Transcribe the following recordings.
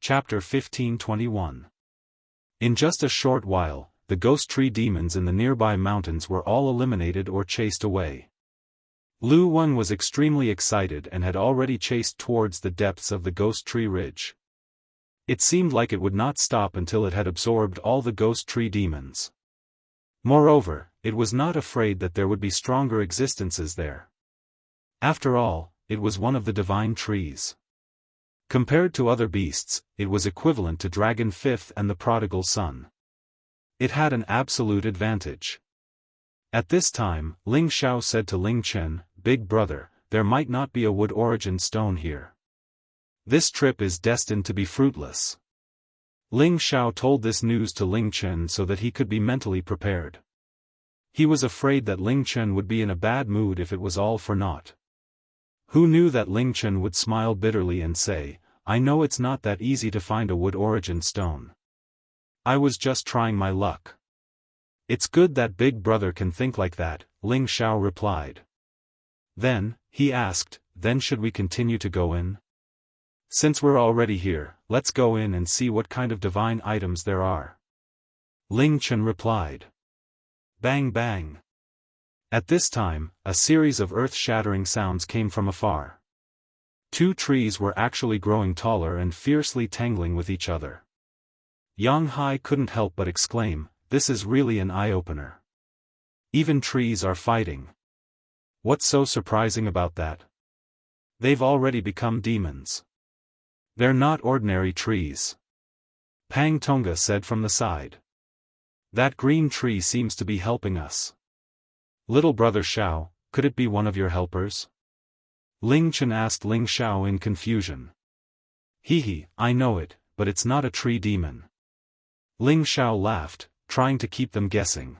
Chapter 1521. In just a short while, the ghost tree demons in the nearby mountains were all eliminated or chased away. Lu Wang was extremely excited and had already chased towards the depths of the ghost tree ridge. It seemed like it would not stop until it had absorbed all the ghost tree demons. Moreover, it was not afraid that there would be stronger existences there. After all, it was one of the divine trees. Compared to other beasts, it was equivalent to Dragon Fifth and the Prodigal Son. It had an absolute advantage. At this time, Ling Xiao said to Ling Chen, "Big brother, there might not be a wood origin stone here. This trip is destined to be fruitless." Ling Xiao told this news to Ling Chen so that he could be mentally prepared. He was afraid that Ling Chen would be in a bad mood if it was all for naught. Who knew that Ling Chen would smile bitterly and say, "I know it's not that easy to find a wood origin stone. I was just trying my luck." "It's good that big brother can think like that," Ling Xiao replied. Then, he asked, "Then should we continue to go in? Since we're already here, let's go in and see what kind of divine items there are." Ling Chen replied. Bang bang. At this time, a series of earth-shattering sounds came from afar. Two trees were actually growing taller and fiercely tangling with each other. Yang Hai couldn't help but exclaim, "This is really an eye-opener. Even trees are fighting. What's so surprising about that? They've already become demons. They're not ordinary trees." Pang Tonga said from the side. "That green tree seems to be helping us. Little brother Xiao, could it be one of your helpers?" Ling Chen asked Ling Xiao in confusion. "Hee, I know it, but it's not a tree demon." Ling Xiao laughed, trying to keep them guessing.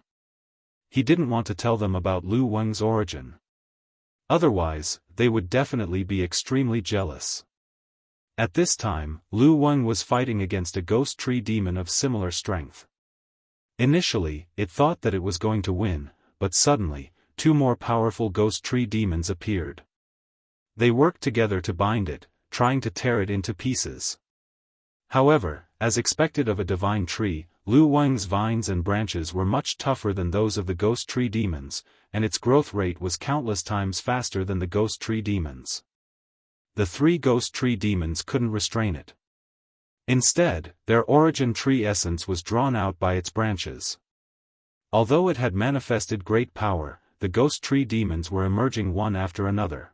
He didn't want to tell them about Lu Wang's origin. Otherwise, they would definitely be extremely jealous. At this time, Lu Wang was fighting against a ghost tree demon of similar strength. Initially, it thought that it was going to win, but suddenly, two more powerful ghost tree demons appeared. They worked together to bind it, trying to tear it into pieces. However, as expected of a divine tree, Lu Wang's vines and branches were much tougher than those of the ghost tree demons, and its growth rate was countless times faster than the ghost tree demons. The three ghost tree demons couldn't restrain it. Instead, their origin tree essence was drawn out by its branches. Although it had manifested great power, the ghost tree demons were emerging one after another.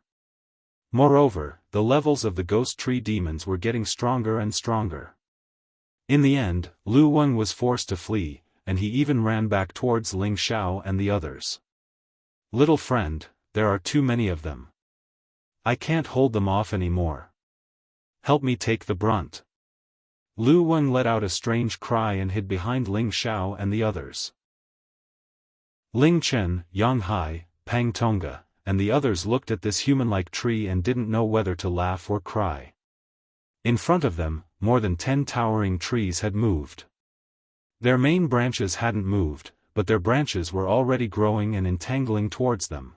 Moreover, the levels of the ghost tree demons were getting stronger and stronger. In the end, Lu Wang was forced to flee, and he even ran back towards Ling Xiao and the others. "Little friend, there are too many of them. I can't hold them off anymore. Help me take the brunt." Lu Wang let out a strange cry and hid behind Ling Xiao and the others. Ling Chen, Yang Hai, Pang Tonga, and the others looked at this human-like tree and didn't know whether to laugh or cry. In front of them, more than 10 towering trees had moved. Their main branches hadn't moved, but their branches were already growing and entangling towards them.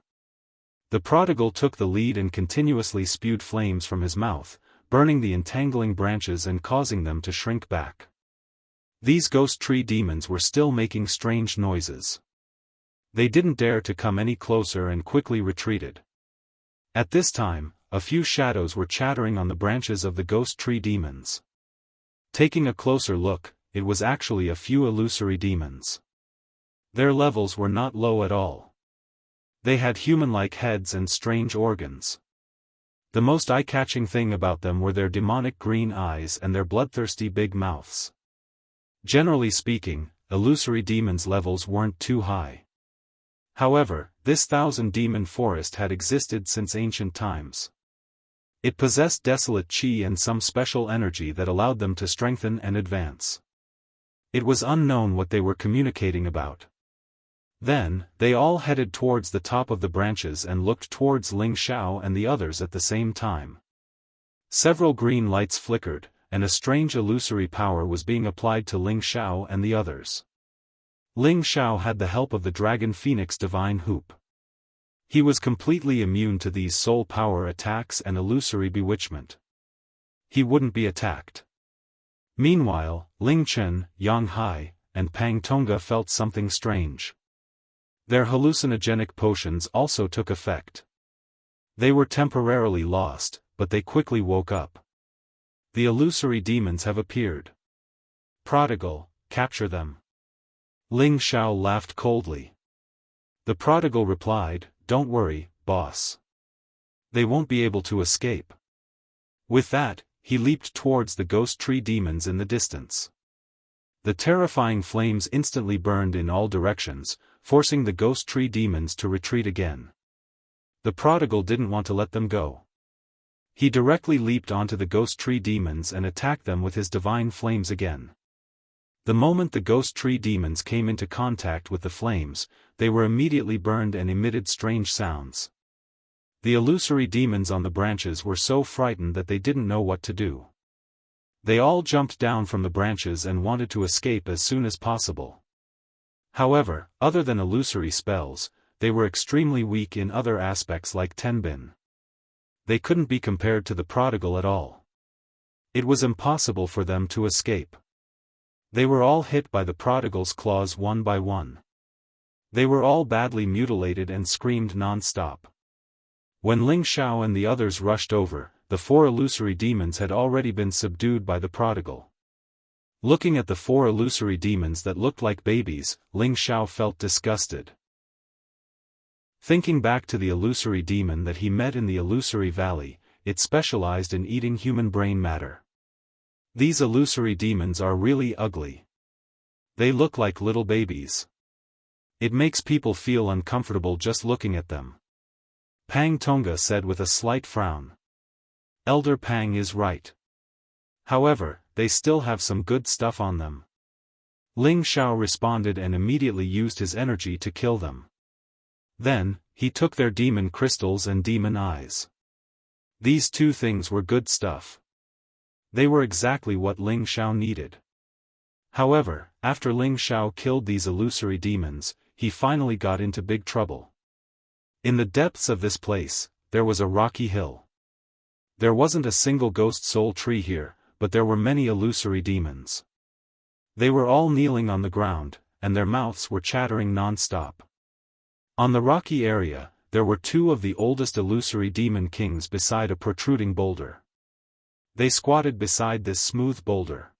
The prodigal took the lead and continuously spewed flames from his mouth, burning the entangling branches and causing them to shrink back. These ghost tree demons were still making strange noises. They didn't dare to come any closer and quickly retreated. At this time, a few shadows were chattering on the branches of the ghost tree demons. Taking a closer look, it was actually a few illusory demons. Their levels were not low at all. They had human-like heads and strange organs. The most eye-catching thing about them were their demonic green eyes and their bloodthirsty big mouths. Generally speaking, illusory demons' levels weren't too high. However, this 1,000-demon forest had existed since ancient times. It possessed desolate qi and some special energy that allowed them to strengthen and advance. It was unknown what they were communicating about. Then, they all headed towards the top of the branches and looked towards Ling Xiao and the others at the same time. Several green lights flickered, and a strange illusory power was being applied to Ling Xiao and the others. Ling Xiao had the help of the Dragon Phoenix Divine Hoop. He was completely immune to these soul power attacks and illusory bewitchment. He wouldn't be attacked. Meanwhile, Ling Chen, Yang Hai, and Pang Tonga felt something strange. Their hallucinogenic potions also took effect. They were temporarily lost, but they quickly woke up. The illusory demons have appeared. Prodigal, capture them. Ling Xiao laughed coldly. The prodigal replied, "Don't worry, boss. They won't be able to escape." With that, he leaped towards the ghost tree demons in the distance. The terrifying flames instantly burned in all directions, forcing the ghost tree demons to retreat again. The prodigal didn't want to let them go. He directly leaped onto the ghost tree demons and attacked them with his divine flames again. The moment the ghost tree demons came into contact with the flames, they were immediately burned and emitted strange sounds. The illusory demons on the branches were so frightened that they didn't know what to do. They all jumped down from the branches and wanted to escape as soon as possible. However, other than illusory spells, they were extremely weak in other aspects like Tenbin. They couldn't be compared to the prodigal at all. It was impossible for them to escape. They were all hit by the prodigal's claws one by one. They were all badly mutilated and screamed non-stop. When Ling Xiao and the others rushed over, the 4 illusory demons had already been subdued by the prodigal. Looking at the 4 illusory demons that looked like babies, Ling Xiao felt disgusted. Thinking back to the illusory demon that he met in the illusory valley, it specialized in eating human brain matter. These illusory demons are really ugly. They look like little babies. It makes people feel uncomfortable just looking at them. Pang Tonga said with a slight frown. Elder Pang is right. However, they still have some good stuff on them. Ling Xiao responded and immediately used his energy to kill them. Then, he took their demon crystals and demon eyes. These 2 things were good stuff. They were exactly what Ling Xiao needed. However, after Ling Xiao killed these illusory demons, he finally got into big trouble. In the depths of this place, there was a rocky hill. There wasn't a single ghost soul tree here, but there were many illusory demons. They were all kneeling on the ground, and their mouths were chattering non-stop. On the rocky area, there were 2 of the oldest illusory demon kings beside a protruding boulder. They squatted beside this smooth boulder.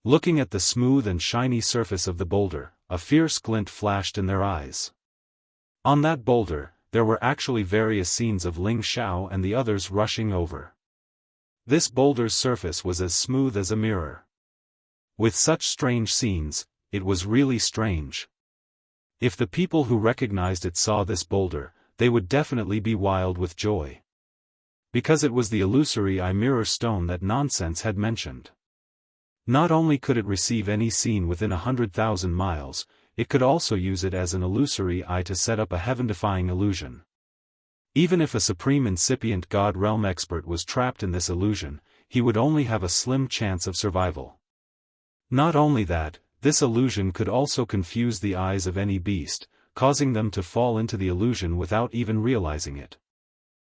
Looking at the smooth and shiny surface of the boulder, a fierce glint flashed in their eyes. On that boulder, there were actually various scenes of Ling Xiao and the others rushing over. This boulder's surface was as smooth as a mirror. With such strange scenes, it was really strange. If the people who recognized it saw this boulder, they would definitely be wild with joy. Because it was the illusory eye mirror stone that Nonsense had mentioned. Not only could it receive any scene within 100,000 miles, it could also use it as an illusory eye to set up a heaven-defying illusion. Even if a supreme incipient God realm expert was trapped in this illusion, he would only have a slim chance of survival. Not only that, this illusion could also confuse the eyes of any beast, causing them to fall into the illusion without even realizing it.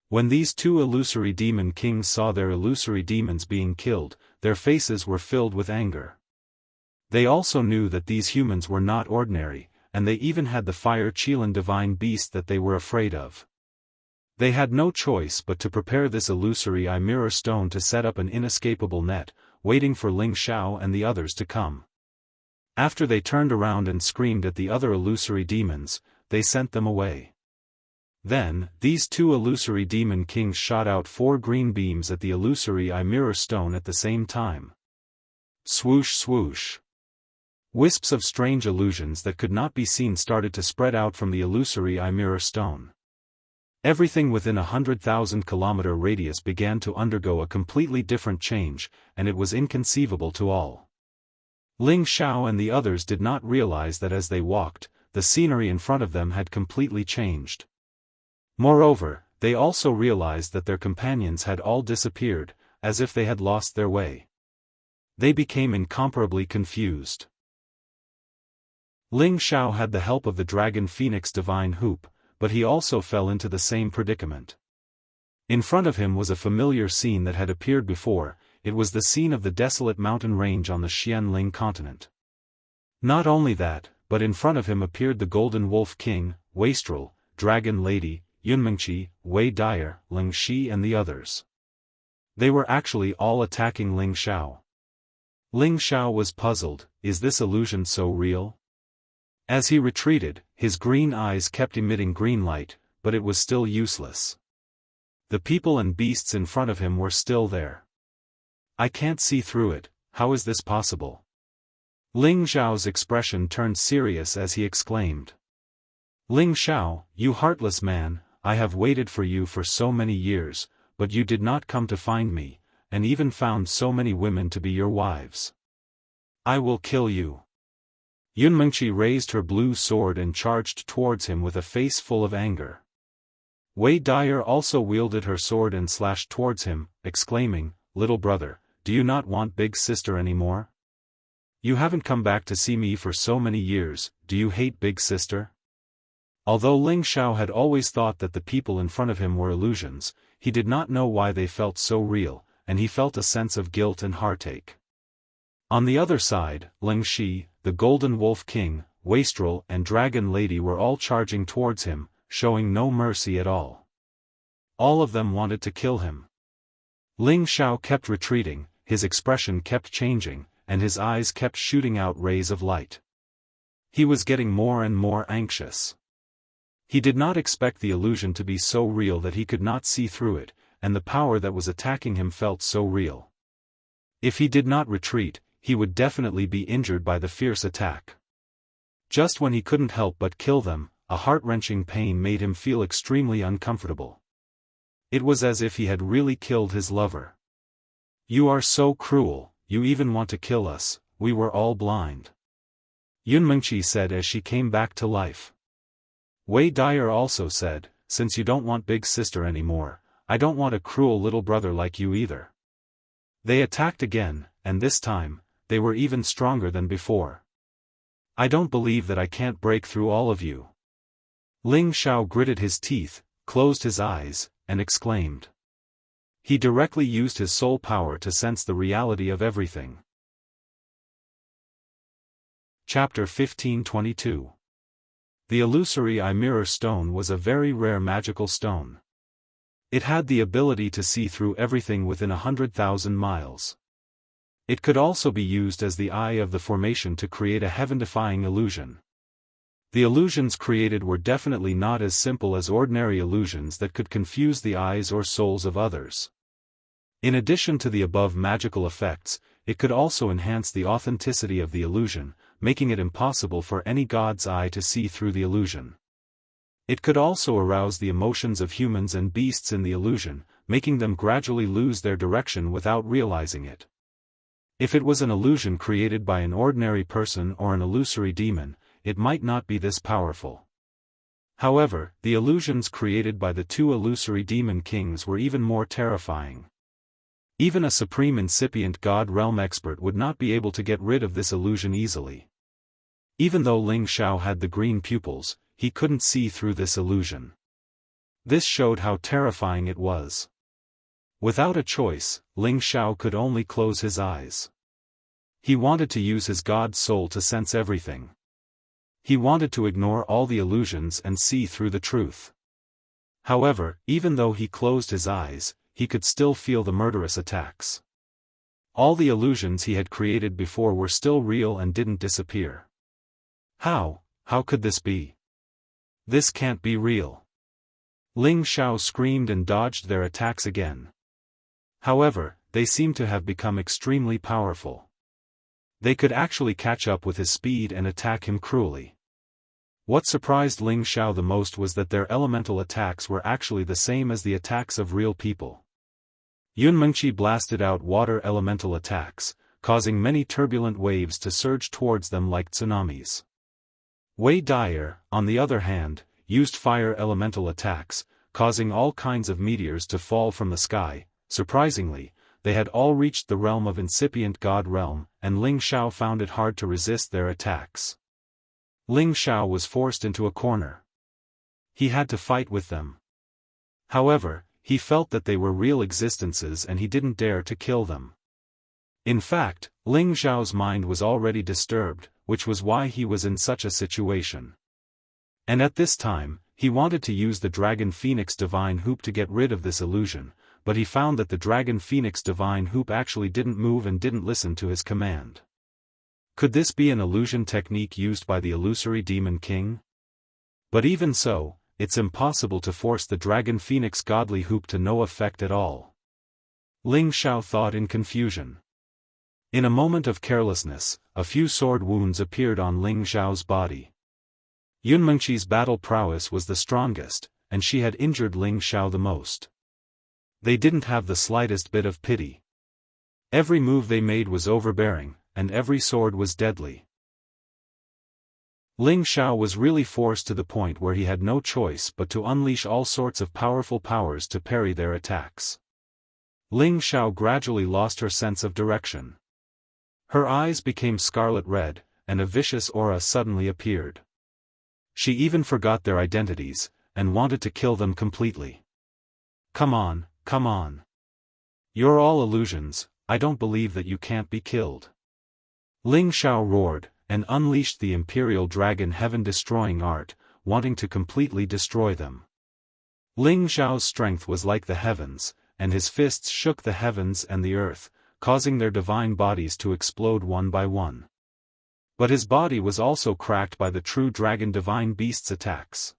When these 2 illusory demon kings saw their illusory demons being killed, their faces were filled with anger. They also knew that these humans were not ordinary, and they even had the fire Qilin divine beast that they were afraid of. They had no choice but to prepare this illusory eye mirror stone to set up an inescapable net, waiting for Ling Xiao and the others to come. After they turned around and screamed at the other illusory demons, they sent them away. Then, these 2 illusory demon kings shot out 4 green beams at the illusory eye mirror stone at the same time. Swoosh swoosh. Wisps of strange illusions that could not be seen started to spread out from the illusory eye mirror stone. Everything within 100,000-kilometer radius began to undergo a completely different change, and it was inconceivable to all. Ling Xiao and the others did not realize that as they walked, the scenery in front of them had completely changed. Moreover, they also realized that their companions had all disappeared, as if they had lost their way. They became incomparably confused. Ling Xiao had the help of the Dragon Phoenix Divine Hoop, but he also fell into the same predicament. In front of him was a familiar scene that had appeared before. it was the scene of the desolate mountain range on the Xianling continent. Not only that, but in front of him appeared the Golden Wolf King, Wastrel, Dragon Lady, Yunmengqi, Wei Dyer, Ling Shi and the others. They were actually all attacking Ling Xiao. Ling Xiao was puzzled, is this illusion so real? As he retreated, his green eyes kept emitting green light, but it was still useless. The people and beasts in front of him were still there. I can't see through it, how is this possible? Ling Xiao's expression turned serious as he exclaimed. Ling Xiao, you heartless man, I have waited for you for so many years, but you did not come to find me, and even found so many women to be your wives. I will kill you. Yunmengqi raised her blue sword and charged towards him with a face full of anger. Wei Dyer also wielded her sword and slashed towards him, exclaiming, Little brother, do you not want big sister anymore? You haven't come back to see me for so many years, do you hate big sister? Although Ling Xiao had always thought that the people in front of him were illusions, he did not know why they felt so real, and he felt a sense of guilt and heartache. On the other side, Ling Shi, the Golden Wolf King, Wastrel and Dragon Lady were all charging towards him, showing no mercy at all. All of them wanted to kill him. Ling Xiao kept retreating, his expression kept changing, and his eyes kept shooting out rays of light. He was getting more and more anxious. He did not expect the illusion to be so real that he could not see through it, and the power that was attacking him felt so real. If he did not retreat, he would definitely be injured by the fierce attack. Just when he couldn't help but kill them, a heart-wrenching pain made him feel extremely uncomfortable. It was as if he had really killed his lover. You are so cruel, you even want to kill us, we were all blind. Yunmengqi said as she came back to life. Wei Dyer also said, since you don't want big sister anymore, I don't want a cruel little brother like you either. They attacked again, and this time, they were even stronger than before. I don't believe that I can't break through all of you. Ling Xiao gritted his teeth, closed his eyes, and exclaimed. He directly used his soul power to sense the reality of everything. Chapter 1522. The illusory eye mirror stone was a very rare magical stone. It had the ability to see through everything within 100,000 miles. It could also be used as the eye of the formation to create a heaven-defying illusion. The illusions created were definitely not as simple as ordinary illusions that could confuse the eyes or souls of others. In addition to the above magical effects, it could also enhance the authenticity of the illusion, making it impossible for any god's eye to see through the illusion. It could also arouse the emotions of humans and beasts in the illusion, making them gradually lose their direction without realizing it. If it was an illusion created by an ordinary person or an illusory demon, it might not be this powerful. However, the illusions created by the two illusory demon kings were even more terrifying. Even a supreme incipient god realm expert would not be able to get rid of this illusion easily. Even though Ling Xiao had the green pupils, he couldn't see through this illusion. This showed how terrifying it was. Without a choice, Ling Xiao could only close his eyes. He wanted to use his god soul to sense everything. He wanted to ignore all the illusions and see through the truth. However, even though he closed his eyes, he could still feel the murderous attacks. All the illusions he had created before were still real and didn't disappear. How could this be? This can't be real. Ling Xiao screamed and dodged their attacks again. However, they seemed to have become extremely powerful. They could actually catch up with his speed and attack him cruelly. What surprised Ling Xiao the most was that their elemental attacks were actually the same as the attacks of real people. Yunmengqi blasted out water elemental attacks, causing many turbulent waves to surge towards them like tsunamis. Wei Dyer, on the other hand, used fire elemental attacks, causing all kinds of meteors to fall from the sky. Surprisingly, they had all reached the realm of incipient god realm, and Ling Xiao found it hard to resist their attacks. Ling Xiao was forced into a corner. He had to fight with them. However, he felt that they were real existences and he didn't dare to kill them. In fact, Ling Xiao's mind was already disturbed, which was why he was in such a situation. And at this time, he wanted to use the Dragon Phoenix Divine Hoop to get rid of this illusion, but he found that the Dragon Phoenix Divine Hoop actually didn't move and didn't listen to his command. Could this be an illusion technique used by the illusory Demon King? But even so, it's impossible to force the Dragon Phoenix Godly Hoop to no effect at all. Ling Xiao thought in confusion. In a moment of carelessness, a few sword wounds appeared on Ling Xiao's body. Yunmengqi's battle prowess was the strongest, and she had injured Ling Xiao the most. They didn't have the slightest bit of pity. Every move they made was overbearing, and every sword was deadly. Ling Xiao was really forced to the point where he had no choice but to unleash all sorts of powerful powers to parry their attacks. Ling Xiao gradually lost her sense of direction. Her eyes became scarlet red, and a vicious aura suddenly appeared. She even forgot their identities, and wanted to kill them completely. Come on, come on. You're all illusions, I don't believe that you can't be killed. Ling Xiao roared, and unleashed the Imperial Dragon heaven-destroying art, wanting to completely destroy them. Ling Xiao's strength was like the heavens, and his fists shook the heavens and the earth, causing their divine bodies to explode one by one. But his body was also cracked by the true Dragon Divine Beast's attacks.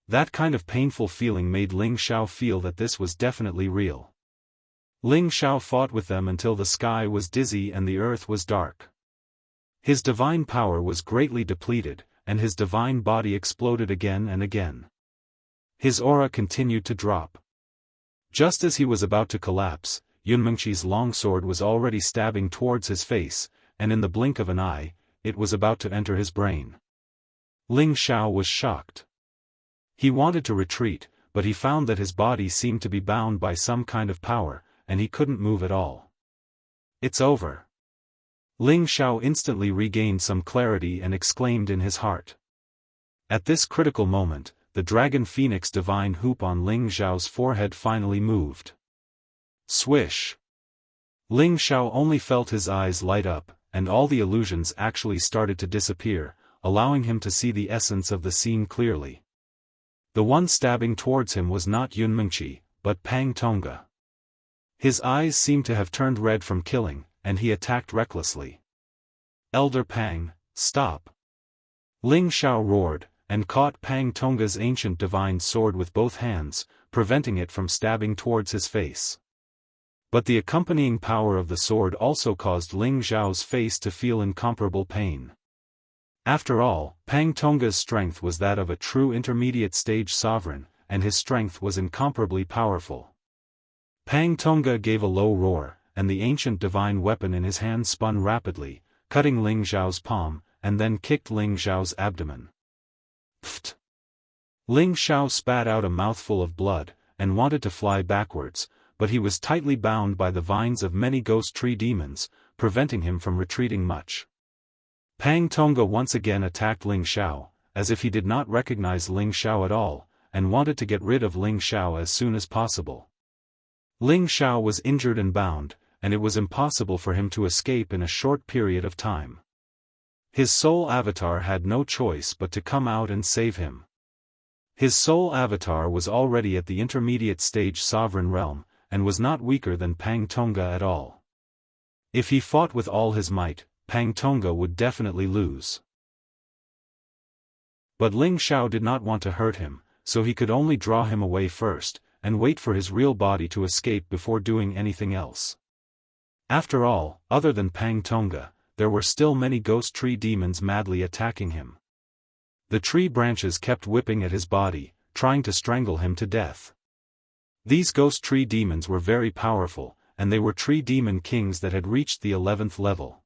That kind of painful feeling made Ling Xiao feel that this was definitely real. Ling Xiao fought with them until the sky was dizzy and the earth was dark. His divine power was greatly depleted, and his divine body exploded again and again. His aura continued to drop. Just as he was about to collapse, Yunmengqi's longsword was already stabbing towards his face, and in the blink of an eye, it was about to enter his brain. Ling Xiao was shocked. He wanted to retreat, but he found that his body seemed to be bound by some kind of power, and he couldn't move at all. It's over. Ling Xiao instantly regained some clarity and exclaimed in his heart. At this critical moment, the Dragon Phoenix Divine Hoop on Ling Xiao's forehead finally moved. Swish! Ling Xiao only felt his eyes light up, and all the illusions actually started to disappear, allowing him to see the essence of the scene clearly. The one stabbing towards him was not Yunmengqi, but Pang Tongga. His eyes seemed to have turned red from killing, and he attacked recklessly. Elder Pang, stop! Ling Xiao roared, and caught Pang Tongga's ancient divine sword with both hands, preventing it from stabbing towards his face. But the accompanying power of the sword also caused Ling Xiao's face to feel incomparable pain. After all, Pang Tongga's strength was that of a true intermediate stage sovereign, and his strength was incomparably powerful. Pang Tongga gave a low roar, and the ancient divine weapon in his hand spun rapidly, cutting Ling Xiao's palm, and then kicked Ling Xiao's abdomen. Pfft! Ling Xiao spat out a mouthful of blood, and wanted to fly backwards, but he was tightly bound by the vines of many ghost tree demons, preventing him from retreating much. Pang Tongga once again attacked Ling Xiao, as if he did not recognize Ling Xiao at all, and wanted to get rid of Ling Xiao as soon as possible. Ling Xiao was injured and bound, and it was impossible for him to escape in a short period of time. His soul avatar had no choice but to come out and save him. His soul avatar was already at the intermediate stage sovereign realm, and was not weaker than Pang Tongga at all. If he fought with all his might, Pang Tongga would definitely lose. But Ling Xiao did not want to hurt him, so he could only draw him away first, and wait for his real body to escape before doing anything else. After all, other than Pang Tongga, there were still many ghost tree demons madly attacking him. The tree branches kept whipping at his body, trying to strangle him to death. These ghost tree demons were very powerful, and they were tree demon kings that had reached the 11th level.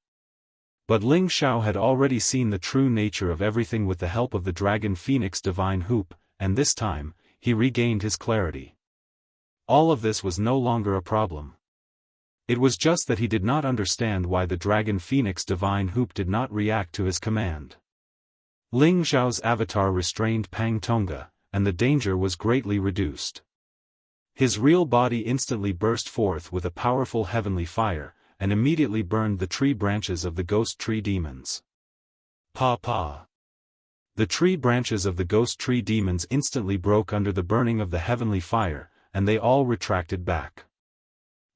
But Ling Xiao had already seen the true nature of everything with the help of the Dragon Phoenix Divine Hoop, and this time, he regained his clarity. All of this was no longer a problem. It was just that he did not understand why the Dragon Phoenix Divine Hoop did not react to his command. Ling Xiao's avatar restrained Pang Tongga, and the danger was greatly reduced. His real body instantly burst forth with a powerful heavenly fire, and immediately burned the tree branches of the ghost tree demons. Pa! The tree branches of the ghost tree demons instantly broke under the burning of the heavenly fire, and they all retracted back.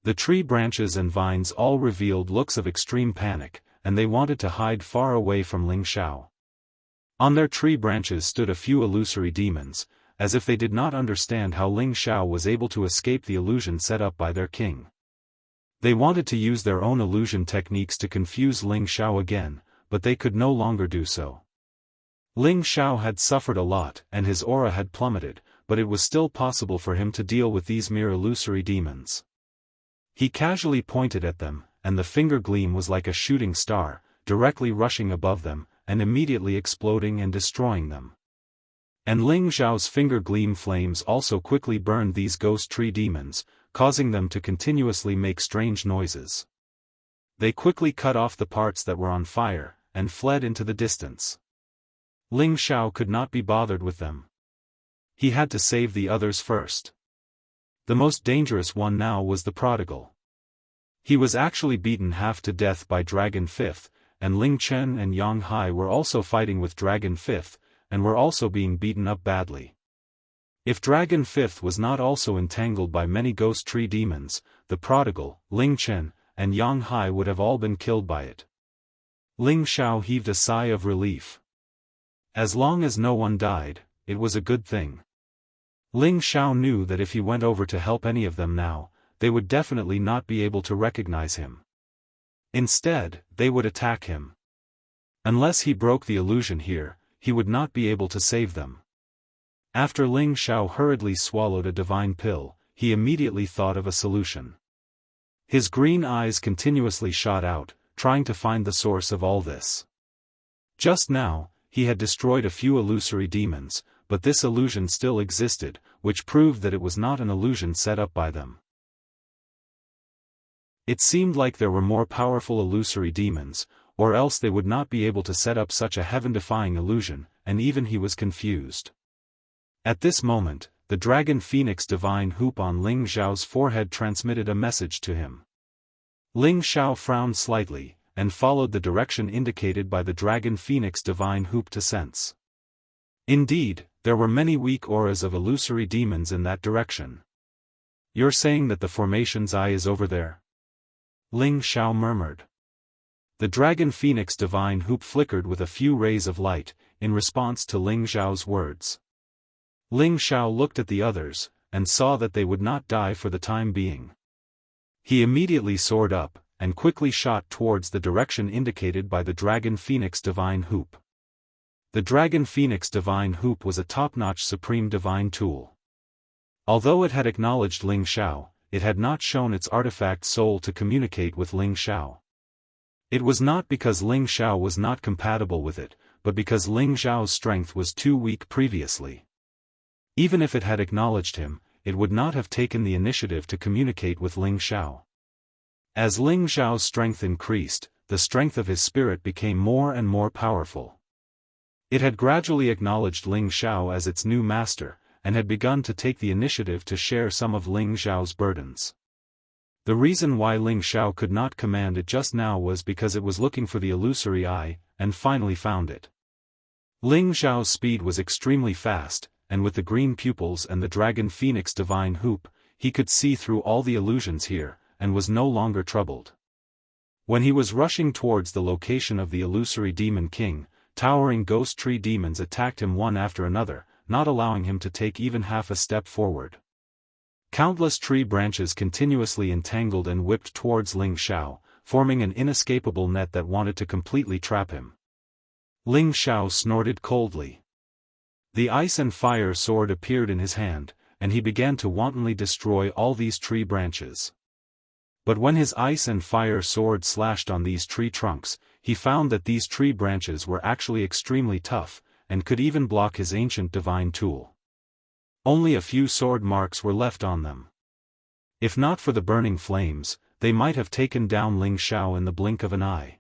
The tree branches and vines all revealed looks of extreme panic, and they wanted to hide far away from Ling Xiao. On their tree branches stood a few illusory demons, as if they did not understand how Ling Xiao was able to escape the illusion set up by their king. They wanted to use their own illusion techniques to confuse Ling Xiao again, but they could no longer do so. Ling Xiao had suffered a lot and his aura had plummeted, but it was still possible for him to deal with these mere illusory demons. He casually pointed at them, and the finger gleam was like a shooting star, directly rushing above them, and immediately exploding and destroying them. And Ling Xiao's finger gleam flames also quickly burned these ghost tree demons, causing them to continuously make strange noises. They quickly cut off the parts that were on fire, and fled into the distance. Ling Xiao could not be bothered with them. He had to save the others first. The most dangerous one now was the prodigal. He was actually beaten half to death by Dragon Fifth, and Ling Chen and Yang Hai were also fighting with Dragon Fifth, and were also being beaten up badly. If Dragon Fifth was not also entangled by many ghost tree demons, the prodigal, Ling Chen, and Yang Hai would have all been killed by it. Ling Xiao heaved a sigh of relief. As long as no one died, it was a good thing. Ling Xiao knew that if he went over to help any of them now, they would definitely not be able to recognize him. Instead, they would attack him. Unless he broke the illusion here, he would not be able to save them. After Ling Xiao hurriedly swallowed a divine pill, he immediately thought of a solution. His green eyes continuously shot out, trying to find the source of all this. Just now, he had destroyed a few illusory demons, but this illusion still existed, which proved that it was not an illusion set up by them. It seemed like there were more powerful illusory demons, or else they would not be able to set up such a heaven-defying illusion, and even he was confused. At this moment, the Dragon Phoenix divine hoop on Ling Xiao's forehead transmitted a message to him. Ling Xiao frowned slightly, and followed the direction indicated by the Dragon Phoenix divine hoop to sense. Indeed, there were many weak auras of illusory demons in that direction. "You're saying that the formation's eye is over there?" Ling Xiao murmured. The Dragon Phoenix divine hoop flickered with a few rays of light, in response to Ling Xiao's words. Ling Xiao looked at the others, and saw that they would not die for the time being. He immediately soared up, and quickly shot towards the direction indicated by the Dragon Phoenix divine hoop. The Dragon Phoenix divine hoop was a top-notch supreme divine tool. Although it had acknowledged Ling Xiao, it had not shown its artifact soul to communicate with Ling Xiao. It was not because Ling Xiao was not compatible with it, but because Ling Xiao's strength was too weak previously. Even if it had acknowledged him, it would not have taken the initiative to communicate with Ling Xiao. As Ling Xiao's strength increased, the strength of his spirit became more and more powerful. It had gradually acknowledged Ling Xiao as its new master, and had begun to take the initiative to share some of Ling Xiao's burdens. The reason why Ling Xiao could not command it just now was because it was looking for the illusory eye, and finally found it. Ling Xiao's speed was extremely fast, and with the green pupils and the Dragon Phoenix divine hoop, he could see through all the illusions here, and was no longer troubled. When he was rushing towards the location of the illusory demon king, towering ghost tree demons attacked him one after another, not allowing him to take even half a step forward. Countless tree branches continuously entangled and whipped towards Ling Xiao, forming an inescapable net that wanted to completely trap him. Ling Xiao snorted coldly. The ice and fire sword appeared in his hand, and he began to wantonly destroy all these tree branches. But when his ice and fire sword slashed on these tree trunks, he found that these tree branches were actually extremely tough, and could even block his ancient divine tool. Only a few sword marks were left on them. If not for the burning flames, they might have taken down Ling Xiao in the blink of an eye.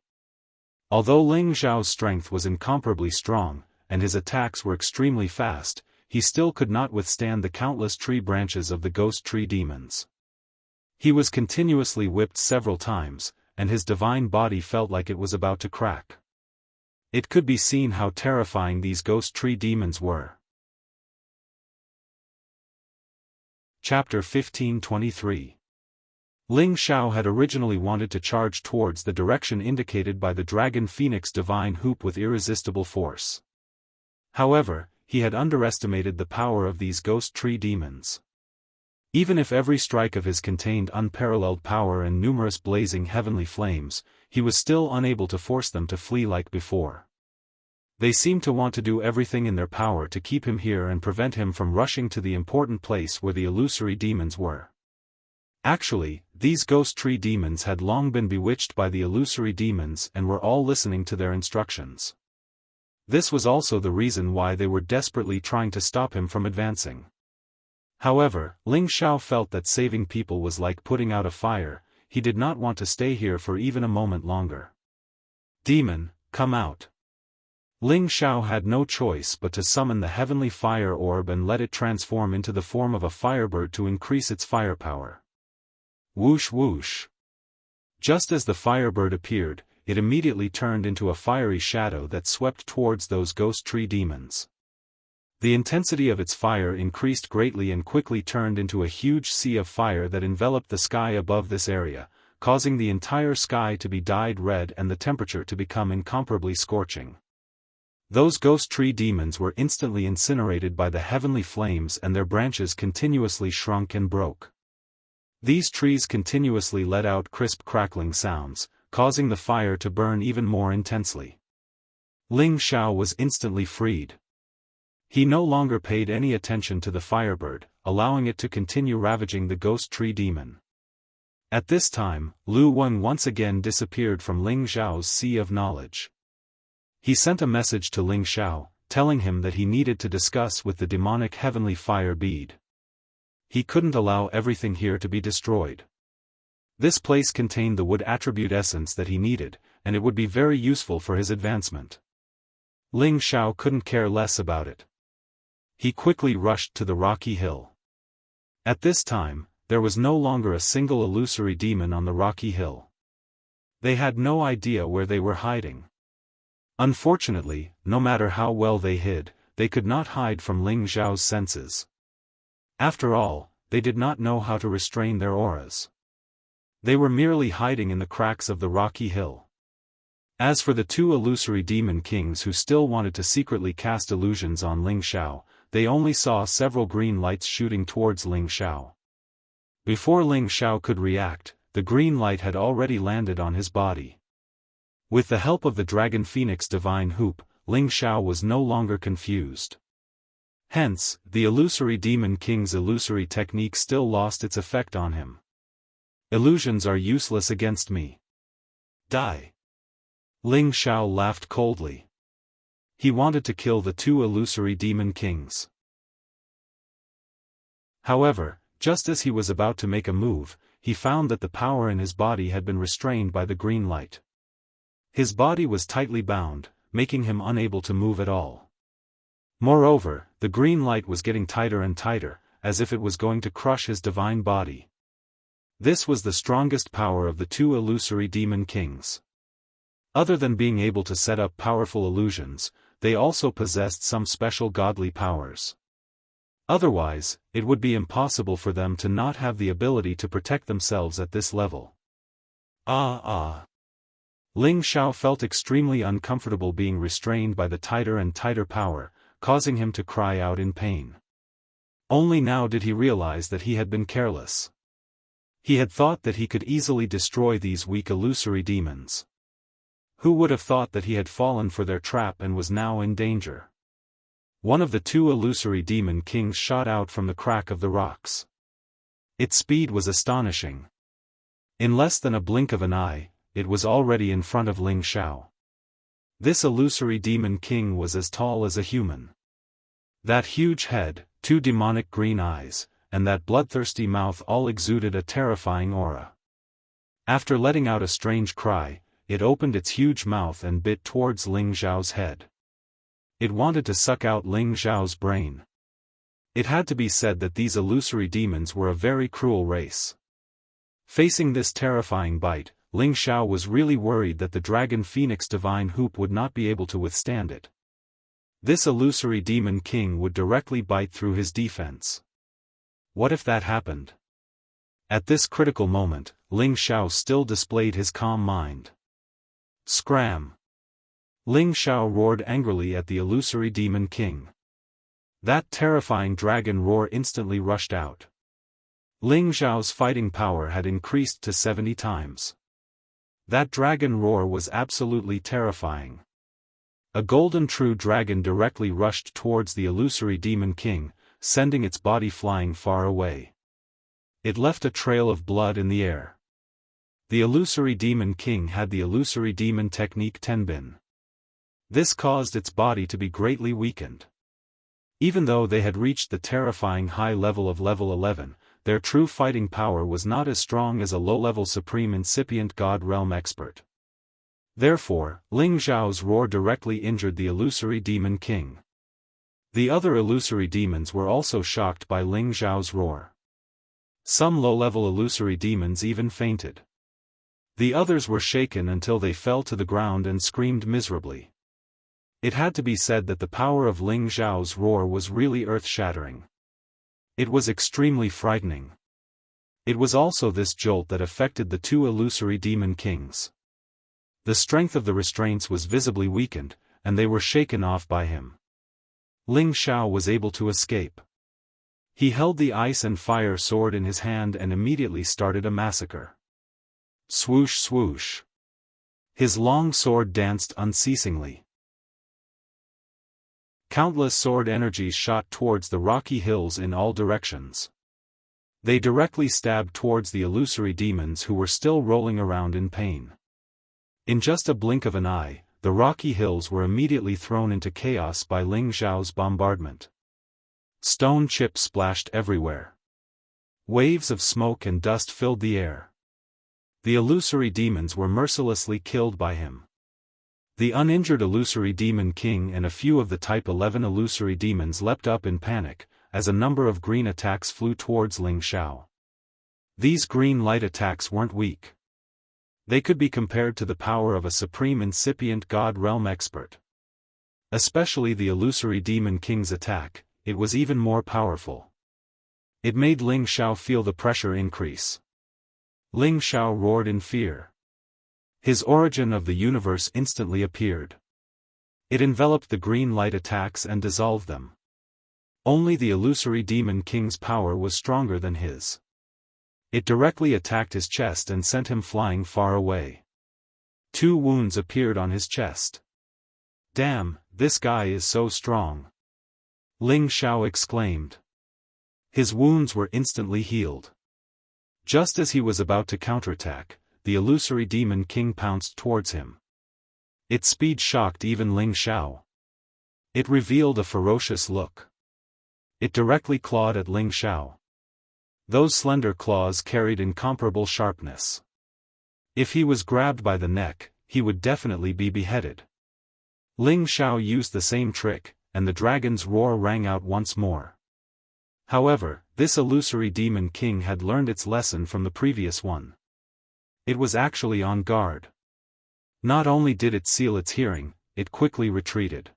Although Ling Xiao's strength was incomparably strong, and his attacks were extremely fast, he still could not withstand the countless tree branches of the ghost tree demons. He was continuously whipped several times, and his divine body felt like it was about to crack. It could be seen how terrifying these ghost tree demons were. Chapter 1523. Ling Xiao had originally wanted to charge towards the direction indicated by the Dragon Phoenix divine hoop with irresistible force. However, he had underestimated the power of these ghost tree demons. Even if every strike of his contained unparalleled power and numerous blazing heavenly flames, he was still unable to force them to flee like before. They seemed to want to do everything in their power to keep him here and prevent him from rushing to the important place where the illusory demons were. Actually, these ghost tree demons had long been bewitched by the illusory demons and were all listening to their instructions. This was also the reason why they were desperately trying to stop him from advancing. However, Ling Xiao felt that saving people was like putting out a fire. He did not want to stay here for even a moment longer. Demon, come out. Ling Xiao had no choice but to summon the heavenly fire orb and let it transform into the form of a firebird to increase its firepower. Whoosh whoosh. Just as the firebird appeared, it immediately turned into a fiery shadow that swept towards those ghost tree demons. The intensity of its fire increased greatly and quickly turned into a huge sea of fire that enveloped the sky above this area, causing the entire sky to be dyed red and the temperature to become incomparably scorching. Those ghost tree demons were instantly incinerated by the heavenly flames and their branches continuously shrunk and broke. These trees continuously let out crisp crackling sounds, causing the fire to burn even more intensely. Ling Xiao was instantly freed. He no longer paid any attention to the firebird, allowing it to continue ravaging the ghost tree demon. At this time, Lu Wen once again disappeared from Ling Xiao's sea of knowledge. He sent a message to Ling Xiao, telling him that he needed to discuss with the demonic heavenly fire bead. He couldn't allow everything here to be destroyed. This place contained the wood attribute essence that he needed, and it would be very useful for his advancement. Ling Xiao couldn't care less about it. He quickly rushed to the rocky hill. At this time, there was no longer a single illusory demon on the rocky hill. They had no idea where they were hiding. Unfortunately, no matter how well they hid, they could not hide from Ling Xiao's senses. After all, they did not know how to restrain their auras. They were merely hiding in the cracks of the rocky hill. As for the two illusory demon kings who still wanted to secretly cast illusions on Ling Xiao, they only saw several green lights shooting towards Ling Xiao. Before Ling Xiao could react, the green light had already landed on his body. With the help of the Dragon Phoenix divine hoop, Ling Xiao was no longer confused. Hence, the illusory demon king's illusory technique still lost its effect on him. Illusions are useless against me. Die. Ling Xiao laughed coldly. He wanted to kill the two illusory demon kings. However, just as he was about to make a move, he found that the power in his body had been restrained by the green light. His body was tightly bound, making him unable to move at all. Moreover, the green light was getting tighter and tighter, as if it was going to crush his divine body. This was the strongest power of the two illusory demon kings. Other than being able to set up powerful illusions, they also possessed some special godly powers. Otherwise, it would be impossible for them to not have the ability to protect themselves at this level. Ling Xiao felt extremely uncomfortable being restrained by the tighter and tighter power, causing him to cry out in pain. Only now did he realize that he had been careless. He had thought that he could easily destroy these weak illusory demons. Who would have thought that he had fallen for their trap and was now in danger? One of the two illusory demon kings shot out from the crack of the rocks. Its speed was astonishing. In less than a blink of an eye, it was already in front of Ling Xiao. This illusory demon king was as tall as a human. That huge head, two demonic green eyes, and that bloodthirsty mouth all exuded a terrifying aura. After letting out a strange cry, it opened its huge mouth and bit towards Ling Xiao's head. It wanted to suck out Ling Xiao's brain. It had to be said that these illusory demons were a very cruel race. Facing this terrifying bite, Ling Xiao was really worried that the Dragon Phoenix Divine Hoop would not be able to withstand it. This illusory demon king would directly bite through his defense. What if that happened? At this critical moment, Ling Xiao still displayed his calm mind. Scram! Ling Xiao roared angrily at the illusory demon king. That terrifying dragon roar instantly rushed out. Ling Xiao's fighting power had increased to 70 times. That dragon roar was absolutely terrifying. A golden true dragon directly rushed towards the illusory demon king, sending its body flying far away. It left a trail of blood in the air. The illusory demon king had the illusory demon technique Tenbin. This caused its body to be greatly weakened. Even though they had reached the terrifying high level of level 11, their true fighting power was not as strong as a low-level supreme incipient god realm expert. Therefore, Ling Xiao's roar directly injured the illusory demon king. The other illusory demons were also shocked by Ling Xiao's roar. Some low-level illusory demons even fainted. The others were shaken until they fell to the ground and screamed miserably. It had to be said that the power of Ling Xiao's roar was really earth-shattering. It was extremely frightening. It was also this jolt that affected the two illusory demon kings. The strength of the restraints was visibly weakened, and they were shaken off by him. Ling Xiao was able to escape. He held the ice and fire sword in his hand and immediately started a massacre. Swoosh swoosh. His long sword danced unceasingly. Countless sword energies shot towards the rocky hills in all directions. They directly stabbed towards the illusory demons who were still rolling around in pain. In just a blink of an eye, the rocky hills were immediately thrown into chaos by Ling Xiao's bombardment. Stone chips splashed everywhere. Waves of smoke and dust filled the air. The illusory demons were mercilessly killed by him. The uninjured illusory demon king and a few of the type 11 illusory demons leapt up in panic, as a number of green attacks flew towards Ling Xiao. These green light attacks weren't weak. They could be compared to the power of a supreme incipient god realm expert. Especially the illusory demon king's attack, it was even more powerful. It made Ling Xiao feel the pressure increase. Ling Xiao roared in fear. His origin of the universe instantly appeared. It enveloped the green light attacks and dissolved them. Only the illusory demon king's power was stronger than his. It directly attacked his chest and sent him flying far away. 2 wounds appeared on his chest. Damn, this guy is so strong. Ling Xiao exclaimed. His wounds were instantly healed. Just as he was about to counterattack, the illusory demon king pounced towards him. Its speed shocked even Ling Xiao. It revealed a ferocious look. It directly clawed at Ling Xiao. Those slender claws carried incomparable sharpness. If he was grabbed by the neck, he would definitely be beheaded. Ling Xiao used the same trick, and the dragon's roar rang out once more. However, this illusory demon king had learned its lesson from the previous one. It was actually on guard. Not only did it seal its hearing, it quickly retreated.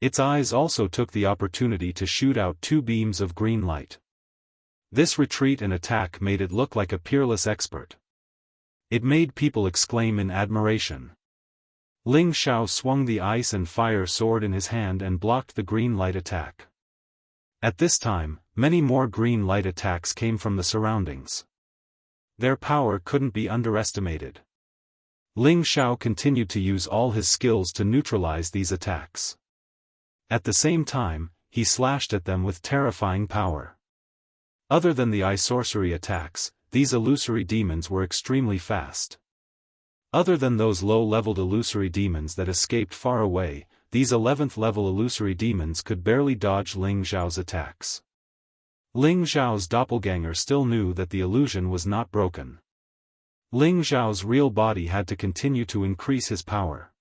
Its eyes also took the opportunity to shoot out 2 beams of green light. This retreat and attack made it look like a peerless expert. It made people exclaim in admiration. Ling Xiao swung the ice and fire sword in his hand and blocked the green light attack. At this time, many more green light attacks came from the surroundings. Their power couldn't be underestimated. Ling Xiao continued to use all his skills to neutralize these attacks. At the same time, he slashed at them with terrifying power. Other than the eye sorcery attacks, these illusory demons were extremely fast. Other than those low-leveled illusory demons that escaped far away, these 11th-level illusory demons could barely dodge Ling Xiao's attacks. Ling Xiao's doppelganger still knew that the illusion was not broken. Ling Xiao's real body had to continue to increase his power.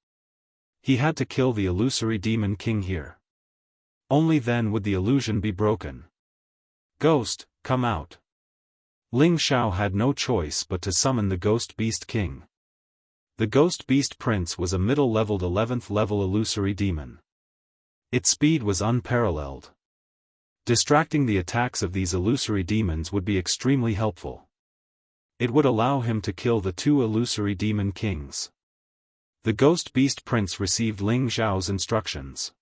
He had to kill the illusory demon king here. Only then would the illusion be broken. Ghost, come out. Ling Xiao had no choice but to summon the Ghost Beast King. The Ghost Beast Prince was a middle-leveled 11th level illusory demon. Its speed was unparalleled. Distracting the attacks of these illusory demons would be extremely helpful. It would allow him to kill the 2 illusory demon kings. The Ghost Beast Prince received Ling Xiao's instructions.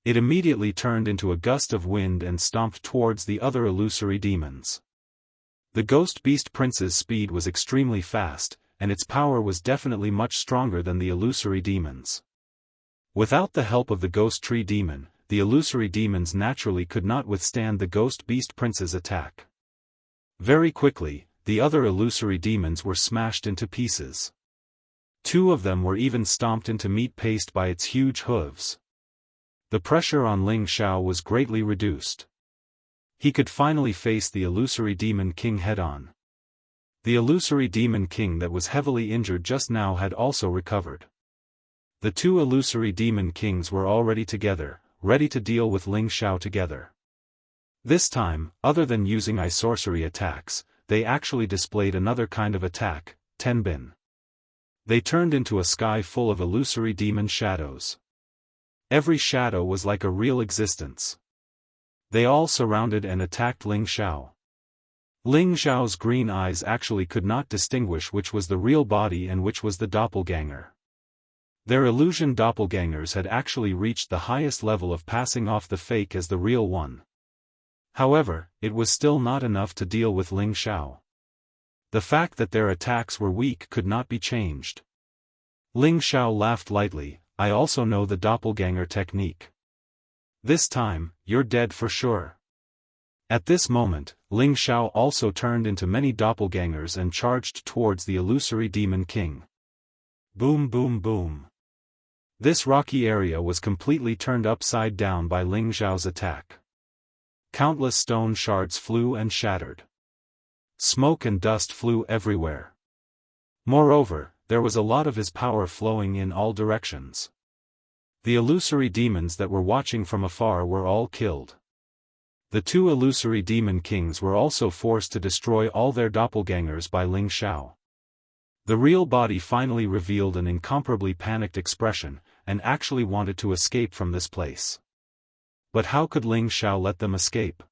It immediately turned into a gust of wind and stomped towards the other illusory demons. The Ghost Beast Prince's speed was extremely fast, and its power was definitely much stronger than the illusory demons. Without the help of the Ghost Tree Demon, the illusory demons naturally could not withstand the Ghost Beast Prince's attack. Very quickly, the other illusory demons were smashed into pieces. 2 of them were even stomped into meat paste by its huge hooves. The pressure on Ling Xiao was greatly reduced. He could finally face the illusory demon king head-on. The illusory demon king that was heavily injured just now had also recovered. The 2 illusory demon kings were already together, ready to deal with Ling Xiao together. This time, other than using sorcery attacks, they actually displayed another kind of attack, Tenbin. They turned into a sky full of illusory demon shadows. Every shadow was like a real existence. They all surrounded and attacked Ling Xiao. Ling Xiao's green eyes actually could not distinguish which was the real body and which was the doppelganger. Their illusion doppelgangers had actually reached the highest level of passing off the fake as the real one. However, it was still not enough to deal with Ling Xiao. The fact that their attacks were weak could not be changed. Ling Xiao laughed lightly. I also know the doppelganger technique. This time, you're dead for sure. At this moment, Ling Xiao also turned into many doppelgangers and charged towards the illusory demon king. Boom boom boom. This rocky area was completely turned upside down by Ling Xiao's attack. Countless stone shards flew and shattered. Smoke and dust flew everywhere. Moreover, there was a lot of his power flowing in all directions. The illusory demons that were watching from afar were all killed. The 2 illusory demon kings were also forced to destroy all their doppelgangers by Ling Xiao. The real body finally revealed an incomparably panicked expression, and actually wanted to escape from this place. But how could Ling Xiao let them escape?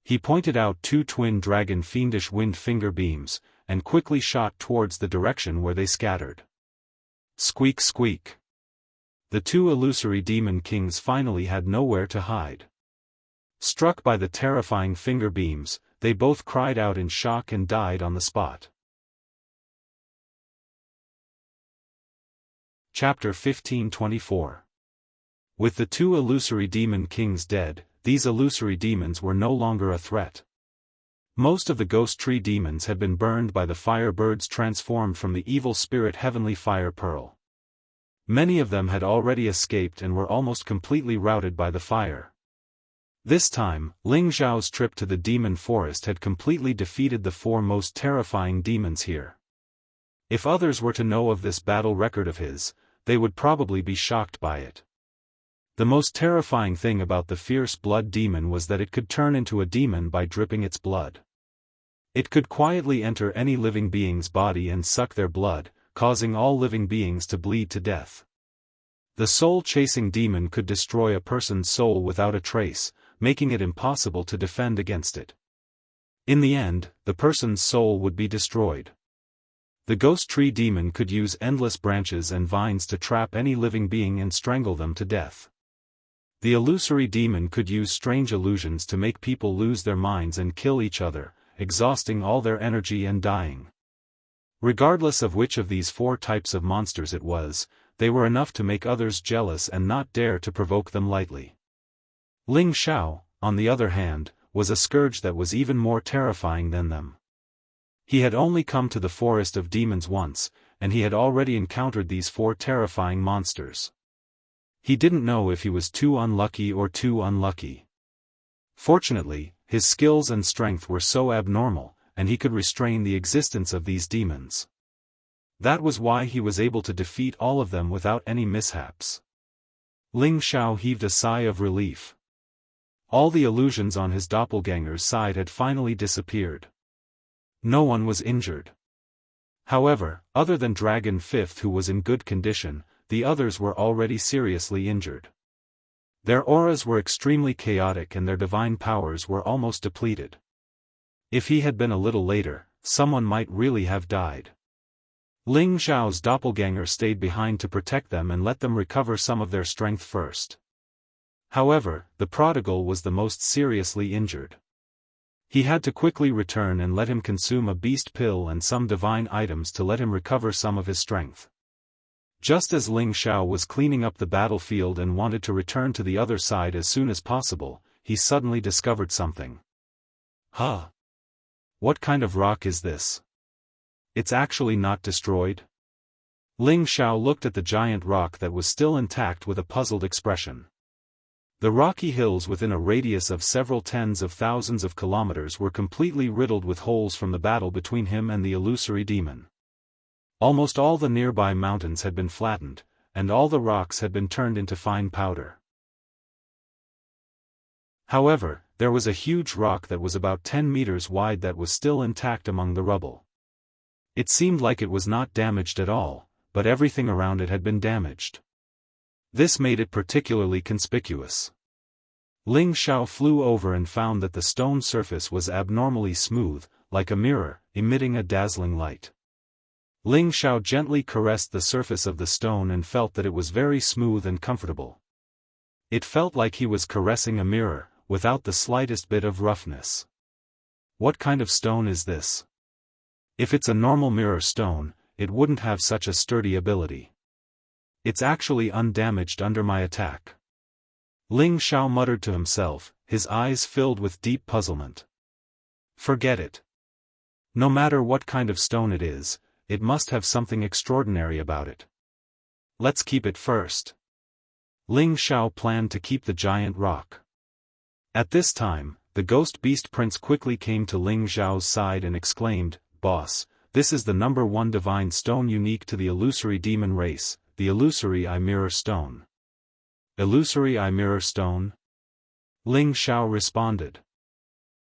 He pointed out 2 twin dragon fiendish wind finger beams, and quickly shot towards the direction where they scattered. Squeak squeak. The 2 illusory demon kings finally had nowhere to hide. Struck by the terrifying finger beams, they both cried out in shock and died on the spot. Chapter 1524. With the 2 illusory demon kings dead, these illusory demons were no longer a threat. Most of the Ghost Tree demons had been burned by the fire birds transformed from the evil spirit Heavenly Fire Pearl. Many of them had already escaped and were almost completely routed by the fire. This time, Ling Xiao's trip to the demon forest had completely defeated the 4 most terrifying demons here. If others were to know of this battle record of his, they would probably be shocked by it. The most terrifying thing about the fierce blood demon was that it could turn into a demon by dripping its blood. It could quietly enter any living being's body and suck their blood, causing all living beings to bleed to death. The soul-chasing demon could destroy a person's soul without a trace, making it impossible to defend against it. In the end, the person's soul would be destroyed. The Ghost Tree demon could use endless branches and vines to trap any living being and strangle them to death. The illusory demon could use strange illusions to make people lose their minds and kill each other, exhausting all their energy and dying. Regardless of which of these 4 types of monsters it was, they were enough to make others jealous and not dare to provoke them lightly. Ling Xiao, on the other hand, was a scourge that was even more terrifying than them. He had only come to the forest of demons once, and he had already encountered these 4 terrifying monsters. He didn't know if he was too unlucky or too unlucky. Fortunately, his skills and strength were so abnormal, and he could restrain the existence of these demons. That was why he was able to defeat all of them without any mishaps. Ling Xiao heaved a sigh of relief. All the illusions on his doppelganger's side had finally disappeared. No one was injured. However, other than Dragon Fifth, who was in good condition, the others were already seriously injured. Their auras were extremely chaotic and their divine powers were almost depleted. If he had been a little later, someone might really have died. Ling Xiao's doppelganger stayed behind to protect them and let them recover some of their strength first. However, the prodigal was the most seriously injured. He had to quickly return and let him consume a beast pill and some divine items to let him recover some of his strength. Just as Ling Xiao was cleaning up the battlefield and wanted to return to the other side as soon as possible, he suddenly discovered something. Huh? What kind of rock is this? It's actually not destroyed? Ling Xiao looked at the giant rock that was still intact with a puzzled expression. The rocky hills within a radius of several tens of thousands of kilometers were completely riddled with holes from the battle between him and the illusory demon. Almost all the nearby mountains had been flattened, and all the rocks had been turned into fine powder. However, there was a huge rock that was about 10 meters wide that was still intact among the rubble. It seemed like it was not damaged at all, but everything around it had been damaged. This made it particularly conspicuous. Ling Xiao flew over and found that the stone surface was abnormally smooth, like a mirror, emitting a dazzling light. Ling Xiao gently caressed the surface of the stone and felt that it was very smooth and comfortable. It felt like he was caressing a mirror, without the slightest bit of roughness. What kind of stone is this? If it's a normal mirror stone, it wouldn't have such a sturdy ability. It's actually undamaged under my attack. Ling Xiao muttered to himself, his eyes filled with deep puzzlement. Forget it. No matter what kind of stone it is, it must have something extraordinary about it. Let's keep it first. Ling Xiao planned to keep the giant rock. At this time, the ghost beast prince quickly came to Ling Xiao's side and exclaimed, "Boss, this is the #1 divine stone unique to the illusory demon race, the illusory eye mirror stone." Illusory eye mirror stone? Ling Xiao responded.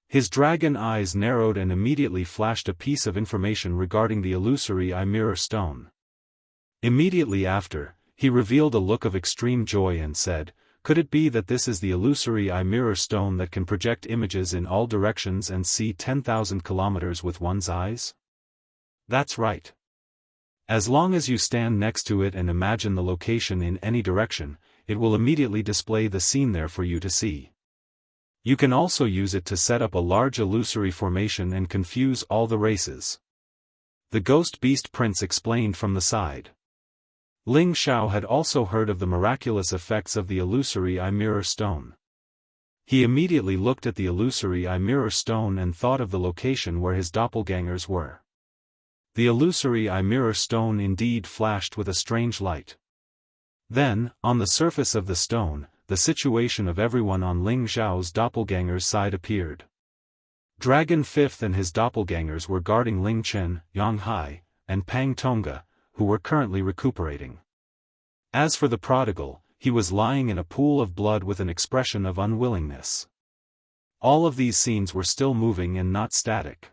His dragon eyes narrowed and immediately flashed a piece of information regarding the illusory eye mirror stone. Immediately after, he revealed a look of extreme joy and said, "Could it be that this is the illusory eye mirror stone that can project images in all directions and see 10,000 kilometers with one's eyes?" That's right. As long as you stand next to it and imagine the location in any direction, it will immediately display the scene there for you to see. You can also use it to set up a large illusory formation and confuse all the races. The ghost beast prince explained from the side. Ling Xiao had also heard of the miraculous effects of the illusory eye mirror stone. He immediately looked at the illusory eye mirror stone and thought of the location where his doppelgangers were. The illusory eye mirror stone indeed flashed with a strange light. Then, on the surface of the stone, the situation of everyone on Ling Xiao's doppelganger's side appeared. Dragon Fifth and his doppelgangers were guarding Ling Chen, Yang Hai, and Pang Tonga, who were currently recuperating. As for the prodigal, he was lying in a pool of blood with an expression of unwillingness. All of these scenes were still moving and not static.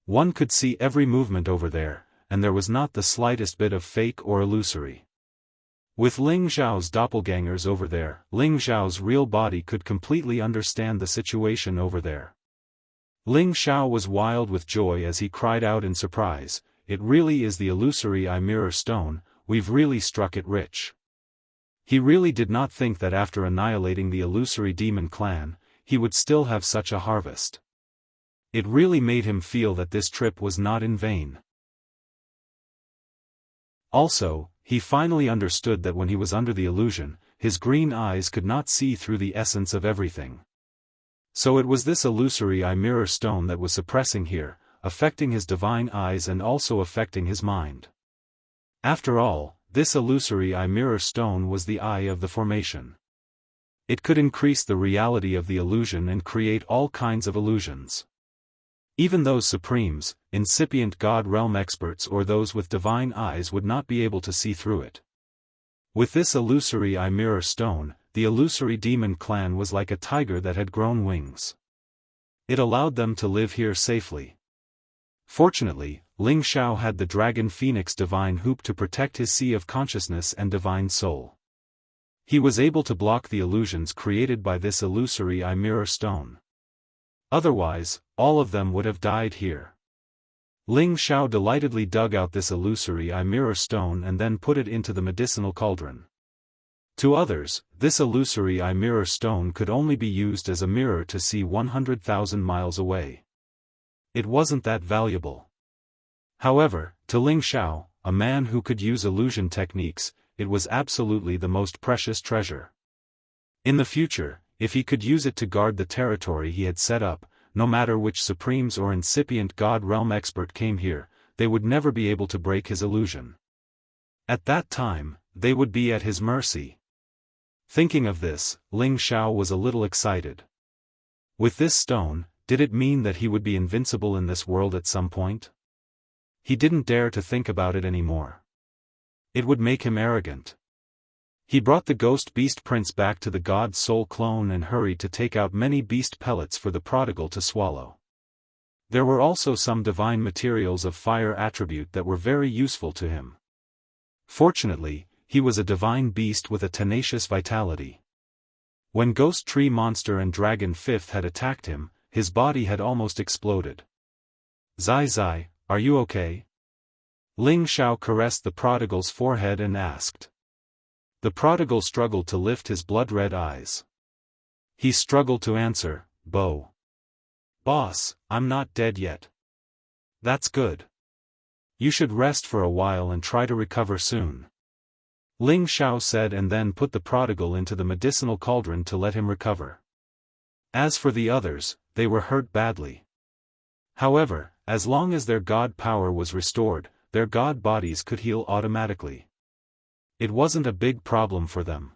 One could see every movement over there, and there was not the slightest bit of fake or illusory. With Ling Xiao's doppelgangers over there, Ling Xiao's real body could completely understand the situation over there. Ling Xiao was wild with joy as he cried out in surprise, "It really is the illusory eye mirror stone, we've really struck it rich." He really did not think that after annihilating the illusory demon clan, he would still have such a harvest. It really made him feel that this trip was not in vain. Also, he finally understood that when he was under the illusion, his green eyes could not see through the essence of everything. So it was this illusory eye mirror stone that was suppressing here, affecting his divine eyes and also affecting his mind. After all, this illusory eye mirror stone was the eye of the formation. It could increase the reality of the illusion and create all kinds of illusions. Even those supremes, incipient God realm experts or those with divine eyes would not be able to see through it. With this illusory eye mirror stone, the illusory demon clan was like a tiger that had grown wings. It allowed them to live here safely. Fortunately, Ling Xiao had the dragon phoenix divine hoop to protect his sea of consciousness and divine soul. He was able to block the illusions created by this illusory eye mirror stone. Otherwise, all of them would have died here. Ling Xiao delightedly dug out this illusory eye mirror stone and then put it into the medicinal cauldron. To others, this illusory eye mirror stone could only be used as a mirror to see 100,000 miles away. It wasn't that valuable. However, to Ling Xiao, a man who could use illusion techniques, it was absolutely the most precious treasure. In the future, if he could use it to guard the territory he had set up, no matter which supremes or incipient God realm expert came here, they would never be able to break his illusion. At that time, they would be at his mercy. Thinking of this, Ling Xiao was a little excited. With this stone, did it mean that he would be invincible in this world at some point? He didn't dare to think about it anymore. It would make him arrogant. He brought the ghost beast prince back to the god soul clone and hurried to take out many beast pellets for the prodigal to swallow. There were also some divine materials of fire attribute that were very useful to him. Fortunately, he was a divine beast with a tenacious vitality. When Ghost Tree Monster and Dragon Fifth had attacked him, his body had almost exploded. "Zai Zai, are you okay?" Ling Xiao caressed the prodigal's forehead and asked. The prodigal struggled to lift his blood-red eyes. He struggled to answer, "Bo. Boss, I'm not dead yet." "That's good. You should rest for a while and try to recover soon," Ling Xiao said, and then put the prodigal into the medicinal cauldron to let him recover. As for the others, they were hurt badly. However, as long as their god power was restored, their god bodies could heal automatically. It wasn't a big problem for them.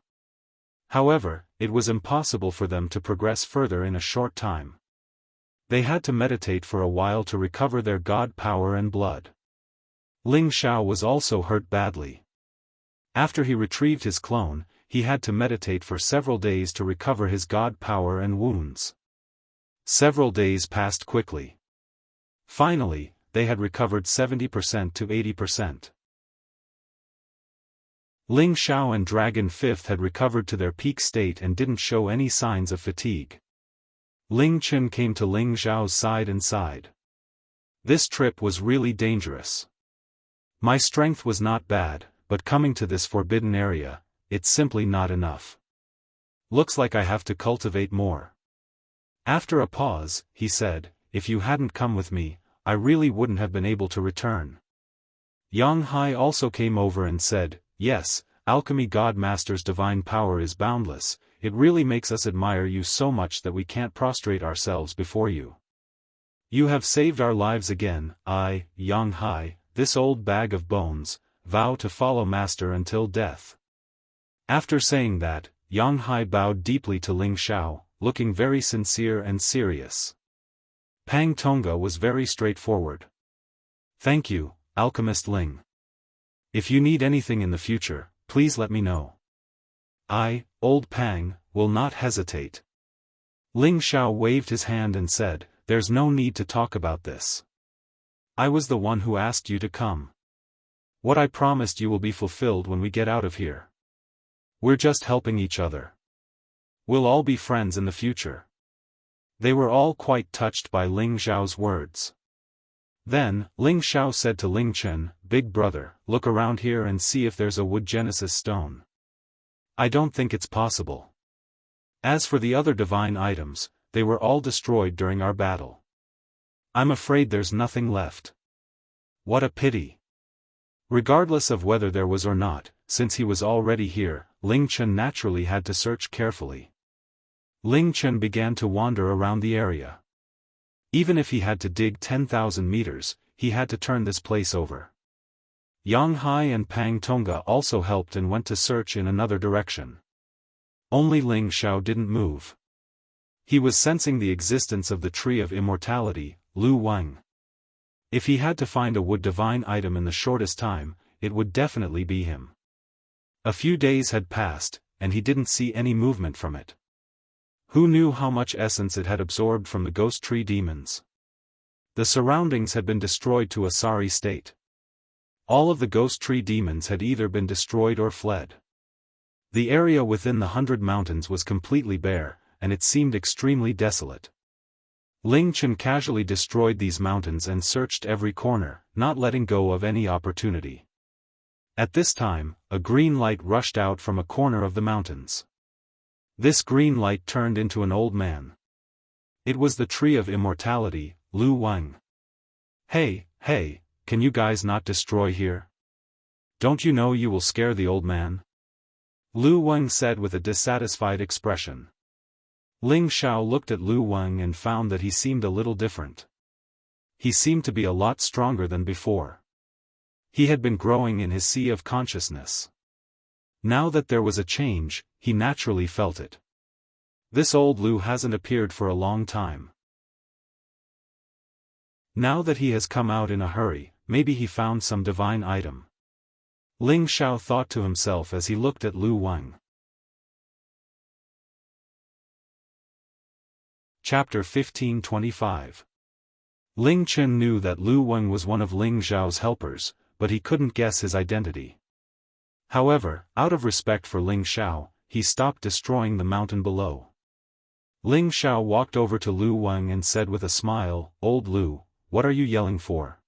However, it was impossible for them to progress further in a short time. They had to meditate for a while to recover their god power and blood. Ling Xiao was also hurt badly. After he retrieved his clone, he had to meditate for several days to recover his god power and wounds. Several days passed quickly. Finally, they had recovered 70% to 80%. Ling Xiao and Dragon Fifth had recovered to their peak state and didn't show any signs of fatigue. Ling Chen came to Ling Xiao's side and sighed. "This trip was really dangerous. My strength was not bad, but coming to this forbidden area, it's simply not enough. Looks like I have to cultivate more." After a pause, he said, "If you hadn't come with me, I really wouldn't have been able to return." Yang Hai also came over and said, "Yes, Alchemy God Master's divine power is boundless. It really makes us admire you so much that we can't prostrate ourselves before you. You have saved our lives again." I, Yang Hai, this old bag of bones, vow to follow Master until death." After saying that, Yang Hai bowed deeply to Ling Xiao, looking very sincere and serious. Pang Tonga was very straightforward. "Thank you, Alchemist Ling. If you need anything in the future, please let me know. I, Old Pang, will not hesitate." Ling Xiao waved his hand and said, "There's no need to talk about this. I was the one who asked you to come. What I promised you will be fulfilled when we get out of here. We're just helping each other. We'll all be friends in the future." They were all quite touched by Ling Xiao's words. Then, Ling Xiao said to Ling Chen, "Big brother, look around here and see if there's a wood genesis stone." "I don't think it's possible. As for the other divine items, they were all destroyed during our battle. I'm afraid there's nothing left." "What a pity." Regardless of whether there was or not, since he was already here, Ling Chen naturally had to search carefully. Ling Chen began to wander around the area. Even if he had to dig 10,000 meters, he had to turn this place over. Yang Hai and Pang Tonga also helped and went to search in another direction. Only Ling Xiao didn't move. He was sensing the existence of the tree of immortality, Lu Wang. If he had to find a wood divine item in the shortest time, it would definitely be him. A few days had passed, and he didn't see any movement from it. Who knew how much essence it had absorbed from the ghost tree demons? The surroundings had been destroyed to a sorry state. All of the ghost tree demons had either been destroyed or fled. The area within the 100 mountains was completely bare, and it seemed extremely desolate. Ling Chen casually destroyed these mountains and searched every corner, not letting go of any opportunity. At this time, a green light rushed out from a corner of the mountains. This green light turned into an old man. It was the tree of immortality, Lu Wang. Hey, can you guys not destroy here? Don't you know you will scare the old man? Lu Wang said with a dissatisfied expression. Ling Xiao looked at Lu Wang and found that he seemed a little different. He seemed to be a lot stronger than before. He had been growing in his sea of consciousness. Now that there was a change, he naturally felt it. This old Lu hasn't appeared for a long time. Now that he has come out in a hurry, maybe he found some divine item. Ling Xiao thought to himself as he looked at Lu Wang. Chapter 1525. Ling Chen knew that Lu Wang was one of Ling Xiao's helpers, but he couldn't guess his identity. However, out of respect for Ling Xiao, he stopped destroying the mountain below. Ling Xiao walked over to Lu Wang and said with a smile, "Old Lu, what are you yelling for?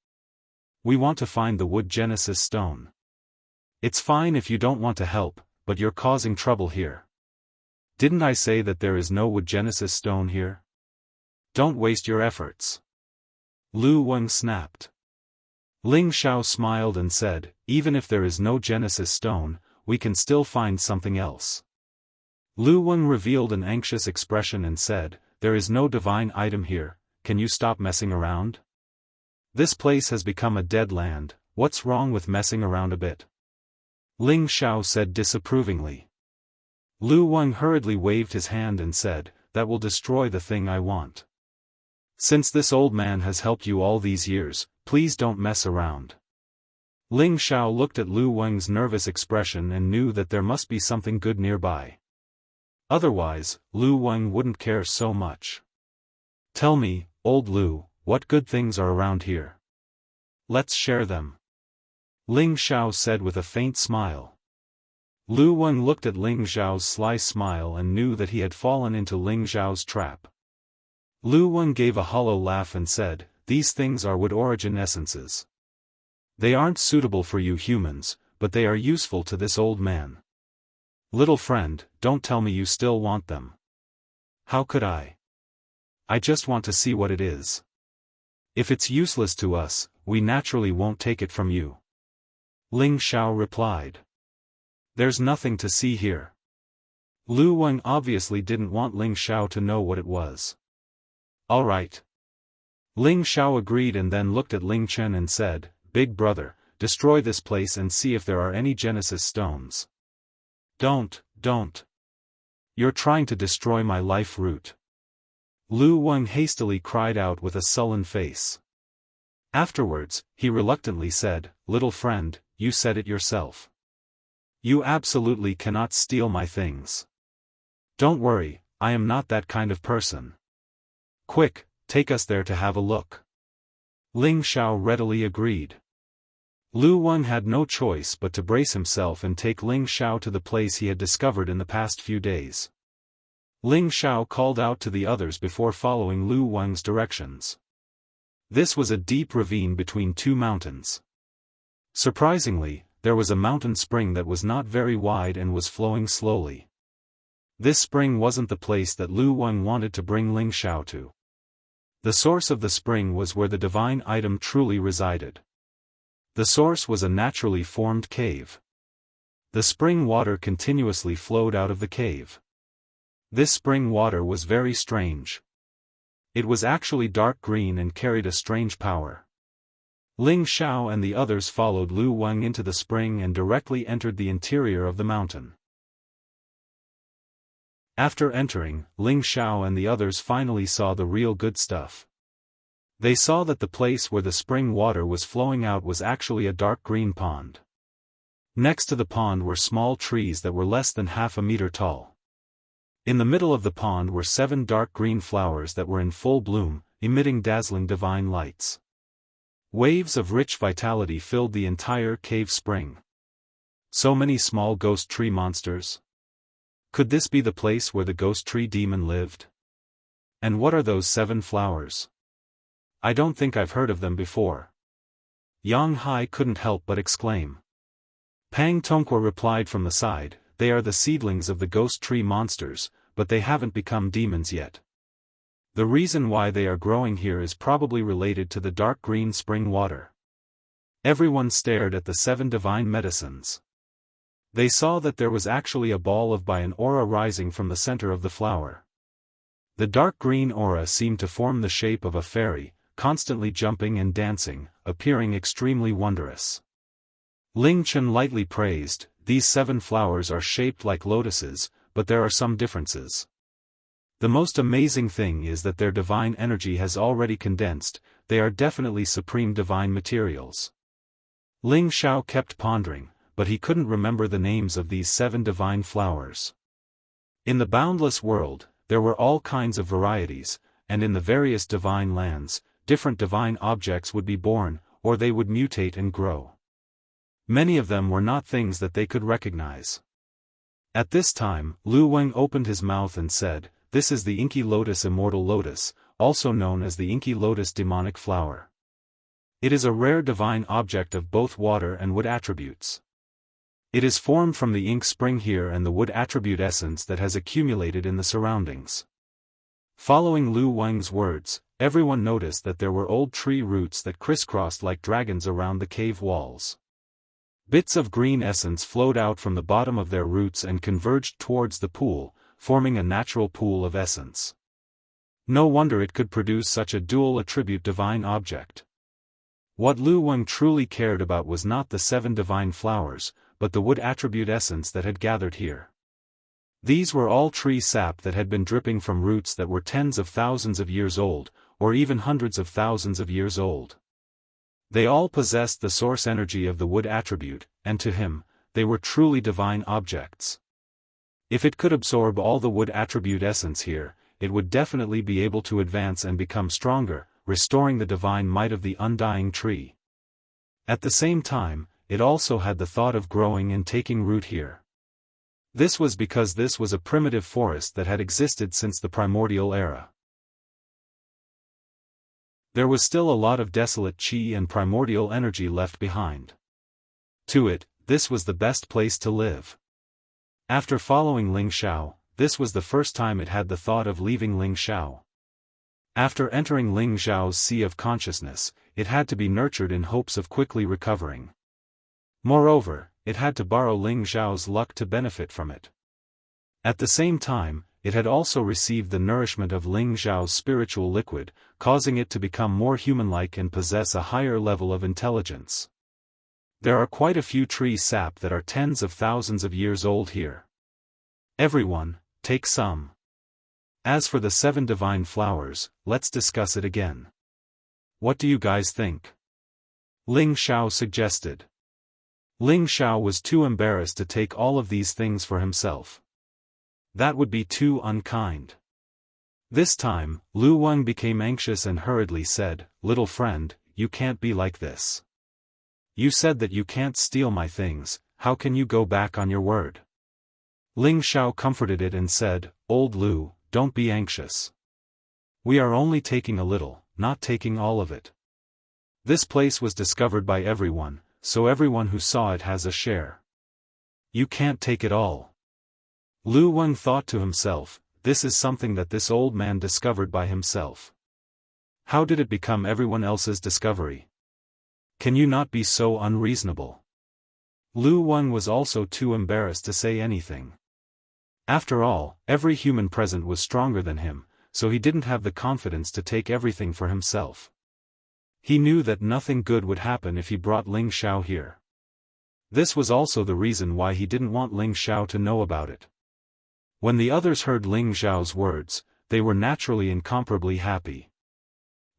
We want to find the wood Genesis stone. It's fine if you don't want to help, but you're causing trouble here. Didn't I say that there is no wood Genesis stone here? Don't waste your efforts." Lu Wang snapped. Ling Xiao smiled and said, "Even if there is no Genesis stone, we can still find something else." Lu Wang revealed an anxious expression and said, "There is no divine item here, can you stop messing around? This place has become a dead land, what's wrong with messing around a bit?" Ling Xiao said disapprovingly. Lu Wang hurriedly waved his hand and said, "That will destroy the thing I want. Since this old man has helped you all these years, please don't mess around." Ling Xiao looked at Lu Wang's nervous expression and knew that there must be something good nearby. Otherwise, Lu Wang wouldn't care so much. "Tell me, old Lu, what good things are around here? Let's share them," Ling Xiao said with a faint smile. Lu Wang looked at Ling Xiao's sly smile and knew that he had fallen into Ling Xiao's trap. Lu Wang gave a hollow laugh and said, "These things are wood origin essences. They aren't suitable for you humans, but they are useful to this old man. Little friend, don't tell me you still want them. How could I? I just want to see what it is. If it's useless to us, we naturally won't take it from you." Ling Xiao replied. "There's nothing to see here." Lu Wang obviously didn't want Ling Xiao to know what it was. "All right." Ling Xiao agreed and then looked at Ling Chen and said, "Big brother, destroy this place and see if there are any Genesis stones." Don't. You're trying to destroy my life root." Lu Wang hastily cried out with a sullen face. Afterwards, he reluctantly said, "Little friend, you said it yourself. You absolutely cannot steal my things. Don't worry, I am not that kind of person. Quick, take us there to have a look." Ling Xiao readily agreed. Lu Wang had no choice but to brace himself and take Ling Xiao to the place he had discovered in the past few days. Ling Xiao called out to the others before following Lu Wang's directions. This was a deep ravine between two mountains. Surprisingly, there was a mountain spring that was not very wide and was flowing slowly. This spring wasn't the place that Lu Wang wanted to bring Ling Xiao to. The source of the spring was where the divine item truly resided. The source was a naturally formed cave. The spring water continuously flowed out of the cave. This spring water was very strange. It was actually dark green and carried a strange power. Ling Xiao and the others followed Lu Wang into the spring and directly entered the interior of the mountain. After entering, Ling Xiao and the others finally saw the real good stuff. They saw that the place where the spring water was flowing out was actually a dark green pond. Next to the pond were small trees that were less than half a meter tall. In the middle of the pond were 7 dark green flowers that were in full bloom, emitting dazzling divine lights. Waves of rich vitality filled the entire cave spring. So many small ghost tree monsters. Could this be the place where the ghost tree demon lived? And what are those 7 flowers? I don't think I've heard of them before. Yang Hai couldn't help but exclaim. Pang Tongqua replied from the side, they are the seedlings of the ghost tree monsters, but they haven't become demons yet. The reason why they are growing here is probably related to the dark green spring water. Everyone stared at the 7 divine medicines. They saw that there was actually a ball of an aura rising from the center of the flower. The dark green aura seemed to form the shape of a fairy, constantly jumping and dancing, appearing extremely wondrous. Ling Chen lightly praised, these 7 flowers are shaped like lotuses, but there are some differences. The most amazing thing is that their divine energy has already condensed, they are definitely supreme divine materials. Ling Xiao kept pondering, but he couldn't remember the names of these 7 divine flowers. In the boundless world, there were all kinds of varieties, and in the various divine lands, different divine objects would be born, or they would mutate and grow. Many of them were not things that they could recognize. At this time, Lu Weng opened his mouth and said, this is the inky lotus immortal lotus, also known as the inky lotus demonic flower. It is a rare divine object of both water and wood attributes. It is formed from the ink spring here and the wood attribute essence that has accumulated in the surroundings. Following Lu Weng's words, everyone noticed that there were old tree roots that crisscrossed like dragons around the cave walls. Bits of green essence flowed out from the bottom of their roots and converged towards the pool, forming a natural pool of essence. No wonder it could produce such a dual attribute divine object. What Lu Weng truly cared about was not the 7 divine flowers, but the wood attribute essence that had gathered here. These were all tree sap that had been dripping from roots that were tens of thousands of years old, or even hundreds of thousands of years old. They all possessed the source energy of the wood attribute, and to him, they were truly divine objects. If it could absorb all the wood attribute essence here, it would definitely be able to advance and become stronger, restoring the divine might of the undying tree. At the same time, it also had the thought of growing and taking root here. This was because this was a primitive forest that had existed since the primordial era. There was still a lot of desolate chi and primordial energy left behind. To it, this was the best place to live. After following Ling Xiao, this was the first time it had the thought of leaving Ling Xiao. After entering Ling Xiao's sea of consciousness, it had to be nurtured in hopes of quickly recovering. Moreover, it had to borrow Ling Xiao's luck to benefit from it. At the same time, it had also received the nourishment of Ling Xiao's spiritual liquid, causing it to become more human-like and possess a higher level of intelligence. There are quite a few tree sap that are tens of thousands of years old here. Everyone, take some. As for the 7 divine flowers, let's discuss it again. What do you guys think? Ling Xiao suggested. Ling Xiao was too embarrassed to take all of these things for himself. That would be too unkind. This time, Lu Weng became anxious and hurriedly said, little friend, you can't be like this. You said that you can't steal my things, how can you go back on your word? Ling Xiao comforted it and said, old Lu, don't be anxious. We are only taking a little, not taking all of it. This place was discovered by everyone, so everyone who saw it has a share. You can't take it all. Lu Weng thought to himself, this is something that this old man discovered by himself. How did it become everyone else's discovery? Can you not be so unreasonable? Lu Weng was also too embarrassed to say anything. After all, every human present was stronger than him, so he didn't have the confidence to take everything for himself. He knew that nothing good would happen if he brought Ling Xiao here. This was also the reason why he didn't want Ling Xiao to know about it. When the others heard Ling Xiao's words, they were naturally incomparably happy.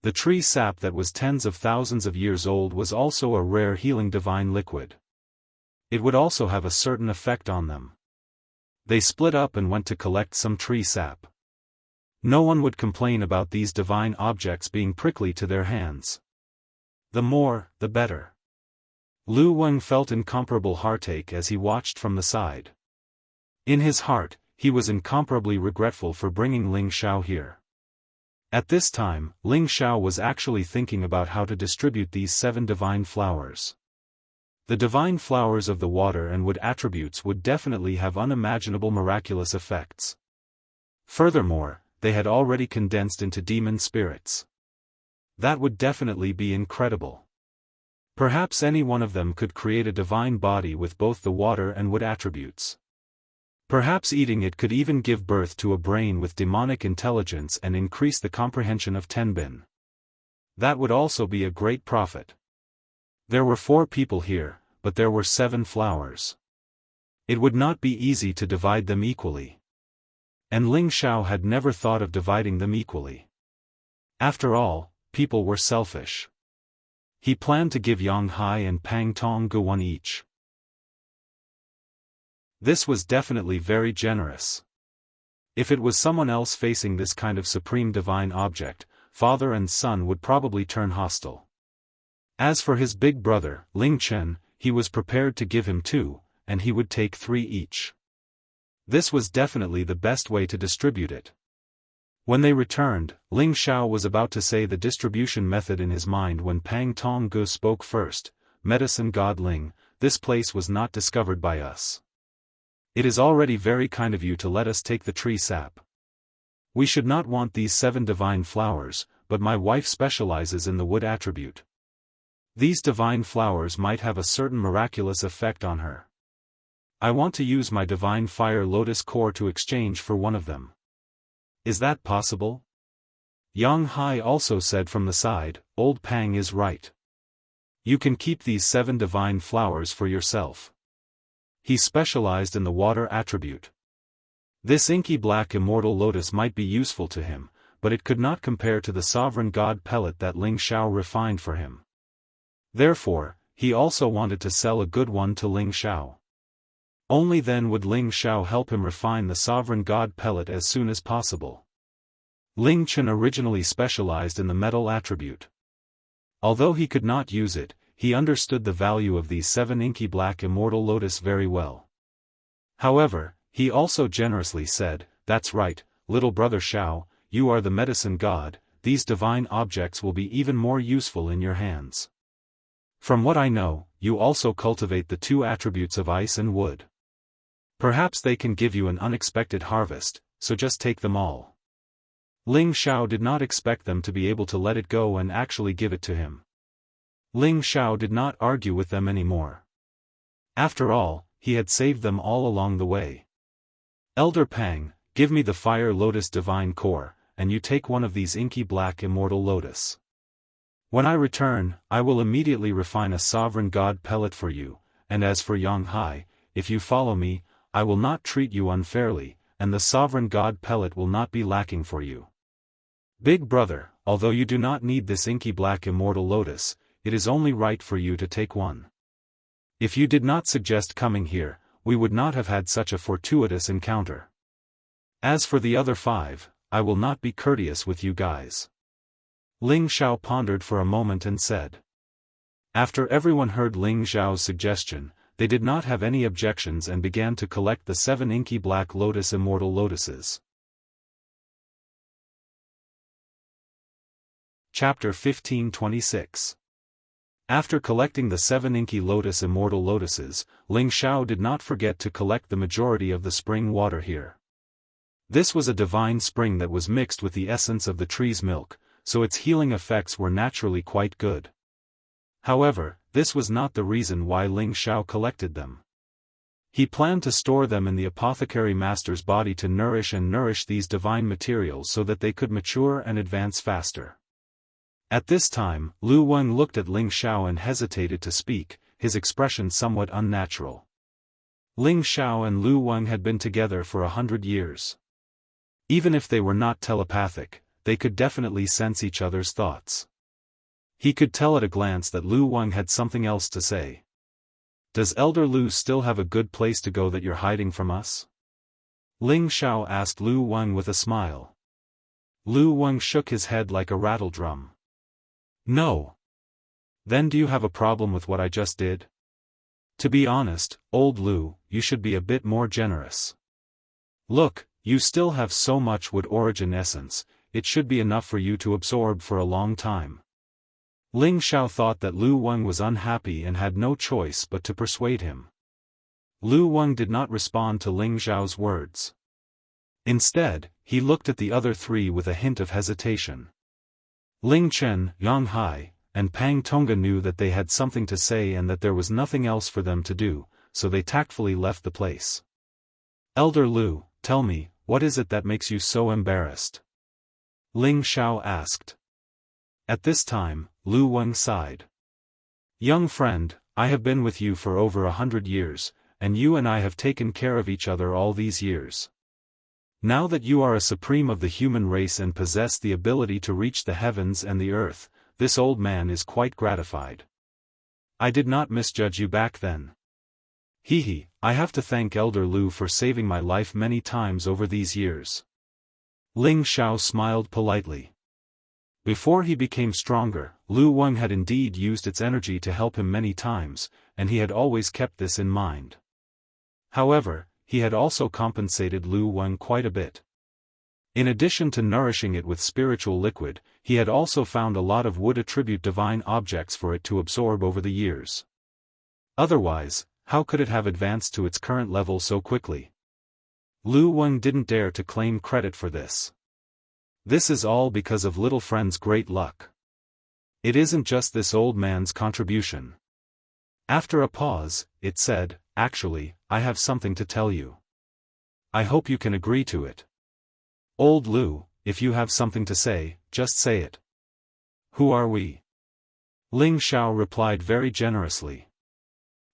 The tree sap that was tens of thousands of years old was also a rare healing divine liquid. It would also have a certain effect on them. They split up and went to collect some tree sap. No one would complain about these divine objects being prickly to their hands. The more, the better. Lu Wang felt incomparable heartache as he watched from the side. In his heart, he was incomparably regretful for bringing Ling Xiao here. At this time, Ling Xiao was actually thinking about how to distribute these 7 divine flowers. The divine flowers of the water and wood attributes would definitely have unimaginable miraculous effects. Furthermore, they had already condensed into demon spirits. That would definitely be incredible. Perhaps any one of them could create a divine body with both the water and wood attributes. Perhaps eating it could even give birth to a brain with demonic intelligence and increase the comprehension of Tenbin. That would also be a great profit. There were 4 people here, but there were 7 flowers. It would not be easy to divide them equally. And Ling Xiao had never thought of dividing them equally. After all, people were selfish. He planned to give Yang Hai and Pang Tonggu 1 each. This was definitely very generous. If it was someone else facing this kind of supreme divine object, father and son would probably turn hostile. As for his big brother, Ling Chen, he was prepared to give him 2, and he would take 3 each. This was definitely the best way to distribute it. When they returned, Ling Xiao was about to say the distribution method in his mind when Pang Tonggu spoke first. Medicine God Ling, this place was not discovered by us. It is already very kind of you to let us take the tree sap. We should not want these 7 divine flowers, but my wife specializes in the wood attribute. These divine flowers might have a certain miraculous effect on her. I want to use my divine fire lotus core to exchange for one of them. Is that possible? Yang Hai also said from the side, Old Pang is right. You can keep these 7 divine flowers for yourself. He specialized in the water attribute. This inky black immortal lotus might be useful to him, but it could not compare to the sovereign god pellet that Ling Xiao refined for him. Therefore, he also wanted to sell a good one to Ling Xiao. Only then would Ling Xiao help him refine the sovereign god pellet as soon as possible. Ling Chen originally specialized in the metal attribute. Although he could not use it, he understood the value of these 7 inky black immortal lotus very well. However, he also generously said, That's right, little brother Xiao, you are the medicine god, these divine objects will be even more useful in your hands. From what I know, you also cultivate the 2 attributes of ice and wood. Perhaps they can give you an unexpected harvest, so just take them all. Ling Xiao did not expect them to be able to let it go and actually give it to him. Ling Xiao did not argue with them anymore. After all, he had saved them all along the way. Elder Pang, give me the fire lotus divine core, and you take one of these inky black immortal lotus. When I return, I will immediately refine a sovereign god pellet for you, and as for Yang Hai, if you follow me, I will not treat you unfairly, and the sovereign god pellet will not be lacking for you. Big brother, although you do not need this inky black immortal lotus, it is only right for you to take one. If you did not suggest coming here, we would not have had such a fortuitous encounter. As for the other 5, I will not be courteous with you guys. Ling Xiao pondered for a moment and said. After everyone heard Ling Xiao's suggestion, they did not have any objections and began to collect the 7 inky black lotus immortal lotuses. Chapter 1526. After collecting the 7 inky lotus immortal lotuses, Ling Xiao did not forget to collect the majority of the spring water here. This was a divine spring that was mixed with the essence of the tree's milk, so its healing effects were naturally quite good. However, this was not the reason why Ling Xiao collected them. He planned to store them in the apothecary master's body to nourish these divine materials so that they could mature and advance faster. At this time, Lu Wang looked at Ling Xiao and hesitated to speak, his expression somewhat unnatural. Ling Xiao and Lu Wang had been together for 100 years. Even if they were not telepathic, they could definitely sense each other's thoughts. He could tell at a glance that Lu Wang had something else to say. Does Elder Lu still have a good place to go that you're hiding from us? Ling Xiao asked Lu Wang with a smile. Lu Wang shook his head like a rattle drum. No. Then do you have a problem with what I just did? To be honest, old Lu, you should be a bit more generous. Look, you still have so much wood origin essence, it should be enough for you to absorb for a long time. Ling Xiao thought that Lu Wang was unhappy and had no choice but to persuade him. Lu Wang did not respond to Ling Xiao's words. Instead, he looked at the other three with a hint of hesitation. Ling Chen, Yang Hai, and Pang Tonga knew that they had something to say and that there was nothing else for them to do, so they tactfully left the place. Elder Lu, tell me, what is it that makes you so embarrassed? Ling Xiao asked. At this time, Lu Wang sighed. Young friend, I have been with you for over 100 years, and you and I have taken care of each other all these years. Now that you are a supreme of the human race and possess the ability to reach the heavens and the earth, this old man is quite gratified. I did not misjudge you back then. Hehe, I have to thank Elder Lu for saving my life many times over these years. Ling Xiao smiled politely. Before he became stronger, Lu Wang had indeed used its energy to help him many times, and he had always kept this in mind. However, he had also compensated Lu Wang quite a bit. In addition to nourishing it with spiritual liquid, he had also found a lot of wood attribute divine objects for it to absorb over the years. Otherwise, how could it have advanced to its current level so quickly? Lu Wang didn't dare to claim credit for this. This is all because of little friend's great luck. It isn't just this old man's contribution. After a pause, it said, actually, I have something to tell you. I hope you can agree to it. Old Lu, if you have something to say, just say it. Who are we? Ling Xiao replied very generously.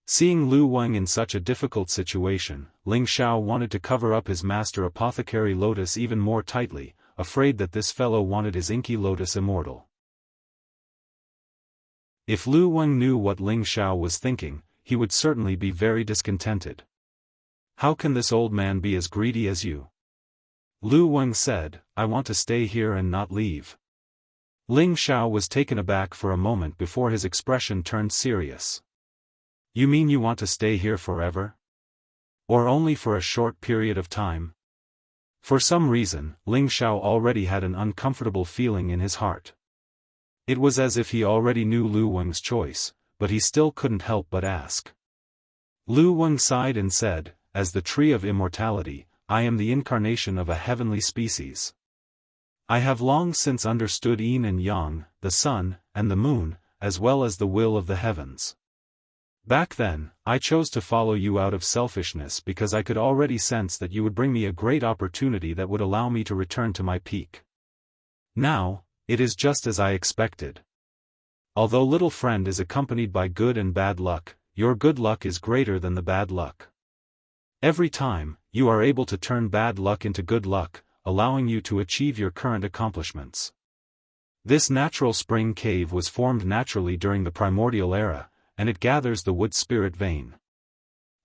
Seeing Lu Wang in such a difficult situation, Ling Xiao wanted to cover up his master apothecary lotus even more tightly, afraid that this fellow wanted his inky lotus immortal. If Lu Wang knew what Ling Xiao was thinking, he would certainly be very discontented. How can this old man be as greedy as you? Lu Wang said, I want to stay here and not leave. Ling Xiao was taken aback for a moment before his expression turned serious. You mean you want to stay here forever? Or only for a short period of time? For some reason, Ling Xiao already had an uncomfortable feeling in his heart. It was as if he already knew Lu Wang's choice, but he still couldn't help but ask. Lu Wang sighed and said, as the tree of immortality, I am the incarnation of a heavenly species. I have long since understood yin and yang, the sun, and the moon, as well as the will of the heavens. Back then, I chose to follow you out of selfishness because I could already sense that you would bring me a great opportunity that would allow me to return to my peak. Now, it is just as I expected. Although little friend is accompanied by good and bad luck, your good luck is greater than the bad luck. Every time, you are able to turn bad luck into good luck, allowing you to achieve your current accomplishments. This natural spring cave was formed naturally during the primordial era, and it gathers the wood spirit vein.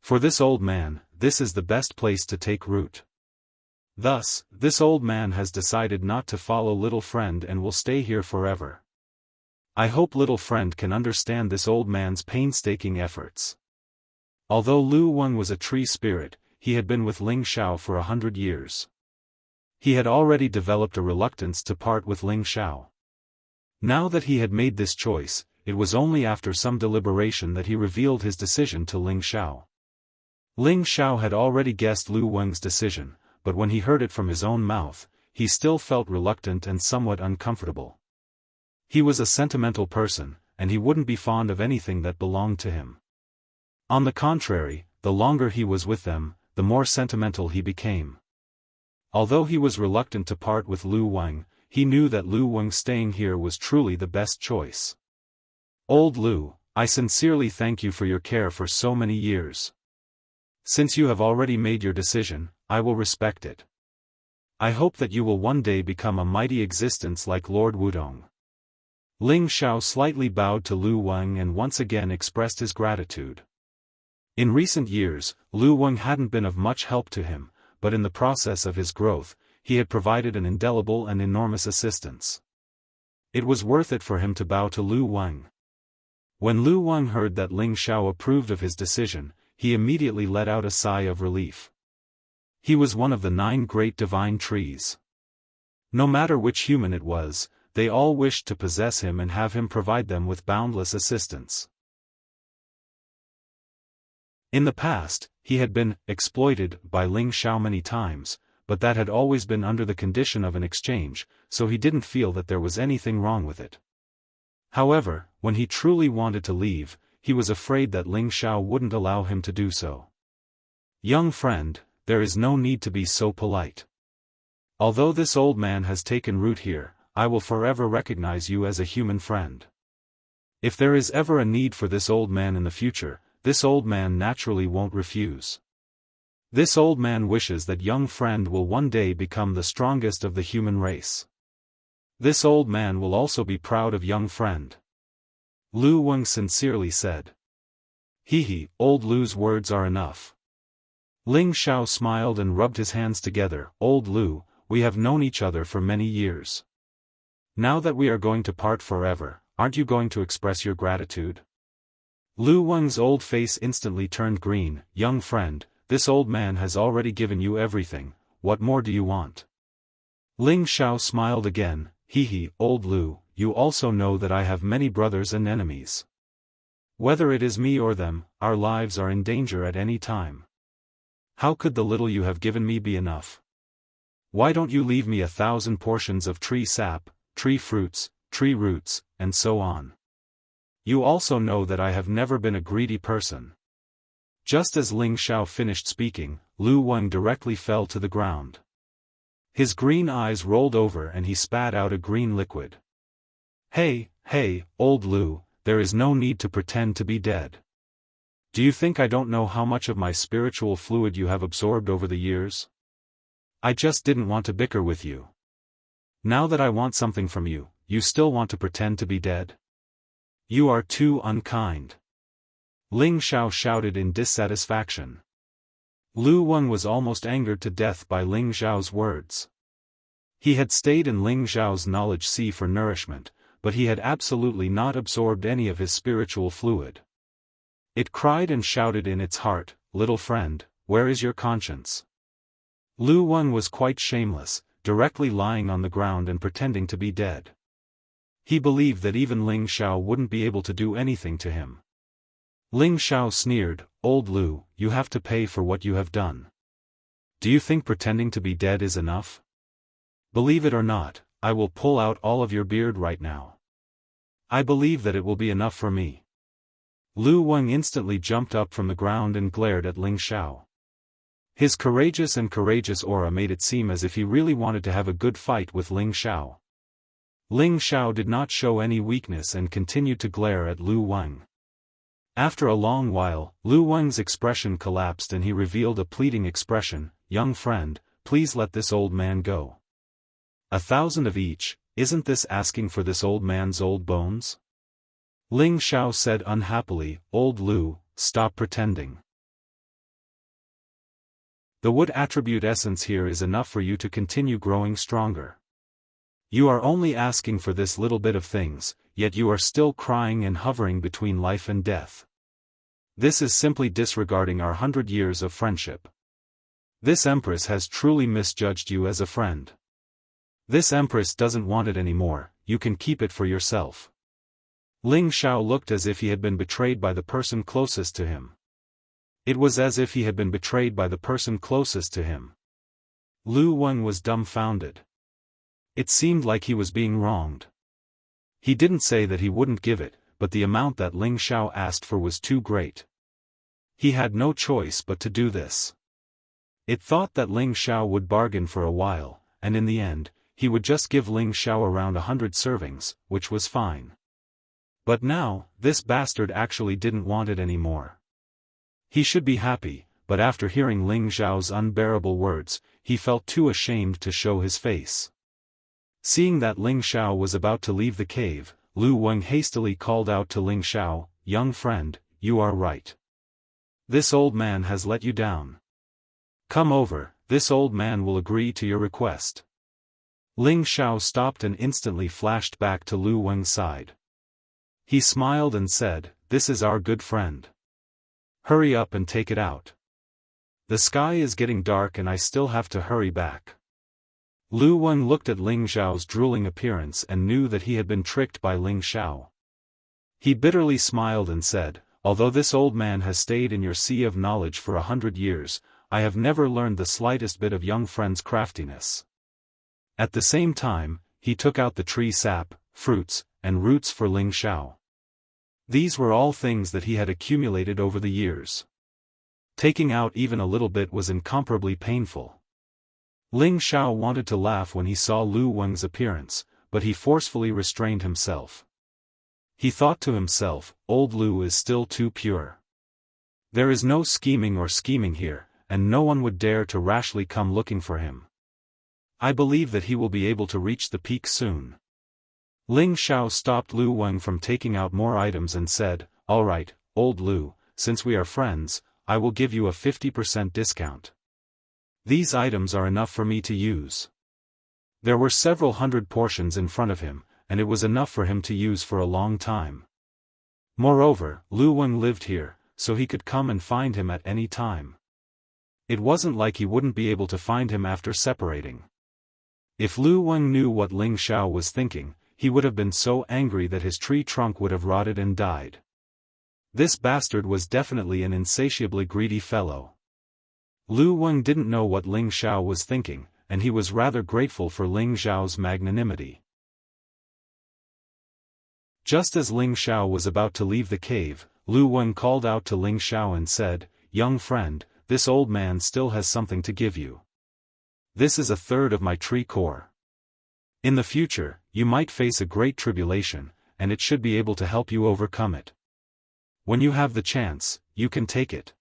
For this old man, this is the best place to take root. Thus, this old man has decided not to follow little friend and will stay here forever. I hope little friend can understand this old man's painstaking efforts. Although Lu Wang was a tree spirit, he had been with Ling Xiao for 100 years. He had already developed a reluctance to part with Ling Xiao. Now that he had made this choice, it was only after some deliberation that he revealed his decision to Ling Xiao. Ling Xiao had already guessed Lu Wang's decision, but when he heard it from his own mouth, he still felt reluctant and somewhat uncomfortable. He was a sentimental person, and he wouldn't be fond of anything that belonged to him. On the contrary, the longer he was with them, the more sentimental he became. Although he was reluctant to part with Lu Wang, he knew that Lu Wang staying here was truly the best choice. Old Lu, I sincerely thank you for your care for so many years. Since you have already made your decision, I will respect it. I hope that you will one day become a mighty existence like Lord Wudong. Ling Xiao slightly bowed to Lu Wang and once again expressed his gratitude. In recent years, Lu Wang hadn't been of much help to him, but in the process of his growth, he had provided an indelible and enormous assistance. It was worth it for him to bow to Lu Wang. When Lu Wang heard that Ling Xiao approved of his decision, he immediately let out a sigh of relief. He was one of the 9 great divine trees. No matter which human it was, they all wished to possess him and have him provide them with boundless assistance. In the past, he had been exploited by Ling Xiao many times, but that had always been under the condition of an exchange, so he didn't feel that there was anything wrong with it. However, when he truly wanted to leave, he was afraid that Ling Xiao wouldn't allow him to do so. Young friend, there is no need to be so polite. Although this old man has taken root here, I will forever recognize you as a human friend. If there is ever a need for this old man in the future, this old man naturally won't refuse. This old man wishes that young friend will one day become the strongest of the human race. This old man will also be proud of young friend. Lu Wang sincerely said. He, old Lu's words are enough. Ling Xiao smiled and rubbed his hands together. Old Lu, we have known each other for many years. Now that we are going to part forever, aren't you going to express your gratitude? Lu Wang's old face instantly turned green. Young friend, this old man has already given you everything, what more do you want? Ling Xiao smiled again. Old Lu, you also know that I have many brothers and enemies. Whether it is me or them, our lives are in danger at any time. How could the little you have given me be enough? Why don't you leave me 1,000 portions of tree sap, tree fruits, tree roots, and so on? You also know that I have never been a greedy person. Just as Ling Xiao finished speaking, Lu Wang directly fell to the ground. His green eyes rolled over and he spat out a green liquid. Hey, old Lu, there is no need to pretend to be dead. Do you think I don't know how much of my spiritual fluid you have absorbed over the years? I just didn't want to bicker with you. Now that I want something from you, you still want to pretend to be dead? You are too unkind. Ling Xiao shouted in dissatisfaction. Lu Wang was almost angered to death by Ling Xiao's words. He had stayed in Ling Xiao's knowledge sea for nourishment, but he had absolutely not absorbed any of his spiritual fluid. It cried and shouted in its heart, little friend, where is your conscience? Lu Wang was quite shameless, directly lying on the ground and pretending to be dead. He believed that even Ling Xiao wouldn't be able to do anything to him. Ling Xiao sneered, old Lu, you have to pay for what you have done. Do you think pretending to be dead is enough? Believe it or not, I will pull out all of your beard right now. I believe that it will be enough for me. Lu Wang instantly jumped up from the ground and glared at Ling Xiao. His courageous aura made it seem as if he really wanted to have a good fight with Ling Xiao. Ling Xiao did not show any weakness and continued to glare at Lu Wang. After a long while, Lu Wang's expression collapsed and he revealed a pleading expression, young friend, please let this old man go. 1,000 of each, isn't this asking for this old man's old bones? Ling Xiao said unhappily, old Lu, stop pretending. The wood attribute essence here is enough for you to continue growing stronger. You are only asking for this little bit of things, yet you are still crying and hovering between life and death. This is simply disregarding our 100 years of friendship. This Empress has truly misjudged you as a friend. This Empress doesn't want it anymore, you can keep it for yourself. Ling Xiao looked as if he had been betrayed by the person closest to him. It was as if he had been betrayed by the person closest to him. Lu Wang was dumbfounded. It seemed like he was being wronged. He didn't say that he wouldn't give it, but the amount that Ling Xiao asked for was too great. He had no choice but to do this. It thought that Ling Xiao would bargain for a while, and in the end, he would just give Ling Xiao around 100 servings, which was fine. But now, this bastard actually didn't want it anymore. He should be happy, but after hearing Ling Xiao's unbearable words, he felt too ashamed to show his face. Seeing that Ling Xiao was about to leave the cave, Lu Wang hastily called out to Ling Xiao, young friend, you are right. This old man has let you down. Come over, this old man will agree to your request. Ling Xiao stopped and instantly flashed back to Lu Weng's side. He smiled and said, "This is our good friend. Hurry up and take it out. The sky is getting dark and I still have to hurry back." Lu Weng looked at Ling Xiao's drooling appearance and knew that he had been tricked by Ling Xiao. He bitterly smiled and said, "Although this old man has stayed in your sea of knowledge for 100 years, I have never learned the slightest bit of young friend's craftiness." At the same time, he took out the tree sap, fruits, and roots for Ling Xiao. These were all things that he had accumulated over the years. Taking out even a little bit was incomparably painful. Ling Xiao wanted to laugh when he saw Lu Weng's appearance, but he forcefully restrained himself. He thought to himself, old Lu is still too pure. There is no scheming here, and no one would dare to rashly come looking for him. I believe that he will be able to reach the peak soon. Ling Xiao stopped Lu Weng from taking out more items and said, "All right, old Lu, since we are friends, I will give you a 50% discount. These items are enough for me to use." There were several hundred portions in front of him, and it was enough for him to use for a long time. Moreover, Lu Weng lived here, so he could come and find him at any time. It wasn't like he wouldn't be able to find him after separating. If Lu Weng knew what Ling Xiao was thinking, he would have been so angry that his tree trunk would have rotted and died. This bastard was definitely an insatiably greedy fellow. Lu Weng didn't know what Ling Xiao was thinking, and he was rather grateful for Ling Xiao's magnanimity. Just as Ling Xiao was about to leave the cave, Lu Weng called out to Ling Xiao and said, "Young friend, this old man still has something to give you. This is a third of my tree core. In the future, you might face a great tribulation, and it should be able to help you overcome it. When you have the chance, you can take it."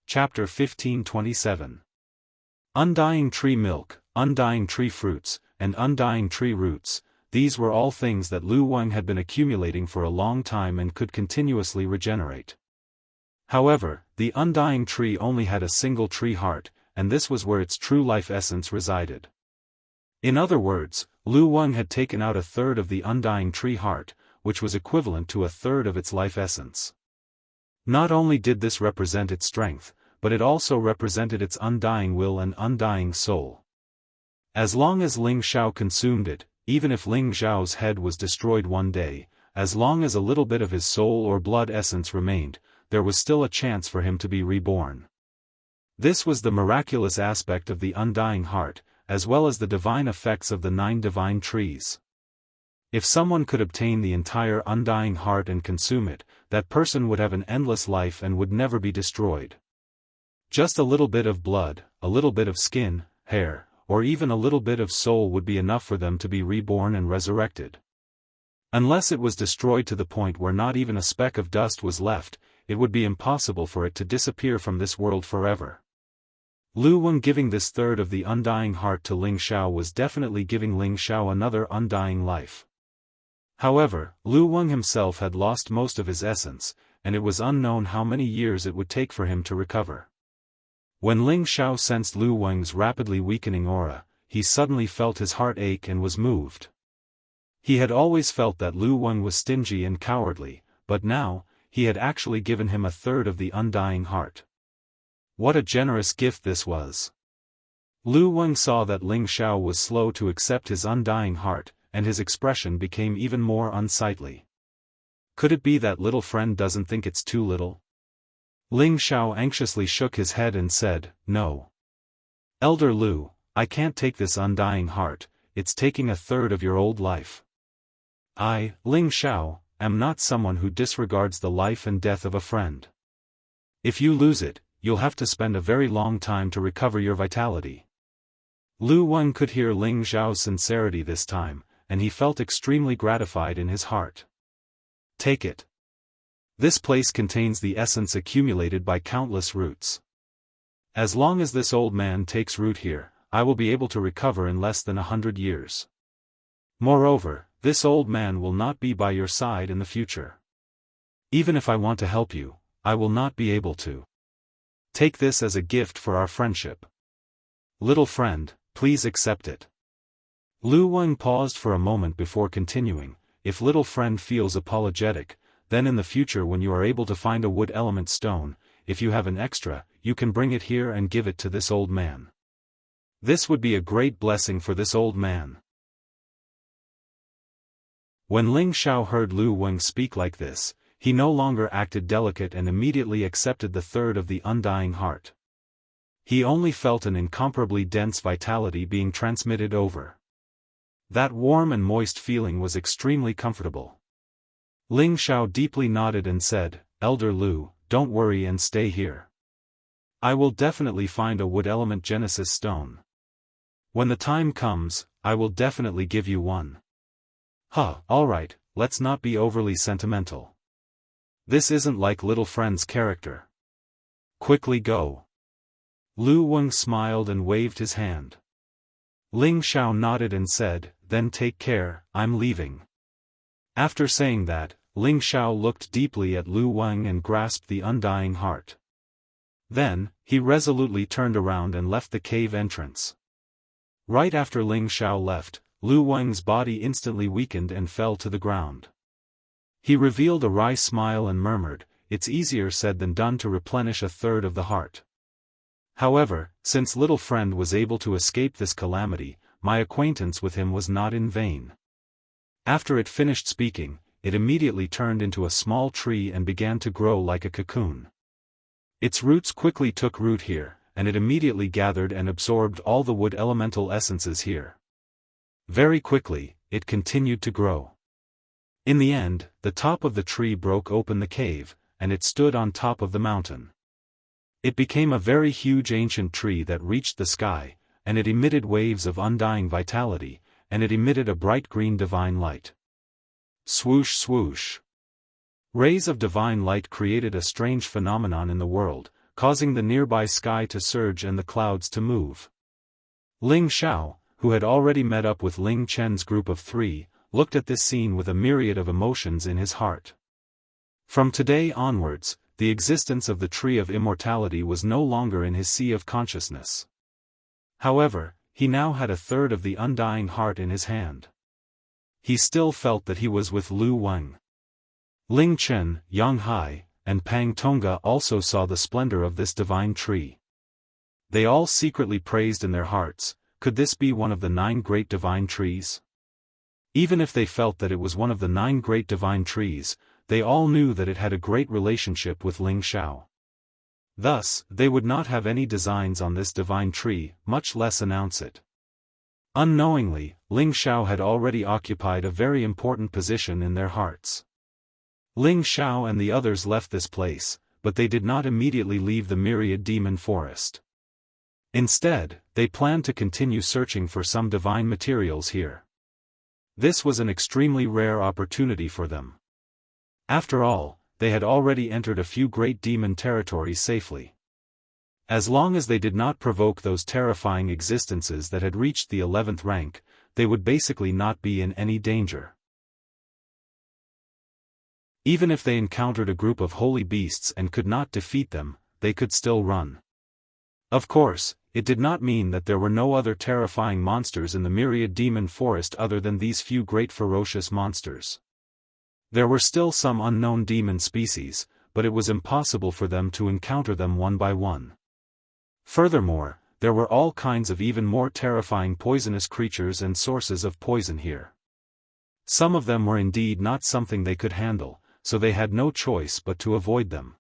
Chapter 1527. Undying tree milk, undying tree fruits, and undying tree roots, these were all things that Lu Weng had been accumulating for a long time and could continuously regenerate. However, the undying tree only had a single tree heart, and this was where its true life essence resided. In other words, Lu Weng had taken out a third of the undying tree heart, which was equivalent to a third of its life essence. Not only did this represent its strength, but it also represented its undying will and undying soul. As long as Ling Xiao consumed it, even if Ling Xiao's head was destroyed one day, as long as a little bit of his soul or blood essence remained, there was still a chance for him to be reborn. This was the miraculous aspect of the undying heart, as well as the divine effects of the 9 divine trees. If someone could obtain the entire undying heart and consume it, that person would have an endless life and would never be destroyed. Just a little bit of blood, a little bit of skin, hair, or even a little bit of soul would be enough for them to be reborn and resurrected. Unless it was destroyed to the point where not even a speck of dust was left, it would be impossible for it to disappear from this world forever. Lu Weng giving this third of the undying heart to Ling Xiao was definitely giving Ling Xiao another undying life. However, Lu Weng himself had lost most of his essence, and it was unknown how many years it would take for him to recover. When Ling Xiao sensed Lu Weng's rapidly weakening aura, he suddenly felt his heart ache and was moved. He had always felt that Lu Weng was stingy and cowardly, but now, he had actually given him a third of the undying heart. What a generous gift this was! Lu Weng saw that Ling Xiao was slow to accept his undying heart, and his expression became even more unsightly. Could it be that little friend doesn't think it's too little? Ling Xiao anxiously shook his head and said, "No. Elder Lu, I can't take this undying heart, it's taking a third of your old life. I, Ling Xiao, am not someone who disregards the life and death of a friend. If you lose it, you'll have to spend a very long time to recover your vitality." Lu Weng could hear Ling Xiao's sincerity this time, and he felt extremely gratified in his heart. "Take it. This place contains the essence accumulated by countless roots. As long as this old man takes root here, I will be able to recover in less than 100 years. Moreover, this old man will not be by your side in the future. Even if I want to help you, I will not be able to. Take this as a gift for our friendship. Little friend, please accept it. Lu Wang paused for a moment before continuing. If little friend feels apologetic, then in the future when you are able to find a wood element stone, if you have an extra, you can bring it here and give it to this old man. This would be a great blessing for this old man. When Ling Xiao heard Lu Wang speak like this, he no longer acted delicate and immediately accepted the third of the undying heart. He only felt an incomparably dense vitality being transmitted over. That warm and moist feeling was extremely comfortable. Ling Xiao deeply nodded and said, Elder Lu, don't worry and stay here. I will definitely find a wood element genesis stone. When the time comes, I will definitely give you one. Alright, let's not be overly sentimental. This isn't like little friend's character. Quickly go. Lu Wang smiled and waved his hand. Ling Xiao nodded and said, then take care, I'm leaving. After saying that, Ling Xiao looked deeply at Lu Wang and grasped the undying heart. Then, he resolutely turned around and left the cave entrance. Right after Ling Xiao left, Lu Wang's body instantly weakened and fell to the ground. He revealed a wry smile and murmured, it's easier said than done to replenish a third of the heart. However, since little friend was able to escape this calamity, my acquaintance with him was not in vain. After it finished speaking, it immediately turned into a small tree and began to grow like a cocoon. Its roots quickly took root here, and it immediately gathered and absorbed all the wood elemental essences here. Very quickly, it continued to grow. In the end, the top of the tree broke open the cave, and it stood on top of the mountain. It became a very huge ancient tree that reached the sky, and it emitted waves of undying vitality, and it emitted a bright green divine light. Swoosh swoosh. Rays of divine light created a strange phenomenon in the world, causing the nearby sky to surge and the clouds to move. Ling Xiao, who had already met up with Ling Chen's group of 3, looked at this scene with a myriad of emotions in his heart. From today onwards, the existence of the tree of immortality was no longer in his sea of consciousness. However, he now had a third of the undying heart in his hand. He still felt that he was with Lu Wang. Ling Chen, Yang Hai, and Pang Tonga also saw the splendor of this divine tree. They all secretly praised in their hearts, could this be one of the 9 great divine trees? Even if they felt that it was one of the 9 great divine trees, they all knew that it had a great relationship with Ling Xiao. Thus, they would not have any designs on this divine tree, much less announce it. Unknowingly, Ling Xiao had already occupied a very important position in their hearts. Ling Xiao and the others left this place, but they did not immediately leave the myriad demon forest. Instead, they planned to continue searching for some divine materials here. This was an extremely rare opportunity for them. After all, they had already entered a few great demon territories safely. As long as they did not provoke those terrifying existences that had reached the 11th rank, they would basically not be in any danger. Even if they encountered a group of holy beasts and could not defeat them, they could still run. Of course, it did not mean that there were no other terrifying monsters in the myriad demon forest other than these few great ferocious monsters. There were still some unknown demon species, but it was impossible for them to encounter them one by one. Furthermore, there were all kinds of even more terrifying poisonous creatures and sources of poison here. Some of them were indeed not something they could handle, so they had no choice but to avoid them.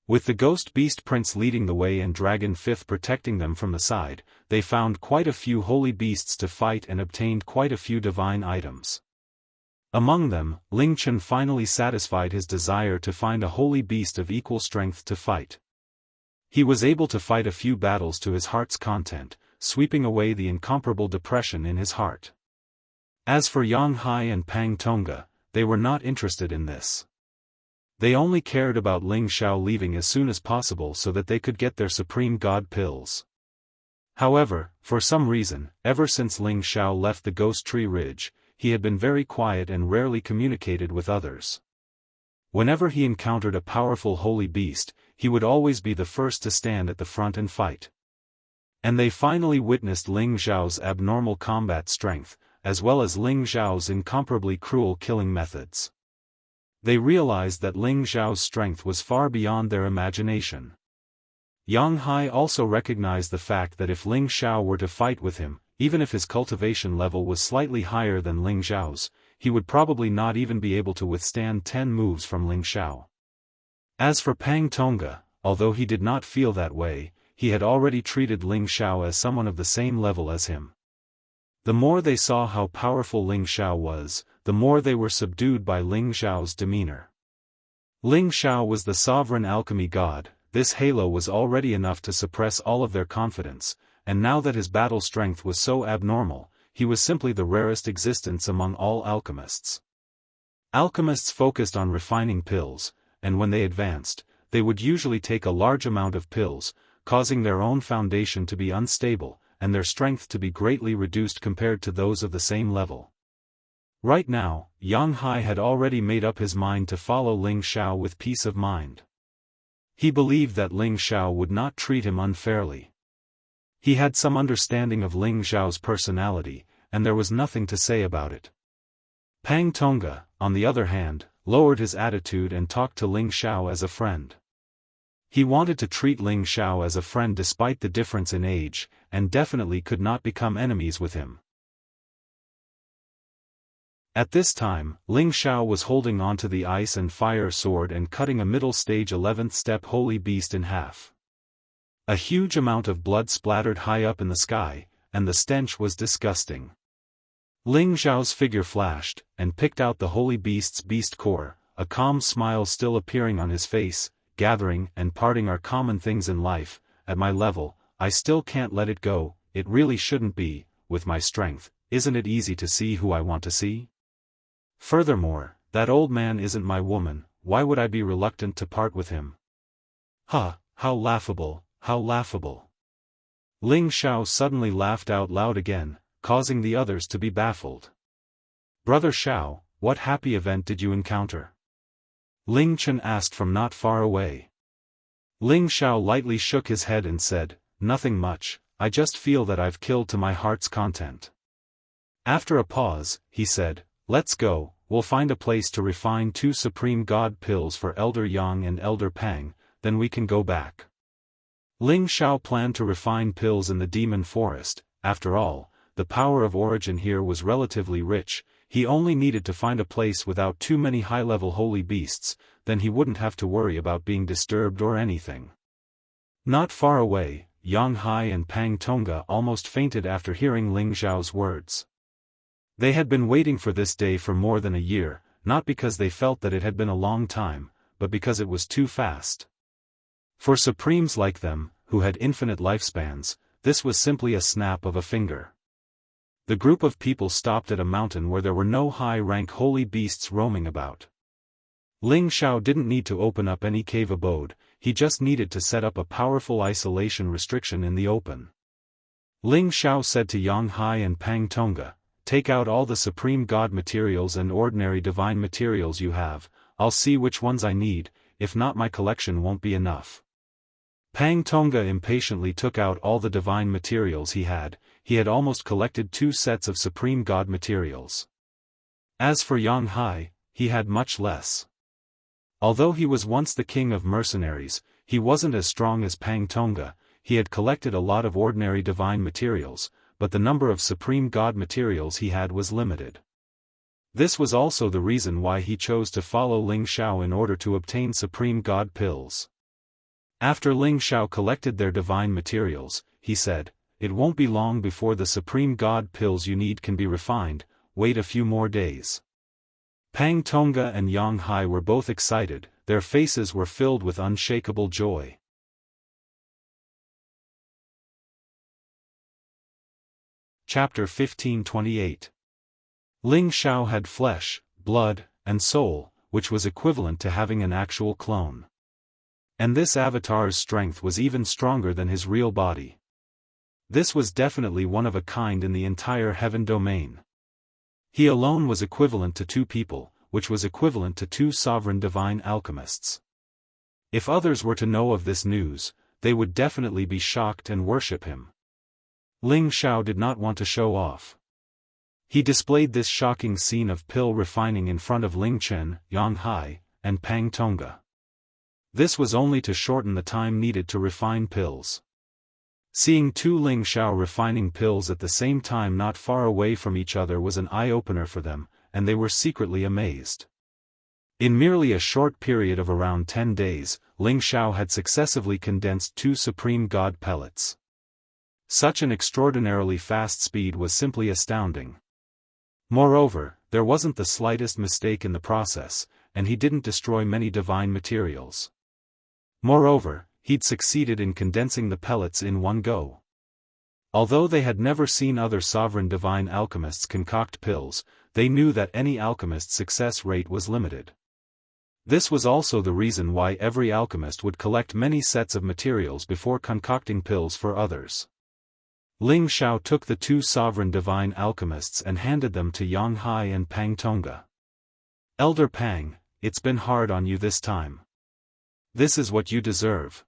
With the Ghost Beast Prince leading the way and Dragon Fifth protecting them from the side, they found quite a few holy beasts to fight and obtained quite a few divine items. Among them, Ling Chen finally satisfied his desire to find a holy beast of equal strength to fight. He was able to fight a few battles to his heart's content, sweeping away the incomparable depression in his heart. As for Yang Hai and Pang Tonga, they were not interested in this. They only cared about Ling Xiao leaving as soon as possible so that they could get their supreme god pills. However, for some reason, ever since Ling Xiao left the Ghost Tree Ridge, he had been very quiet and rarely communicated with others. Whenever he encountered a powerful holy beast, he would always be the first to stand at the front and fight. And they finally witnessed Ling Zhao's abnormal combat strength, as well as Ling Zhao's incomparably cruel killing methods. They realized that Ling Zhao's strength was far beyond their imagination. Yang Hai also recognized the fact that if Ling Zhao were to fight with him, even if his cultivation level was slightly higher than Ling Zhao's, he would probably not even be able to withstand 10 moves from Ling Zhao. As for Pang Tongga, although he did not feel that way, he had already treated Ling Zhao as someone of the same level as him. The more they saw how powerful Ling Zhao was, the more they were subdued by Ling Zhao's demeanor. Ling Zhao was the sovereign alchemy god. This halo was already enough to suppress all of their confidence, and now that his battle strength was so abnormal, he was simply the rarest existence among all alchemists. Alchemists focused on refining pills, and when they advanced, they would usually take a large amount of pills, causing their own foundation to be unstable, and their strength to be greatly reduced compared to those of the same level. Right now, Yang Hai had already made up his mind to follow Ling Zhao with peace of mind. He believed that Ling Zhao would not treat him unfairly. He had some understanding of Ling Zhao's personality, and there was nothing to say about it. Pang Tongga, on the other hand, lowered his attitude and talked to Ling Zhao as a friend. He wanted to treat Ling Zhao as a friend despite the difference in age, and definitely could not become enemies with him. At this time, Ling Zhao was holding onto the ice and fire sword and cutting a middle stage 11th step holy beast in half. A huge amount of blood splattered high up in the sky, and the stench was disgusting. Ling Zhao's figure flashed, and picked out the holy beast's beast core, a calm smile still appearing on his face. Gathering and parting are common things in life. At my level, I still can't let it go. It really shouldn't be. With my strength, isn't it easy to see who I want to see? Furthermore, that old man isn't my woman. Why would I be reluctant to part with him? Ha, how laughable, how laughable. Ling Zhao suddenly laughed out loud again, causing the others to be baffled. Brother Zhao, what happy event did you encounter? Ling Chen asked from not far away. Ling Zhao lightly shook his head and said, nothing much, I just feel that I've killed to my heart's content. After a pause, he said, let's go, we'll find a place to refine 2 supreme god pills for Elder Yang and Elder Pang, then we can go back. Ling Zhao planned to refine pills in the demon forest. After all, the power of origin here was relatively rich. He only needed to find a place without too many high-level holy beasts, then he wouldn't have to worry about being disturbed or anything. Not far away, Yang Hai and Pang Tongga almost fainted after hearing Ling Zhao's words. They had been waiting for this day for more than a year, not because they felt that it had been a long time, but because it was too fast. For supremes like them, who had infinite lifespans, this was simply a snap of a finger. The group of people stopped at a mountain where there were no high-rank holy beasts roaming about. Ling Zhao didn't need to open up any cave abode, he just needed to set up a powerful isolation restriction in the open. Ling Zhao said to Yang Hai and Pang Tongga, take out all the supreme god materials and ordinary divine materials you have, I'll see which ones I need, if not my collection won't be enough. Pang Tongga impatiently took out all the divine materials he had almost collected 2 sets of supreme god materials. As for Yang Hai, he had much less. Although he was once the king of mercenaries, he wasn't as strong as Pang Tongga. He had collected a lot of ordinary divine materials, but the number of supreme god materials he had was limited. This was also the reason why he chose to follow Ling Zhao in order to obtain supreme god pills. After Ling Zhao collected their divine materials, he said, it won't be long before the supreme god pills you need can be refined, wait a few more days. Pang Tongga and Yang Hai were both excited, their faces were filled with unshakable joy. Chapter 1528. Ling Zhao had flesh, blood, and soul, which was equivalent to having an actual clone. And this avatar's strength was even stronger than his real body. This was definitely one of a kind in the entire heaven domain. He alone was equivalent to 2 people, which was equivalent to 2 sovereign divine alchemists. If others were to know of this news, they would definitely be shocked and worship him. Ling Xiao did not want to show off. He displayed this shocking scene of pill refining in front of Ling Chen, Yang Hai, and Pang Tongga. This was only to shorten the time needed to refine pills. Seeing 2 Ling Xiao refining pills at the same time not far away from each other was an eye-opener for them, and they were secretly amazed. In merely a short period of around 10 days, Ling Xiao had successively condensed 2 supreme god pellets. Such an extraordinarily fast speed was simply astounding. Moreover, there wasn't the slightest mistake in the process, and he didn't destroy many divine materials. Moreover, he'd succeeded in condensing the pellets in one go. Although they had never seen other sovereign divine alchemists concoct pills, they knew that any alchemist's success rate was limited. This was also the reason why every alchemist would collect many sets of materials before concocting pills for others. Ling Xiao took the 2 sovereign divine alchemists and handed them to Yang Hai and Pang Tongga. Elder Pang, it's been hard on you this time. This is what you deserve.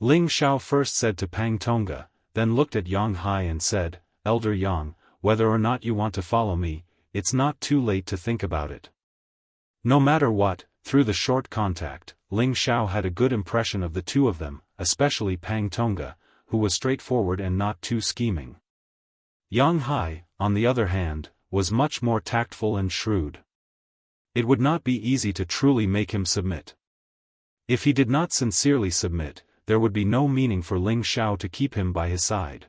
Ling Xiao first said to Pang Tongga, then looked at Yang Hai and said, Elder Yang, whether or not you want to follow me, it's not too late to think about it. No matter what, through the short contact, Ling Xiao had a good impression of the 2 of them, especially Pang Tongga, who was straightforward and not too scheming. Yang Hai, on the other hand, was much more tactful and shrewd. It would not be easy to truly make him submit. If he did not sincerely submit, there would be no meaning for Ling Xiao to keep him by his side.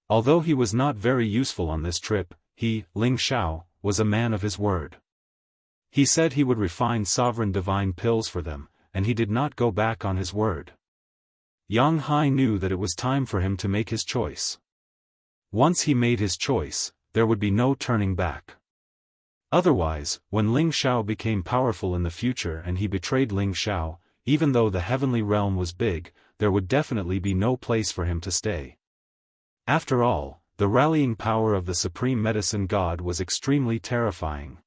Although he was not very useful on this trip, he, Ling Xiao, was a man of his word. He said he would refine sovereign divine pills for them, and he did not go back on his word. Yang Hai knew that it was time for him to make his choice. Once he made his choice, there would be no turning back. Otherwise, when Ling Xiao became powerful in the future and he betrayed Ling Xiao, even though the heavenly realm was big, there would definitely be no place for him to stay. After all, the rallying power of the supreme medicine god was extremely terrifying.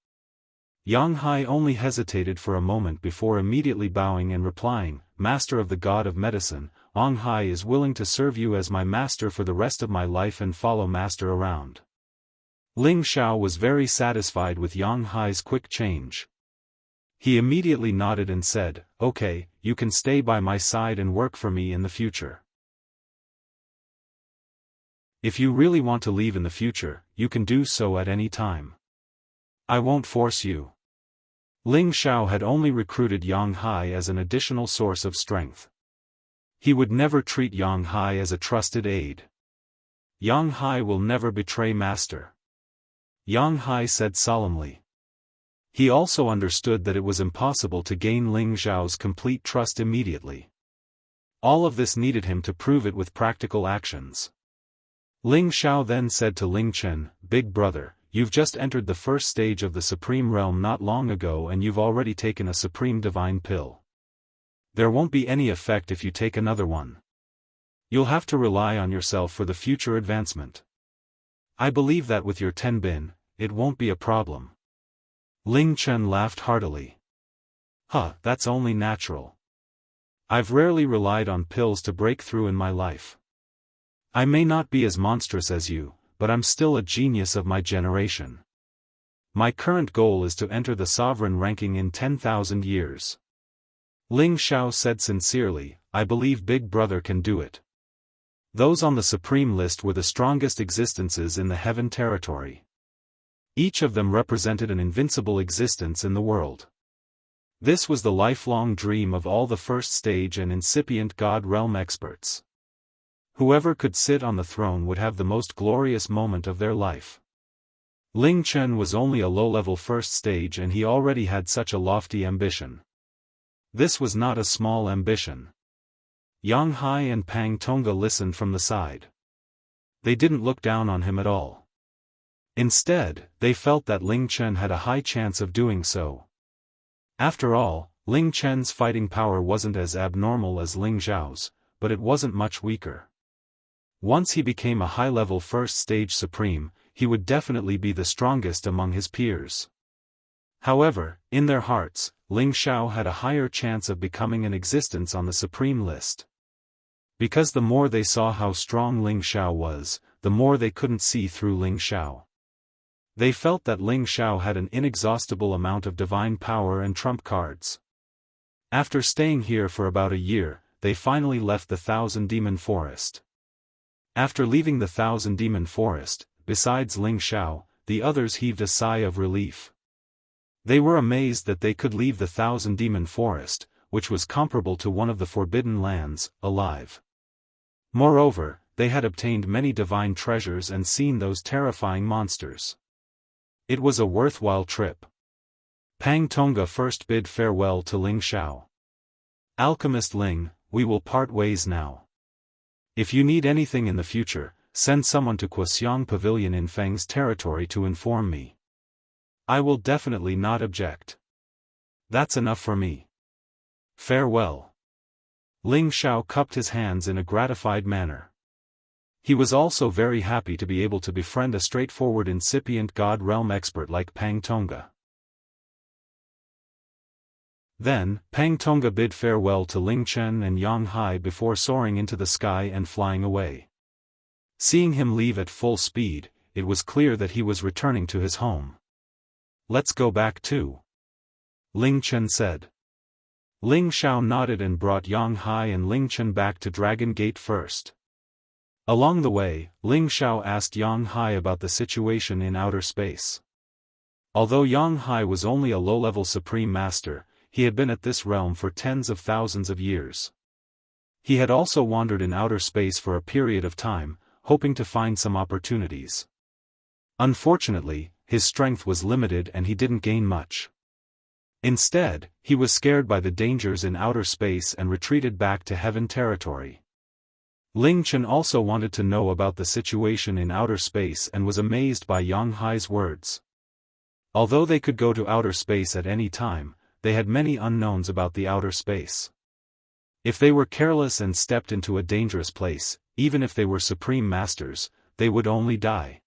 Yang Hai only hesitated for a moment before immediately bowing and replying, Master of the God of Medicine, Yang Hai is willing to serve you as my master for the rest of my life and follow master around. Ling Xiao was very satisfied with Yang Hai's quick change. He immediately nodded and said, Okay, you can stay by my side and work for me in the future. If you really want to leave in the future, you can do so at any time. I won't force you. Ling Xiao had only recruited Yang Hai as an additional source of strength. He would never treat Yang Hai as a trusted aide. Yang Hai will never betray master. Yang Hai said solemnly. He also understood that it was impossible to gain Ling Xiao's complete trust immediately. All of this needed him to prove it with practical actions. Ling Xiao then said to Ling Chen, Big brother, you've just entered the first stage of the Supreme Realm not long ago and you've already taken a Supreme Divine Pill. There won't be any effect if you take another one. You'll have to rely on yourself for the future advancement. I believe that with your Tenbin, it won't be a problem. Ling Chen laughed heartily. That's only natural. I've rarely relied on pills to break through in my life. I may not be as monstrous as you, but I'm still a genius of my generation. My current goal is to enter the sovereign ranking in 10,000 years. Ling Xiao said sincerely, I believe Big Brother can do it. Those on the supreme list were the strongest existences in the heaven territory. Each of them represented an invincible existence in the world. This was the lifelong dream of all the first stage and incipient God realm experts. Whoever could sit on the throne would have the most glorious moment of their life. Ling Chen was only a low-level first stage and he already had such a lofty ambition. This was not a small ambition. Yang Hai and Pang Tongga listened from the side. They didn't look down on him at all. Instead, they felt that Ling Chen had a high chance of doing so. After all, Ling Chen's fighting power wasn't as abnormal as Ling Xiao's, but it wasn't much weaker. Once he became a high-level first-stage supreme, he would definitely be the strongest among his peers. However, in their hearts, Ling Xiao had a higher chance of becoming an existence on the supreme list. Because the more they saw how strong Ling Xiao was, the more they couldn't see through Ling Xiao. They felt that Ling Xiao had an inexhaustible amount of divine power and trump cards. After staying here for about a year, they finally left the Thousand Demon Forest. After leaving the Thousand Demon Forest, besides Ling Xiao, the others heaved a sigh of relief. They were amazed that they could leave the Thousand Demon Forest, which was comparable to one of the Forbidden Lands, alive. Moreover, they had obtained many divine treasures and seen those terrifying monsters. It was a worthwhile trip. Pang Tongga first bid farewell to Ling Xiao. "Alchemist Ling, we will part ways now. If you need anything in the future, send someone to Kuxiang Pavilion in Feng's territory to inform me. I will definitely not object. That's enough for me. Farewell." Ling Xiao cupped his hands in a gratified manner. He was also very happy to be able to befriend a straightforward incipient God realm expert like Pang Tongga. Then, Pang Tongga bid farewell to Ling Chen and Yang Hai before soaring into the sky and flying away. Seeing him leave at full speed, it was clear that he was returning to his home. "Let's go back too," Ling Chen said. Ling Xiao nodded and brought Yang Hai and Ling Chen back to Dragon Gate first. Along the way, Ling Xiao asked Yang Hai about the situation in outer space. Although Yang Hai was only a low-level supreme master, he had been at this realm for tens of thousands of years. He had also wandered in outer space for a period of time, hoping to find some opportunities. Unfortunately, his strength was limited and he didn't gain much. Instead, he was scared by the dangers in outer space and retreated back to heaven territory. Ling Chen also wanted to know about the situation in outer space and was amazed by Yang Hai's words. Although they could go to outer space at any time, they had many unknowns about the outer space. If they were careless and stepped into a dangerous place, even if they were supreme masters, they would only die.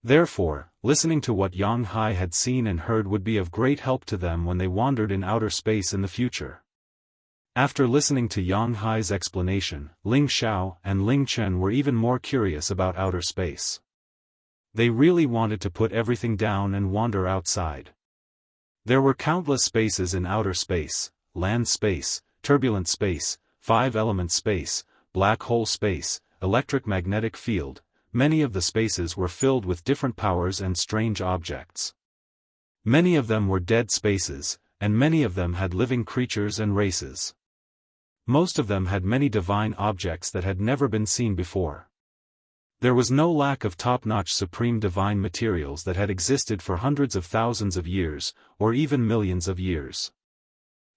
Therefore, listening to what Yang Hai had seen and heard would be of great help to them when they wandered in outer space in the future. After listening to Yang Hai's explanation, Ling Xiao and Ling Chen were even more curious about outer space. They really wanted to put everything down and wander outside. There were countless spaces in outer space: land space, turbulent space, five-element space, black hole space, electric-magnetic field. Many of the spaces were filled with different powers and strange objects. Many of them were dead spaces, and many of them had living creatures and races. Most of them had many divine objects that had never been seen before. There was no lack of top-notch supreme divine materials that had existed for hundreds of thousands of years, or even millions of years.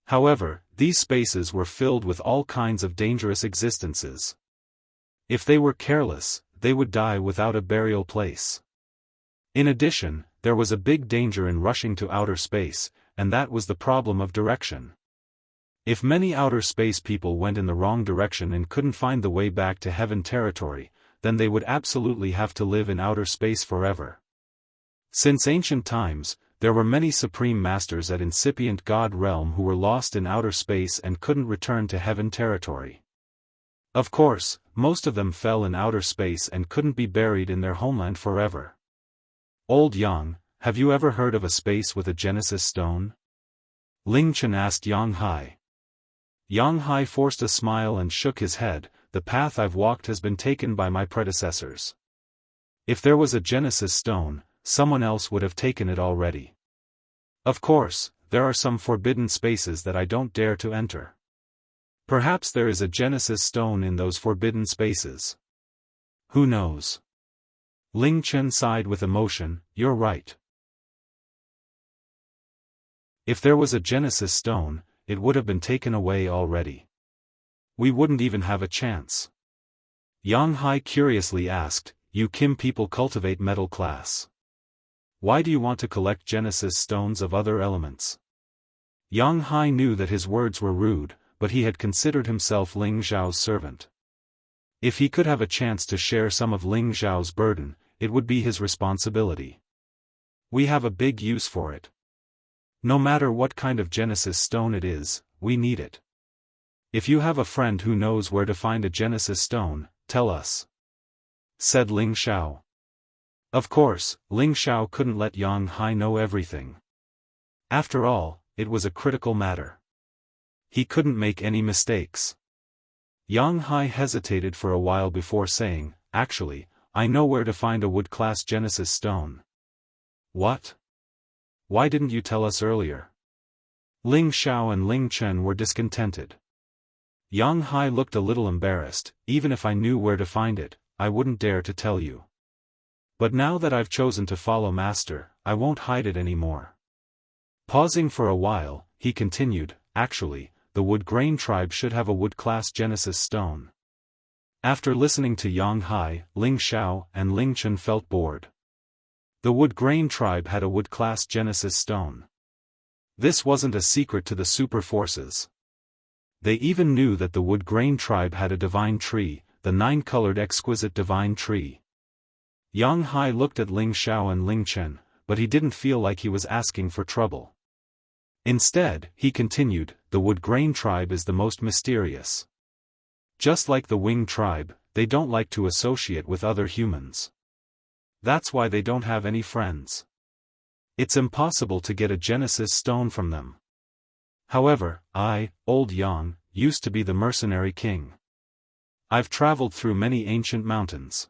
However, these spaces were filled with all kinds of dangerous existences. If they were careless, they would die without a burial place. In addition, there was a big danger in rushing to outer space, and that was the problem of direction. If many outer space people went in the wrong direction and couldn't find the way back to heaven territory, then they would absolutely have to live in outer space forever. Since ancient times, there were many supreme masters at incipient God realm who were lost in outer space and couldn't return to heaven territory. Of course, most of them fell in outer space and couldn't be buried in their homeland forever. "Old Yang, have you ever heard of a space with a Genesis stone?" Ling Chen asked Yang Hai. Yang Hai forced a smile and shook his head. "The path I've walked has been taken by my predecessors. If there was a Genesis stone, someone else would have taken it already. Of course, there are some forbidden spaces that I don't dare to enter. Perhaps there is a Genesis stone in those forbidden spaces. Who knows?" Ling Chen sighed with emotion. "You're right. If there was a Genesis stone, it would have been taken away already. We wouldn't even have a chance." Yang Hai curiously asked, "You Kim people cultivate metal class. Why do you want to collect Genesis stones of other elements?" Yang Hai knew that his words were rude, but he had considered himself Ling Zhao's servant. If he could have a chance to share some of Ling Zhao's burden, it would be his responsibility. We have a big use for it. No matter what kind of Genesis stone it is, we need it. If you have a friend who knows where to find a Genesis stone, tell us," said Ling Xiao. Of course, Ling Xiao couldn't let Yang Hai know everything. After all, it was a critical matter. He couldn't make any mistakes. Yang Hai hesitated for a while before saying, "Actually, I know where to find a wood-class Genesis stone." "What? Why didn't you tell us earlier?" Ling Xiao and Ling Chen were discontented. Yang Hai looked a little embarrassed. "Even if I knew where to find it, I wouldn't dare to tell you. But now that I've chosen to follow Master, I won't hide it anymore." Pausing for a while, he continued, "Actually, the Wood Grain tribe should have a wood-class Genesis stone." After listening to Yang Hai, Ling Xiao and Ling Chen felt bored. The Wood Grain tribe had a wood-class Genesis stone. This wasn't a secret to the super forces. They even knew that the Wood Grain tribe had a divine tree, the 9-colored exquisite divine tree. Yang Hai looked at Ling Xiao and Ling Chen, but he didn't feel like he was asking for trouble. Instead, he continued, "The Wood Grain tribe is the most mysterious. Just like the Wing tribe, they don't like to associate with other humans. That's why they don't have any friends. It's impossible to get a Genesis stone from them. However, I, Old Yang, used to be the mercenary king. I've traveled through many ancient mountains.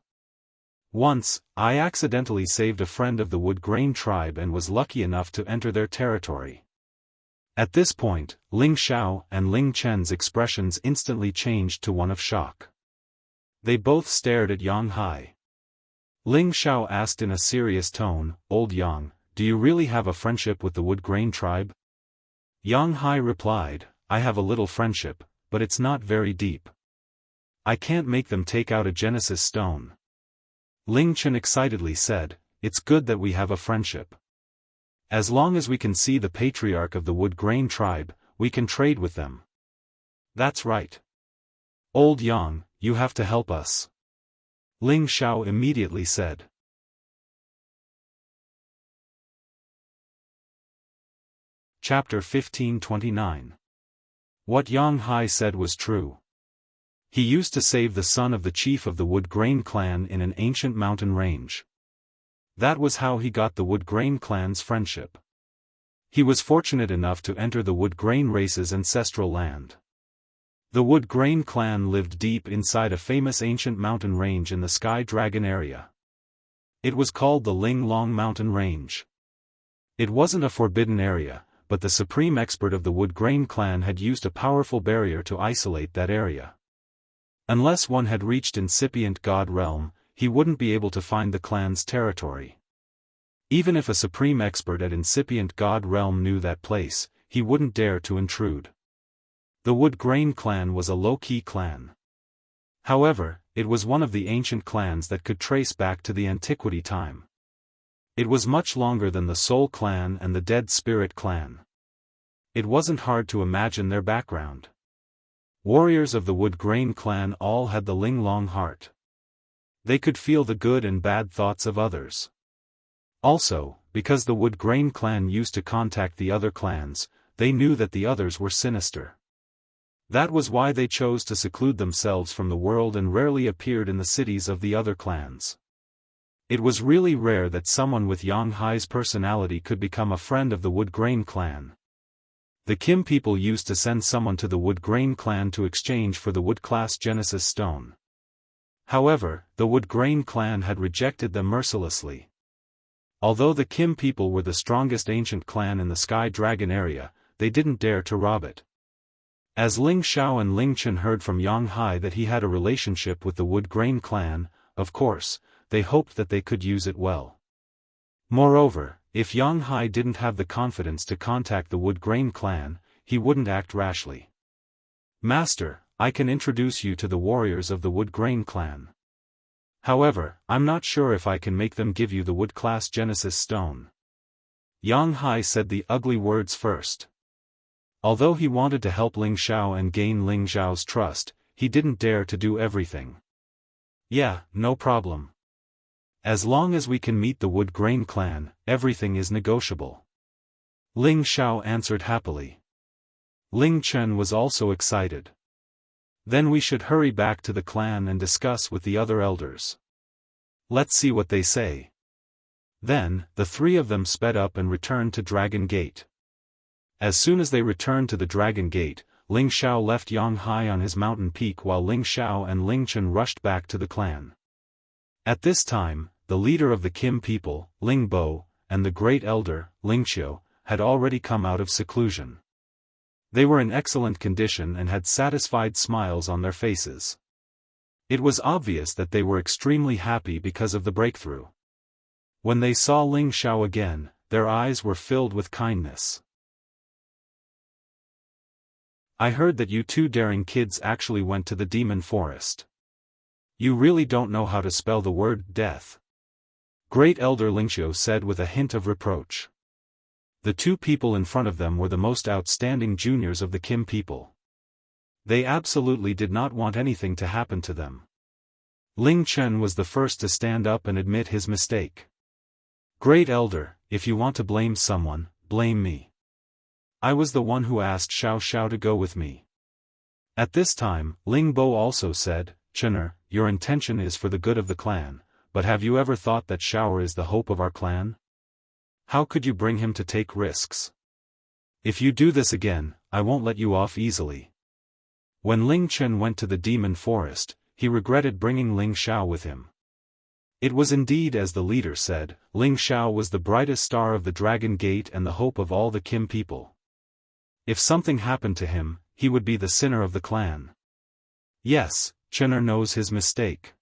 Once, I accidentally saved a friend of the Wood Grain tribe and was lucky enough to enter their territory." At this point, Ling Xiao and Ling Chen's expressions instantly changed to one of shock. They both stared at Yang Hai. Ling Xiao asked in a serious tone, "Old Yang, do you really have a friendship with the Wood Grain tribe?" Yang Hai replied, "I have a little friendship, but it's not very deep. I can't make them take out a Genesis stone." Ling Chen excitedly said, "It's good that we have a friendship. As long as we can see the patriarch of the Wood Grain tribe, we can trade with them." "That's right. Old Yang, you have to help us," Ling Xiao immediately said. Chapter 1529. What Yang Hai said was true. He used to save the son of the chief of the Wood Grain clan in an ancient mountain range. That was how he got the Wood Grain clan's friendship. He was fortunate enough to enter the Wood Grain race's ancestral land. The Wood Grain clan lived deep inside a famous ancient mountain range in the Sky Dragon area. It was called the Ling Long Mountain Range. It wasn't a forbidden area, but the supreme expert of the Wood Grain clan had used a powerful barrier to isolate that area. Unless one had reached incipient God realm, he wouldn't be able to find the clan's territory. Even if a supreme expert at incipient God realm knew that place, he wouldn't dare to intrude. The Wood Grain clan was a low-key clan. However, it was one of the ancient clans that could trace back to the antiquity time. It was much longer than the Soul clan and the Dead Spirit clan. It wasn't hard to imagine their background. Warriors of the Wood Grain clan all had the Ling Long heart. They could feel the good and bad thoughts of others. Also, because the Wood Grain clan used to contact the other clans, they knew that the others were sinister. That was why they chose to seclude themselves from the world and rarely appeared in the cities of the other clans. It was really rare that someone with Yang Hai's personality could become a friend of the Wood Grain clan. The Kim people used to send someone to the Wood Grain clan to exchange for the wood-class Genesis stone. However, the Wood Grain clan had rejected them mercilessly. Although the Kim people were the strongest ancient clan in the Sky Dragon area, they didn't dare to rob it. As Ling Xiao and Ling Chen heard from Yang Hai that he had a relationship with the Wood Grain clan, of course, they hoped that they could use it well. Moreover, if Yang Hai didn't have the confidence to contact the Wood Grain clan, he wouldn't act rashly. "Master, I can introduce you to the warriors of the Wood Grain clan. However, I'm not sure if I can make them give you the wood-class Genesis stone." Yang Hai said the ugly words first. Although he wanted to help Ling Xiao and gain Ling Xiao's trust, he didn't dare to do everything. "Yeah, no problem. As long as we can meet the Wood Grain clan, everything is negotiable. Ling Xiao answered happily. Ling Chen was also excited. Then we should hurry back to the clan and discuss with the other elders. Let's see what they say. Then, the three of them sped up and returned to Dragon Gate. As soon as they returned to the Dragon Gate, Ling Xiao left Yang Hai on his mountain peak while Ling Xiao and Ling Chen rushed back to the clan. At this time, the leader of the Kim people, Ling Bo, and the great elder, Ling Qiu, had already come out of seclusion. They were in excellent condition and had satisfied smiles on their faces. It was obvious that they were extremely happy because of the breakthrough. When they saw Ling Xiao again, their eyes were filled with kindness. I heard that you two daring kids actually went to the demon forest. You really don't know how to spell the word death. Great Elder Ling Qiu said with a hint of reproach. The two people in front of them were the most outstanding juniors of the Kim people. They absolutely did not want anything to happen to them. Ling Chen was the first to stand up and admit his mistake. Great Elder, if you want to blame someone, blame me. I was the one who asked Xiao Xiao to go with me. At this time, Ling Bo also said, Chener, your intention is for the good of the clan, but have you ever thought that Xiao is the hope of our clan? How could you bring him to take risks? If you do this again, I won't let you off easily. When Ling Chen went to the demon forest, he regretted bringing Ling Xiao with him. It was indeed as the leader said, Ling Xiao was the brightest star of the Dragon Gate and the hope of all the Kim people. If something happened to him, he would be the sinner of the clan. Yes, Chener knows his mistake.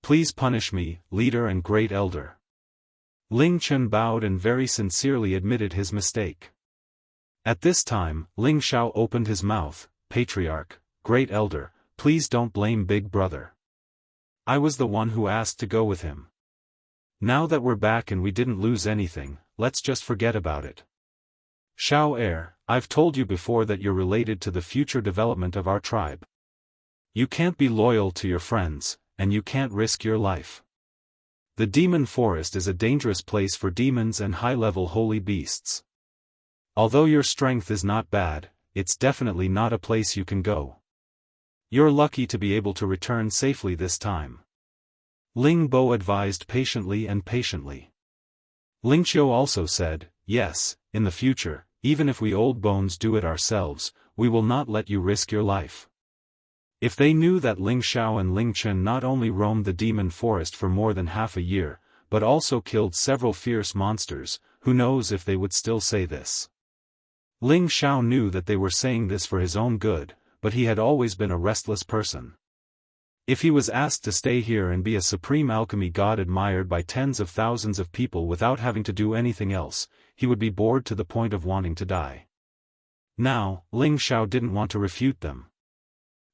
Please punish me, leader and great elder. Ling Chen bowed and very sincerely admitted his mistake. At this time, Ling Xiao opened his mouth, Patriarch, great elder, please don't blame Big Brother. I was the one who asked to go with him. Now that we're back and we didn't lose anything, let's just forget about it. Xiao Heir, I've told you before that you're related to the future development of our tribe. You can't be loyal to your friends, and you can't risk your life. The demon forest is a dangerous place for demons and high-level holy beasts. Although your strength is not bad, it's definitely not a place you can go. You're lucky to be able to return safely this time. Ling Bo advised patiently. Ling Qiu also said, yes, in the future, even if we old bones do it ourselves, we will not let you risk your life. If they knew that Ling Xiao and Ling Chen not only roamed the demon forest for more than half a year, but also killed several fierce monsters, who knows if they would still say this. Ling Xiao knew that they were saying this for his own good, but he had always been a restless person. If he was asked to stay here and be a supreme alchemy god admired by tens of thousands of people without having to do anything else, he would be bored to the point of wanting to die. Now, Ling Xiao didn't want to refute them.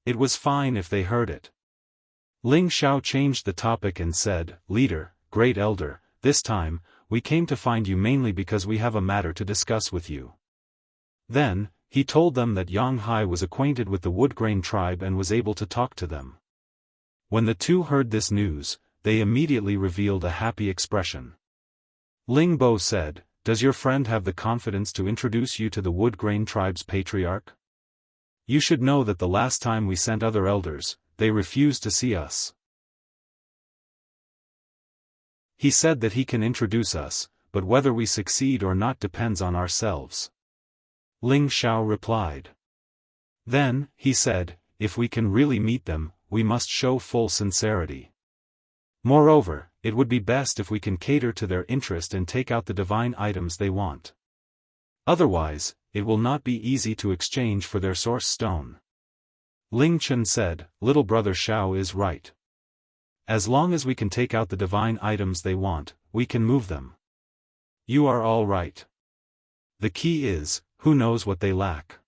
It was fine if they heard it. Ling Xiao changed the topic and said, Leader, Great Elder, this time, we came to find you mainly because we have a matter to discuss with you. Then, he told them that Yang Hai was acquainted with the Woodgrain tribe and was able to talk to them. When the two heard this news, they immediately revealed a happy expression. Ling Bo said, Does your friend have the confidence to introduce you to the Woodgrain tribe's patriarch? You should know that the last time we sent other elders, they refused to see us. He said that he can introduce us, but whether we succeed or not depends on ourselves. Ling Xiao replied. Then, he said, if we can really meet them, we must show full sincerity. Moreover, it would be best if we can cater to their interest and take out the divine items they want. Otherwise, it will not be easy to exchange for their source stone. Ling Chen said, Little brother Xiao is right. As long as we can take out the divine items they want, we can move them. You are all right. The key is, who knows what they lack?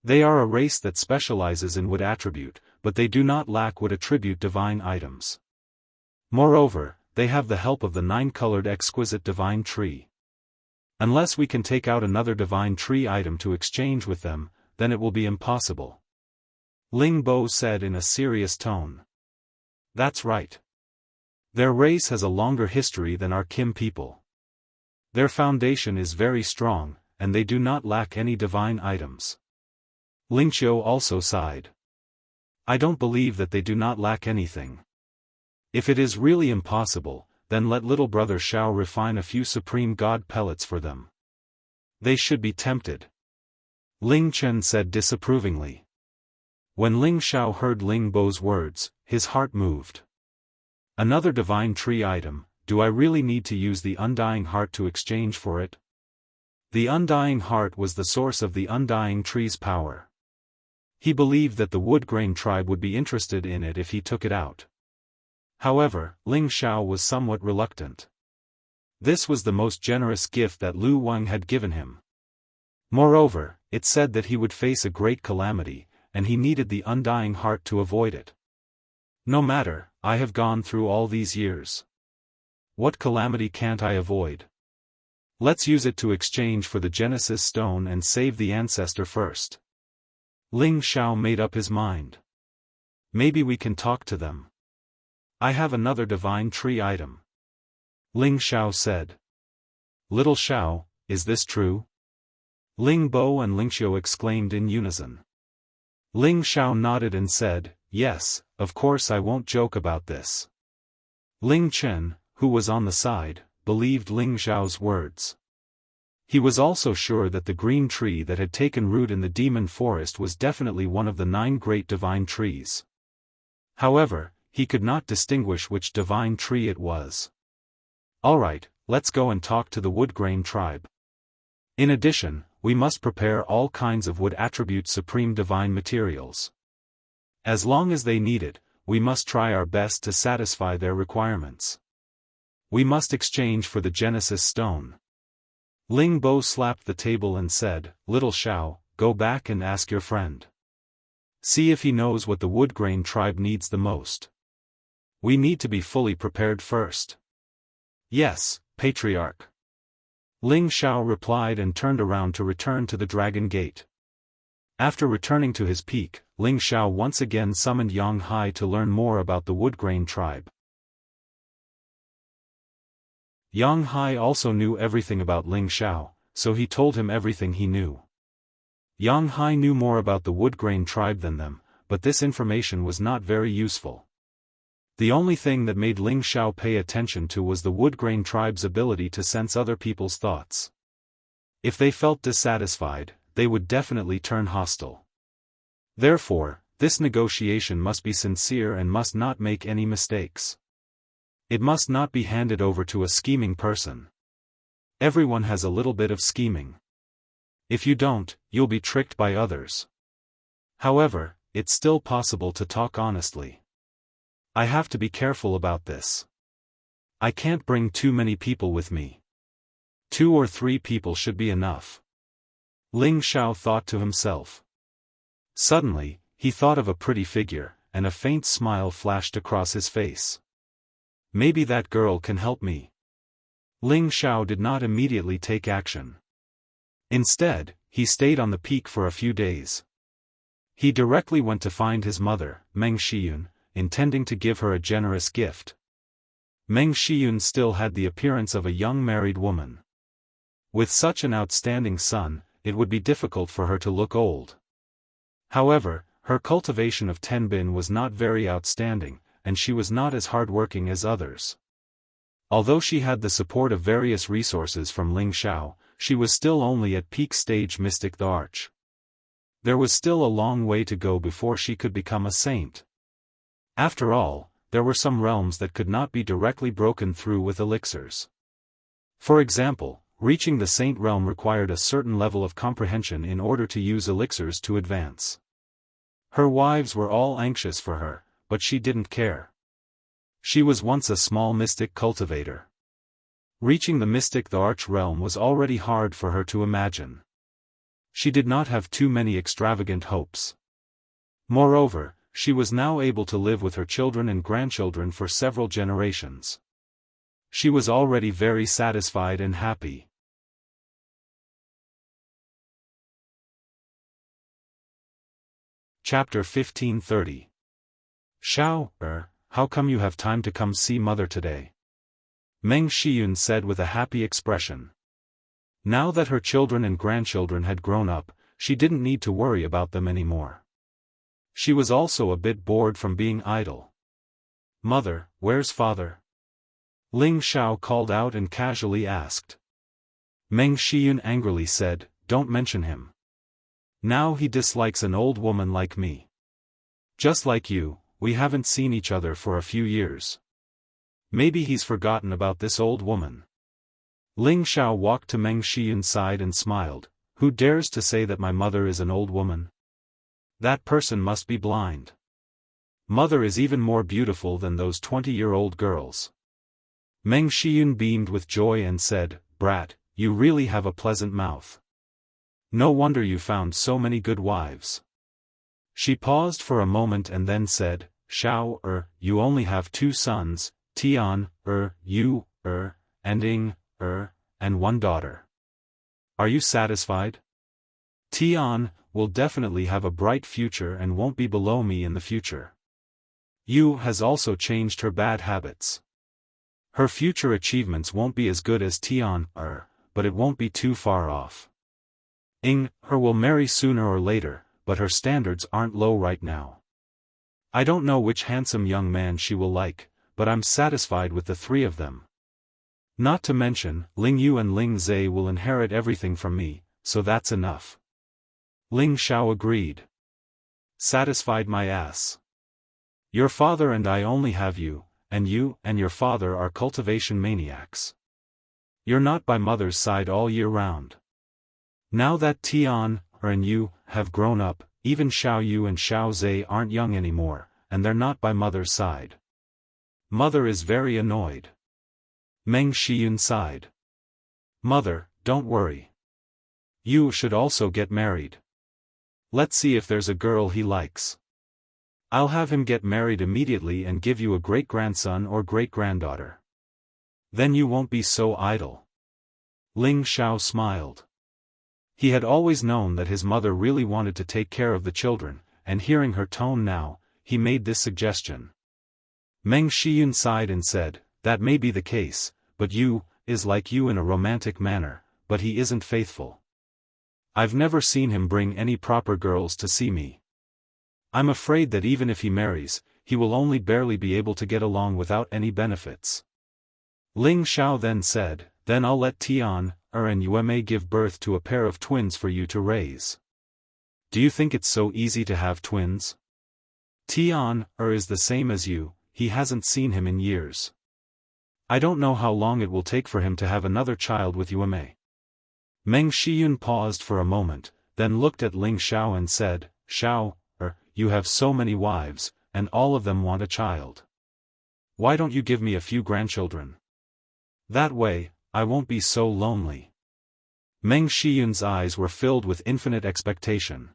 They are a race that specializes in wood attribute, but they do not lack wood attribute divine items. Moreover, they have the help of the 9-colored exquisite divine tree. Unless we can take out another divine tree item to exchange with them, then it will be impossible. Ling Bo said in a serious tone. That's right. Their race has a longer history than our Kim people. Their foundation is very strong, and they do not lack any divine items. Lingqiu also sighed. I don't believe that they do not lack anything. If it is really impossible, then let little brother Xiao refine a few supreme god pellets for them. They should be tempted. Ling Chen said disapprovingly. When Ling Xiao heard Ling Bo's words, his heart moved. Another divine tree item, do I really need to use the undying heart to exchange for it? The undying heart was the source of the undying tree's power. He believed that the woodgrain tribe would be interested in it if he took it out. However, Ling Xiao was somewhat reluctant. This was the most generous gift that Lu Wang had given him. Moreover, it said that he would face a great calamity, and he needed the undying heart to avoid it. No matter, I have gone through all these years. What calamity can't I avoid? Let's use it to exchange for the Genesis stone and save the ancestor first. Ling Xiao made up his mind. Maybe we can talk to them. I have another divine tree item. Ling Xiao said. Little Xiao, is this true? Ling Bo and Ling Xiu exclaimed in unison. Ling Xiao nodded and said, yes, of course I won't joke about this. Ling Chen, who was on the side, believed Ling Xiao's words. He was also sure that the green tree that had taken root in the demon forest was definitely one of the 9 great divine trees. However, he could not distinguish which divine tree it was. Alright, let's go and talk to the woodgrain tribe. In addition, we must prepare all kinds of wood attribute supreme divine materials. As long as they need it, we must try our best to satisfy their requirements. We must exchange for the Genesis stone. Ling Bo slapped the table and said, Little Xiao, go back and ask your friend. See if he knows what the woodgrain tribe needs the most. We need to be fully prepared first. Yes, Patriarch. Ling Xiao replied and turned around to return to the Dragon Gate. After returning to his peak, Ling Xiao once again summoned Yang Hai to learn more about the woodgrain tribe. Yang Hai also knew everything about Ling Xiao, so he told him everything he knew. Yang Hai knew more about the woodgrain tribe than them, but this information was not very useful. The only thing that made Ling Xiao pay attention to was the woodgrain tribe's ability to sense other people's thoughts. If they felt dissatisfied, they would definitely turn hostile. Therefore, this negotiation must be sincere and must not make any mistakes. It must not be handed over to a scheming person. Everyone has a little bit of scheming. If you don't, you'll be tricked by others. However, it's still possible to talk honestly. I have to be careful about this. I can't bring too many people with me. 2 or 3 people should be enough. Ling Xiao thought to himself. Suddenly, he thought of a pretty figure, and a faint smile flashed across his face. Maybe that girl can help me. Ling Xiao did not immediately take action. Instead, he stayed on the peak for a few days. He directly went to find his mother, Meng Shiyun, intending to give her a generous gift. Meng Shiyun still had the appearance of a young married woman. With such an outstanding son, it would be difficult for her to look old. However, her cultivation of Tenbin was not very outstanding, and she was not as hardworking as others. Although she had the support of various resources from Ling Xiao, she was still only at peak stage Mystic the Arch. There was still a long way to go before she could become a saint. After all, there were some realms that could not be directly broken through with elixirs. For example, reaching the saint realm required a certain level of comprehension in order to use elixirs to advance. Her wives were all anxious for her, but she didn't care. She was once a small mystic cultivator. Reaching the Mystic the Arch realm was already hard for her to imagine. She did not have too many extravagant hopes. Moreover, she was now able to live with her children and grandchildren for several generations. She was already very satisfied and happy. Chapter 1530. Xiao, how come you have time to come see mother today? Meng Shiyun said with a happy expression. Now that her children and grandchildren had grown up, she didn't need to worry about them anymore. She was also a bit bored from being idle. Mother, where's father? Ling Xiao called out and casually asked. Meng Shiyun angrily said, don't mention him. Now he dislikes an old woman like me. Just like you, we haven't seen each other for a few years. Maybe he's forgotten about this old woman. Ling Xiao walked to Meng Shiyun's side and smiled. Who dares to say that my mother is an old woman? That person must be blind. Mother is even more beautiful than those 20-year-old girls. Meng Shiyun beamed with joy and said, Brat, you really have a pleasant mouth. No wonder you found so many good wives. She paused for a moment and then said, Xiao, you only have 2 sons, Tian, Yu, and Ying, and 1 daughter. Are you satisfied? Tian will definitely have a bright future and won't be below me in the future. Yu has also changed her bad habits. Her future achievements won't be as good as Tian, but it won't be too far off. Ying, will marry sooner or later, but her standards aren't low right now. I don't know which handsome young man she will like, but I'm satisfied with the 3 of them. Not to mention, Ling Yu and Ling Zhe will inherit everything from me, so that's enough. Ling Xiao agreed. Satisfied my ass. Your father and I only have you and your father are cultivation maniacs. You're not by mother's side all year round. Now that Tian, and Yu, have grown up, even Xiao Yu and Xiao Zhe aren't young anymore, and they're not by mother's side. Mother is very annoyed. Meng Shiyun sighed. Mother, don't worry. Yu should also get married. Let's see if there's a girl he likes. I'll have him get married immediately and give you a great-grandson or great-granddaughter. Then you won't be so idle. Ling Xiao smiled. He had always known that his mother really wanted to take care of the children, and hearing her tone now, he made this suggestion. Meng Shiyun sighed and said, that may be the case, but Yu is like you in a romantic manner, but he isn't faithful. I've never seen him bring any proper girls to see me. I'm afraid that even if he marries, he will only barely be able to get along without any benefits. Ling Xiao then said, then I'll let Tian, and Yu give birth to a pair of twins for you to raise. Do you think it's so easy to have twins? Tian, is the same as you, he hasn't seen him in years. I don't know how long it will take for him to have another child with Yu. Meng Shiyun paused for a moment, then looked at Ling Xiao and said, Xiao, you have so many wives, and all of them want a child. Why don't you give me a few grandchildren? That way, I won't be so lonely. Meng Shiyun's eyes were filled with infinite expectation.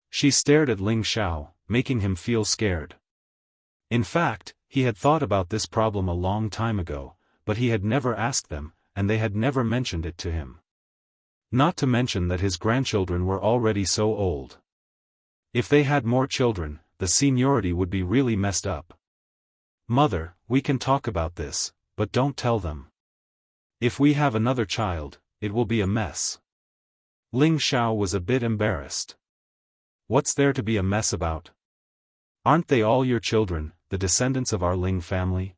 She stared at Ling Xiao, making him feel scared. In fact, he had thought about this problem a long time ago, but he had never asked them, and they had never mentioned it to him. Not to mention that his grandchildren were already so old. If they had more children, the seniority would be really messed up. Mother, we can talk about this, but don't tell them. If we have another child, it will be a mess. Ling Xiao was a bit embarrassed. What's there to be a mess about? Aren't they all your children, the descendants of our Ling family?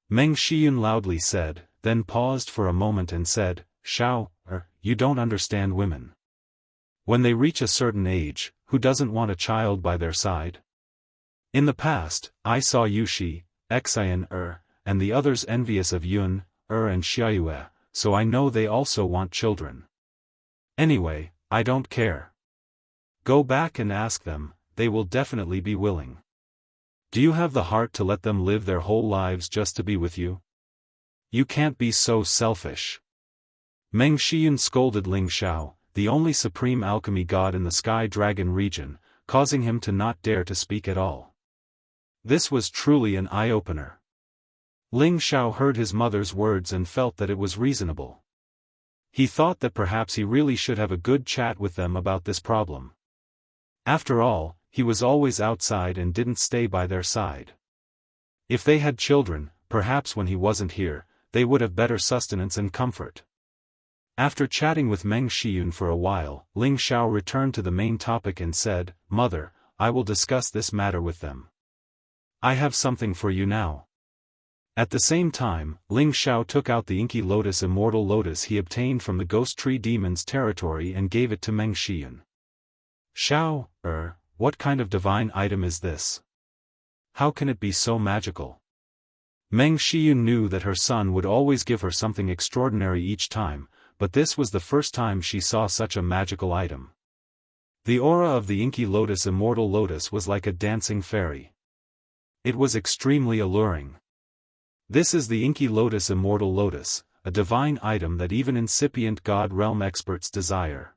Meng Shiyun loudly said, then paused for a moment and said, Xiao, you don't understand women. When they reach a certain age, who doesn't want a child by their side? In the past, I saw Yushi, Xian, and the others envious of Yun, and Xiaoyue, so I know they also want children. Anyway, I don't care. Go back and ask them, they will definitely be willing. Do you have the heart to let them live their whole lives just to be with you? You can't be so selfish. Meng Shiyun scolded Ling Xiao, the only supreme alchemy god in the Sky Dragon region, causing him to not dare to speak at all. This was truly an eye-opener. Ling Xiao heard his mother's words and felt that it was reasonable. He thought that perhaps he really should have a good chat with them about this problem. After all, he was always outside and didn't stay by their side. If they had children, perhaps when he wasn't here, they would have better sustenance and comfort. After chatting with Meng Shiyun for a while, Ling Xiao returned to the main topic and said, "Mother, I will discuss this matter with them. I have something for you now." At the same time, Ling Xiao took out the inky lotus immortal lotus he obtained from the ghost tree demon's territory and gave it to Meng Shiyun. "Xiao, what kind of divine item is this? How can it be so magical?" Meng Shiyun knew that her son would always give her something extraordinary each time, but this was the first time she saw such a magical item. The aura of the inky lotus immortal lotus was like a dancing fairy. It was extremely alluring. This is the inky lotus immortal lotus, a divine item that even incipient God realm experts desire.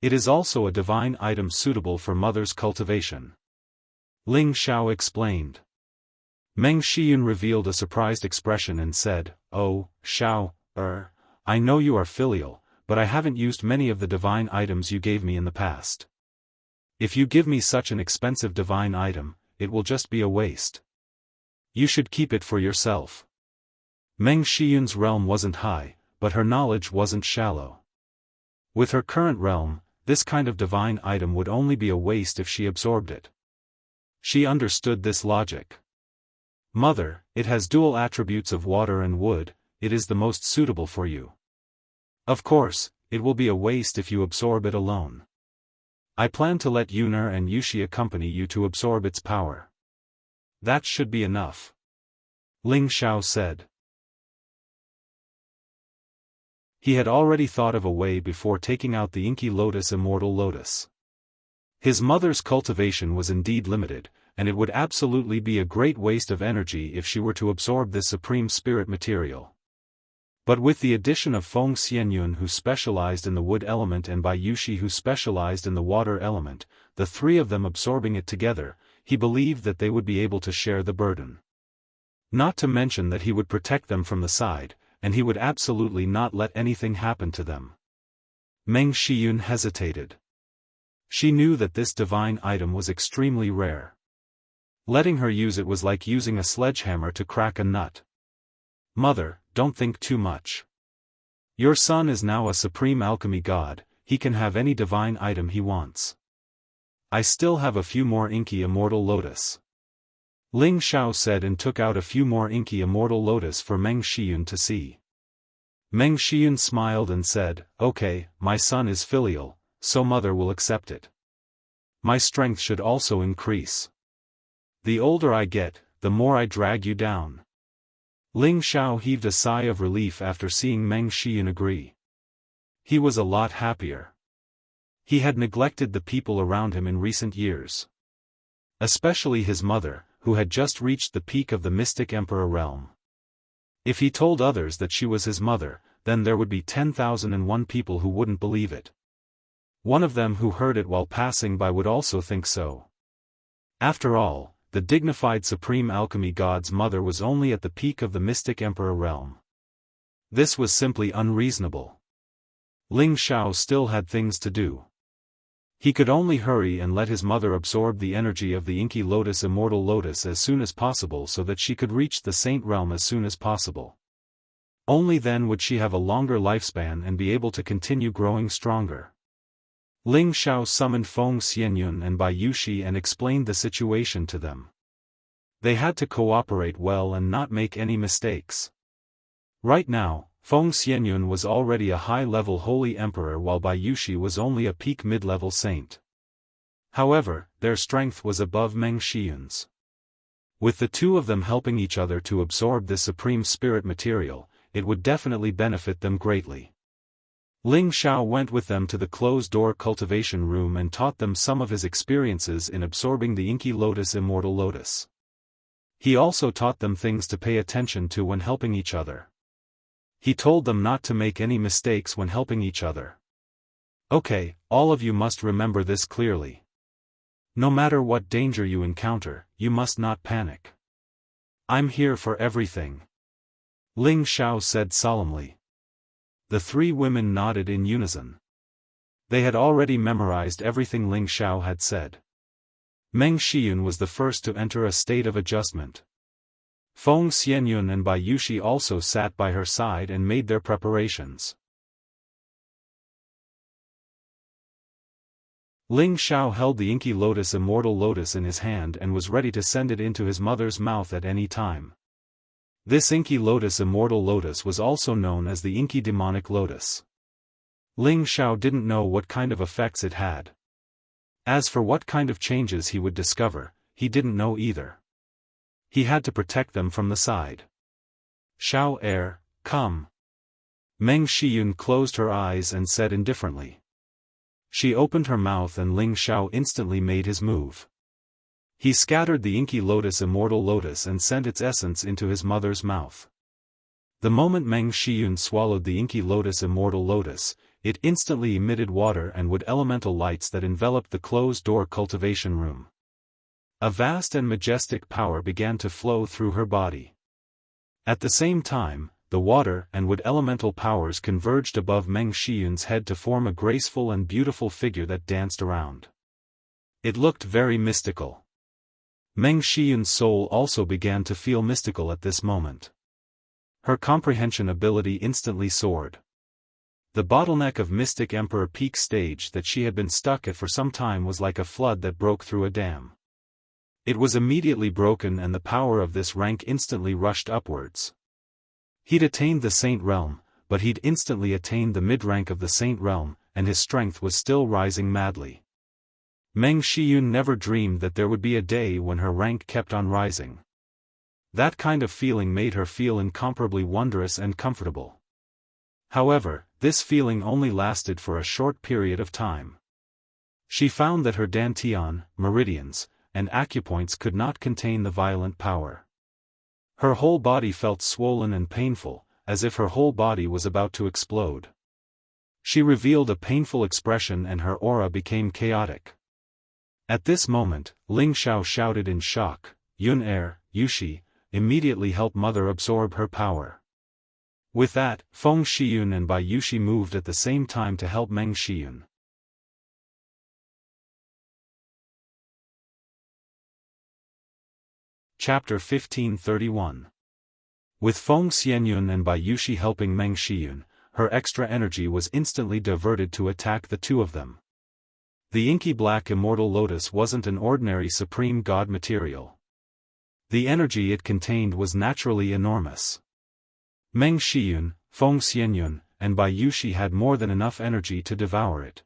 It is also a divine item suitable for mother's cultivation. Ling Xiao explained. Meng Shiyun revealed a surprised expression and said, "Oh, Xiao, I know you are filial, but I haven't used many of the divine items you gave me in the past. If you give me such an expensive divine item, it will just be a waste. You should keep it for yourself." Meng Shiyun's realm wasn't high, but her knowledge wasn't shallow. With her current realm, this kind of divine item would only be a waste if she absorbed it. She understood this logic. "Mother, it has dual attributes of water and wood, it is the most suitable for you. Of course, it will be a waste if you absorb it alone. I plan to let Yunar and Yushi accompany you to absorb its power. That should be enough," Ling Xiao said. He had already thought of a way before taking out the inky lotus immortal lotus. His mother's cultivation was indeed limited, and it would absolutely be a great waste of energy if she were to absorb this supreme spirit material. But with the addition of Feng Xianyun who specialized in the wood element and Bai Yushi who specialized in the water element, the three of them absorbing it together, he believed that they would be able to share the burden. Not to mention that he would protect them from the side, and he would absolutely not let anything happen to them. Meng Shiyun hesitated. She knew that this divine item was extremely rare. Letting her use it was like using a sledgehammer to crack a nut. "Mother, don't think too much. Your son is now a supreme alchemy god, he can have any divine item he wants. I still have a few more inky immortal lotus." Ling Xiao said and took out a few more inky immortal lotus for Meng Shiyun to see. Meng Shiyun smiled and said, "Okay, my son is filial, so mother will accept it. My strength should also increase. The older I get, the more I drag you down." Ling Xiao heaved a sigh of relief after seeing Meng Shiyun agree. He was a lot happier. He had neglected the people around him in recent years. Especially his mother, who had just reached the peak of the mystic emperor realm. If he told others that she was his mother, then there would be 10,001 people who wouldn't believe it. One of them who heard it while passing by would also think so. After all, the dignified supreme alchemy god's mother was only at the peak of the mystic emperor realm. This was simply unreasonable. Ling Xiao still had things to do. He could only hurry and let his mother absorb the energy of the inky lotus immortal lotus as soon as possible so that she could reach the saint realm as soon as possible. Only then would she have a longer lifespan and be able to continue growing stronger. Ling Xiao summoned Feng Xianyun and Bai Yushi and explained the situation to them. They had to cooperate well and not make any mistakes. Right now, Feng Xianyun was already a high-level holy emperor while Bai Yushi was only a peak mid-level saint. However, their strength was above Meng Shiyun's. With the two of them helping each other to absorb this supreme spirit material, it would definitely benefit them greatly. Ling Xiao went with them to the closed-door cultivation room and taught them some of his experiences in absorbing the inky lotus immortal lotus. He also taught them things to pay attention to when helping each other. He told them not to make any mistakes when helping each other. "Okay, all of you must remember this clearly. No matter what danger you encounter, you must not panic. I'm here for everything," Ling Xiao said solemnly. The three women nodded in unison. They had already memorized everything Ling Xiao had said. Meng Shiyun was the first to enter a state of adjustment. Feng Xianyun and Bai Yushi also sat by her side and made their preparations. Ling Xiao held the inky lotus Immortal Lotus in his hand and was ready to send it into his mother's mouth at any time. This inky lotus Immortal Lotus was also known as the inky demonic lotus. Ling Xiao didn't know what kind of effects it had. As for what kind of changes he would discover, he didn't know either. He had to protect them from the side. Xiao come. Meng Shiyun closed her eyes and said indifferently. She opened her mouth and Ling Xiao instantly made his move. He scattered the inky lotus Immortal Lotus and sent its essence into his mother's mouth. The moment Meng Shiyun swallowed the inky lotus Immortal Lotus, it instantly emitted water and wood elemental lights that enveloped the closed-door cultivation room. A vast and majestic power began to flow through her body. At the same time, the water and wood elemental powers converged above Meng Shiyun's head to form a graceful and beautiful figure that danced around. It looked very mystical. Meng Shiyun's soul also began to feel mystical at this moment. Her comprehension ability instantly soared. The bottleneck of Mystic Emperor peak stage that she had been stuck at for some time was like a flood that broke through a dam. It was immediately broken and the power of this rank instantly rushed upwards. He'd attained the Saint Realm, but he'd instantly attained the mid-rank of the Saint Realm, and his strength was still rising madly. Meng Shiyun never dreamed that there would be a day when her rank kept on rising. That kind of feeling made her feel incomparably wondrous and comfortable. However, this feeling only lasted for a short period of time. She found that her dantian, meridians, and acupoints could not contain the violent power. Her whole body felt swollen and painful, as if her whole body was about to explode. She revealed a painful expression and her aura became chaotic. At this moment, Ling Xiao shouted in shock, Yushi, immediately help Mother absorb her power. With that, Feng Shiyun and Bai Yushi moved at the same time to help Meng Shiyun. Chapter 1531. With Feng Xianyun and Bai Yushi helping Meng Shiyun, her extra energy was instantly diverted to attack the two of them. The inky black Immortal Lotus wasn't an ordinary supreme god material. The energy it contained was naturally enormous. Meng Shiyun, Feng Xianyun, and Bai Yushi had more than enough energy to devour it.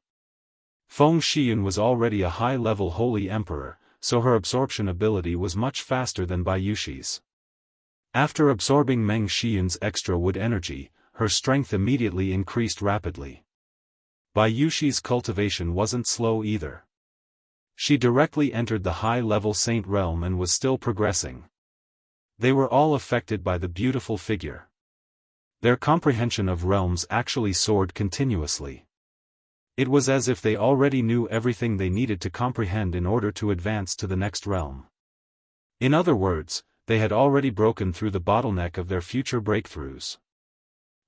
Feng Shiyun was already a high-level holy emperor, so her absorption ability was much faster than Bai Yushi's. After absorbing Meng Shiyun's extra wood energy, her strength immediately increased rapidly. Bai Yushi's cultivation wasn't slow either. She directly entered the high-level Saint Realm and was still progressing. They were all affected by the beautiful figure. Their comprehension of realms actually soared continuously. It was as if they already knew everything they needed to comprehend in order to advance to the next realm. In other words, they had already broken through the bottleneck of their future breakthroughs.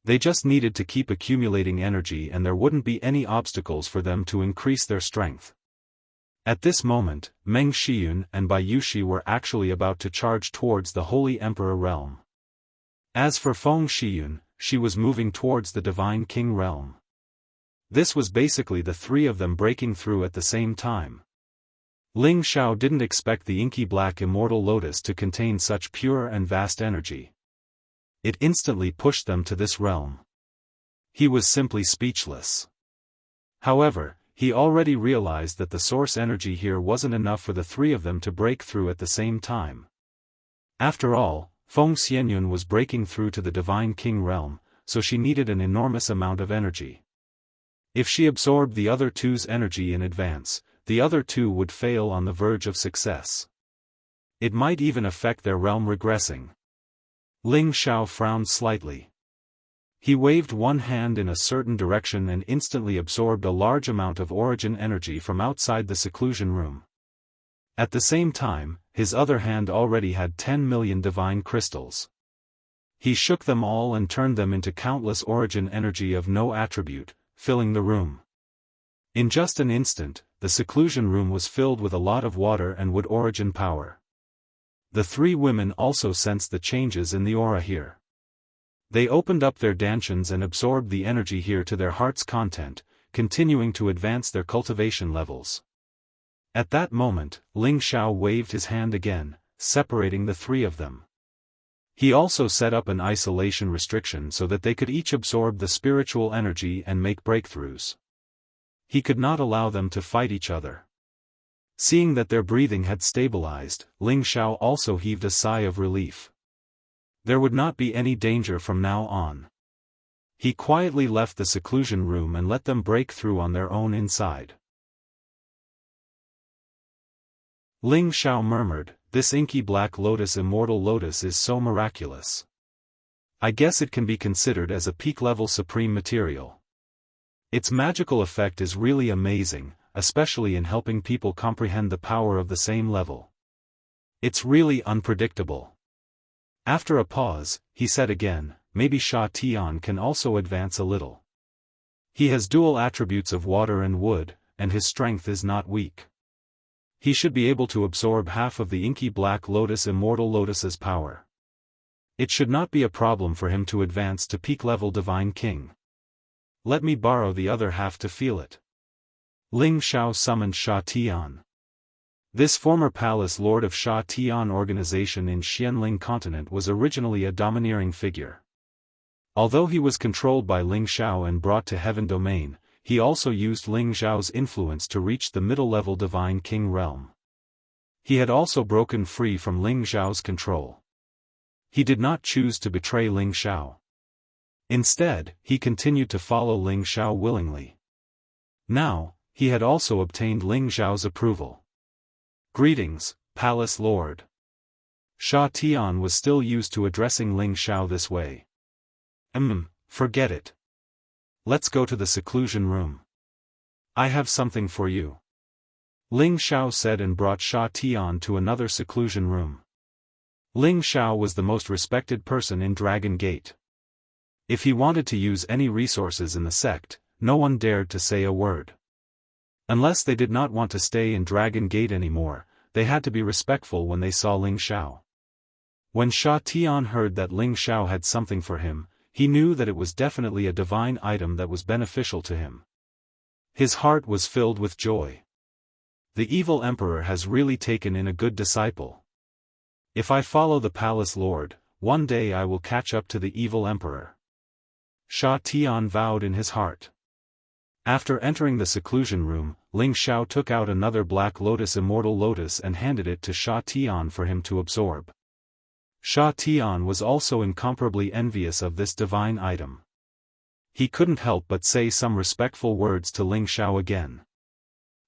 They just needed to keep accumulating energy and there wouldn't be any obstacles for them to increase their strength. At this moment, Meng Shiyun and Bai Yushi were actually about to charge towards the Holy Emperor realm. As for Feng Shiyun, she was moving towards the Divine King realm. This was basically the three of them breaking through at the same time. Ling Xiao didn't expect the inky black Immortal Lotus to contain such pure and vast energy. It instantly pushed them to this realm. He was simply speechless. However, he already realized that the source energy here wasn't enough for the three of them to break through at the same time. After all, Feng Xianyun was breaking through to the Divine King realm, so she needed an enormous amount of energy. If she absorbed the other two's energy in advance, the other two would fail on the verge of success. It might even affect their realm regressing. Ling Xiao frowned slightly. He waved one hand in a certain direction and instantly absorbed a large amount of origin energy from outside the seclusion room. At the same time, his other hand already had 10 million divine crystals. He shook them all and turned them into countless origin energy of no attribute, filling the room. In just an instant, the seclusion room was filled with a lot of water and wood origin power. The three women also sensed the changes in the aura here. They opened up their dantians and absorbed the energy here to their heart's content, continuing to advance their cultivation levels. At that moment, Ling Xiao waved his hand again, separating the three of them. He also set up an isolation restriction so that they could each absorb the spiritual energy and make breakthroughs. He could not allow them to fight each other. Seeing that their breathing had stabilized, Ling Xiao also heaved a sigh of relief. There would not be any danger from now on. He quietly left the seclusion room and let them break through on their own inside. Ling Xiao murmured, "This inky black lotus immortal lotus is so miraculous. I guess it can be considered as a peak-level supreme material. Its magical effect is really amazing, especially in helping people comprehend the power of the same level. It's really unpredictable." After a pause, he said again, "Maybe Sha Tian can also advance a little. He has dual attributes of water and wood, and his strength is not weak. He should be able to absorb half of the inky black lotus immortal lotus's power. It should not be a problem for him to advance to peak-level divine king. Let me borrow the other half to feel it." Ling Xiao summoned Sha Tian. This former palace lord of Sha Tian organization in Xianling continent was originally a domineering figure. Although he was controlled by Ling Xiao and brought to heaven domain, he also used Ling Xiao's influence to reach the middle-level divine king realm. He had also broken free from Ling Xiao's control. He did not choose to betray Ling Xiao. Instead, he continued to follow Ling Xiao willingly. Now, he had also obtained Ling Xiao's approval. "Greetings, Palace Lord." Sha Tian was still used to addressing Ling Xiao this way. Forget it. Let's go to the seclusion room. I have something for you." Ling Xiao said and brought Sha Tian to another seclusion room. Ling Xiao was the most respected person in Dragon Gate. If he wanted to use any resources in the sect, no one dared to say a word. Unless they did not want to stay in Dragon Gate anymore, they had to be respectful when they saw Ling Xiao. When Sha Tian heard that Ling Xiao had something for him, he knew that it was definitely a divine item that was beneficial to him. His heart was filled with joy. The evil emperor has really taken in a good disciple. If I follow the palace lord, one day I will catch up to the evil emperor. Sha Tian vowed in his heart. After entering the seclusion room, Ling Xiao took out another black lotus immortal lotus and handed it to Sha Tian for him to absorb. Sha Tian was also incomparably envious of this divine item. He couldn't help but say some respectful words to Ling Xiao again.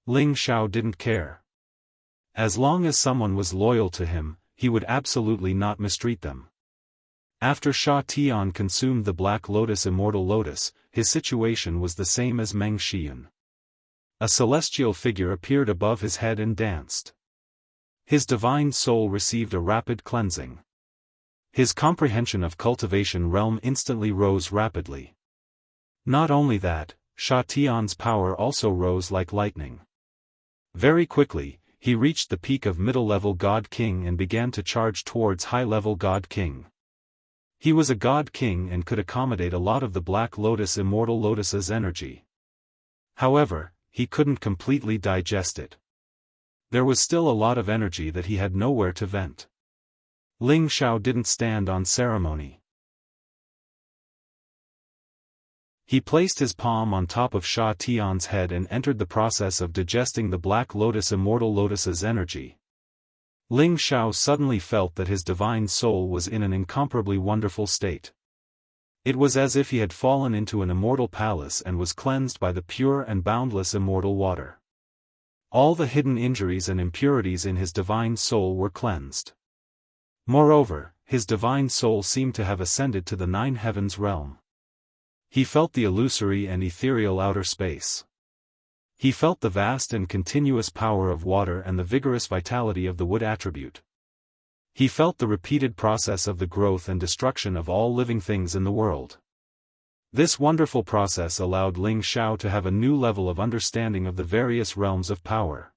Ling Xiao didn't care. As long as someone was loyal to him, he would absolutely not mistreat them. After Sha Tian consumed the black lotus immortal lotus, his situation was the same as Meng Xian. A celestial figure appeared above his head and danced. His divine soul received a rapid cleansing. His comprehension of cultivation realm instantly rose rapidly. Not only that, Sha Tian's power also rose like lightning. Very quickly, he reached the peak of middle-level God King and began to charge towards high-level God King. He was a God King and could accommodate a lot of the Black Lotus Immortal Lotus's energy. However, he couldn't completely digest it. There was still a lot of energy that he had nowhere to vent. Ling Xiao didn't stand on ceremony. He placed his palm on top of Sha Tian's head and entered the process of digesting the Black Lotus Immortal Lotus's energy. Ling Xiao suddenly felt that his divine soul was in an incomparably wonderful state. It was as if he had fallen into an immortal palace and was cleansed by the pure and boundless immortal water. All the hidden injuries and impurities in his divine soul were cleansed. Moreover, his divine soul seemed to have ascended to the 9 heavens realm. He felt the illusory and ethereal outer space. He felt the vast and continuous power of water and the vigorous vitality of the wood attribute. He felt the repeated process of the growth and destruction of all living things in the world. This wonderful process allowed Ling Xiao to have a new level of understanding of the various realms of power.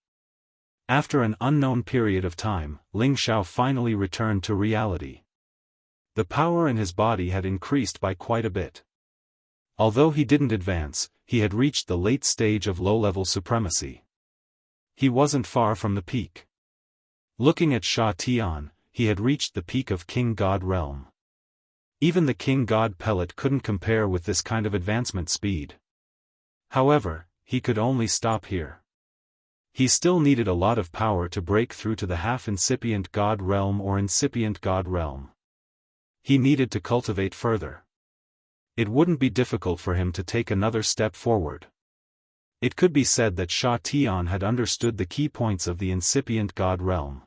After an unknown period of time, Ling Xiao finally returned to reality. The power in his body had increased by quite a bit. Although he didn't advance, he had reached the late stage of low-level supremacy. He wasn't far from the peak. Looking at Sha Tian, he had reached the peak of King God realm. Even the King God pellet couldn't compare with this kind of advancement speed. However, he could only stop here. He still needed a lot of power to break through to the half-incipient God realm or incipient God realm. He needed to cultivate further. It wouldn't be difficult for him to take another step forward. It could be said that Sha Tian had understood the key points of the incipient God realm.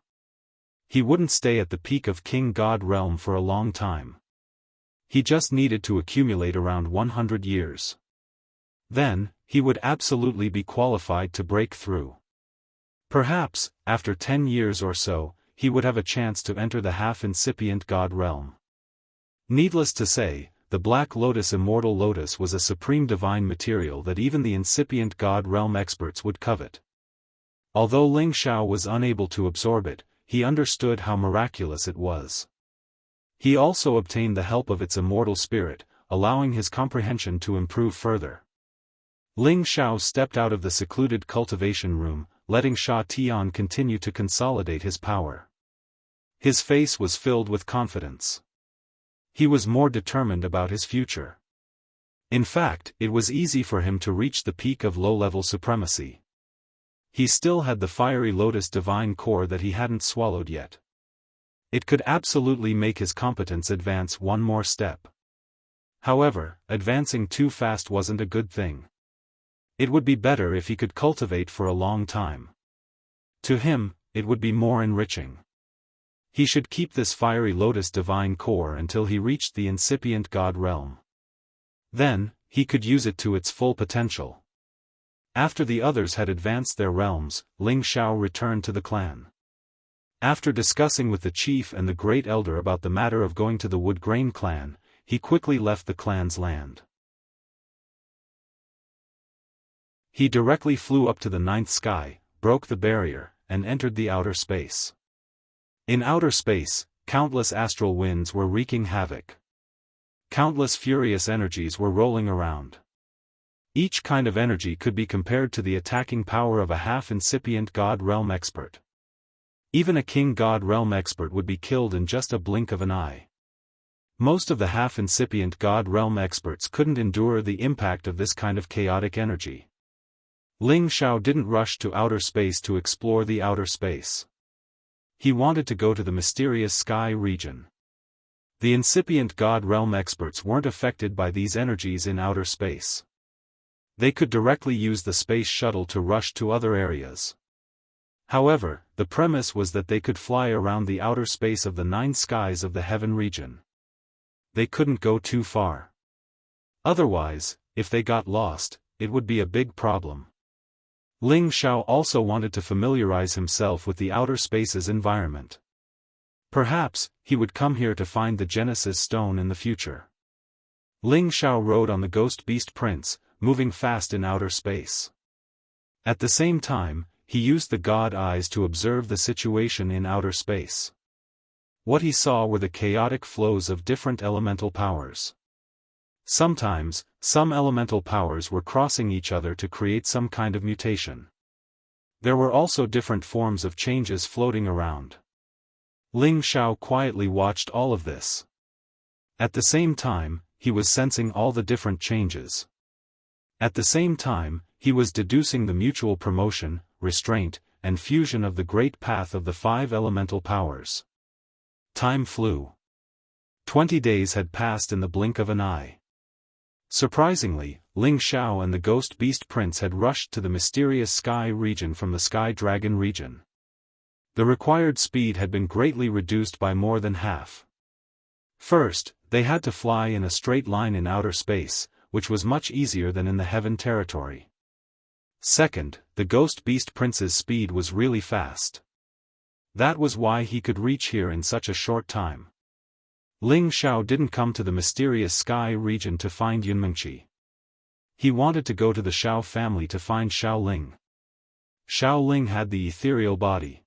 He wouldn't stay at the peak of King God realm for a long time. He just needed to accumulate around 100 years. Then, he would absolutely be qualified to break through. Perhaps, after 10 years or so, he would have a chance to enter the half-incipient God realm. Needless to say, the Black Lotus Immortal Lotus was a supreme divine material that even the incipient God realm experts would covet. Although Ling Xiao was unable to absorb it, he understood how miraculous it was. He also obtained the help of its immortal spirit, allowing his comprehension to improve further. Ling Xiao stepped out of the secluded cultivation room, letting Sha Tian continue to consolidate his power. His face was filled with confidence. He was more determined about his future. In fact, it was easy for him to reach the peak of low-level supremacy. He still had the fiery lotus divine core that he hadn't swallowed yet. It could absolutely make his competence advance one more step. However, advancing too fast wasn't a good thing. It would be better if he could cultivate for a long time. To him, it would be more enriching. He should keep this fiery lotus divine core until he reached the incipient God realm. Then, he could use it to its full potential. After the others had advanced their realms, Ling Xiao returned to the clan. After discussing with the chief and the great elder about the matter of going to the Wood Grain clan, he quickly left the clan's land. He directly flew up to the ninth sky, broke the barrier, and entered the outer space. In outer space, countless astral winds were wreaking havoc. Countless furious energies were rolling around. Each kind of energy could be compared to the attacking power of a half-incipient God realm expert. Even a King God realm expert would be killed in just a blink of an eye. Most of the half-incipient God realm experts couldn't endure the impact of this kind of chaotic energy. Ling Xiao didn't rush to outer space to explore the outer space. He wanted to go to the mysterious sky region. The incipient God realm experts weren't affected by these energies in outer space. They could directly use the space shuttle to rush to other areas. However, the premise was that they could fly around the outer space of the 9 skies of the heaven region. They couldn't go too far. Otherwise, if they got lost, it would be a big problem. Ling Xiao also wanted to familiarize himself with the outer space's environment. Perhaps, he would come here to find the Genesis Stone in the future. Ling Xiao rode on the Ghost Beast Prince, moving fast in outer space. At the same time, he used the God eyes to observe the situation in outer space. What he saw were the chaotic flows of different elemental powers. Sometimes, some elemental powers were crossing each other to create some kind of mutation. There were also different forms of changes floating around. Ling Xiao quietly watched all of this. At the same time, he was sensing all the different changes. At the same time, he was deducing the mutual promotion, restraint, and fusion of the great path of the 5 elemental powers. Time flew. 20 days had passed in the blink of an eye. Surprisingly, Ling Xiao and the Ghost Beast Prince had rushed to the mysterious sky region from the Sky Dragon region. The required speed had been greatly reduced by more than half. First, they had to fly in a straight line in outer space, which was much easier than in the heaven territory. Second, the Ghost Beast Prince's speed was really fast. That was why he could reach here in such a short time. Ling Xiao didn't come to the mysterious sky region to find Yunmengqi. He wanted to go to the Xiao family to find Xiao Ling. Xiao Ling had the ethereal body.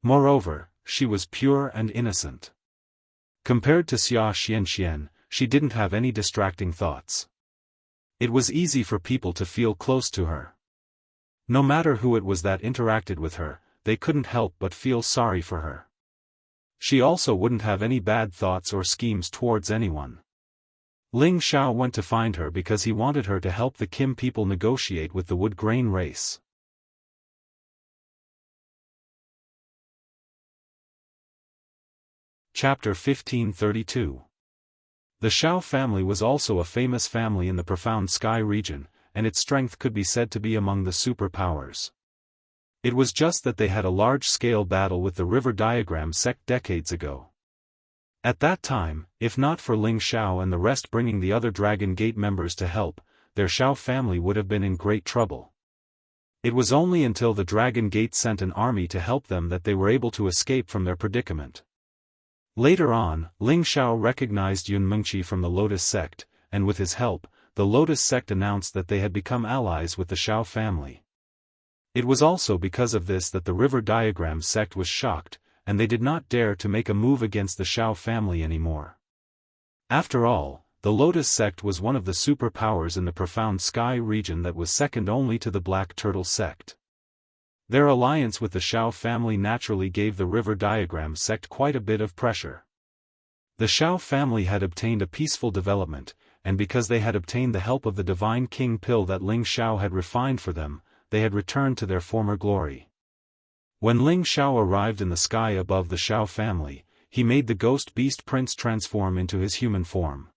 Moreover, she was pure and innocent. Compared to Wuxia Xianxia, she didn't have any distracting thoughts. It was easy for people to feel close to her. No matter who it was that interacted with her, they couldn't help but feel sorry for her. She also wouldn't have any bad thoughts or schemes towards anyone. Ling Xiao went to find her because he wanted her to help the Kim people negotiate with the wood grain race. Chapter 1532. The Xiao family was also a famous family in the profound sky region, and its strength could be said to be among the superpowers. It was just that they had a large-scale battle with the River Diagram sect decades ago. At that time, if not for Ling Xiao and the rest bringing the other Dragon Gate members to help, their Xiao family would have been in great trouble. It was only until the Dragon Gate sent an army to help them that they were able to escape from their predicament. Later on, Ling Xiao recognized Yunmengqi from the Lotus sect, and with his help, the Lotus sect announced that they had become allies with the Xiao family. It was also because of this that the River Diagram sect was shocked, and they did not dare to make a move against the Xiao family anymore. After all, the Lotus sect was one of the superpowers in the profound sky region that was second only to the Black Turtle sect. Their alliance with the Xiao family naturally gave the River Diagram sect quite a bit of pressure. The Xiao family had obtained a peaceful development, and because they had obtained the help of the Divine King pill that Ling Xiao had refined for them, they had returned to their former glory. When Ling Xiao arrived in the sky above the Xiao family, he made the Ghost Beast Prince transform into his human form.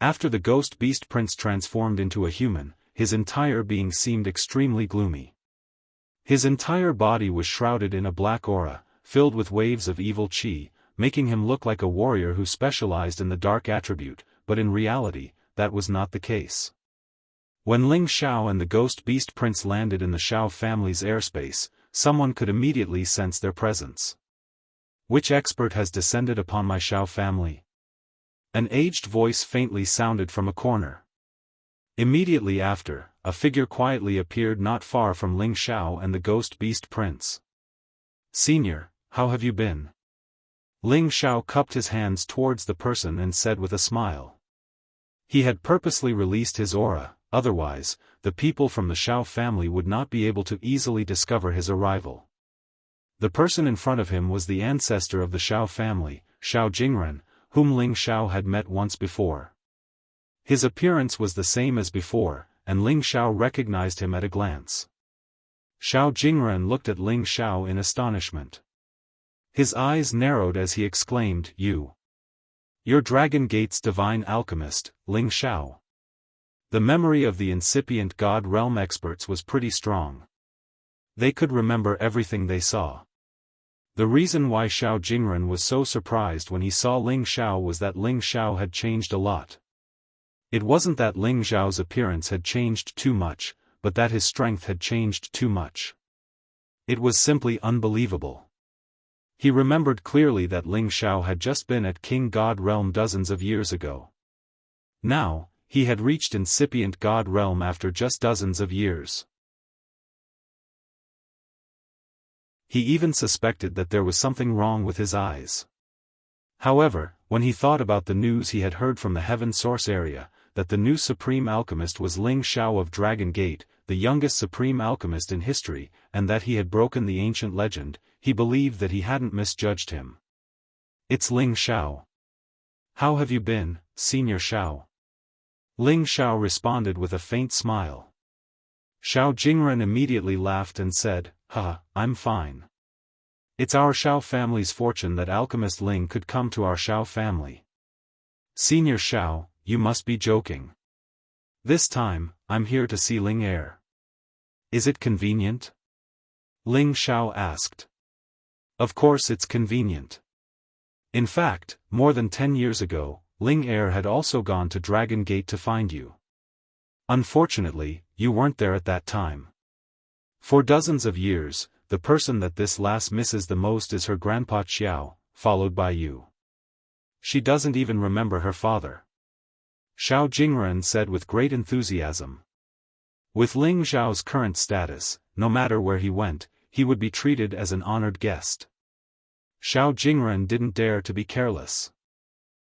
After the Ghost Beast Prince transformed into a human, his entire being seemed extremely gloomy. His entire body was shrouded in a black aura, filled with waves of evil qi, making him look like a warrior who specialized in the dark attribute, but in reality, that was not the case. When Ling Xiao and the Ghost Beast Prince landed in the Xiao family's airspace, someone could immediately sense their presence. "Which expert has descended upon my Xiao family?" An aged voice faintly sounded from a corner. Immediately after, a figure quietly appeared not far from Ling Xiao and the Ghost Beast Prince. "Senior, how have you been?" Ling Xiao cupped his hands towards the person and said with a smile. He had purposely released his aura, otherwise, the people from the Xiao family would not be able to easily discover his arrival. The person in front of him was the ancestor of the Xiao family, Xiao Jingren, whom Ling Xiao had met once before. His appearance was the same as before, and Ling Xiao recognized him at a glance. Xiao Jingren looked at Ling Xiao in astonishment. His eyes narrowed as he exclaimed, "You're Dragon Gate's divine alchemist, Ling Xiao." The memory of the incipient God Realm experts was pretty strong. They could remember everything they saw. The reason why Xiao Jingren was so surprised when he saw Ling Xiao was that Ling Xiao had changed a lot. It wasn't that Ling Xiao's appearance had changed too much, but that his strength had changed too much. It was simply unbelievable. He remembered clearly that Ling Xiao had just been at King God Realm dozens of years ago. Now, he had reached incipient God Realm after just dozens of years. He even suspected that there was something wrong with his eyes. However, when he thought about the news he had heard from the Heaven Source area, that the new Supreme Alchemist was Ling Xiao of Dragon Gate, the youngest Supreme Alchemist in history, and that he had broken the ancient legend, he believed that he hadn't misjudged him. "It's Ling Xiao. How have you been, Senior Xiao?" Ling Xiao responded with a faint smile. Xiao Jingren immediately laughed and said, I'm fine. It's our Xiao family's fortune that Alchemist Ling could come to our Xiao family." "Senior Xiao, you must be joking. This time, I'm here to see Ling Heir. Is it convenient?" Ling Xiao asked. "Of course it's convenient. In fact, more than 10 years ago, Ling Heir had also gone to Dragon Gate to find you. Unfortunately, you weren't there at that time. For dozens of years, the person that this lass misses the most is her grandpa Xiao, followed by you." She doesn't even remember her father," Xiao Jingren said with great enthusiasm. With Ling Zhao's current status, no matter where he went, he would be treated as an honored guest. Xiao Jingren didn't dare to be careless.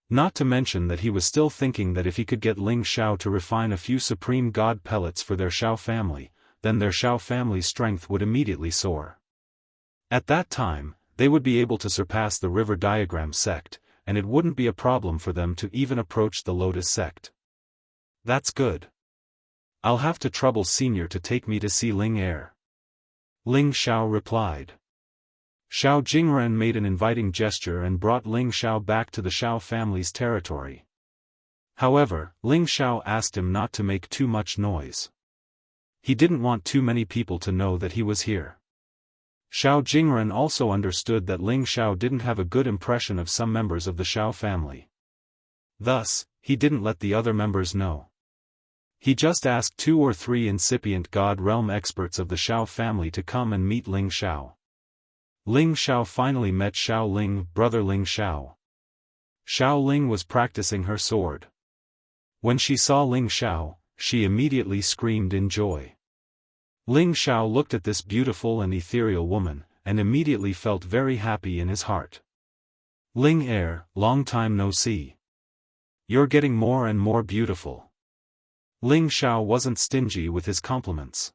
Not to mention that he was still thinking that if he could get Ling Xiao to refine a few supreme god pellets for their Xiao family, then their Xiao family's strength would immediately soar. At that time, they would be able to surpass the River Diagram sect, and it wouldn't be a problem for them to even approach the Lotus sect. That's good. I'll have to trouble Senior to take me to see Ling Heir, Ling Xiao replied. Xiao Jingren made an inviting gesture and brought Ling Xiao back to the Xiao family's territory. However, Ling Xiao asked him not to make too much noise. He didn't want too many people to know that he was here. Xiao Jingren also understood that Ling Xiao didn't have a good impression of some members of the Xiao family. Thus, he didn't let the other members know. He just asked 2 or 3 incipient God realm experts of the Xiao family to come and meet Ling Xiao. Ling Xiao finally met Xiao Ling, brother Ling Xiao. Xiao Ling was practicing her sword. When she saw Ling Xiao, she immediately screamed in joy. Ling Xiao looked at this beautiful and ethereal woman, and immediately felt very happy in his heart. Ling Heir, long time no see. You're getting more and more beautiful. Ling Xiao wasn't stingy with his compliments.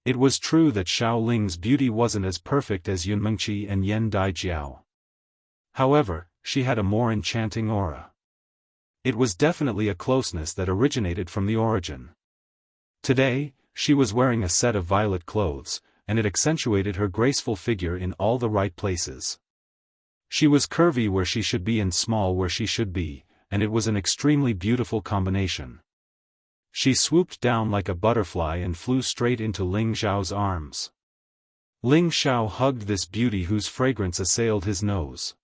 It was true that Xiao Ling's beauty wasn't as perfect as Yunmengqi and Yan Daijiao. However, she had a more enchanting aura. It was definitely a closeness that originated from the origin. Today, she was wearing a set of violet clothes, and it accentuated her graceful figure in all the right places. She was curvy where she should be and small where she should be, and it was an extremely beautiful combination. She swooped down like a butterfly and flew straight into Ling Xiao's arms. Ling Xiao hugged this beauty whose fragrance assailed his nose.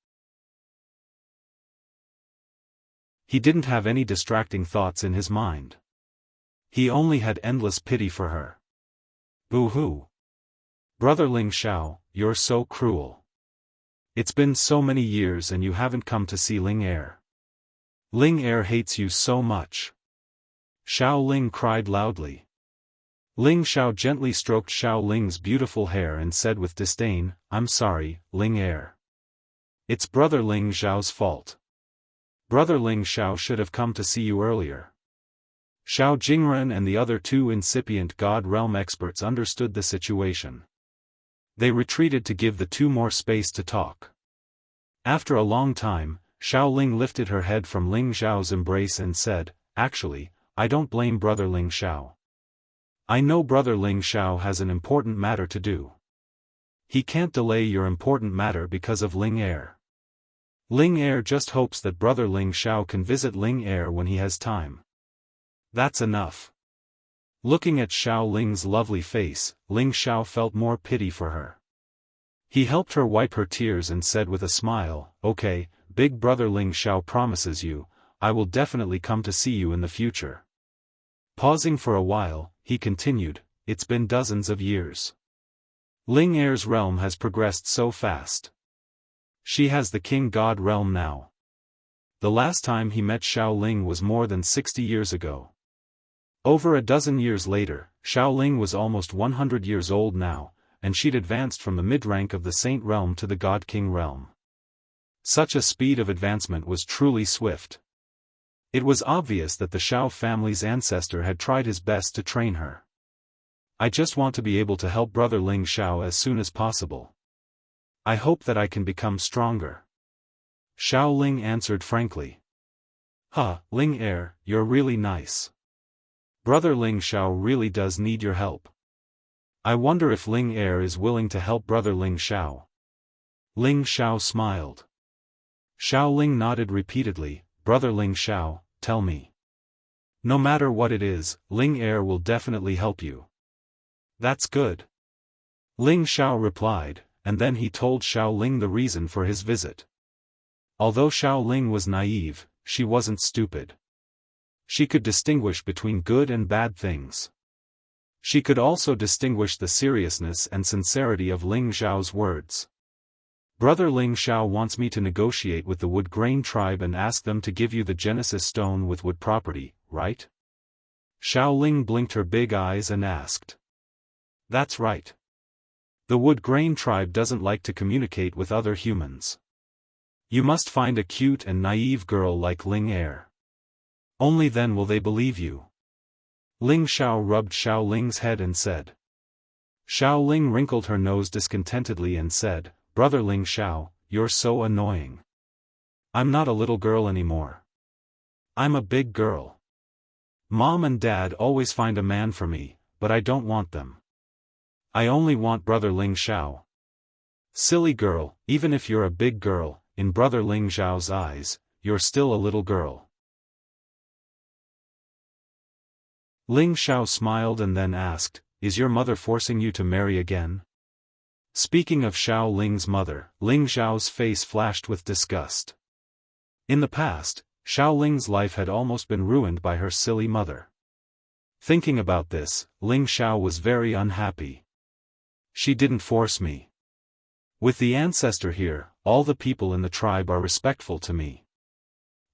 He didn't have any distracting thoughts in his mind. He only had endless pity for her. Boo-hoo. Brother Ling Xiao, you're so cruel. It's been so many years and you haven't come to see Ling Heir. Ling Heir hates you so much. Xiao Ling cried loudly. Ling Xiao gently stroked Xiao Ling's beautiful hair and said with disdain, "I'm sorry, Ling Heir. It's brother Ling Xiao's fault. Brother Ling Xiao should have come to see you earlier." Xiao Jingren and the other 2 incipient God realm experts understood the situation. They retreated to give the 2 more space to talk. After a long time, Xiao Ling lifted her head from Ling Xiao's embrace and said, "Actually, I don't blame brother Ling Xiao. I know brother Ling Xiao has an important matter to do. He can't delay your important matter because of Ling Heir. Ling Heir just hopes that brother Ling Xiao can visit Ling Heir when he has time. That's enough." Looking at Xiao Ling's lovely face, Ling Xiao felt more pity for her. He helped her wipe her tears and said with a smile, "Okay, big brother Ling Xiao promises you, I will definitely come to see you in the future." Pausing for a while, he continued, "It's been dozens of years. Ling Heir's realm has progressed so fast. She has the King God realm now. The last time he met Xiao Ling was more than 60 years ago. Over a dozen years later, Xiao Ling was almost 100 years old now, and she'd advanced from the mid-rank of the Saint realm to the God King realm. Such a speed of advancement was truly swift. It was obvious that the Xiao family's ancestor had tried his best to train her. I just want to be able to help brother Ling Xiao as soon as possible. I hope that I can become stronger." Xiao Ling answered frankly. Ling Heir, you're really nice. Brother Ling Xiao really does need your help. I wonder if Ling Heir is willing to help brother Ling Xiao." Ling Xiao smiled. Xiao Ling nodded repeatedly, "Brother Ling Xiao, tell me. No matter what it is, Ling Heir will definitely help you." "That's good." Ling Xiao replied, and then he told Xiao Ling the reason for his visit. Although Xiao Ling was naive, she wasn't stupid. She could distinguish between good and bad things. She could also distinguish the seriousness and sincerity of Ling Xiao's words. Brother Ling Xiao wants me to negotiate with the Wood Grain tribe and ask them to give you the Genesis stone with wood property, right? Xiao Ling blinked her big eyes and asked. That's right. The Wood Grain tribe doesn't like to communicate with other humans. You must find a cute and naive girl like Ling Er. Only then will they believe you. Ling Xiao rubbed Xiao Ling's head and said. Xiao Ling wrinkled her nose discontentedly and said, Brother Ling Xiao, you're so annoying. I'm not a little girl anymore. I'm a big girl. Mom and Dad always find a man for me, but I don't want them. I only want Brother Ling Xiao. Silly girl, even if you're a big girl, in Brother Ling Xiao's eyes, you're still a little girl. Ling Xiao smiled and then asked, Is your mother forcing you to marry again? Speaking of Xiao Ling's mother, Ling Xiao's face flashed with disgust. In the past, Xiao Ling's life had almost been ruined by her silly mother. Thinking about this, Ling Xiao was very unhappy. She didn't force me. With the ancestor here, all the people in the tribe are respectful to me.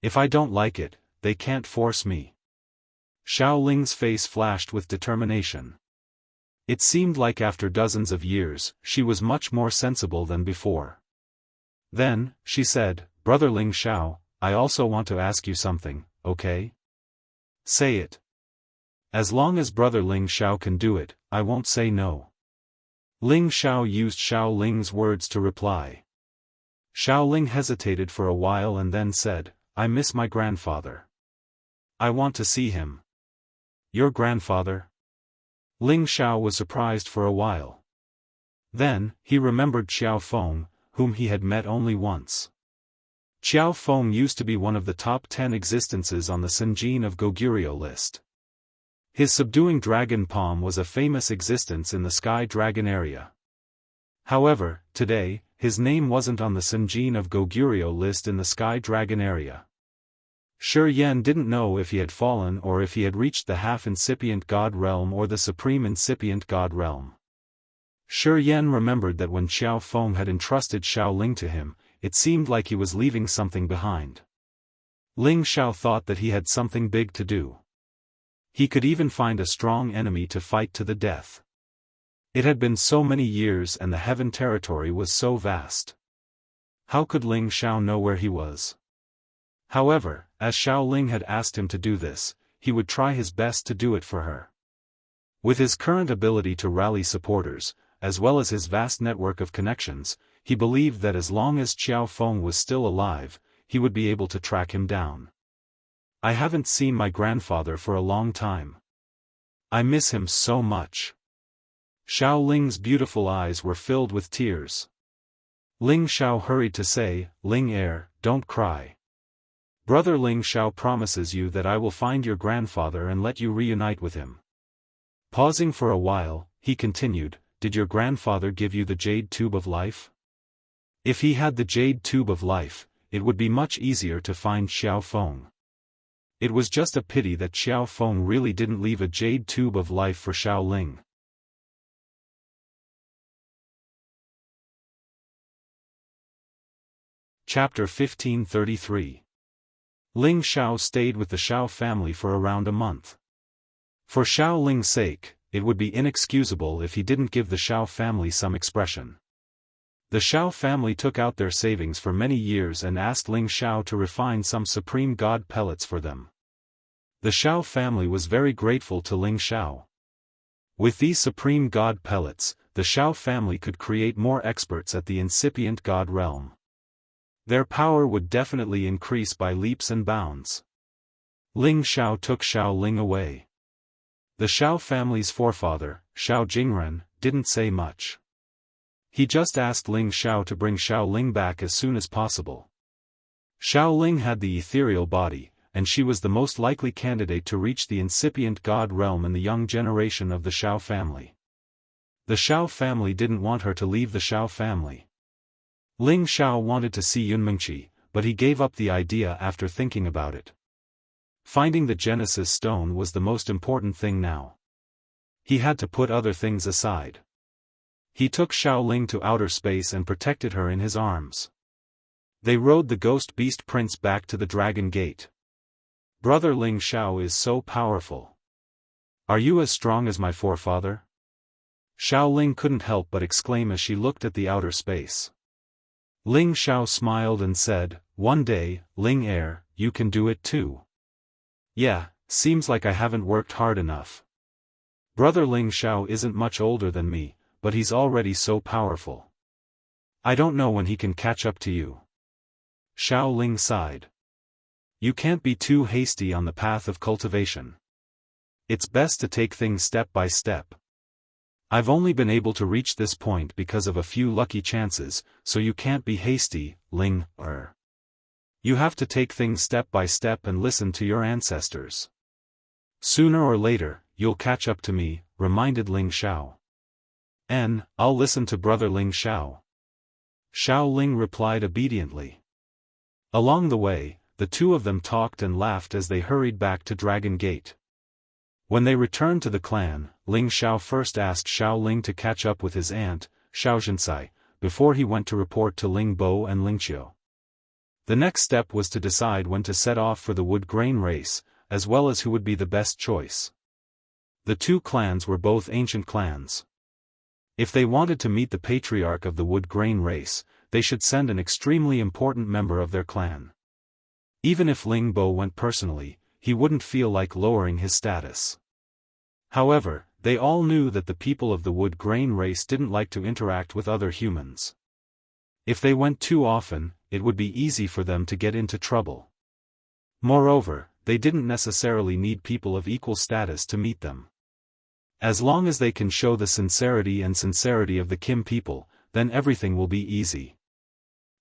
If I don't like it, they can't force me. Xiao Ling's face flashed with determination. It seemed like after dozens of years, she was much more sensible than before. Then, she said, Brother Ling Xiao, I also want to ask you something, okay? Say it. As long as Brother Ling Xiao can do it, I won't say no. Ling Xiao used Xiao Ling's words to reply. Xiao Ling hesitated for a while and then said, I miss my grandfather. I want to see him. Your grandfather? Ling Xiao was surprised for a while. Then, he remembered Qiao Feng, whom he had met only once. Qiao Feng used to be one of the top 10 existences on the Senjin of Goguryeo list. His subduing dragon palm was a famous existence in the Sky Dragon area. However, today, his name wasn't on the Senjin of Goguryeo list in the Sky Dragon area. Shi Yan didn't know if he had fallen or if he had reached the half-incipient god realm or the supreme incipient god realm. Shi Yan remembered that when Qiao Feng had entrusted Xiao Ling to him, it seemed like he was leaving something behind. Ling Xiao thought that he had something big to do. He could even find a strong enemy to fight to the death. It had been so many years and the heaven territory was so vast. How could Ling Xiao know where he was? However, as Xiao Ling had asked him to do this, he would try his best to do it for her. With his current ability to rally supporters, as well as his vast network of connections, he believed that as long as Qiao Feng was still alive, he would be able to track him down. I haven't seen my grandfather for a long time. I miss him so much. Xiao Ling's beautiful eyes were filled with tears. Ling Xiao hurried to say, Ling Er, don't cry. Brother Ling Xiao promises you that I will find your grandfather and let you reunite with him. Pausing for a while, he continued, Did your grandfather give you the Jade Tube of Life? If he had the Jade Tube of Life, it would be much easier to find Xiao Feng. It was just a pity that Xiao Feng really didn't leave a Jade Tube of Life for Xiao Ling. Chapter 1533. Ling Xiao stayed with the Xiao family for around a month. For Xiao Ling's sake, it would be inexcusable if he didn't give the Xiao family some expression. The Xiao family took out their savings for many years and asked Ling Xiao to refine some supreme god pellets for them. The Xiao family was very grateful to Ling Xiao. With these supreme god pellets, the Xiao family could create more experts at the incipient god realm. Their power would definitely increase by leaps and bounds. Ling Xiao took Xiao Ling away. The Xiao family's forefather, Xiao Jingren, didn't say much. He just asked Ling Xiao to bring Xiao Ling back as soon as possible. Xiao Ling had the ethereal body, and she was the most likely candidate to reach the incipient god realm in the young generation of the Xiao family. The Xiao family didn't want her to leave the Xiao family. Ling Xiao wanted to see Yunmengqi, but he gave up the idea after thinking about it. Finding the Genesis stone was the most important thing now. He had to put other things aside. He took Xiao Ling to outer space and protected her in his arms. They rode the ghost beast prince back to the Dragon Gate. Brother Ling Xiao is so powerful. Are you as strong as my forefather? Xiao Ling couldn't help but exclaim as she looked at the outer space. Ling Xiao smiled and said, "One day, Ling Heir, you can do it too." Yeah, seems like I haven't worked hard enough. Brother Ling Xiao isn't much older than me, but he's already so powerful. I don't know when he can catch up to you. Xiao Ling sighed. You can't be too hasty on the path of cultivation. It's best to take things step by step. I've only been able to reach this point because of a few lucky chances, so you can't be hasty, Ling Er. You have to take things step by step and listen to your ancestors. Sooner or later, you'll catch up to me, reminded Ling Xiao. I'll listen to brother Ling Xiao. Xiao Ling replied obediently. Along the way, the two of them talked and laughed as they hurried back to Dragon Gate. When they returned to the clan, Ling Xiao first asked Xiao Ling to catch up with his aunt, Xiao Xianxia, before he went to report to Ling Bo and Ling Qiu. The next step was to decide when to set off for the wood grain race, as well as who would be the best choice. The two clans were both ancient clans. If they wanted to meet the patriarch of the wood grain race, they should send an extremely important member of their clan. Even if Ling Bo went personally, he wouldn't feel like lowering his status. However, they all knew that the people of the wood grain race didn't like to interact with other humans. If they went too often, it would be easy for them to get into trouble. Moreover, they didn't necessarily need people of equal status to meet them. As long as they can show the sincerity of the Kim people, then everything will be easy.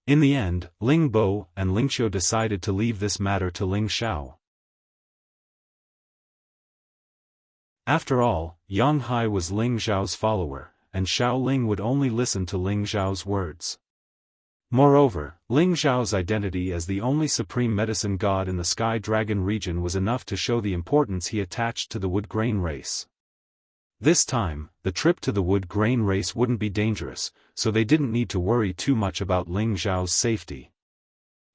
In the end, Ling Bo and Ling Qiu decided to leave this matter to Ling Xiao. After all, Yang Hai was Ling Xiao's follower, and Xiao Ling would only listen to Ling Xiao's words. Moreover, Ling Xiao's identity as the only supreme medicine god in the Sky Dragon region was enough to show the importance he attached to the wood grain race. This time, the trip to the wood grain race wouldn't be dangerous, so they didn't need to worry too much about Ling Xiao's safety.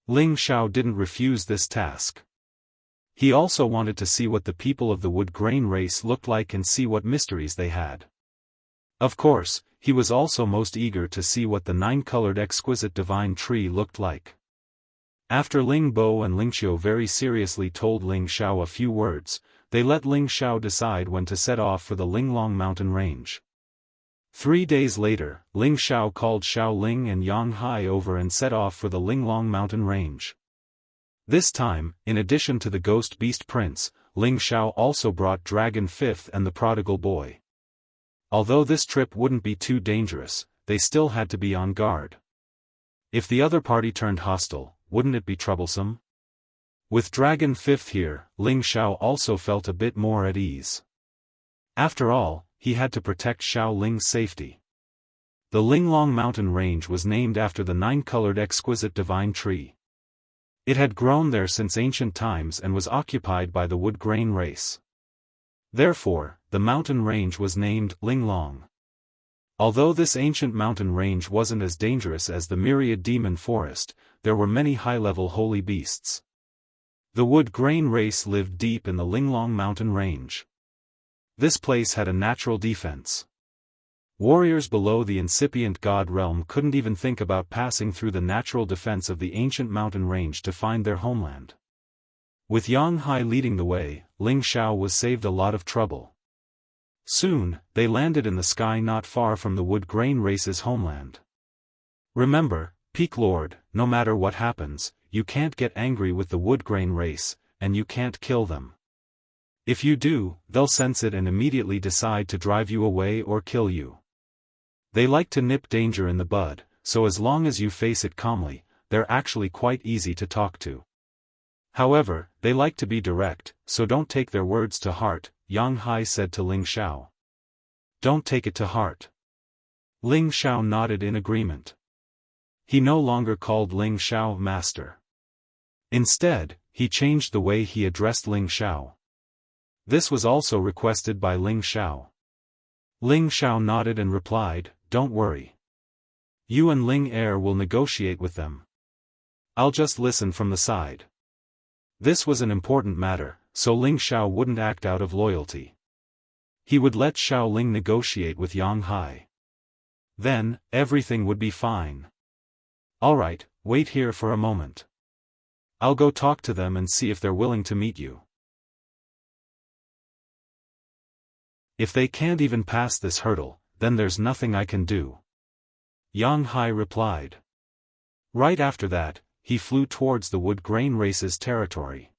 Ling Xiao didn't refuse this task. He also wanted to see what the people of the wood grain race looked like and see what mysteries they had. Of course, he was also most eager to see what the nine-colored exquisite divine tree looked like. After Ling Bo and Ling Qiu very seriously told Ling Xiao a few words, they let Ling Xiao decide when to set off for the Linglong mountain range. 3 days later, Ling Xiao called Xiao Ling and Yang Hai over and set off for the Linglong mountain range. This time, in addition to the ghost beast prince, Ling Xiao also brought Dragon Fifth and the prodigal boy. Although this trip wouldn't be too dangerous, they still had to be on guard. If the other party turned hostile, wouldn't it be troublesome? With Dragon Fifth here, Ling Xiao also felt a bit more at ease. After all, he had to protect Xiao Ling's safety. The Linglong mountain range was named after the nine-colored exquisite divine tree. It had grown there since ancient times and was occupied by the wood grain race. Therefore, the mountain range was named Linglong. Although this ancient mountain range wasn't as dangerous as the myriad demon forest, there were many high-level holy beasts. The wood grain race lived deep in the Linglong mountain range. This place had a natural defense. Warriors below the incipient god realm couldn't even think about passing through the natural defense of the ancient mountain range to find their homeland. With Yang Hai leading the way, Ling Xiao was saved a lot of trouble. Soon, they landed in the sky not far from the wood grain race's homeland. Remember, Peak Lord, no matter what happens, you can't get angry with the wood grain race, and you can't kill them. If you do, they'll sense it and immediately decide to drive you away or kill you. They like to nip danger in the bud, so as long as you face it calmly, they're actually quite easy to talk to. However, they like to be direct, so don't take their words to heart, Yang Hai said to Ling Xiao. Don't take it to heart. Ling Xiao nodded in agreement. He no longer called Ling Xiao master. Instead, he changed the way he addressed Ling Xiao. This was also requested by Ling Xiao. Ling Xiao nodded and replied, don't worry. You and Ling Er will negotiate with them. I'll just listen from the side. This was an important matter, so Ling Xiao wouldn't act out of loyalty. He would let Xiao Ling negotiate with Yang Hai. Then, everything would be fine. Alright, wait here for a moment. I'll go talk to them and see if they're willing to meet you. If they can't even pass this hurdle, then there's nothing I can do. Yang Hai replied. Right after that, he flew towards the wood grain race's territory.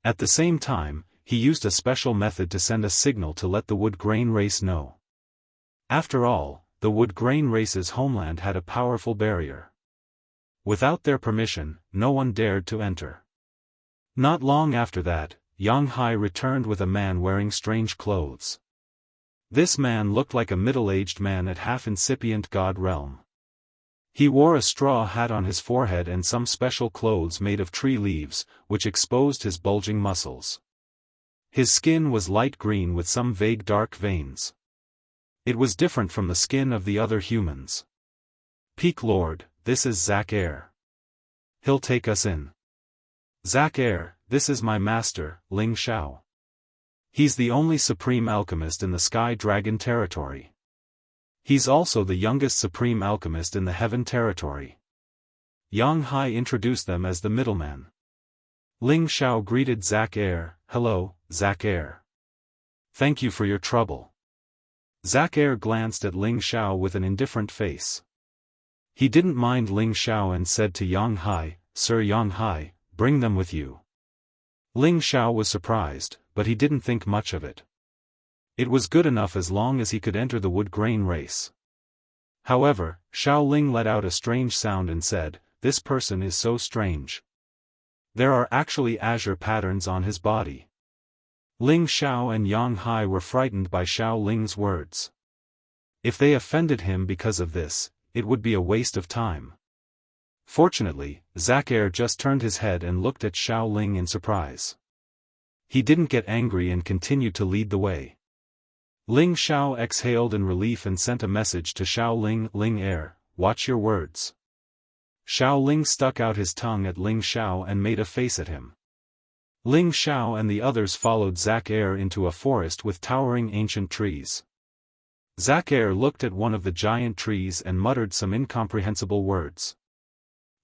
At the same time, he used a special method to send a signal to let the wood grain race know. After all, the wood grain race's homeland had a powerful barrier. Without their permission, no one dared to enter. Not long after that, Yang Hai returned with a man wearing strange clothes. This man looked like a middle-aged man at half-incipient god realm. He wore a straw hat on his forehead and some special clothes made of tree leaves, which exposed his bulging muscles. His skin was light green with some vague dark veins. It was different from the skin of the other humans. Peak Lord, this is Zac Er. He'll take us in. Zac Er, this is my master, Ling Xiao. He's the only supreme alchemist in the Sky Dragon territory. He's also the youngest supreme alchemist in the Heaven territory. Yang Hai introduced them as the middleman. Ling Xiao greeted Zac Er, hello, Zac Er. Thank you for your trouble. Zac Er glanced at Ling Xiao with an indifferent face. He didn't mind Ling Xiao and said to Yang Hai, Sir Yang Hai, bring them with you. Ling Xiao was surprised, but he didn't think much of it. It was good enough as long as he could enter the wood grain race. However, Xiao Ling let out a strange sound and said, this person is so strange. There are actually azure patterns on his body. Ling Xiao and Yang Hai were frightened by Xiao Ling's words. If they offended him because of this, it would be a waste of time. Fortunately, Zac Er just turned his head and looked at Xiao Ling in surprise. He didn't get angry and continued to lead the way. Ling Xiao exhaled in relief and sent a message to Xiao Ling, Ling Er, watch your words. Xiao Ling stuck out his tongue at Ling Xiao and made a face at him. Ling Xiao and the others followed Zac Er into a forest with towering ancient trees. Zac Er looked at one of the giant trees and muttered some incomprehensible words.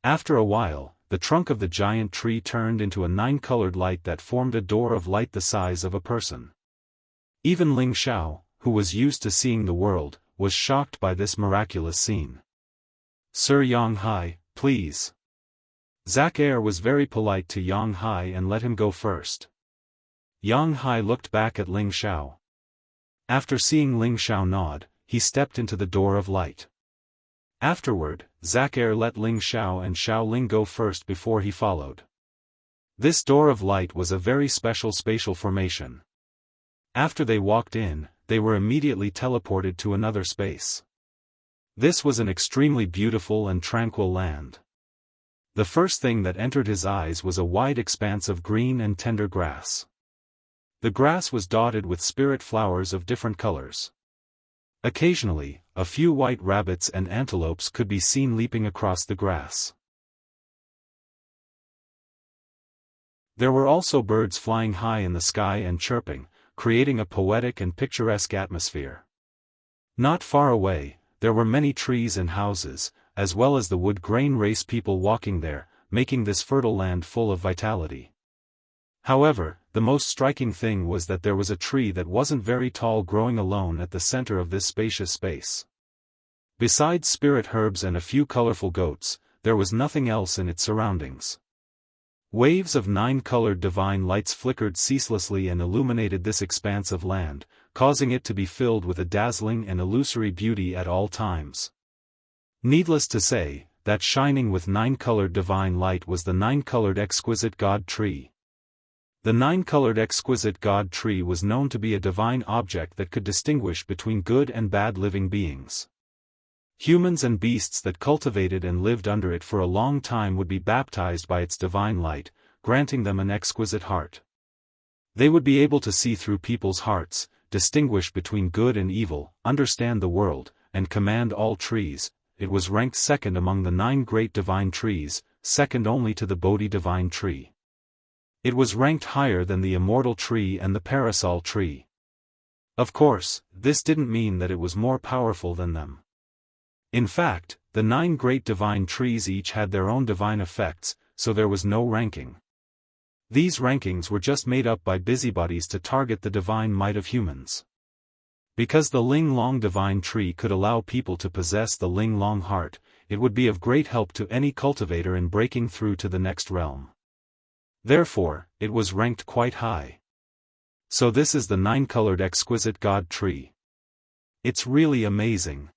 After a while, the trunk of the giant tree turned into a 9-colored light that formed a door of light the size of a person. Even Ling Xiao, who was used to seeing the world, was shocked by this miraculous scene. Sir Yang Hai, please. Zac Er was very polite to Yang Hai and let him go first. Yang Hai looked back at Ling Xiao. After seeing Ling Xiao nod, he stepped into the door of light. Afterward, Zac Er let Ling Xiao and Xiao Ling go first before he followed. This door of light was a very special spatial formation. After they walked in, they were immediately teleported to another space. This was an extremely beautiful and tranquil land. The first thing that entered his eyes was a wide expanse of green and tender grass. The grass was dotted with spirit flowers of different colors. Occasionally, a few white rabbits and antelopes could be seen leaping across the grass. There were also birds flying high in the sky and chirping, creating a poetic and picturesque atmosphere. Not far away, there were many trees and houses, as well as the wood grain race people walking there, making this fertile land full of vitality. However, the most striking thing was that there was a tree that wasn't very tall growing alone at the center of this spacious space. Besides spirit herbs and a few colorful goats, there was nothing else in its surroundings. Waves of 9-colored divine lights flickered ceaselessly and illuminated this expanse of land, causing it to be filled with a dazzling and illusory beauty at all times. Needless to say, that shining with 9-colored divine light was the 9-colored exquisite god tree. The 9-colored exquisite god tree was known to be a divine object that could distinguish between good and bad living beings. Humans and beasts that cultivated and lived under it for a long time would be baptized by its divine light, granting them an exquisite heart. They would be able to see through people's hearts, distinguish between good and evil, understand the world, and command all trees. It was ranked second among the 9 great divine trees, second only to the Bodhi divine tree. It was ranked higher than the Immortal tree and the Parasol tree. Of course, this didn't mean that it was more powerful than them. In fact, the 9 great divine trees each had their own divine effects, so there was no ranking. These rankings were just made up by busybodies to target the divine might of humans. Because the Ling Long divine tree could allow people to possess the Ling Long heart, it would be of great help to any cultivator in breaking through to the next realm. Therefore, it was ranked quite high. So this is the 9-colored exquisite God tree. It's really amazing.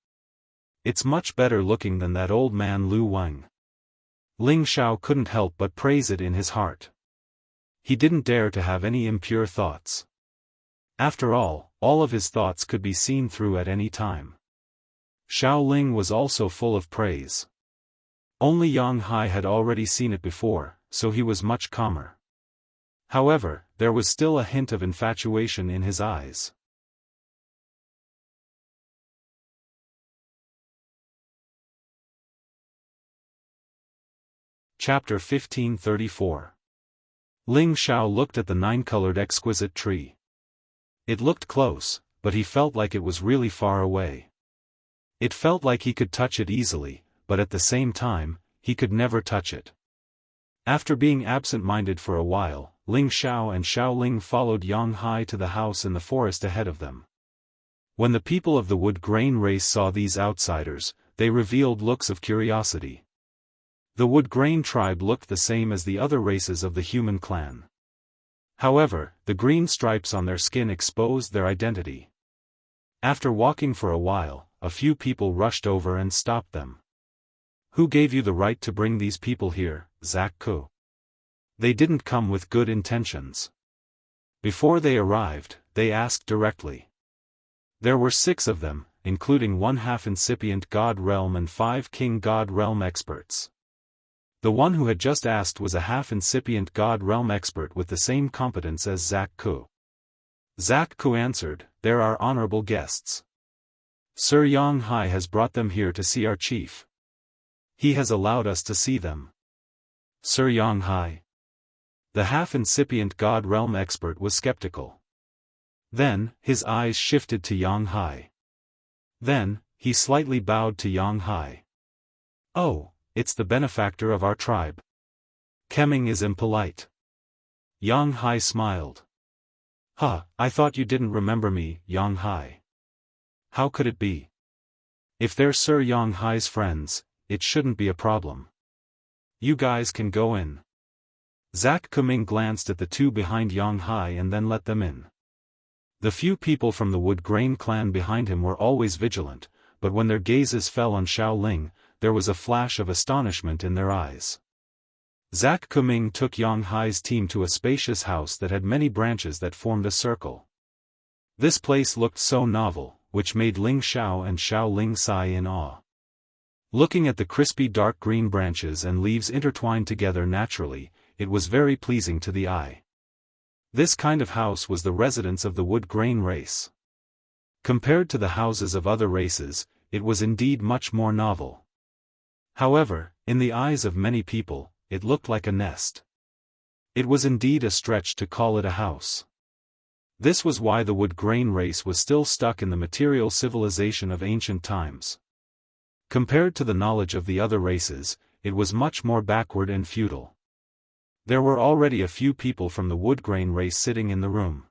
It's much better looking than that old man Lu Wang. Ling Xiao couldn't help but praise it in his heart. He didn't dare to have any impure thoughts. After all of his thoughts could be seen through at any time. Xiao Ling was also full of praise. Only Yang Hai had already seen it before, so he was much calmer. However, there was still a hint of infatuation in his eyes. Chapter 1534. Ling Xiao looked at the 9-colored exquisite tree. It looked close, but he felt like it was really far away. It felt like he could touch it easily, but at the same time, he could never touch it. After being absent-minded for a while, Ling Xiao and Xiao Ling followed Yang Hai to the house in the forest ahead of them. When the people of the wood grain race saw these outsiders, they revealed looks of curiosity. The wood grain tribe looked the same as the other races of the human clan. However, the green stripes on their skin exposed their identity. After walking for a while, a few people rushed over and stopped them. Who gave you the right to bring these people here, Zakku? They didn't come with good intentions. Before they arrived, they asked directly. There were 6 of them, including 1 half-incipient God Realm and 5 King God Realm experts. The one who had just asked was a half-incipient God Realm expert with the same competence as Zakku. Zakku answered, "There are honorable guests. Sir Yang Hai has brought them here to see our chief. He has allowed us to see them." Sir Yang Hai? The half-incipient God Realm expert was skeptical. Then, his eyes shifted to Yang Hai. Then, he slightly bowed to Yang Hai. "Oh, it's the benefactor of our tribe. Kemming is impolite." Yang Hai smiled. I thought you didn't remember me, Yang Hai." "How could it be? If they're Sir Yang Hai's friends, it shouldn't be a problem. You guys can go in." Zak Kuming glanced at the 2 behind Yang Hai and then let them in. The few people from the Wood Grain clan behind him were always vigilant, but when their gazes fell on Xiao Ling, there was a flash of astonishment in their eyes. Zak Kuming took Yang Hai's team to a spacious house that had many branches that formed a circle. This place looked so novel, which made Ling Xiao and Xiao Ling sigh in awe. Looking at the crispy dark green branches and leaves intertwined together naturally, it was very pleasing to the eye. This kind of house was the residence of the wood grain race. Compared to the houses of other races, it was indeed much more novel. However, in the eyes of many people, it looked like a nest. It was indeed a stretch to call it a house. This was why the wood grain race was still stuck in the material civilization of ancient times. Compared to the knowledge of the other races, it was much more backward and feudal. There were already a few people from the wood grain race sitting in the room.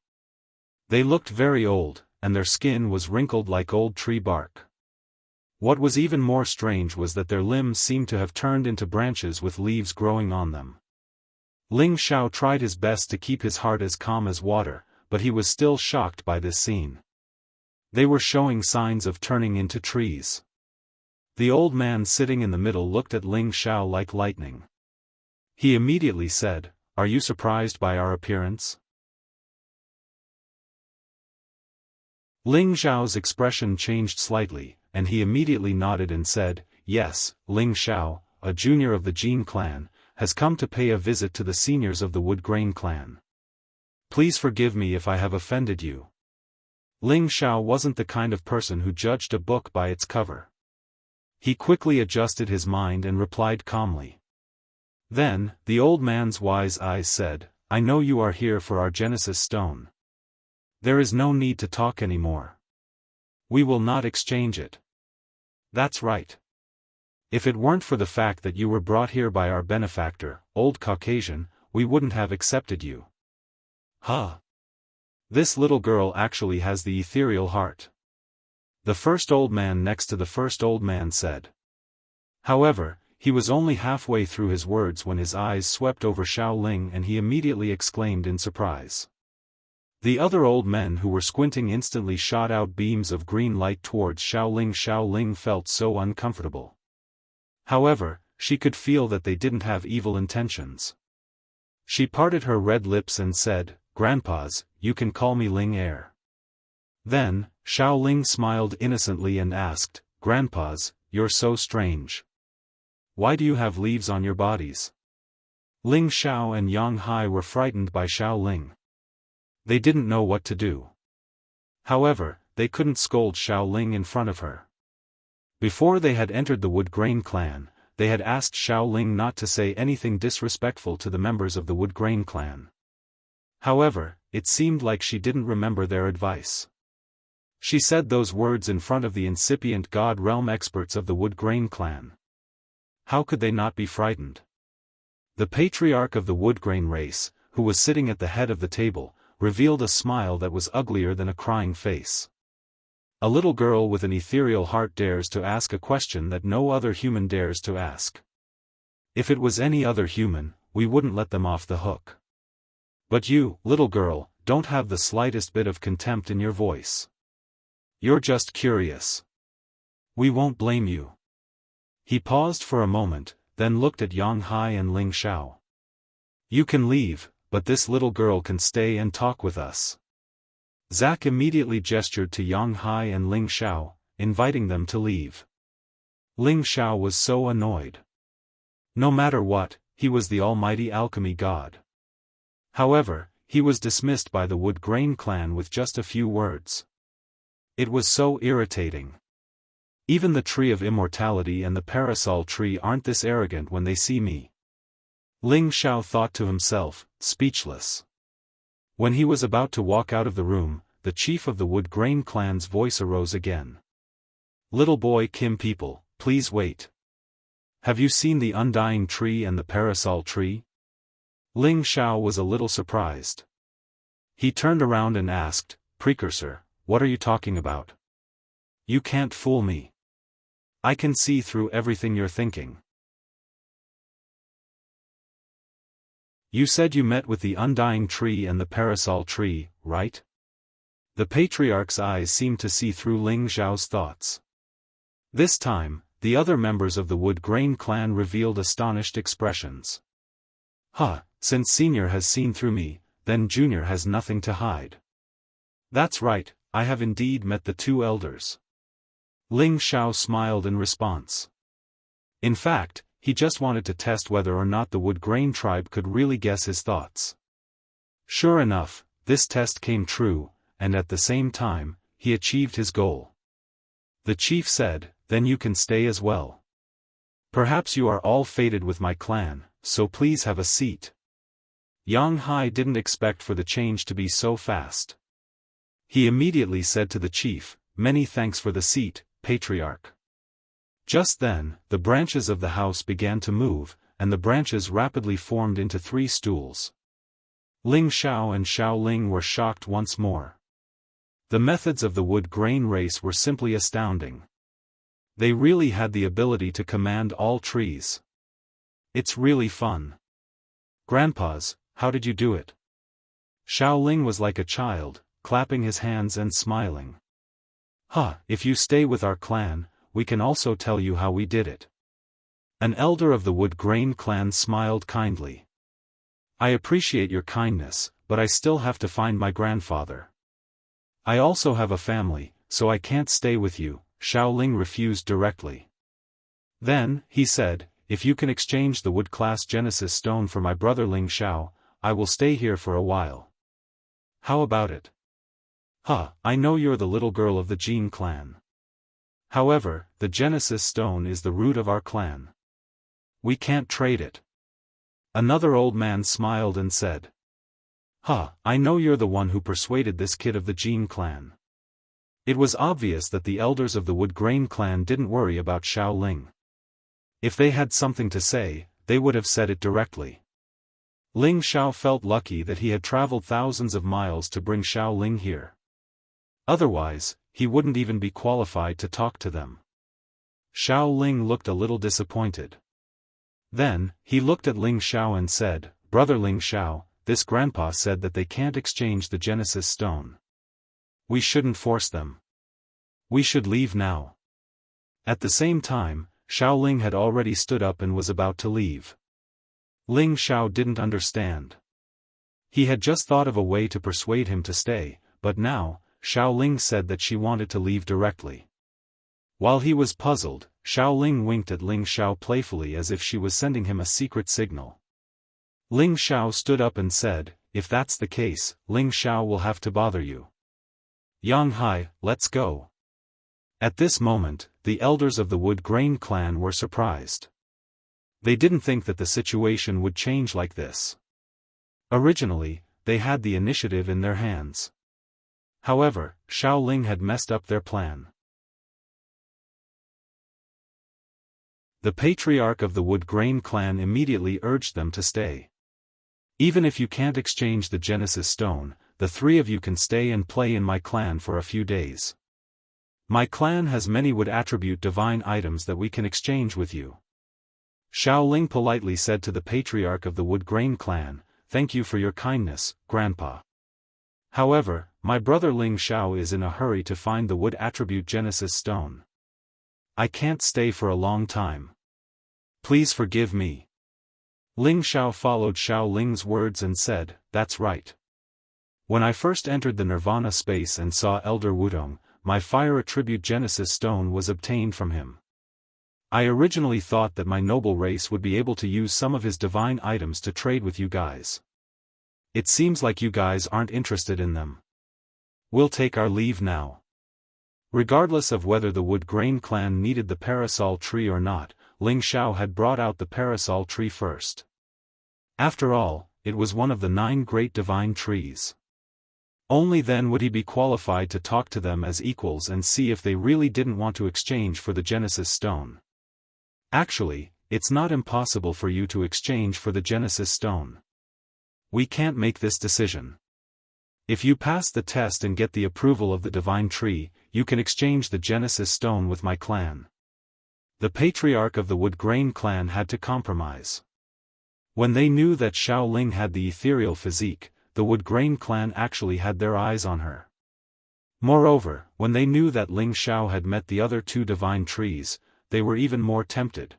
They looked very old, and their skin was wrinkled like old tree bark. What was even more strange was that their limbs seemed to have turned into branches with leaves growing on them. Ling Xiao tried his best to keep his heart as calm as water, but he was still shocked by this scene. They were showing signs of turning into trees. The old man sitting in the middle looked at Ling Xiao like lightning. He immediately said, "Are you surprised by our appearance?" Ling Xiao's expression changed slightly, and he immediately nodded and said, "Yes, Ling Xiao, a junior of the Jin clan, has come to pay a visit to the seniors of the Wood Grain clan. Please forgive me if I have offended you." Ling Xiao wasn't the kind of person who judged a book by its cover. He quickly adjusted his mind and replied calmly. Then, the old man's wise eyes said, I know you are here for our Genesis stone. There is no need to talk anymore. We will not exchange it. That's right. If it weren't for the fact that you were brought here by our benefactor, old Caucasian, we wouldn't have accepted you. Huh. This little girl actually has the ethereal heart. The first old man next to the first old man said. However, he was only halfway through his words when his eyes swept over Xiao Ling and he immediately exclaimed in surprise. The other old men who were squinting instantly shot out beams of green light towards Xiao Ling. Xiao Ling felt so uncomfortable. However, she could feel that they didn't have evil intentions. She parted her red lips and said, Grandpas, you can call me Ling Heir. Then, Xiao Ling smiled innocently and asked, Grandpas, you're so strange. Why do you have leaves on your bodies? Ling Xiao and Yang Hai were frightened by Xiao Ling. They didn't know what to do. However, they couldn't scold Xiao Ling in front of her. Before they had entered the Wood Grain clan, they had asked Xiao Ling not to say anything disrespectful to the members of the Wood Grain clan. However, it seemed like she didn't remember their advice. She said those words in front of the incipient God Realm experts of the Wood Grain clan. How could they not be frightened? The patriarch of the Wood Grain race, who was sitting at the head of the table, revealed a smile that was uglier than a crying face. A little girl with an ethereal heart dares to ask a question that no other human dares to ask. If it was any other human, we wouldn't let them off the hook. But you, little girl, don't have the slightest bit of contempt in your voice. You're just curious. We won't blame you. He paused for a moment, then looked at Yang Hai and Ling Xiao. You can leave, but this little girl can stay and talk with us. Zack immediately gestured to Yang Hai and Ling Xiao, inviting them to leave. Ling Xiao was so annoyed. No matter what, he was the almighty alchemy god. However, he was dismissed by the Wood Grain clan with just a few words. It was so irritating. Even the tree of immortality and the parasol tree aren't this arrogant when they see me. Ling Xiao thought to himself, speechless. When he was about to walk out of the room, the chief of the Wood Grain clan's voice arose again. Little boy Kim people, please wait. Have you seen the undying tree and the parasol tree? Ling Xiao was a little surprised. He turned around and asked, Precursor, what are you talking about? You can't fool me. I can see through everything you're thinking. You said you met with the undying tree and the parasol tree, right? The patriarch's eyes seemed to see through Ling Xiao's thoughts. This time, the other members of the Wood Grain clan revealed astonished expressions. Since Senior has seen through me, then Junior has nothing to hide. That's right, I have indeed met the two elders. Ling Xiao smiled in response. In fact, he just wanted to test whether or not the Wood Grain tribe could really guess his thoughts. Sure enough, this test came true, and at the same time, he achieved his goal. The chief said, then you can stay as well. Perhaps you are all fated with my clan, so please have a seat. Yang Hai didn't expect for the change to be so fast. He immediately said to the chief, many thanks for the seat, patriarch. Just then, the branches of the house began to move, and the branches rapidly formed into 3 stools. Ling Xiao and Xiao Ling were shocked once more. The methods of the Wood Grain race were simply astounding. They really had the ability to command all trees. It's really fun. Grandpas, how did you do it? Xiao Ling was like a child, clapping his hands and smiling. If you stay with our clan, we can also tell you how we did it. An elder of the Wood Grain clan smiled kindly. I appreciate your kindness, but I still have to find my grandfather. I also have a family, so I can't stay with you, Xiao Ling refused directly. Then, he said, if you can exchange the Wood Class Genesis Stone for my brother Ling Xiao, I will stay here for a while. How about it? Huh, I know you're the little girl of the Jin clan. However, the Genesis Stone is the root of our clan. We can't trade it. Another old man smiled and said. Huh, I know you're the one who persuaded this kid of the Jin clan. It was obvious that the elders of the Wood Grain clan didn't worry about Xiao Ling. If they had something to say, they would have said it directly. Ling Xiao felt lucky that he had traveled thousands of miles to bring Xiao Ling here. Otherwise, he wouldn't even be qualified to talk to them. Xiao Ling looked a little disappointed. Then, he looked at Ling Xiao and said, Brother Ling Xiao, this grandpa said that they can't exchange the Genesis Stone. We shouldn't force them. We should leave now. At the same time, Xiao Ling had already stood up and was about to leave. Ling Xiao didn't understand. He had just thought of a way to persuade him to stay, but now, Xiao Ling said that she wanted to leave directly. While he was puzzled, Xiao Ling winked at Ling Xiao playfully as if she was sending him a secret signal. Ling Xiao stood up and said, If that's the case, Ling Xiao will have to bother you. Yang Hai, let's go. At this moment, the elders of the Wood Grain clan were surprised. They didn't think that the situation would change like this. Originally, they had the initiative in their hands. However, Xiao Ling had messed up their plan. The patriarch of the Wood Grain clan immediately urged them to stay. Even if you can't exchange the Genesis Stone, the three of you can stay and play in my clan for a few days. My clan has many wood attribute divine items that we can exchange with you. Xiao Ling politely said to the patriarch of the Wood Grain clan, Thank you for your kindness, Grandpa. However, my brother Ling Xiao is in a hurry to find the wood attribute Genesis Stone. I can't stay for a long time. Please forgive me. Ling Xiao followed Xiao Ling's words and said, That's right. When I first entered the Nirvana space and saw Elder Wudong, my fire attribute Genesis Stone was obtained from him. I originally thought that my noble race would be able to use some of his divine items to trade with you guys. It seems like you guys aren't interested in them. We'll take our leave now. Regardless of whether the Wood Grain clan needed the parasol tree or not, Ling Xiao had brought out the parasol tree first. After all, it was one of the 9 great divine trees. Only then would he be qualified to talk to them as equals and see if they really didn't want to exchange for the Genesis Stone. Actually, it's not impossible for you to exchange for the Genesis Stone. We can't make this decision. If you pass the test and get the approval of the divine tree, you can exchange the Genesis Stone with my clan. The patriarch of the Wood Grain clan had to compromise. When they knew that Xiao Ling had the ethereal physique, the Wood Grain clan actually had their eyes on her. Moreover, when they knew that Ling Xiao had met the other 2 divine trees, they were even more tempted.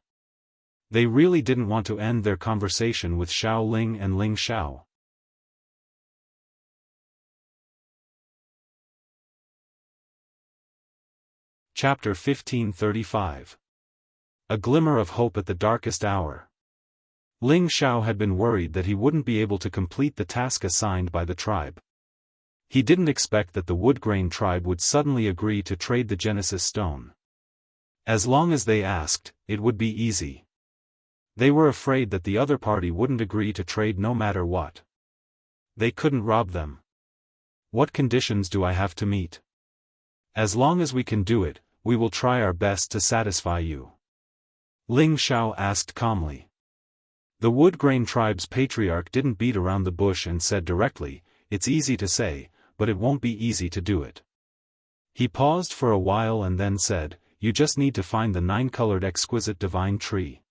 They really didn't want to end their conversation with Xiao Ling and Ling Xiao. Chapter 1535. A glimmer of hope at the darkest hour. Ling Xiao had been worried that he wouldn't be able to complete the task assigned by the tribe. He didn't expect that the Wood Grain tribe would suddenly agree to trade the Genesis Stone. As long as they asked, it would be easy. They were afraid that the other party wouldn't agree to trade no matter what. They couldn't rob them. What conditions do I have to meet? As long as we can do it, we will try our best to satisfy you. Ling Xiao asked calmly. The Wood Grain tribe's patriarch didn't beat around the bush and said directly, It's easy to say, but it won't be easy to do it. He paused for a while and then said, You just need to find the 9-colored exquisite divine tree.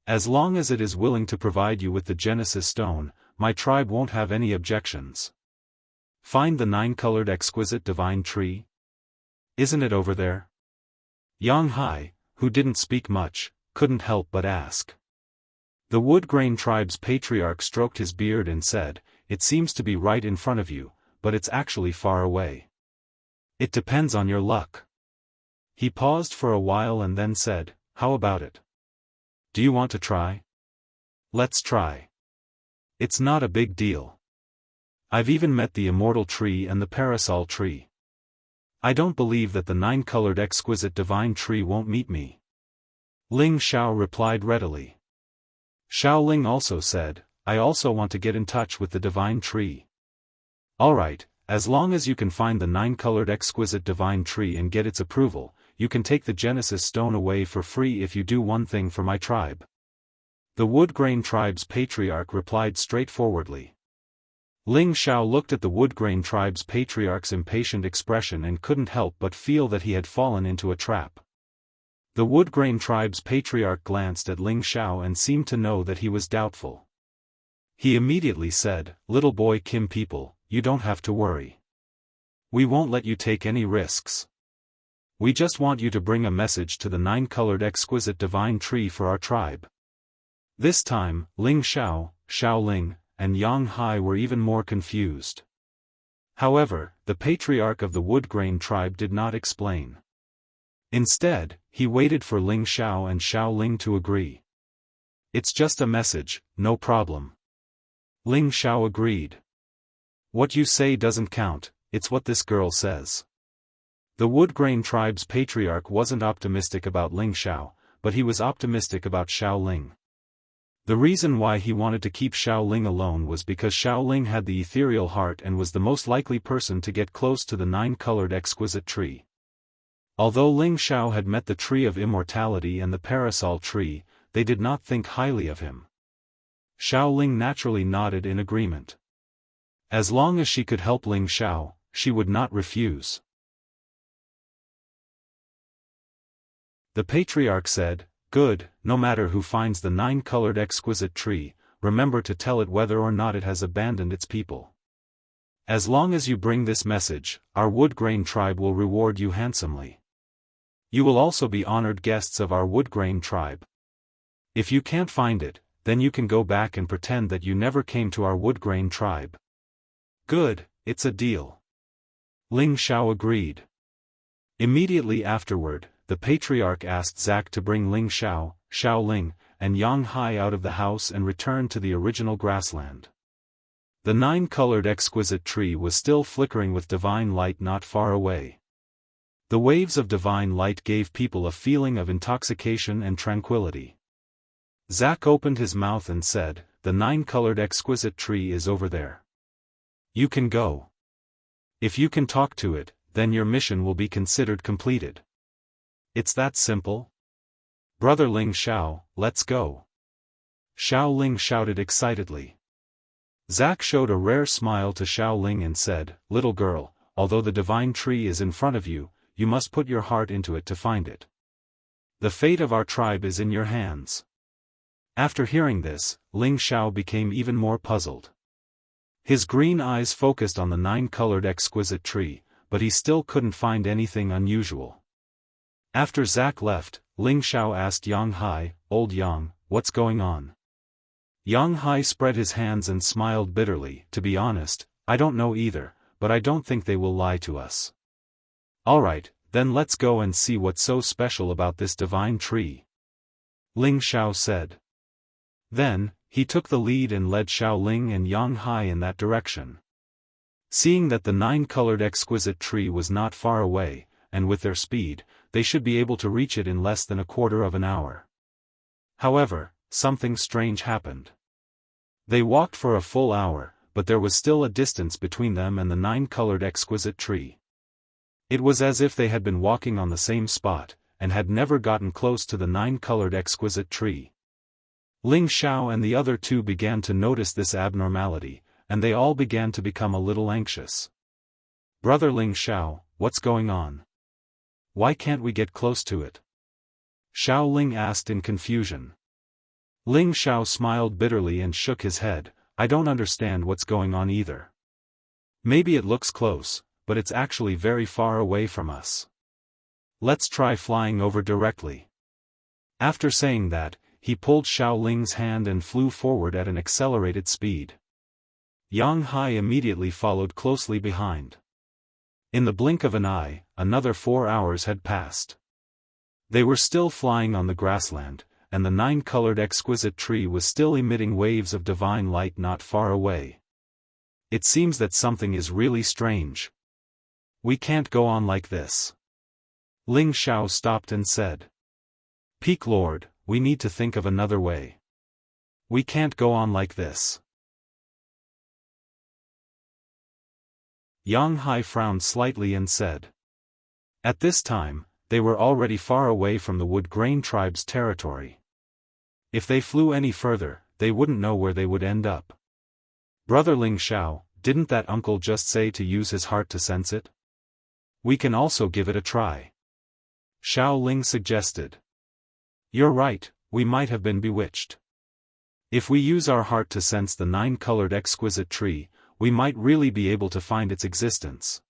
As long as it is willing to provide you with the Genesis Stone, my tribe won't have any objections. Find the 9-colored exquisite divine tree? Isn't it over there? Yang Hai, who didn't speak much, couldn't help but ask. The Wood Grain tribe's patriarch stroked his beard and said, It seems to be right in front of you, but it's actually far away. It depends on your luck. He paused for a while and then said, How about it? Do you want to try? Let's try. It's not a big deal. I've even met the Immortal tree and the Parasol tree. I don't believe that the 9-colored exquisite divine tree won't meet me. Ling Xiao replied readily. Xiao Ling also said, I also want to get in touch with the divine tree. Alright, as long as you can find the 9-colored exquisite divine tree and get its approval, you can take the Genesis stone away for free if you do one thing for my tribe. The Wood Grain tribe's patriarch replied straightforwardly. Ling Xiao looked at the Wood Grain tribe's patriarch's impatient expression and couldn't help but feel that he had fallen into a trap. The Wood Grain tribe's patriarch glanced at Ling Xiao and seemed to know that he was doubtful. He immediately said, Little boy Kim people, you don't have to worry. We won't let you take any risks. We just want you to bring a message to the 9-colored exquisite divine tree for our tribe. This time, Ling Xiao, Xiao Ling, and Yang Hai were even more confused. However, the patriarch of the Wood Grain tribe did not explain. Instead, he waited for Ling Xiao and Xiao Ling to agree. It's just a message, no problem. Ling Xiao agreed. What you say doesn't count, it's what this girl says. The Wood Grain tribe's patriarch wasn't optimistic about Ling Xiao, but he was optimistic about Xiao Ling. The reason why he wanted to keep Xiao Ling alone was because Xiao Ling had the ethereal heart and was the most likely person to get close to the 9-colored exquisite tree. Although Ling Xiao had met the tree of immortality and the parasol tree, they did not think highly of him. Xiao Ling naturally nodded in agreement. As long as she could help Ling Xiao, she would not refuse. The patriarch said, Good, no matter who finds the 9-colored exquisite tree, remember to tell it whether or not it has abandoned its people. As long as you bring this message, our Wood Grain tribe will reward you handsomely. You will also be honored guests of our Wood Grain tribe. If you can't find it, then you can go back and pretend that you never came to our Wood Grain tribe. Good, it's a deal. Ling Xiao agreed. Immediately afterward, the patriarch asked Zack to bring Ling Xiao, Xiao Ling, and Yang Hai out of the house and return to the original grassland. The 9-colored exquisite tree was still flickering with divine light not far away. The waves of divine light gave people a feeling of intoxication and tranquility. Zack opened his mouth and said, The 9-colored exquisite tree is over there. You can go. If you can talk to it, then your mission will be considered completed. It's that simple. Brother Ling Xiao, let's go. Xiao Ling shouted excitedly. Zack showed a rare smile to Xiao Ling and said, Little girl, although the divine tree is in front of you, you must put your heart into it to find it. The fate of our tribe is in your hands. After hearing this, Ling Xiao became even more puzzled. His green eyes focused on the 9-colored exquisite tree, but he still couldn't find anything unusual. After Zack left, Ling Xiao asked Yang Hai, Old Yang, what's going on? Yang Hai spread his hands and smiled bitterly, To be honest, I don't know either, but I don't think they will lie to us. Alright, then let's go and see what's so special about this divine tree. Ling Xiao said. Then, he took the lead and led Xiao Ling and Yang Hai in that direction. Seeing that the 9-colored exquisite tree was not far away, and with their speed, they should be able to reach it in less than a quarter of an hour. However, something strange happened. They walked for a full hour, but there was still a distance between them and the 9-colored exquisite tree. It was as if they had been walking on the same spot, and had never gotten close to the 9-colored exquisite tree. Ling Xiao and the other two began to notice this abnormality, and they all began to become a little anxious. Brother Ling Xiao, what's going on? Why can't we get close to it? Xiao Ling asked in confusion. Ling Xiao smiled bitterly and shook his head, I don't understand what's going on either. Maybe it looks close, but it's actually very far away from us. Let's try flying over directly. After saying that, he pulled Xiao Ling's hand and flew forward at an accelerated speed. Yang Hai immediately followed closely behind. In the blink of an eye, another 4 hours had passed. They were still flying on the grassland, and the 9-colored exquisite tree was still emitting waves of divine light not far away. It seems that something is really strange. We can't go on like this. Ling Xiao stopped and said. Peak Lord, we need to think of another way. We can't go on like this. Yang Hai frowned slightly and said. At this time, they were already far away from the Wood Grain tribe's territory. If they flew any further, they wouldn't know where they would end up. Brother Ling Xiao, didn't that uncle just say to use his heart to sense it? We can also give it a try. Xiao Ling suggested. You're right, we might have been bewitched. If we use our heart to sense the 9-colored exquisite tree, we might really be able to find its existence.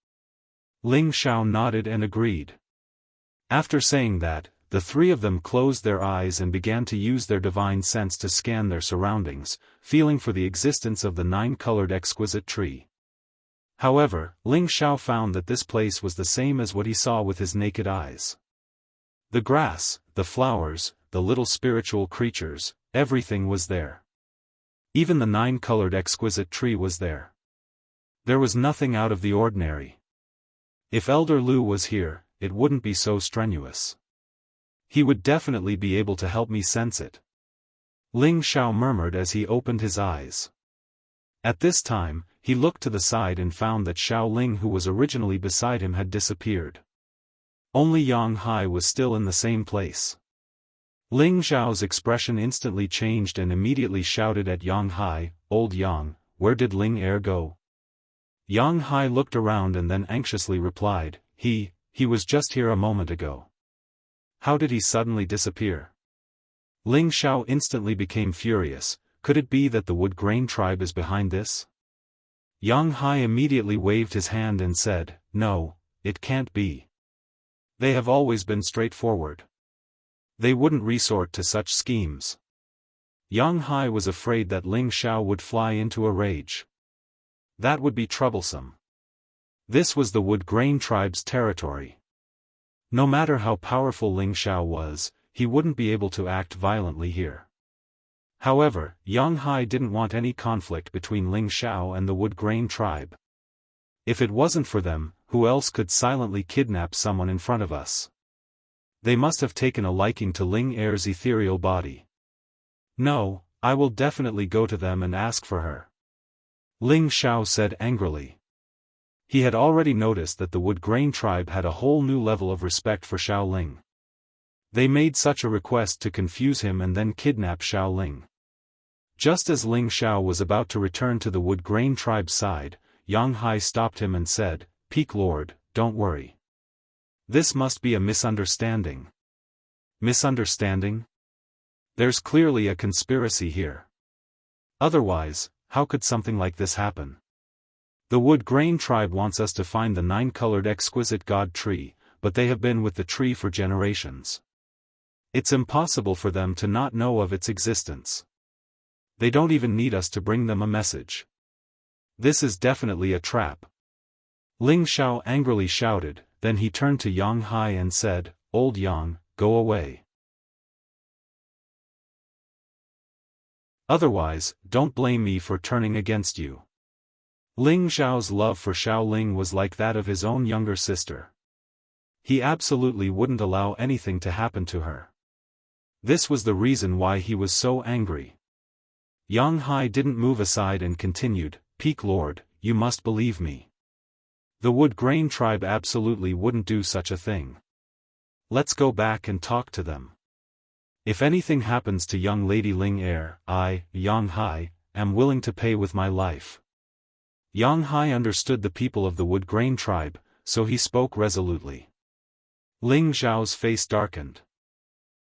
Ling Xiao nodded and agreed. After saying that, the three of them closed their eyes and began to use their divine sense to scan their surroundings, feeling for the existence of the 9-colored exquisite tree. However, Ling Xiao found that this place was the same as what he saw with his naked eyes. The grass, the flowers, the little spiritual creatures, everything was there. Even the 9-colored exquisite tree was there. There was nothing out of the ordinary. If Elder Lu was here, it wouldn't be so strenuous. He would definitely be able to help me sense it. Ling Xiao murmured as he opened his eyes. At this time, he looked to the side and found that Xiao Ling, who was originally beside him, had disappeared. Only Yang Hai was still in the same place. Ling Xiao's expression instantly changed and immediately shouted at Yang Hai, Old Yang, where did Ling Er go? Yang Hai looked around and then anxiously replied, He was just here a moment ago. How did he suddenly disappear? Ling Xiao instantly became furious. Could it be that the Wood Grain tribe is behind this? Yang Hai immediately waved his hand and said, No, it can't be. They have always been straightforward. They wouldn't resort to such schemes. Yang Hai was afraid that Ling Xiao would fly into a rage. That would be troublesome. This was the Wood Grain tribe's territory. No matter how powerful Ling Xiao was, he wouldn't be able to act violently here. However, Yang Hai didn't want any conflict between Ling Xiao and the Wood Grain tribe. If it wasn't for them, who else could silently kidnap someone in front of us? They must have taken a liking to Ling Er's ethereal body. No, I will definitely go to them and ask for her. Ling Xiao said angrily. He had already noticed that the Wood Grain tribe had a whole new level of respect for Xiao Ling. They made such a request to confuse him and then kidnap Xiao Ling. Just as Ling Xiao was about to return to the Wood Grain tribe's side, Yang Hai stopped him and said, Peak Lord, don't worry. This must be a misunderstanding. Misunderstanding? There's clearly a conspiracy here. Otherwise, how could something like this happen? The Wood Grain tribe wants us to find the 9-colored exquisite god tree, but they have been with the tree for generations. It's impossible for them to not know of its existence. They don't even need us to bring them a message. This is definitely a trap. Ling Xiao angrily shouted, then he turned to Yang Hai and said, Old Yang, go away. Otherwise, don't blame me for turning against you. Ling Xiao's love for Xiao Ling was like that of his own younger sister. He absolutely wouldn't allow anything to happen to her. This was the reason why he was so angry. Yang Hai didn't move aside and continued, Peak Lord, you must believe me. The Wood Grain tribe absolutely wouldn't do such a thing. Let's go back and talk to them. If anything happens to young Lady Ling Er, I, Yang Hai, am willing to pay with my life. Yang Hai understood the people of the Wood Grain tribe, so he spoke resolutely. Ling Xiao's face darkened.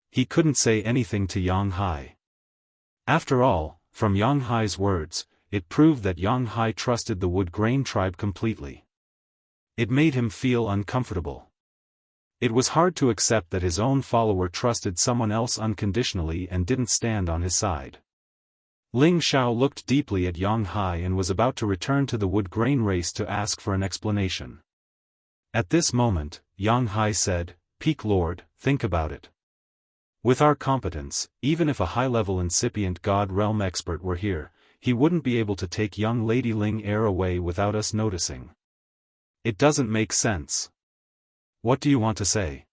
He couldn't say anything to Yang Hai. After all, from Yang Hai's words, it proved that Yang Hai trusted the Wood Grain tribe completely. It made him feel uncomfortable. It was hard to accept that his own follower trusted someone else unconditionally and didn't stand on his side. Ling Xiao looked deeply at Yang Hai and was about to return to the Wood Grain race to ask for an explanation. At this moment, Yang Hai said, Peak Lord, think about it. With our competence, even if a high-level incipient God realm expert were here, he wouldn't be able to take young Lady Ling Er away without us noticing. It doesn't make sense. What do you want to say?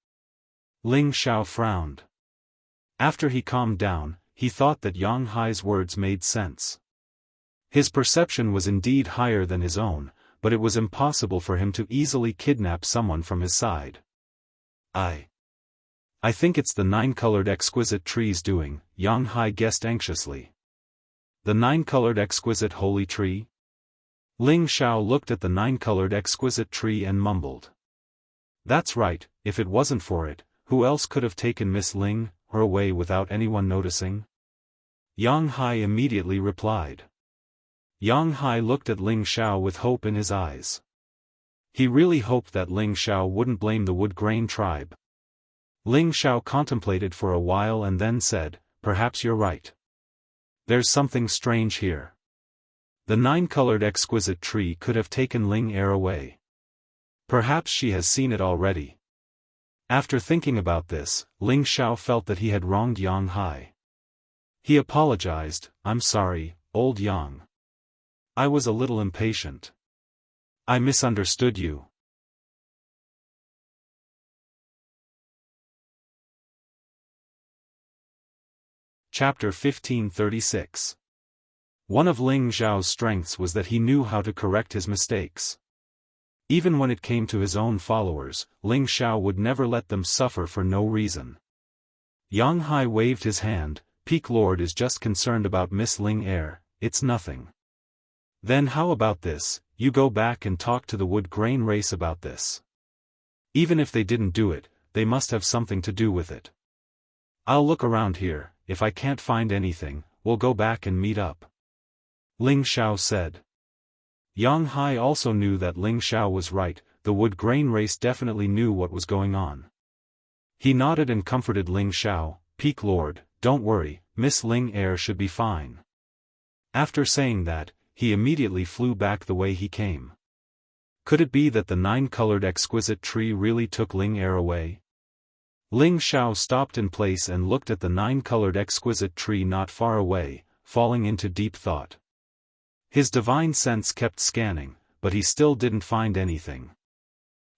Ling Xiao frowned. After he calmed down, he thought that Yang Hai's words made sense. His perception was indeed higher than his own, but it was impossible for him to easily kidnap someone from his side. I think it's the nine-colored exquisite tree's doing, Yang Hai guessed anxiously. The nine-colored exquisite holy tree? Ling Xiao looked at the nine-colored exquisite tree and mumbled. That's right, if it wasn't for it, who else could have taken Miss Ling Er away without anyone noticing? Yang Hai immediately replied. Yang Hai looked at Ling Xiao with hope in his eyes. He really hoped that Ling Xiao wouldn't blame the Wood Grain tribe. Ling Xiao contemplated for a while and then said, perhaps you're right. There's something strange here. The nine-colored exquisite tree could have taken Ling Er away. Perhaps she has seen it already. After thinking about this, Ling Xiao felt that he had wronged Yang Hai. He apologized, I'm sorry, old Yang. I was a little impatient. I misunderstood you. Chapter 1536. One of Ling Xiao's strengths was that he knew how to correct his mistakes. Even when it came to his own followers, Ling Xiao would never let them suffer for no reason. Yang Hai waved his hand, Peak Lord is just concerned about Miss Ling Er, it's nothing. Then how about this, you go back and talk to the Wood Grain race about this. Even if they didn't do it, they must have something to do with it. I'll look around here, if I can't find anything, we'll go back and meet up. Ling Xiao said. Yang Hai also knew that Ling Xiao was right, the Wood Grain race definitely knew what was going on. He nodded and comforted Ling Xiao, Peak Lord, don't worry, Miss Ling Er should be fine. After saying that, he immediately flew back the way he came. Could it be that the nine-colored exquisite tree really took Ling Er away? Ling Xiao stopped in place and looked at the nine-colored exquisite tree not far away, falling into deep thought. His divine sense kept scanning, but he still didn't find anything.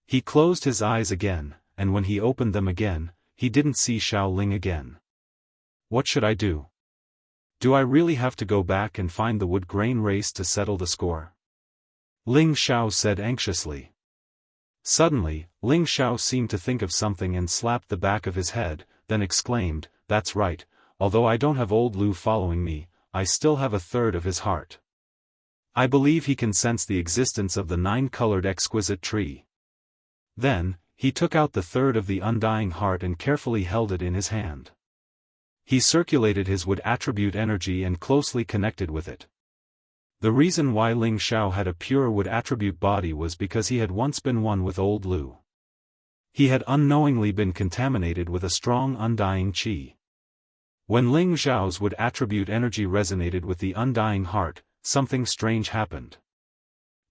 He closed his eyes again, and when he opened them again, he didn't see Xiao Ling again. What should I do? Do I really have to go back and find the Wood Grain race to settle the score? Ling Xiao said anxiously. Suddenly, Ling Xiao seemed to think of something and slapped the back of his head, then exclaimed, that's right, although I don't have old Lu following me, I still have a third of his heart. I believe he can sense the existence of the nine-colored exquisite tree. Then, he took out the third of the undying heart and carefully held it in his hand. He circulated his wood attribute energy and closely connected with it. The reason why Ling Xiao had a pure wood attribute body was because he had once been one with old Lu. He had unknowingly been contaminated with a strong undying qi. When Ling Xiao's wood attribute energy resonated with the undying heart, something strange happened.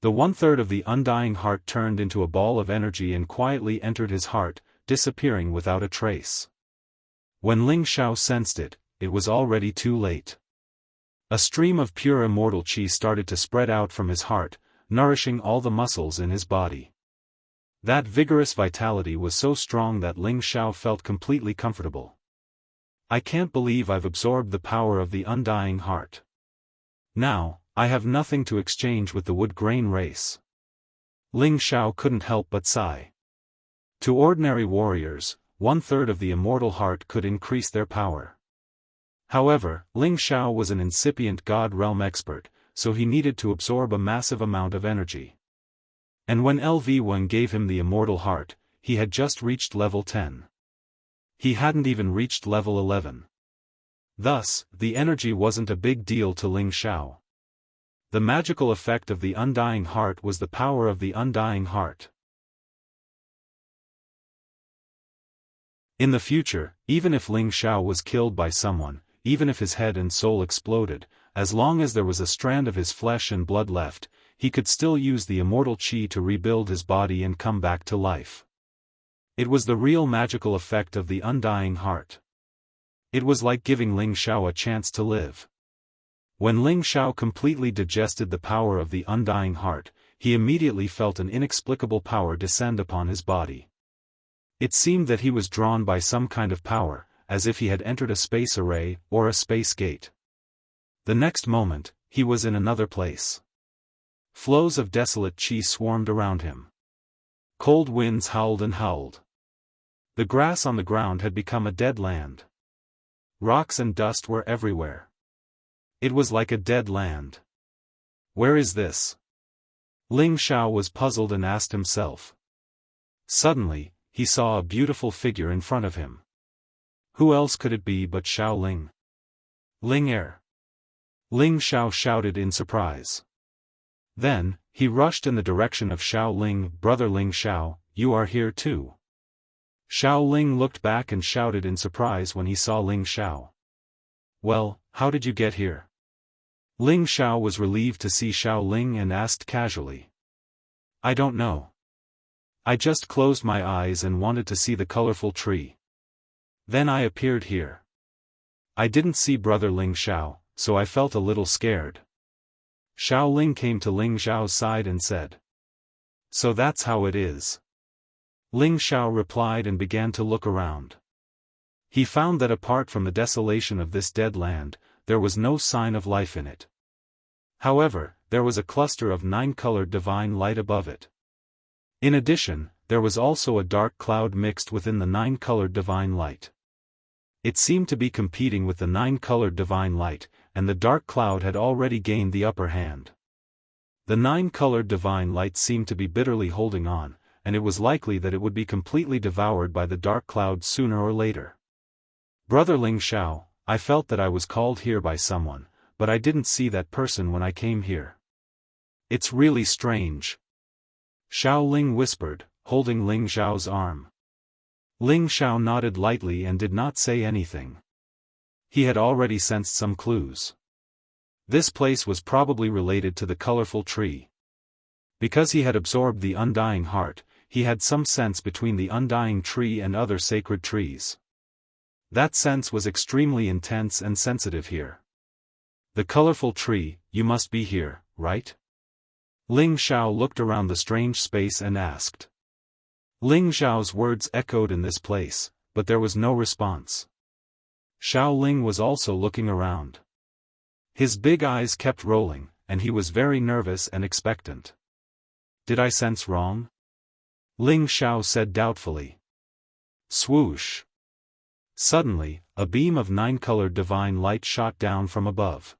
The one-third of the undying heart turned into a ball of energy and quietly entered his heart, disappearing without a trace. When Ling Xiao sensed it, it was already too late. A stream of pure immortal qi started to spread out from his heart, nourishing all the muscles in his body. That vigorous vitality was so strong that Ling Xiao felt completely comfortable. I can't believe I've absorbed the power of the undying heart. Now, I have nothing to exchange with the Wood Grain race. Ling Xiao couldn't help but sigh. To ordinary warriors, one-third of the immortal heart could increase their power. However, Ling Xiao was an incipient God realm expert, so he needed to absorb a massive amount of energy. And when LV1 gave him the immortal heart, he had just reached level 10. He hadn't even reached level 11. Thus, the energy wasn't a big deal to Ling Xiao. The magical effect of the undying heart was the power of the undying heart. In the future, even if Ling Xiao was killed by someone, even if his head and soul exploded, as long as there was a strand of his flesh and blood left, he could still use the immortal qi to rebuild his body and come back to life. It was the real magical effect of the undying heart. It was like giving Ling Xiao a chance to live. When Ling Xiao completely digested the power of the undying heart, he immediately felt an inexplicable power descend upon his body. It seemed that he was drawn by some kind of power, as if he had entered a space array or a space gate. The next moment, he was in another place. Flows of desolate qi swarmed around him. Cold winds howled and howled. The grass on the ground had become a dead land. Rocks and dust were everywhere. It was like a dead land. Where is this? Ling Xiao was puzzled and asked himself. Suddenly, he saw a beautiful figure in front of him. Who else could it be but Xiao Ling? Ling Er. Ling Xiao shouted in surprise. Then, he rushed in the direction of Xiao Ling. Brother Ling Xiao, you are here too. Xiao Ling looked back and shouted in surprise when he saw Ling Xiao. Well, how did you get here? Ling Xiao was relieved to see Xiao Ling and asked casually. I don't know. I just closed my eyes and wanted to see the colorful tree. Then I appeared here. I didn't see Brother Ling Xiao, so I felt a little scared. Xiao Ling came to Ling Xiao's side and said. So that's how it is. Ling Xiao replied and began to look around. He found that apart from the desolation of this dead land, there was no sign of life in it. However, there was a cluster of 9-colored divine light above it. In addition, there was also a dark cloud mixed within the 9-colored divine light. It seemed to be competing with the 9-colored divine light, and the dark cloud had already gained the upper hand. The 9-colored divine light seemed to be bitterly holding on, and it was likely that it would be completely devoured by the dark cloud sooner or later. Brother Ling Xiao, I felt that I was called here by someone, but I didn't see that person when I came here. It's really strange. Xiao Ling whispered, holding Ling Xiao's arm. Ling Xiao nodded lightly and did not say anything. He had already sensed some clues. This place was probably related to the colorful tree. Because he had absorbed the undying heart, he had some sense between the undying tree and other sacred trees. That sense was extremely intense and sensitive here. The colorful tree, you must be here, right? Ling Xiao looked around the strange space and asked. Ling Xiao's words echoed in this place, but there was no response. Xiao Ling was also looking around. His big eyes kept rolling, and he was very nervous and expectant. Did I sense wrong? Ling Xiao said doubtfully. Swoosh. Suddenly, a beam of 9-colored divine light shot down from above.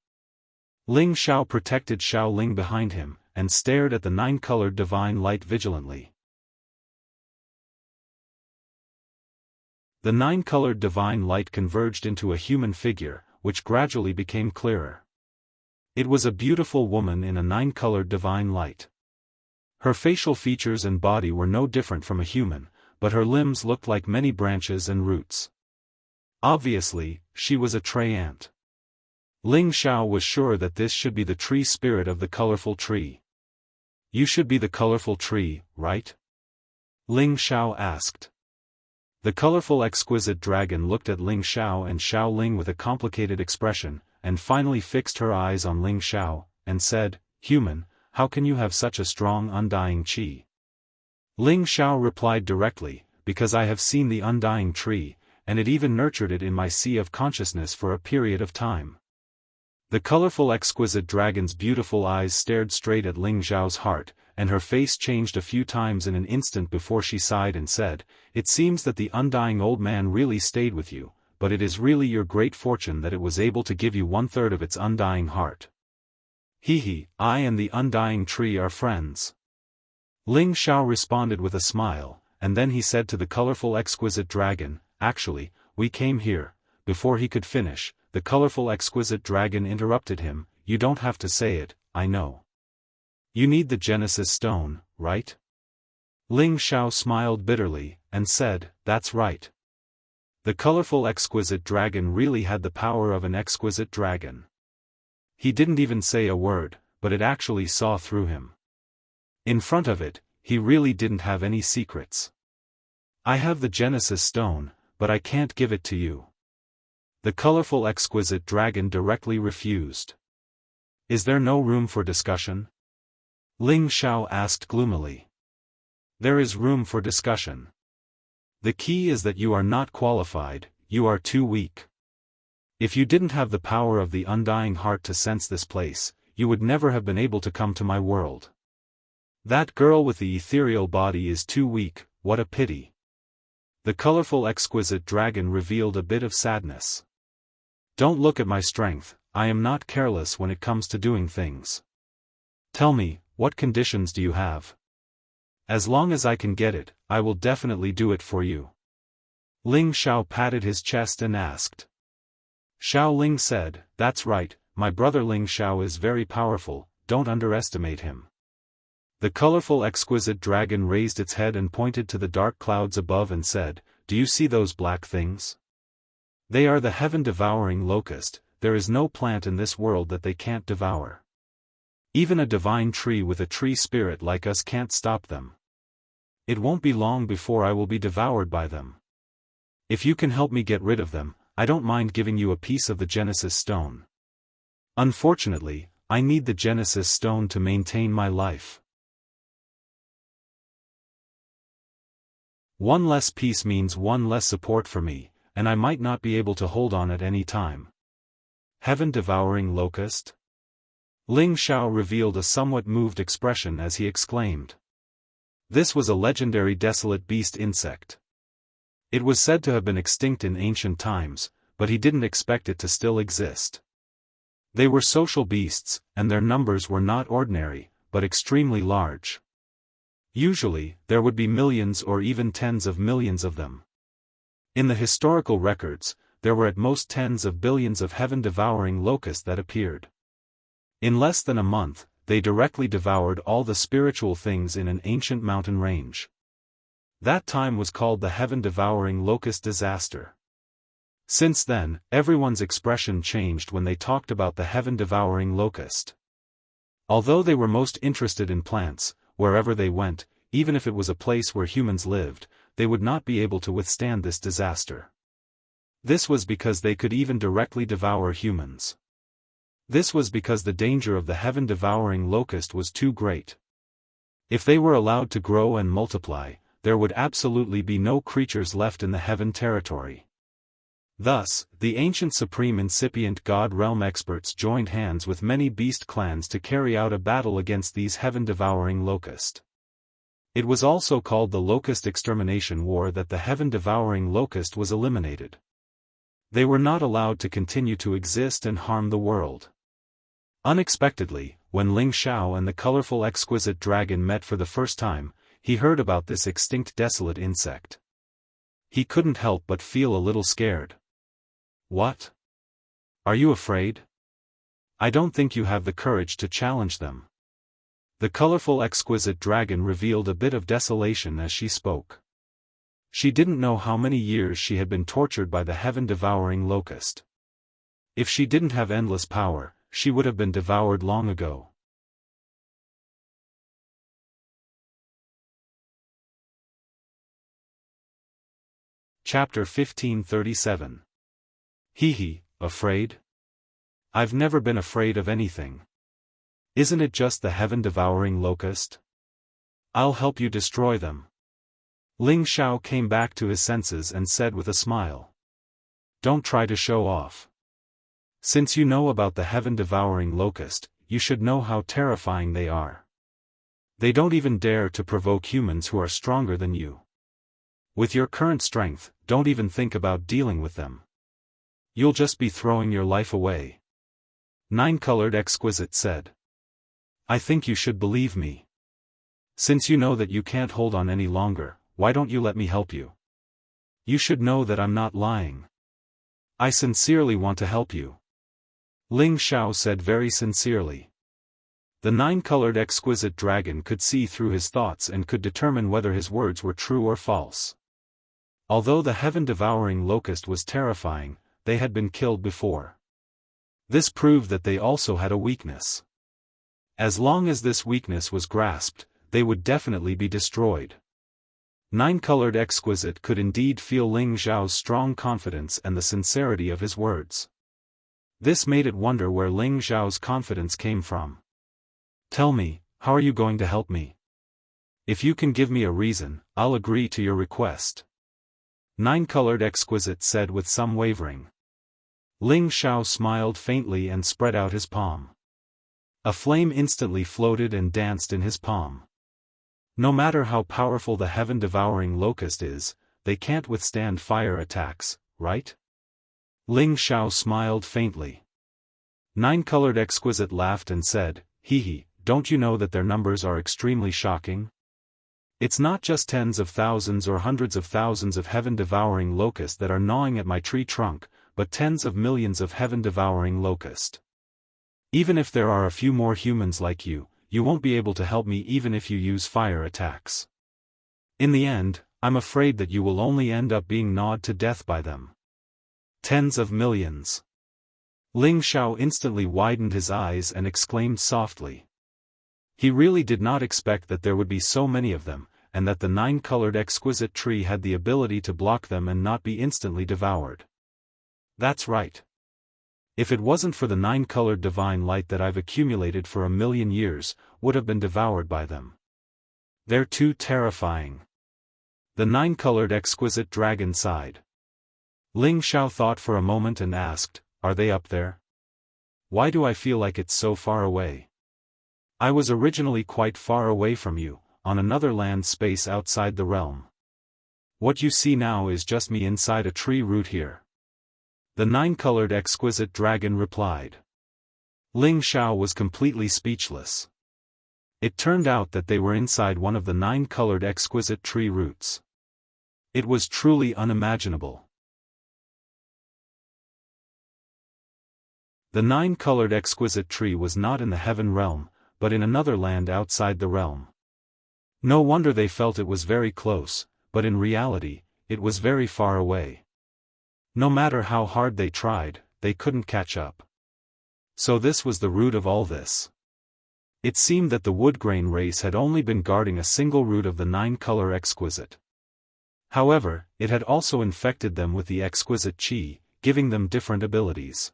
Ling Xiao protected Xiao Ling behind him, and stared at the 9-colored divine light vigilantly. The 9-colored divine light converged into a human figure, which gradually became clearer. It was a beautiful woman in a 9-colored divine light. Her facial features and body were no different from a human, but her limbs looked like many branches and roots. Obviously, she was a tree ant. Ling Xiao was sure that this should be the tree spirit of the colorful tree. You should be the colorful tree, right? Ling Xiao asked. The colorful exquisite dragon looked at Ling Xiao and Xiao Ling with a complicated expression, and finally fixed her eyes on Ling Xiao, and said, Human, how can you have such a strong undying qi? Ling Xiao replied directly, Because I have seen the undying tree, and it even nurtured it in my sea of consciousness for a period of time. The colorful exquisite dragon's beautiful eyes stared straight at Ling Xiao's heart, and her face changed a few times in an instant before she sighed and said, It seems that the undying old man really stayed with you, but it is really your great fortune that it was able to give you 1/3 of its undying heart. He, I and the undying tree are friends. Ling Xiao responded with a smile, and then he said to the colorful exquisite dragon, Actually, we came here. Before he could finish, the colorful exquisite dragon interrupted him, You don't have to say it, I know. You need the Genesis stone, right? Ling Xiao smiled bitterly, and said, That's right. The colorful exquisite dragon really had the power of an exquisite dragon. He didn't even say a word, but it actually saw through him. In front of it, he really didn't have any secrets. I have the Genesis stone, but I can't give it to you. The colorful exquisite dragon directly refused. Is there no room for discussion? Ling Xiao asked gloomily. There is room for discussion. The key is that you are not qualified, you are too weak. If you didn't have the power of the undying heart to sense this place, you would never have been able to come to my world. That girl with the ethereal body is too weak, what a pity. The colorful exquisite dragon revealed a bit of sadness. Don't look at my strength, I am not careless when it comes to doing things. Tell me, what conditions do you have? As long as I can get it, I will definitely do it for you. Ling Xiao patted his chest and asked. Xiao Ling said, that's right, my brother Ling Xiao is very powerful, don't underestimate him. The colorful exquisite dragon raised its head and pointed to the dark clouds above and said, do you see those black things? They are the heaven-devouring locust, there is no plant in this world that they can't devour. Even a divine tree with a tree spirit like us can't stop them. It won't be long before I will be devoured by them. If you can help me get rid of them, I don't mind giving you a piece of the Genesis stone. Unfortunately, I need the Genesis stone to maintain my life. One less piece means one less support for me, and I might not be able to hold on at any time. Heaven-devouring locust? Ling Xiao revealed a somewhat moved expression as he exclaimed. This was a legendary desolate beast insect. It was said to have been extinct in ancient times, but he didn't expect it to still exist. They were social beasts, and their numbers were not ordinary, but extremely large. Usually, there would be millions or even tens of millions of them. In the historical records, there were at most tens of billions of heaven-devouring locusts that appeared. In less than a month, they directly devoured all the spiritual things in an ancient mountain range. That time was called the heaven-devouring locust disaster. Since then, everyone's expression changed when they talked about the heaven-devouring locust. Although they were most interested in plants, wherever they went, even if it was a place where humans lived, they would not be able to withstand this disaster. This was because they could even directly devour humans. This was because the danger of the heaven-devouring locust was too great. If they were allowed to grow and multiply, there would absolutely be no creatures left in the heaven territory. Thus, the ancient supreme incipient god realm experts joined hands with many beast clans to carry out a battle against these heaven-devouring locusts. It was also called the Locust Extermination War that the heaven-devouring locust was eliminated. They were not allowed to continue to exist and harm the world. Unexpectedly, when Ling Xiao and the colorful exquisite dragon met for the first time, he heard about this extinct desolate insect. He couldn't help but feel a little scared. What? Are you afraid? I don't think you have the courage to challenge them. The colorful exquisite dragon revealed a bit of desolation as she spoke. She didn't know how many years she had been tortured by the heaven-devouring locust. If she didn't have endless power, she would have been devoured long ago. Chapter 1537. Hee, afraid? I've never been afraid of anything. Isn't it just the heaven-devouring locust? I'll help you destroy them. Ling Xiao came back to his senses and said with a smile. Don't try to show off. Since you know about the heaven-devouring locust, you should know how terrifying they are. They don't even dare to provoke humans who are stronger than you. With your current strength, don't even think about dealing with them. You'll just be throwing your life away. Nine-colored exquisite said. I think you should believe me. Since you know that you can't hold on any longer, why don't you let me help you? You should know that I'm not lying. I sincerely want to help you. Ling Xiao said very sincerely. The nine-colored exquisite dragon could see through his thoughts and could determine whether his words were true or false. Although the heaven-devouring locust was terrifying, they had been killed before. This proved that they also had a weakness. As long as this weakness was grasped, they would definitely be destroyed. Nine-colored exquisite could indeed feel Ling Xiao's strong confidence and the sincerity of his words. This made it wonder where Ling Xiao's confidence came from. "Tell me, how are you going to help me? If you can give me a reason, I'll agree to your request." Nine-colored exquisite said with some wavering. Ling Xiao smiled faintly and spread out his palm. A flame instantly floated and danced in his palm. No matter how powerful the heaven-devouring locust is, they can't withstand fire attacks, right? Ling Xiao smiled faintly. Nine-colored exquisite laughed and said, "Hee, don't you know that their numbers are extremely shocking? It's not just tens of thousands or hundreds of thousands of heaven-devouring locusts that are gnawing at my tree trunk, but tens of millions of heaven-devouring locusts. Even if there are a few more humans like you won't be able to help me even if you use fire attacks. In the end, I'm afraid that you will only end up being gnawed to death by them. Tens of millions." Ling Xiao instantly widened his eyes and exclaimed softly. He really did not expect that there would be so many of them, and that the nine-colored exquisite tree had the ability to block them and not be instantly devoured. That's right. If it wasn't for the nine-colored divine light that I've accumulated for 1,000,000 years, would have been devoured by them. They're too terrifying. The nine-colored exquisite dragon sighed. Ling Xiao thought for a moment and asked, "Are they up there? Why do I feel like it's so far away? I was originally quite far away from you, on another land space outside the realm. What you see now is just me inside a tree root here." The nine-colored exquisite dragon replied. Ling Xiao was completely speechless. It turned out that they were inside one of the nine-colored exquisite tree roots. It was truly unimaginable. The nine-colored exquisite tree was not in the heaven realm, but in another land outside the realm. No wonder they felt it was very close, but in reality, it was very far away. No matter how hard they tried, they couldn't catch up. So this was the root of all this. It seemed that the woodgrain race had only been guarding a single root of the nine-color exquisite. However, it had also infected them with the exquisite qi, giving them different abilities.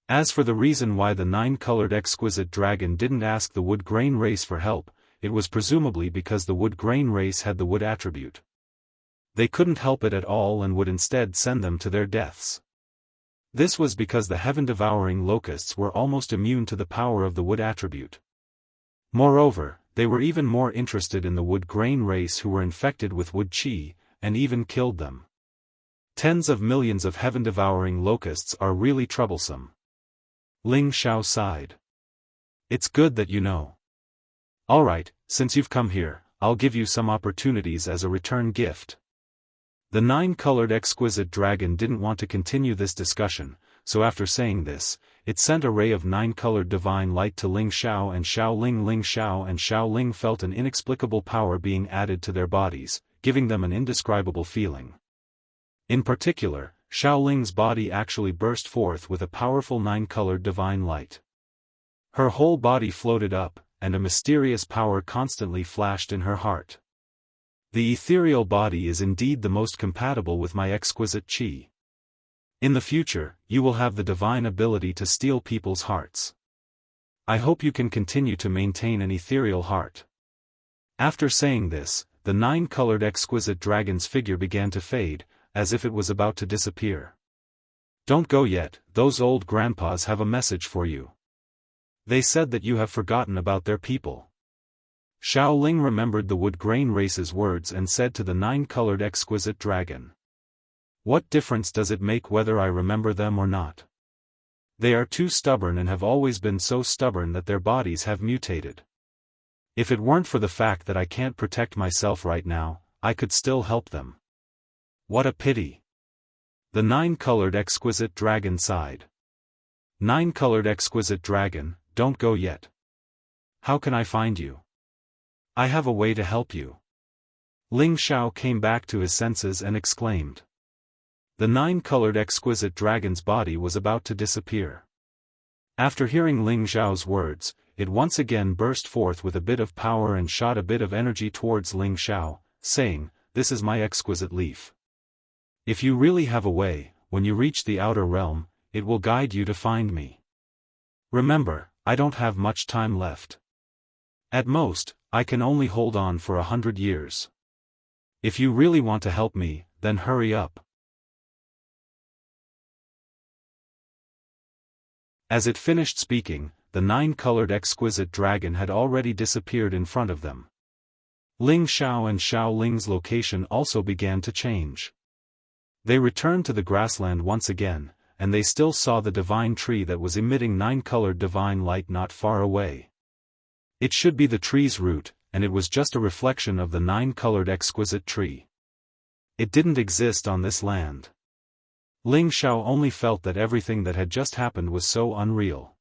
As for the reason why the nine-colored exquisite dragon didn't ask the woodgrain race for help, it was presumably because the woodgrain race had the wood attribute. They couldn't help it at all and would instead send them to their deaths. This was because the heaven-devouring locusts were almost immune to the power of the wood attribute. Moreover, they were even more interested in the wood-grain race who were infected with wood qi, and even killed them. Tens of millions of heaven-devouring locusts are really troublesome. Ling Xiao sighed. It's good that you know. Alright, since you've come here, I'll give you some opportunities as a return gift. The nine-colored exquisite dragon didn't want to continue this discussion, so after saying this, it sent a ray of nine-colored divine light to Ling Xiao and Xiaoling. Ling Xiao and Xiaoling felt an inexplicable power being added to their bodies, giving them an indescribable feeling. In particular, Xiaoling's body actually burst forth with a powerful nine-colored divine light. Her whole body floated up, and a mysterious power constantly flashed in her heart. The ethereal body is indeed the most compatible with my exquisite qi. In the future, you will have the divine ability to steal people's hearts. I hope you can continue to maintain an ethereal heart. After saying this, the nine-colored exquisite dragon's figure began to fade, as if it was about to disappear. Don't go yet, those old grandpas have a message for you. They said that you have forgotten about their people. Xiaoling remembered the wood-grain race's words and said to the nine-colored exquisite dragon. What difference does it make whether I remember them or not? They are too stubborn and have always been so stubborn that their bodies have mutated. If it weren't for the fact that I can't protect myself right now, I could still help them. What a pity. The nine-colored exquisite dragon sighed. Nine-colored exquisite dragon, don't go yet. How can I find you? I have a way to help you. Ling Xiao came back to his senses and exclaimed. The nine-colored exquisite dragon's body was about to disappear. After hearing Ling Xiao's words, it once again burst forth with a bit of power and shot a bit of energy towards Ling Xiao, saying, "This is my exquisite leaf. If you really have a way, when you reach the outer realm, it will guide you to find me. Remember, I don't have much time left. At most, I can only hold on for 100 years. If you really want to help me, then hurry up." As it finished speaking, the 9-colored exquisite dragon had already disappeared in front of them. Ling Xiao and Xiao Ling's location also began to change. They returned to the grassland once again, and they still saw the divine tree that was emitting 9-colored divine light not far away. It should be the tree's root, and it was just a reflection of the 9-colored exquisite tree. It didn't exist on this land. Ling Xiao only felt that everything that had just happened was so unreal.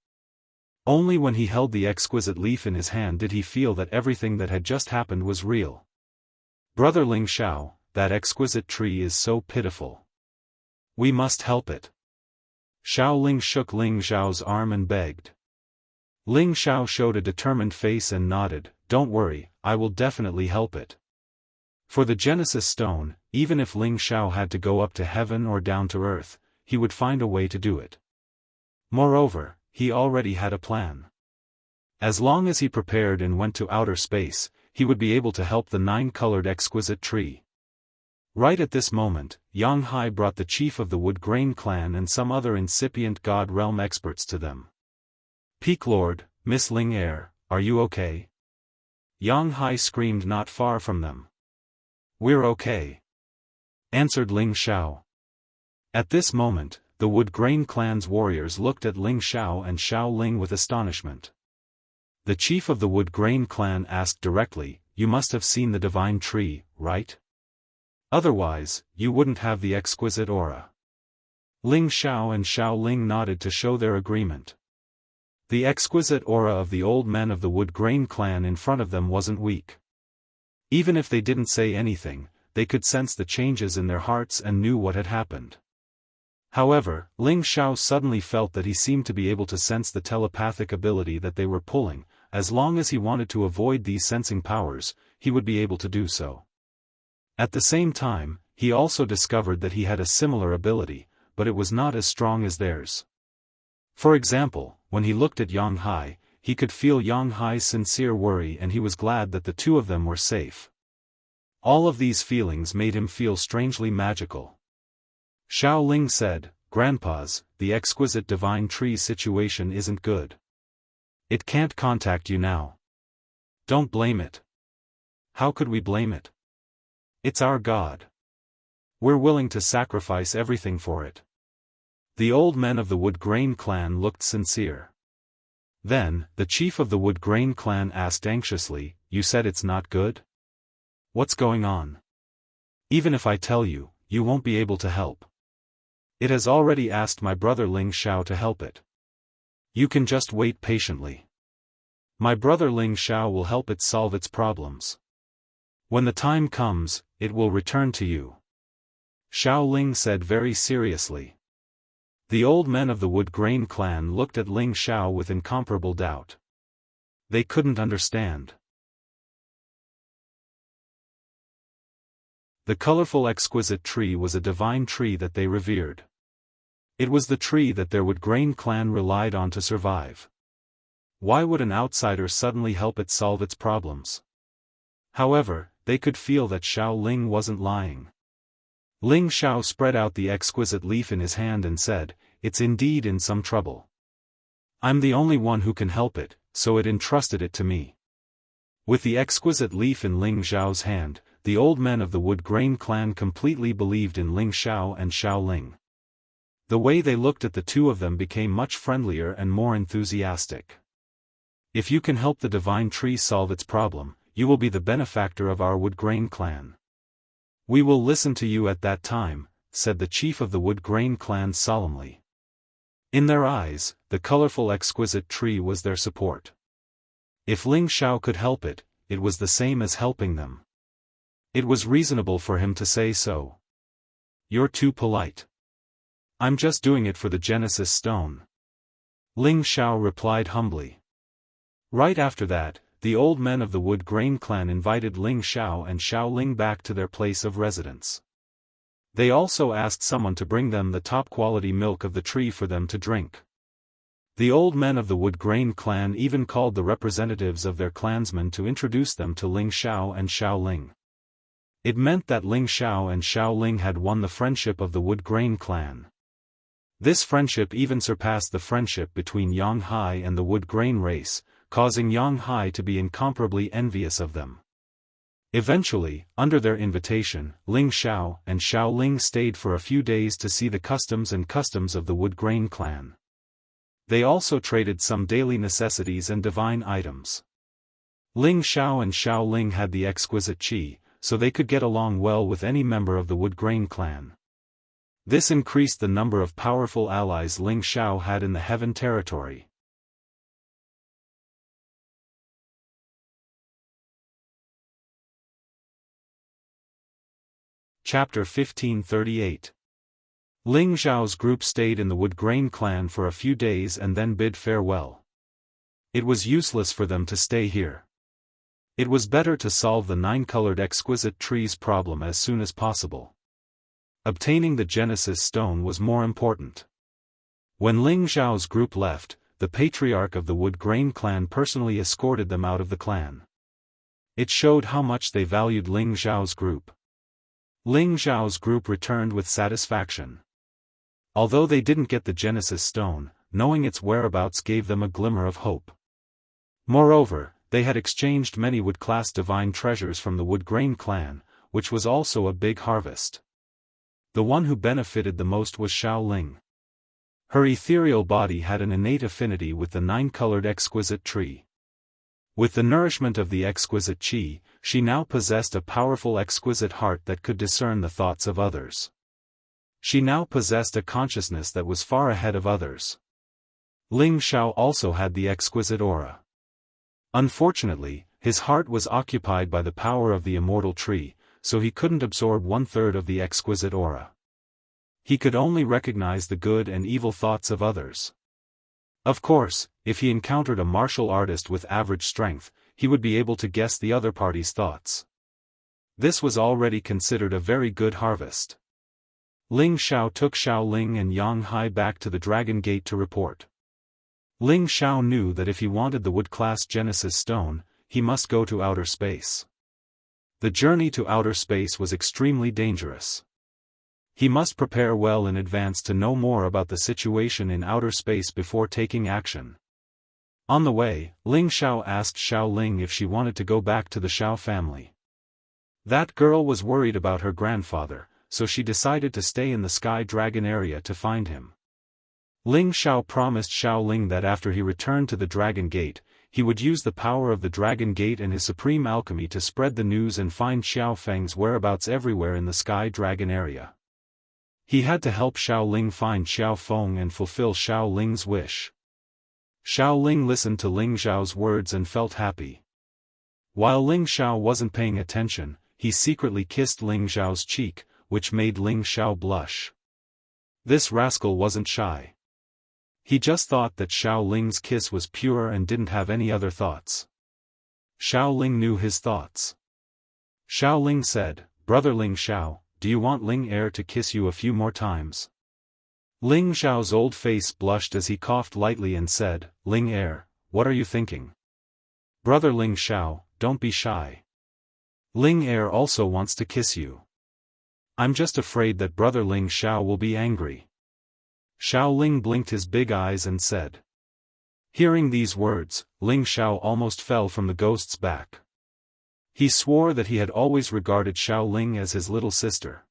Only when he held the exquisite leaf in his hand did he feel that everything that had just happened was real. "Brother Ling Xiao, that exquisite tree is so pitiful. We must help it." Xiao Ling shook Ling Xiao's arm and begged. Ling Xiao showed a determined face and nodded, "Don't worry, I will definitely help it." For the Genesis Stone, even if Ling Xiao had to go up to heaven or down to earth, he would find a way to do it. Moreover, he already had a plan. As long as he prepared and went to outer space, he would be able to help the 9-colored exquisite tree. Right at this moment, Yang Hai brought the chief of the Wood Grain clan and some other incipient God Realm experts to them. "Peak Lord, Miss Ling Er, are you okay?" Yang Hai screamed not far from them. "We're okay," answered Ling Xiao. At this moment, the Wood Grain clan's warriors looked at Ling Xiao and Xiao Ling with astonishment. The chief of the Wood Grain clan asked directly, "You must have seen the divine tree, right? Otherwise, you wouldn't have the exquisite aura." Ling Xiao and Xiao Ling nodded to show their agreement. The exquisite aura of the old men of the Wood Grain clan in front of them wasn't weak. Even if they didn't say anything, they could sense the changes in their hearts and knew what had happened. However, Ling Xiao suddenly felt that he seemed to be able to sense the telepathic ability that they were pulling. As long as he wanted to avoid these sensing powers, he would be able to do so. At the same time, he also discovered that he had a similar ability, but it was not as strong as theirs. For example, when he looked at Yang Hai, he could feel Yang Hai's sincere worry and he was glad that the two of them were safe. All of these feelings made him feel strangely magical. Xiao Ling said, "Grandpa's, the exquisite divine tree situation isn't good. It can't contact you now. Don't blame it." "How could we blame it? It's our God. We're willing to sacrifice everything for it." The old men of the Wood Grain clan looked sincere. Then, the chief of the Wood Grain clan asked anxiously, "You said it's not good? What's going on? Even if I tell you, you won't be able to help. It has already asked my brother Ling Xiao to help it. You can just wait patiently. My brother Ling Xiao will help it solve its problems. When the time comes, it will return to you," Xiao Ling said very seriously. The old men of the Wood Grain clan looked at Ling Xiao with incomparable doubt. They couldn't understand. The colorful exquisite tree was a divine tree that they revered. It was the tree that their Wood Grain clan relied on to survive. Why would an outsider suddenly help it solve its problems? However, they could feel that Xiao Ling wasn't lying. Ling Xiao spread out the exquisite leaf in his hand and said, "It's indeed in some trouble. I'm the only one who can help it, so it entrusted it to me." With the exquisite leaf in Ling Xiao's hand, the old men of the Wood Grain clan completely believed in Ling Xiao and Xiao Ling. The way they looked at the two of them became much friendlier and more enthusiastic. "If you can help the divine tree solve its problem, you will be the benefactor of our Wood Grain clan. We will listen to you at that time," said the chief of the Wood Grain clan solemnly. In their eyes, the colorful exquisite tree was their support. If Ling Xiao could help it, it was the same as helping them. It was reasonable for him to say so. "You're too polite. I'm just doing it for the Genesis Stone," Ling Xiao replied humbly. Right after that, the old men of the Wood Grain clan invited Ling Xiao and Xiao Ling back to their place of residence. They also asked someone to bring them the top-quality milk of the tree for them to drink. The old men of the Wood Grain clan even called the representatives of their clansmen to introduce them to Ling Xiao and Xiao Ling. It meant that Ling Xiao and Xiao Ling had won the friendship of the Wood Grain clan. This friendship even surpassed the friendship between Yang Hai and the Wood Grain race, causing Yang Hai to be incomparably envious of them. Eventually, under their invitation, Ling Xiao and Xiao Ling stayed for a few days to see the customs of the Wood Grain clan. They also traded some daily necessities and divine items. Ling Xiao and Xiao Ling had the exquisite qi, so they could get along well with any member of the Wood Grain clan. This increased the number of powerful allies Ling Xiao had in the Heaven territory. Chapter 1538. Ling Xiao's group stayed in the Wood Grain clan for a few days and then bid farewell. It was useless for them to stay here. It was better to solve the 9-colored exquisite trees problem as soon as possible. Obtaining the Genesis Stone was more important. When Ling Xiao's group left, the patriarch of the Wood Grain clan personally escorted them out of the clan. It showed how much they valued Ling Xiao's group. Ling Xiao's group returned with satisfaction. Although they didn't get the Genesis Stone, knowing its whereabouts gave them a glimmer of hope. Moreover, they had exchanged many Wood-class divine treasures from the Wood Grain clan, which was also a big harvest. The one who benefited the most was Xiao Ling. Her ethereal body had an innate affinity with the 9-colored exquisite tree. With the nourishment of the exquisite qi, she now possessed a powerful exquisite heart that could discern the thoughts of others. She now possessed a consciousness that was far ahead of others. Ling Xiao also had the exquisite aura. Unfortunately, his heart was occupied by the power of the immortal tree, so he couldn't absorb 1/3 of the exquisite aura. He could only recognize the good and evil thoughts of others. Of course, if he encountered a martial artist with average strength, he would be able to guess the other party's thoughts. This was already considered a very good harvest. Ling Xiao took Xiao Ling and Yang Hai back to the Dragon Gate to report. Ling Xiao knew that if he wanted the Wood-class Genesis Stone, he must go to outer space. The journey to outer space was extremely dangerous. He must prepare well in advance to know more about the situation in outer space before taking action. On the way, Ling Xiao asked Xiao Ling if she wanted to go back to the Xiao family. That girl was worried about her grandfather, so she decided to stay in the Sky Dragon area to find him. Ling Xiao promised Xiao Ling that after he returned to the Dragon Gate, he would use the power of the Dragon Gate and his supreme alchemy to spread the news and find Xiao Feng's whereabouts everywhere in the Sky Dragon area. He had to help Xiao Ling find Xiao Feng and fulfill Xiao Ling's wish. Xiao Ling listened to Ling Xiao's words and felt happy. While Ling Xiao wasn't paying attention, he secretly kissed Ling Xiao's cheek, which made Ling Xiao blush. This rascal wasn't shy. He just thought that Xiao Ling's kiss was pure and didn't have any other thoughts. Xiao Ling knew his thoughts. Xiao Ling said, "Brother Ling Xiao, do you want Ling Heir to kiss you a few more times?" Ling Xiao's old face blushed as he coughed lightly and said, "Ling Heir, what are you thinking? Brother Ling Xiao, don't be shy. Ling Heir also wants to kiss you. I'm just afraid that Brother Ling Xiao will be angry." Xiao Ling blinked his big eyes and said. Hearing these words, Ling Xiao almost fell from the ghost's back. He swore that he had always regarded Xiao Ling as his little sister.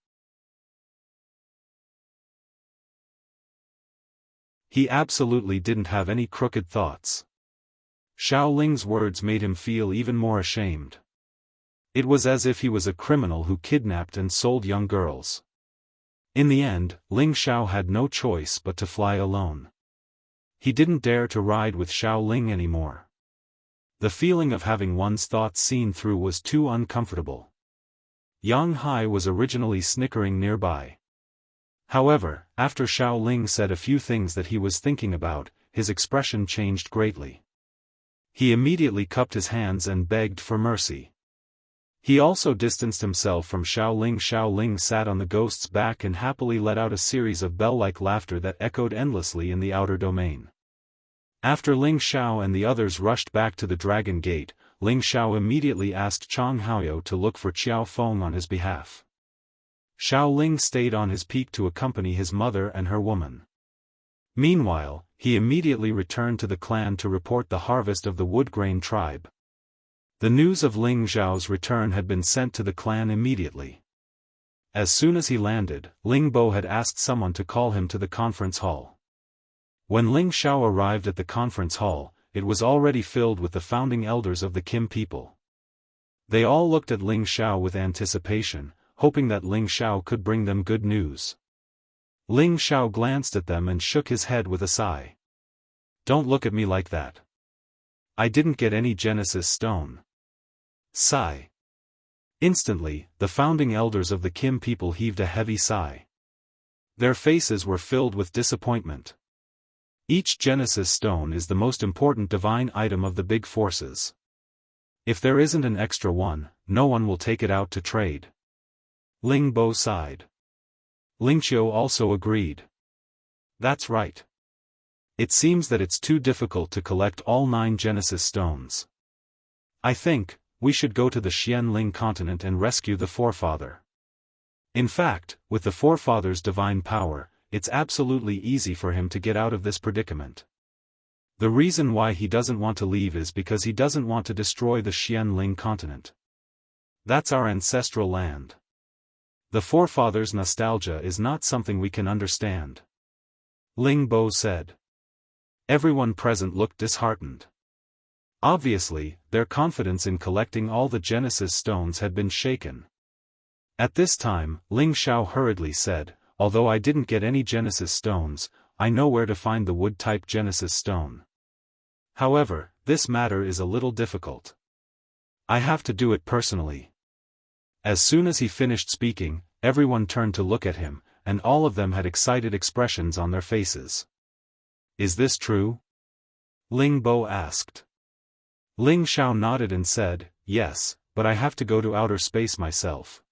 He absolutely didn't have any crooked thoughts. Xiao Ling's words made him feel even more ashamed. It was as if he was a criminal who kidnapped and sold young girls. In the end, Ling Xiao had no choice but to fly alone. He didn't dare to ride with Xiao Ling anymore. The feeling of having one's thoughts seen through was too uncomfortable. Yang Hai was originally snickering nearby. However, after Xiao Ling said a few things that he was thinking about, his expression changed greatly. He immediately cupped his hands and begged for mercy. He also distanced himself from Xiaoling. Xiaoling sat on the ghost's back and happily let out a series of bell-like laughter that echoed endlessly in the outer domain. After Ling Xiao and the others rushed back to the Dragon Gate, Ling Xiao immediately asked Chang Haoyou to look for Qiao Feng on his behalf. Xiaoling stayed on his peak to accompany his mother and her woman. Meanwhile, he immediately returned to the clan to report the harvest of the Woodgrain tribe. The news of Ling Xiao's return had been sent to the clan immediately. As soon as he landed, Ling Bo had asked someone to call him to the conference hall. When Ling Xiao arrived at the conference hall, it was already filled with the founding elders of the Kim people. They all looked at Ling Xiao with anticipation, hoping that Ling Xiao could bring them good news. Ling Xiao glanced at them and shook his head with a sigh. "Don't look at me like that. I didn't get any Genesis stone." Sigh. Instantly, the founding elders of the Kim people heaved a heavy sigh. Their faces were filled with disappointment. Each Genesis stone is the most important divine item of the big forces. If there isn't an extra one, no one will take it out to trade. Ling Bo sighed. Ling Qiu also agreed. That's right. It seems that it's too difficult to collect all 9 Genesis stones. I think we should go to the Xianling continent and rescue the forefather. In fact, with the forefather's divine power, it's absolutely easy for him to get out of this predicament. The reason why he doesn't want to leave is because he doesn't want to destroy the Xianling continent. That's our ancestral land. The forefather's nostalgia is not something we can understand. Ling Bo said. Everyone present looked disheartened. Obviously, their confidence in collecting all the Genesis stones had been shaken. At this time, Ling Xiao hurriedly said, "Although I didn't get any Genesis stones, I know where to find the wood-type Genesis stone. However, this matter is a little difficult. I have to do it personally." As soon as he finished speaking, everyone turned to look at him, and all of them had excited expressions on their faces. "Is this true?" Ling Bo asked. Ling Xiao nodded and said, "Yes, but I have to go to outer space myself."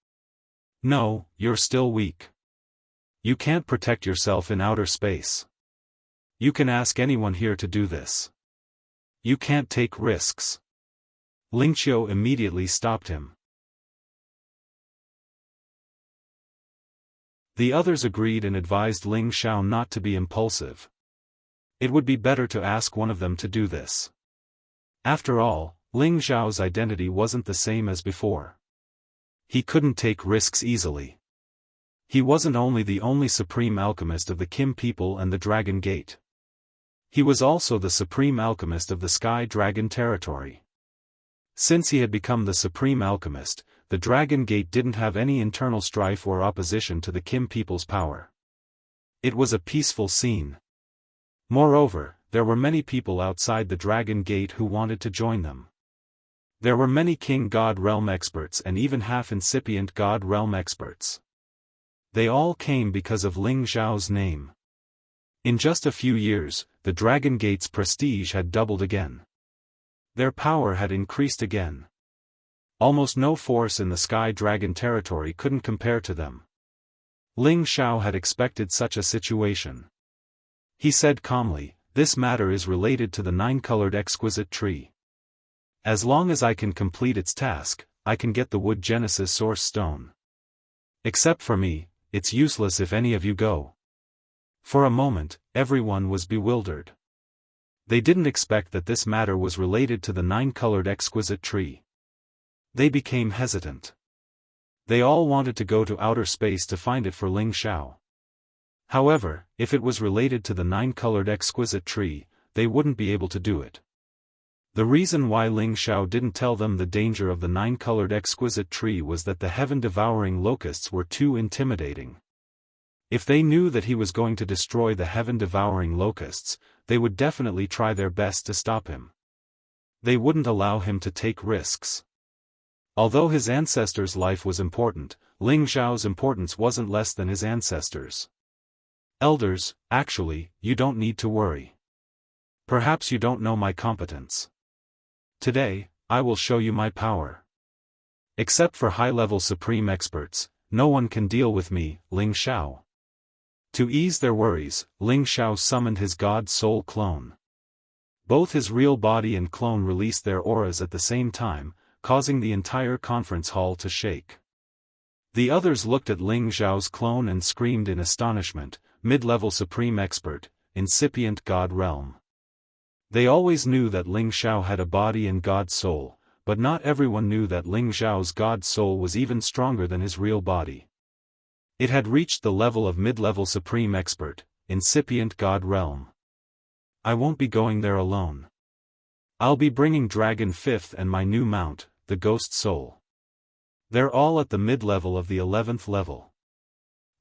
"No, you're still weak. You can't protect yourself in outer space. You can ask anyone here to do this. You can't take risks." Ling Qiu immediately stopped him. The others agreed and advised Ling Xiao not to be impulsive. It would be better to ask one of them to do this. After all, Ling Xiao's identity wasn't the same as before. He couldn't take risks easily. He wasn't only the only supreme alchemist of the Kim people and the Dragon Gate. He was also the supreme alchemist of the Sky Dragon territory. Since he had become the supreme alchemist, the Dragon Gate didn't have any internal strife or opposition to the Kim people's power. It was a peaceful scene. Moreover, there were many people outside the Dragon Gate who wanted to join them. There were many King God Realm experts and even half-incipient God Realm experts. They all came because of Ling Xiao's name. In just a few years, the Dragon Gate's prestige had doubled again. Their power had increased again. Almost no force in the Sky Dragon territory couldn't compare to them. Ling Xiao had expected such a situation. He said calmly, "This matter is related to the 9-colored exquisite tree. As long as I can complete its task, I can get the wood Genesis source stone. Except for me, it's useless if any of you go." For a moment, everyone was bewildered. They didn't expect that this matter was related to the 9-colored exquisite tree. They became hesitant. They all wanted to go to outer space to find it for Ling Xiao. However, if it was related to the 9-colored exquisite tree, they wouldn't be able to do it. The reason why Ling Xiao didn't tell them the danger of the 9-colored exquisite tree was that the heaven-devouring locusts were too intimidating. If they knew that he was going to destroy the heaven-devouring locusts, they would definitely try their best to stop him. They wouldn't allow him to take risks. Although his ancestors' life was important, Ling Xiao's importance wasn't less than his ancestors'. "Elders, actually, you don't need to worry. Perhaps you don't know my competence. Today, I will show you my power." Except for high-level supreme experts, no one can deal with me, Ling Xiao. To ease their worries, Ling Xiao summoned his god soul clone. Both his real body and clone released their auras at the same time, causing the entire conference hall to shake. The others looked at Ling Xiao's clone and screamed in astonishment, mid-level supreme expert, incipient god realm. They always knew that Ling Xiao had a body and god soul, but not everyone knew that Ling Xiao's god soul was even stronger than his real body. It had reached the level of mid-level supreme expert, incipient god realm. I won't be going there alone. I'll be bringing Dragon 5th and my new mount, the Ghost Soul. They're all at the mid-level of the 11th level.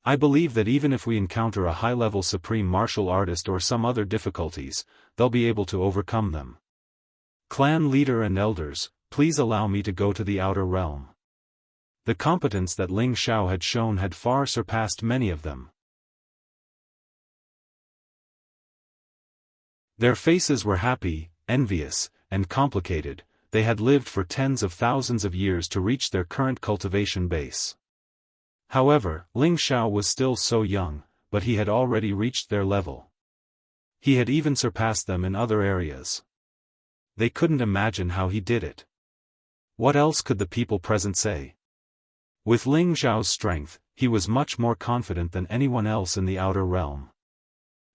I believe that even if we encounter a high-level supreme martial artist or some other difficulties, they'll be able to overcome them. Clan leader and elders, please allow me to go to the outer realm. The competence that Ling Xiao had shown had far surpassed many of them. Their faces were happy, envious, and complicated. They had lived for tens of thousands of years to reach their current cultivation base. However, Ling Xiao was still so young, but he had already reached their level. He had even surpassed them in other areas. They couldn't imagine how he did it. What else could the people present say? With Ling Xiao's strength, he was much more confident than anyone else in the outer realm.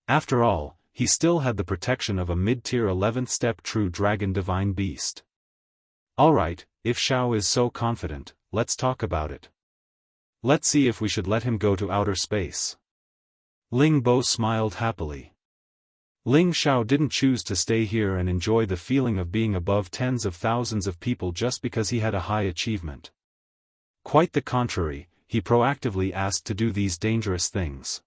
After all, he still had the protection of a mid-tier 11th step true dragon divine beast. Alright, if Xiao is so confident, let's talk about it. Let's see if we should let him go to outer space. Ling Bo smiled happily. Ling Xiao didn't choose to stay here and enjoy the feeling of being above tens of thousands of people just because he had a high achievement. Quite the contrary, he proactively asked to do these dangerous things.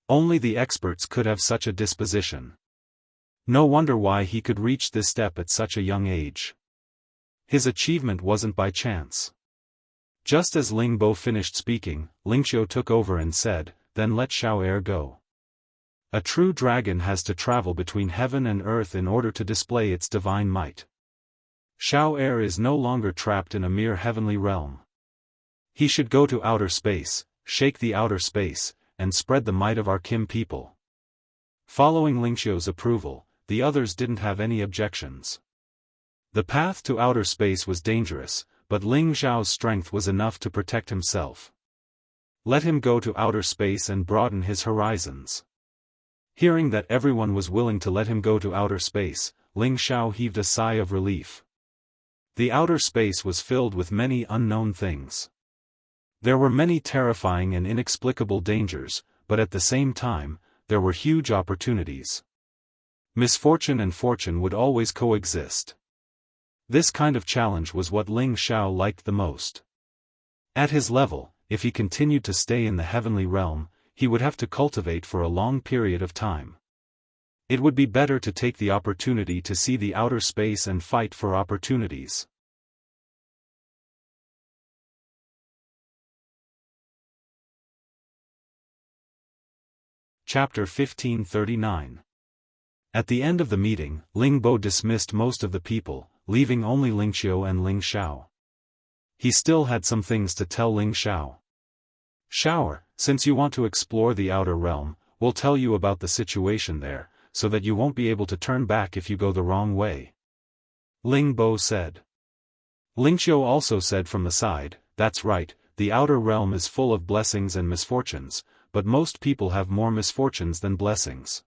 Only the experts could have such a disposition. No wonder why he could reach this step at such a young age. His achievement wasn't by chance. Just as Ling Bo finished speaking, Ling Xiao took over and said, "Then let Xiao Air go. A true dragon has to travel between heaven and earth in order to display its divine might. Xiao Air is no longer trapped in a mere heavenly realm. He should go to outer space, shake the outer space, and spread the might of our Kim people." Following Ling Xiao's approval, the others didn't have any objections. The path to outer space was dangerous, but Ling Xiao's strength was enough to protect himself. Let him go to outer space and broaden his horizons. Hearing that everyone was willing to let him go to outer space, Ling Xiao heaved a sigh of relief. The outer space was filled with many unknown things. There were many terrifying and inexplicable dangers, but at the same time, there were huge opportunities. Misfortune and fortune would always coexist. This kind of challenge was what Ling Xiao liked the most. At his level, if he continued to stay in the heavenly realm, he would have to cultivate for a long period of time. It would be better to take the opportunity to see the outer space and fight for opportunities. Chapter 1539. At the end of the meeting, Ling Bo dismissed most of the people, leaving only Ling Xiao and Ling Xiao. He still had some things to tell Ling Xiao. "Xiao, since you want to explore the outer realm, we'll tell you about the situation there, so that you won't be able to turn back if you go the wrong way," Ling Bo said. Ling Xiao also said from the side, "That's right, the outer realm is full of blessings and misfortunes, but most people have more misfortunes than blessings.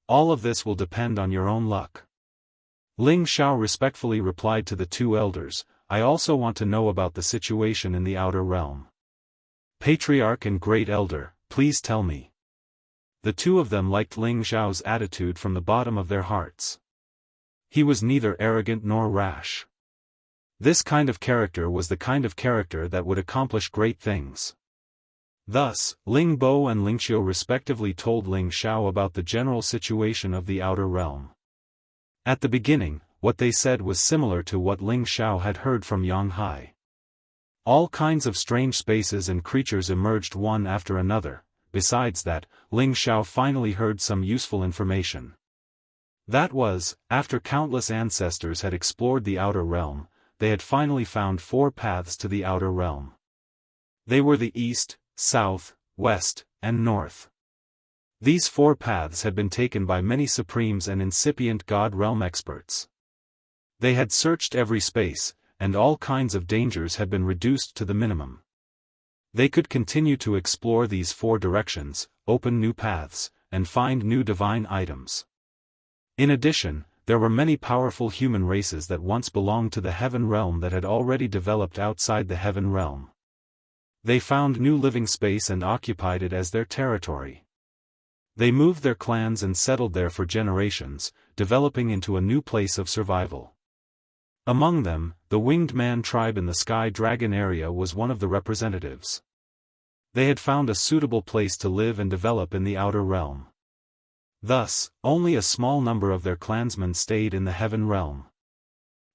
All of this will depend on your own luck." Ling Xiao respectfully replied to the two elders, "I also want to know about the situation in the outer realm. Patriarch and Great Elder, please tell me." The two of them liked Ling Xiao's attitude from the bottom of their hearts. He was neither arrogant nor rash. This kind of character was the kind of character that would accomplish great things. Thus, Ling Bo and Ling Xiao respectively told Ling Xiao about the general situation of the outer realm. At the beginning, what they said was similar to what Ling Xiao had heard from Yang Hai. All kinds of strange spaces and creatures emerged one after another. Besides that, Ling Xiao finally heard some useful information. That was, after countless ancestors had explored the outer realm, they had finally found 4 paths to the outer realm. They were the east, south, west, and north. These 4 paths had been taken by many supremes and incipient god realm experts. They had searched every space, and all kinds of dangers had been reduced to the minimum. They could continue to explore these 4 directions, open new paths, and find new divine items. In addition, there were many powerful human races that once belonged to the heaven realm that had already developed outside the heaven realm. They found new living space and occupied it as their territory. They moved their clans and settled there for generations, developing into a new place of survival. Among them, the Winged Man tribe in the Sky Dragon area was one of the representatives. They had found a suitable place to live and develop in the outer realm. Thus, only a small number of their clansmen stayed in the heaven realm.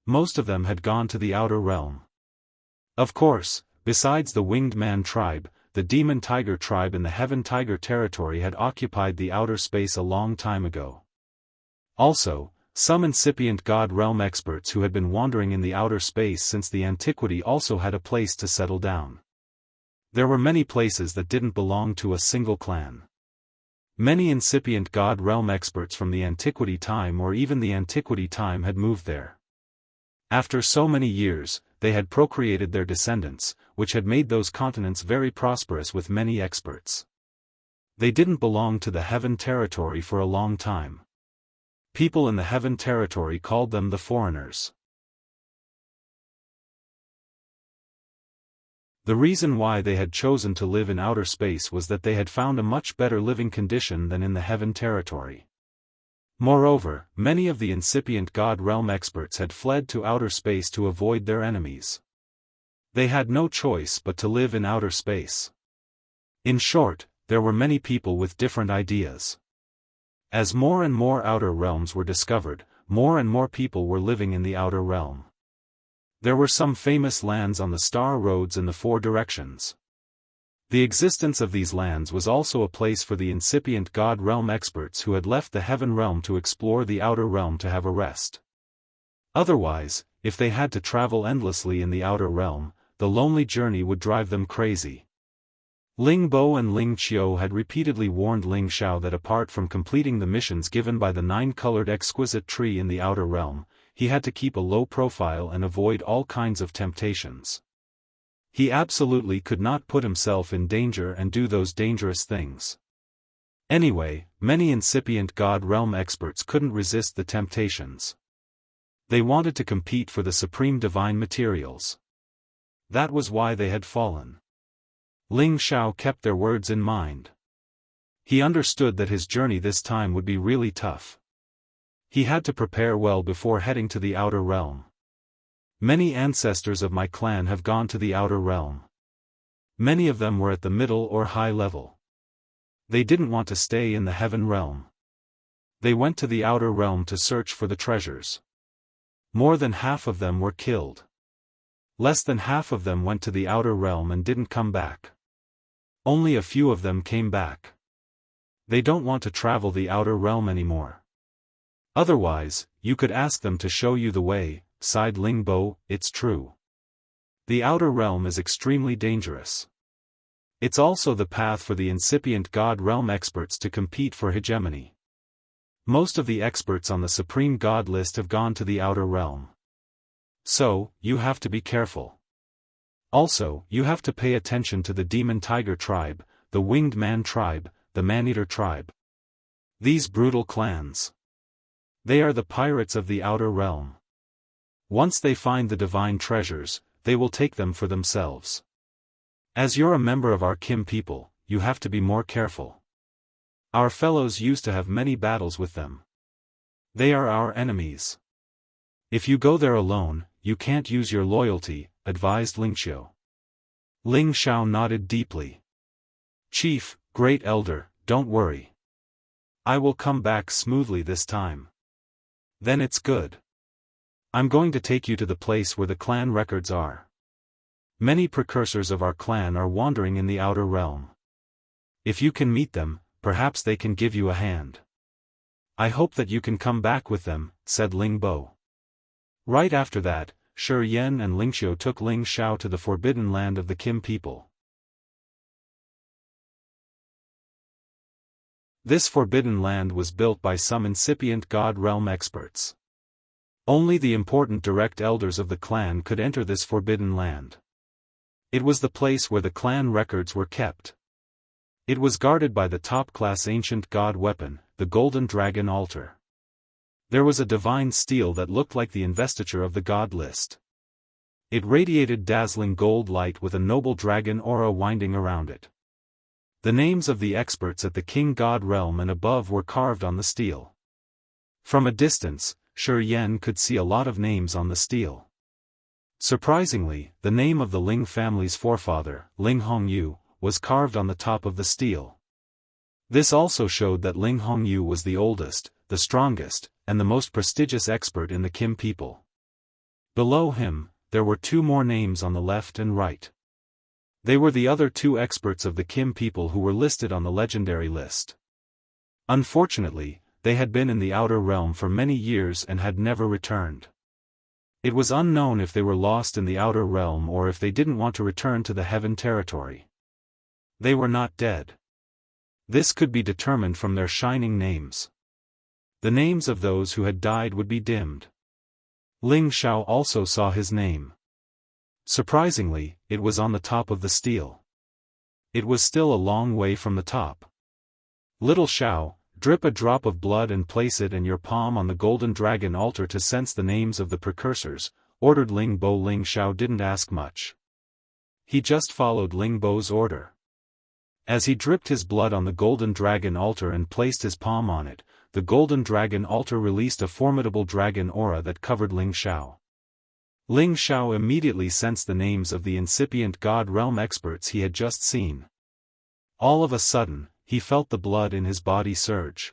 Most of them had gone to the outer realm. Of course, besides the Winged Man tribe, the Demon Tiger tribe in the Heaven Tiger territory had occupied the outer space a long time ago. Also, some incipient god realm experts who had been wandering in the outer space since the antiquity also had a place to settle down. There were many places that didn't belong to a single clan. Many incipient god realm experts from the antiquity time or even the antiquity time had moved there. After so many years, they had procreated their descendants, which had made those continents very prosperous with many experts. They didn't belong to the heaven territory for a long time. People in the heaven territory called them the foreigners. The reason why they had chosen to live in outer space was that they had found a much better living condition than in the heaven territory. Moreover, many of the incipient god realm experts had fled to outer space to avoid their enemies. They had no choice but to live in outer space. In short, there were many people with different ideas. As more and more outer realms were discovered, more and more people were living in the outer realm. There were some famous lands on the star roads in the 4 directions. The existence of these lands was also a place for the incipient god realm experts who had left the heaven realm to explore the outer realm to have a rest. Otherwise, if they had to travel endlessly in the outer realm, the lonely journey would drive them crazy. Ling Bo and Ling Qiu had repeatedly warned Ling Xiao that apart from completing the missions given by the 9-colored exquisite tree in the outer realm, he had to keep a low profile and avoid all kinds of temptations. He absolutely could not put himself in danger and do those dangerous things. Anyway, many incipient god realm experts couldn't resist the temptations. They wanted to compete for the supreme divine materials. That was why they had fallen. Ling Xiao kept their words in mind. He understood that his journey this time would be really tough. He had to prepare well before heading to the outer realm. Many ancestors of my clan have gone to the outer realm. Many of them were at the middle or high level. They didn't want to stay in the heaven realm. They went to the outer realm to search for the treasures. More than half of them were killed. Less than half of them went to the outer realm and didn't come back. Only a few of them came back. They don't want to travel the outer realm anymore. Otherwise, you could ask them to show you the way, sighed Ling Bo. It's true. The outer realm is extremely dangerous. It's also the path for the incipient god realm experts to compete for hegemony. Most of the experts on the supreme god list have gone to the outer realm. So, you have to be careful. Also, you have to pay attention to the Demon Tiger tribe, the Winged Man tribe, the Man-Eater tribe. These brutal clans. They are the pirates of the outer realm. Once they find the divine treasures, they will take them for themselves. As you're a member of our Kim people, you have to be more careful. Our fellows used to have many battles with them. They are our enemies. If you go there alone, you can't use your loyalty, advised Ling Qiu. Ling Xiao nodded deeply. Chief, Great Elder, don't worry. I will come back smoothly this time. Then it's good. I'm going to take you to the place where the clan records are. Many precursors of our clan are wandering in the outer realm. If you can meet them, perhaps they can give you a hand. I hope that you can come back with them, said Ling Bo. Right after that, Shi Yan and Ling Xiu took Ling Xiao to the forbidden land of the Kim people. This forbidden land was built by some incipient God realm experts. Only the important direct elders of the clan could enter this forbidden land. It was the place where the clan records were kept. It was guarded by the top-class ancient god weapon, the Golden Dragon Altar. There was a divine steel that looked like the investiture of the god list. It radiated dazzling gold light with a noble dragon aura winding around it. The names of the experts at the King God realm and above were carved on the steel. From a distance, Shi Yan could see a lot of names on the steel. Surprisingly, the name of the Ling family's forefather, Ling Hongyu, was carved on the top of the steel. This also showed that Ling Hongyu was the oldest, the strongest, and the most prestigious expert in the Kim people. Below him, there were two more names on the left and right. They were the other two experts of the Kim people who were listed on the legendary list. Unfortunately, they had been in the outer realm for many years and had never returned. It was unknown if they were lost in the outer realm or if they didn't want to return to the heaven territory. They were not dead. This could be determined from their shining names. The names of those who had died would be dimmed. Ling Xiao also saw his name. Surprisingly, it was on the top of the steel. It was still a long way from the top. Little Xiao, drip a drop of blood and place it in your palm on the golden dragon altar to sense the names of the precursors, ordered Ling Bo. Ling Xiao didn't ask much. He just followed Ling Bo's order. As he dripped his blood on the golden dragon altar and placed his palm on it, the golden dragon altar released a formidable dragon aura that covered Ling Xiao. Ling Xiao immediately sensed the names of the incipient God realm experts he had just seen. All of a sudden, he felt the blood in his body surge.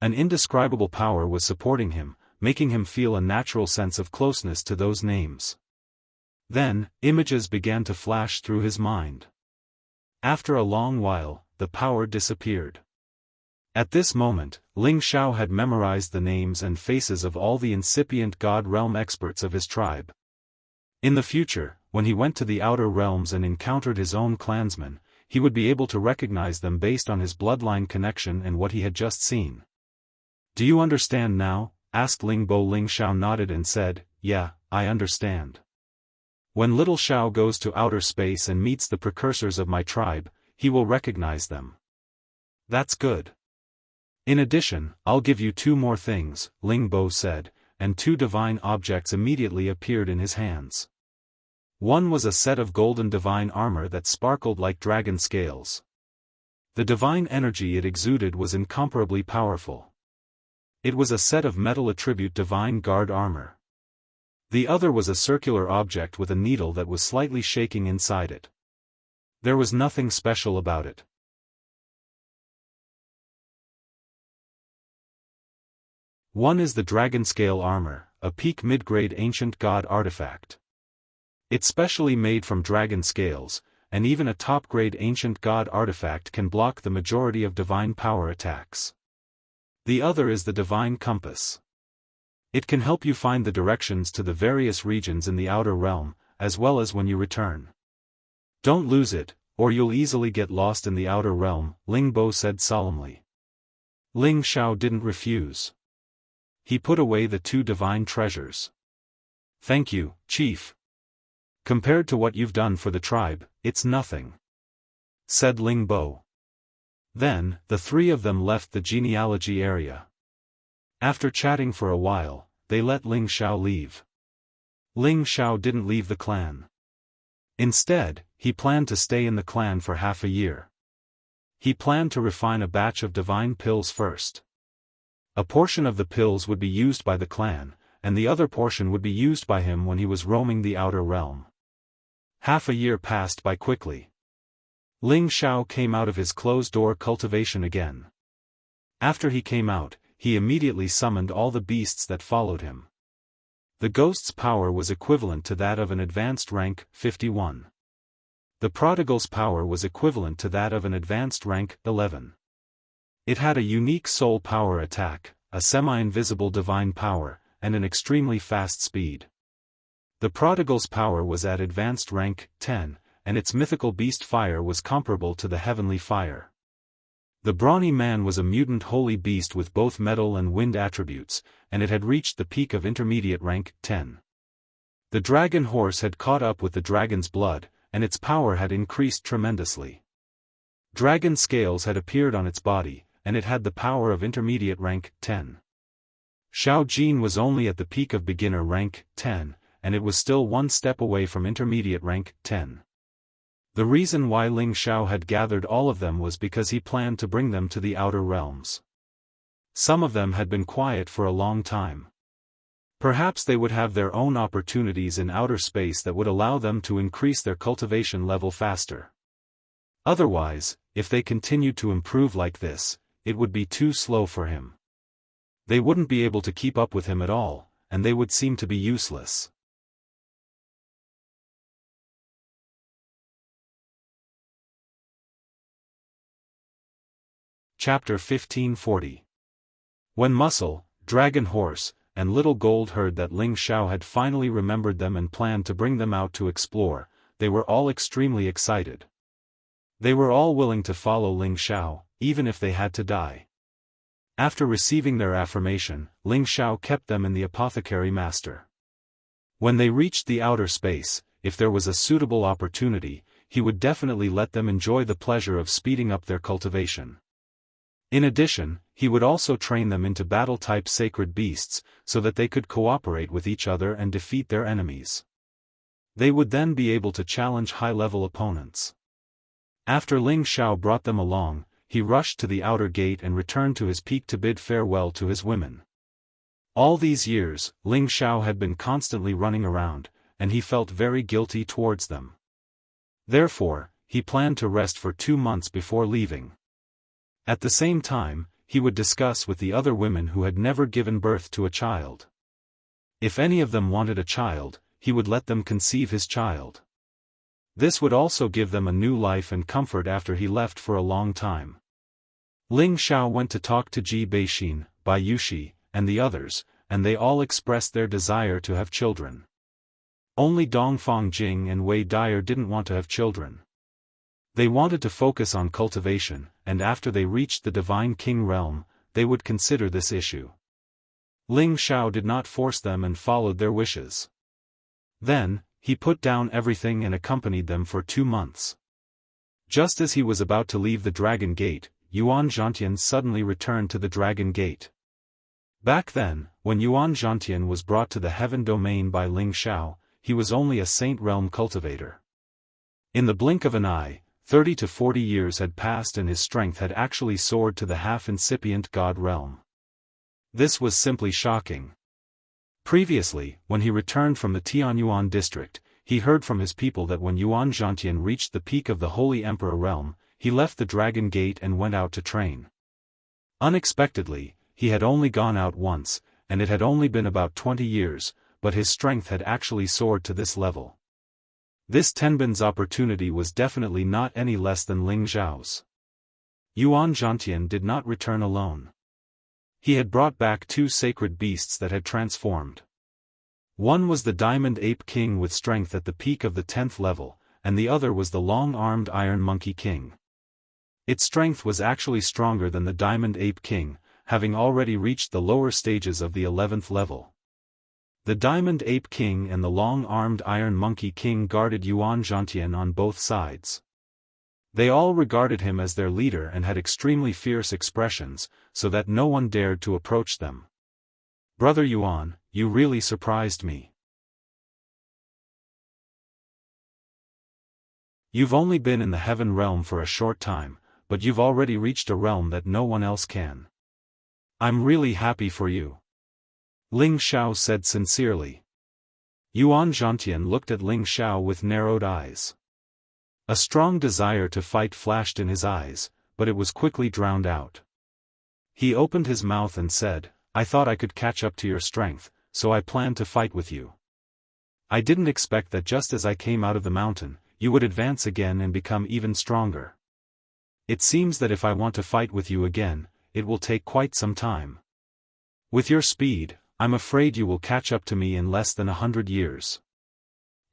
An indescribable power was supporting him, making him feel a natural sense of closeness to those names. Then, images began to flash through his mind. After a long while, the power disappeared. At this moment, Ling Xiao had memorized the names and faces of all the incipient God realm experts of his tribe. In the future, when he went to the outer realms and encountered his own clansmen, he would be able to recognize them based on his bloodline connection and what he had just seen. "Do you understand now?" asked Ling Bo. Ling Xiao nodded and said, "Yeah, I understand. When little Xiao goes to outer space and meets the precursors of my tribe, he will recognize them." "That's good. In addition, I'll give you two more things," Ling Bo said, and two divine objects immediately appeared in his hands. One was a set of golden divine armor that sparkled like dragon scales. The divine energy it exuded was incomparably powerful. It was a set of metal attribute divine guard armor. The other was a circular object with a needle that was slightly shaking inside it. There was nothing special about it. One is the dragon scale armor, a peak mid-grade ancient god artifact. It's specially made from dragon scales, and even a top-grade ancient god artifact can block the majority of divine power attacks. The other is the divine compass. It can help you find the directions to the various regions in the outer realm, as well as when you return. "Don't lose it, or you'll easily get lost in the outer realm," Ling Bo said solemnly. Ling Xiao didn't refuse. He put away the two divine treasures. "Thank you, Chief. Compared to what you've done for the tribe, it's nothing," said Ling Bo. Then, the three of them left the genealogy area. After chatting for a while, they let Ling Xiao leave. Ling Xiao didn't leave the clan. Instead, he planned to stay in the clan for half a year. He planned to refine a batch of divine pills first. A portion of the pills would be used by the clan, and the other portion would be used by him when he was roaming the outer realm. Half a year passed by quickly. Ling Xiao came out of his closed-door cultivation again. After he came out, he immediately summoned all the beasts that followed him. The ghost's power was equivalent to that of an advanced rank, 51. The prodigal's power was equivalent to that of an advanced rank, 11. It had a unique soul power attack, a semi-invisible divine power, and an extremely fast speed. The prodigal's power was at advanced rank 10, and its mythical beast fire was comparable to the heavenly fire. The brawny man was a mutant holy beast with both metal and wind attributes, and it had reached the peak of intermediate rank 10. The dragon horse had caught up with the dragon's blood, and its power had increased tremendously. Dragon scales had appeared on its body, and it had the power of intermediate rank 10. Xiao Jin was only at the peak of beginner rank 10, and it was still one step away from intermediate rank 10. The reason why Ling Xiao had gathered all of them was because he planned to bring them to the outer realms. Some of them had been quiet for a long time. Perhaps they would have their own opportunities in outer space that would allow them to increase their cultivation level faster. Otherwise, if they continued to improve like this, it would be too slow for him. They wouldn't be able to keep up with him at all, and they would seem to be useless. Chapter 1540. When Muscle, Dragon Horse, and Little Gold heard that Ling Xiao had finally remembered them and planned to bring them out to explore, they were all extremely excited. They were all willing to follow Ling Xiao, even if they had to die. After receiving their affirmation, Ling Xiao kept them in the apothecary master. When they reached the outer space, if there was a suitable opportunity, he would definitely let them enjoy the pleasure of speeding up their cultivation. In addition, he would also train them into battle-type sacred beasts, so that they could cooperate with each other and defeat their enemies. They would then be able to challenge high-level opponents. After Ling Xiao brought them along, he rushed to the outer gate and returned to his peak to bid farewell to his women. All these years, Ling Xiao had been constantly running around, and he felt very guilty towards them. Therefore, he planned to rest for 2 months before leaving. At the same time, he would discuss with the other women who had never given birth to a child. If any of them wanted a child, he would let them conceive his child. This would also give them a new life and comfort after he left for a long time. Ling Xiao went to talk to Ji Beixin, Bai Yushi, and the others, and they all expressed their desire to have children. Only Dongfang Jing and Wei Dyer didn't want to have children. They wanted to focus on cultivation, and after they reached the Divine King realm, they would consider this issue. Ling Xiao did not force them and followed their wishes. Then, he put down everything and accompanied them for 2 months. Just as he was about to leave the Dragon Gate, Yuan Zhantian suddenly returned to the Dragon Gate. Back then, when Yuan Zhantian was brought to the Heaven Domain by Ling Xiao, he was only a Saint Realm cultivator. In the blink of an eye, 30 to 40 years had passed and his strength had actually soared to the half-incipient God realm. This was simply shocking. Previously, when he returned from the Tianyuan district, he heard from his people that when Yuan Zhantian reached the peak of the Holy Emperor realm, he left the Dragon Gate and went out to train. Unexpectedly, he had only gone out once, and it had only been about 20 years, but his strength had actually soared to this level. This Tenbin's opportunity was definitely not any less than Ling Xiao's. Yuan Zhantian did not return alone. He had brought back 2 sacred beasts that had transformed. One was the Diamond Ape King with strength at the peak of the 10th level, and the other was the long-armed Iron Monkey King. Its strength was actually stronger than the Diamond Ape King, having already reached the lower stages of the 11th level. The Diamond Ape King and the long-armed Iron Monkey King guarded Yuan Zhantian on both sides. They all regarded him as their leader and had extremely fierce expressions, so that no one dared to approach them. "Brother Yuan, you really surprised me. You've only been in the Heaven realm for a short time, but you've already reached a realm that no one else can. I'm really happy for you," Ling Xiao said sincerely. Yuan Zhantian looked at Ling Xiao with narrowed eyes. A strong desire to fight flashed in his eyes, but it was quickly drowned out. He opened his mouth and said, "I thought I could catch up to your strength, so I planned to fight with you. I didn't expect that just as I came out of the mountain, you would advance again and become even stronger. It seems that if I want to fight with you again, it will take quite some time. With your speed, I'm afraid you will catch up to me in less than 100 years.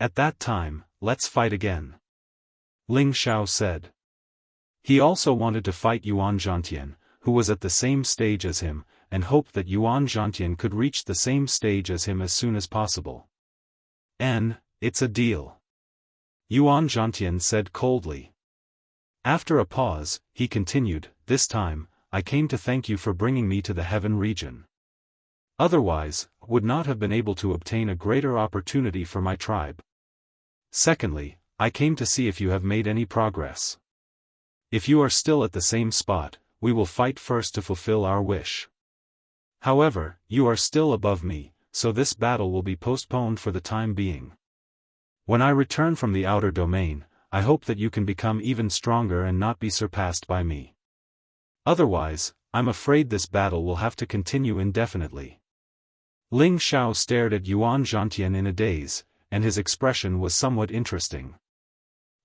At that time, let's fight again. Ling Xiao said. He also wanted to fight Yuan Zhantian, who was at the same stage as him, and hoped that Yuan Zhantian could reach the same stage as him as soon as possible. It's a deal. Yuan Zhantian said coldly. After a pause, he continued, this time, I came to thank you for bringing me to the heaven region. Otherwise, would not have been able to obtain a greater opportunity for my tribe. Secondly, I came to see if you have made any progress. If you are still at the same spot, we will fight first to fulfill our wish. However, you are still above me, so this battle will be postponed for the time being. When I return from the outer domain, I hope that you can become even stronger and not be surpassed by me. Otherwise, I'm afraid this battle will have to continue indefinitely. Ling Xiao stared at Yuan Zhantian in a daze, and his expression was somewhat interesting.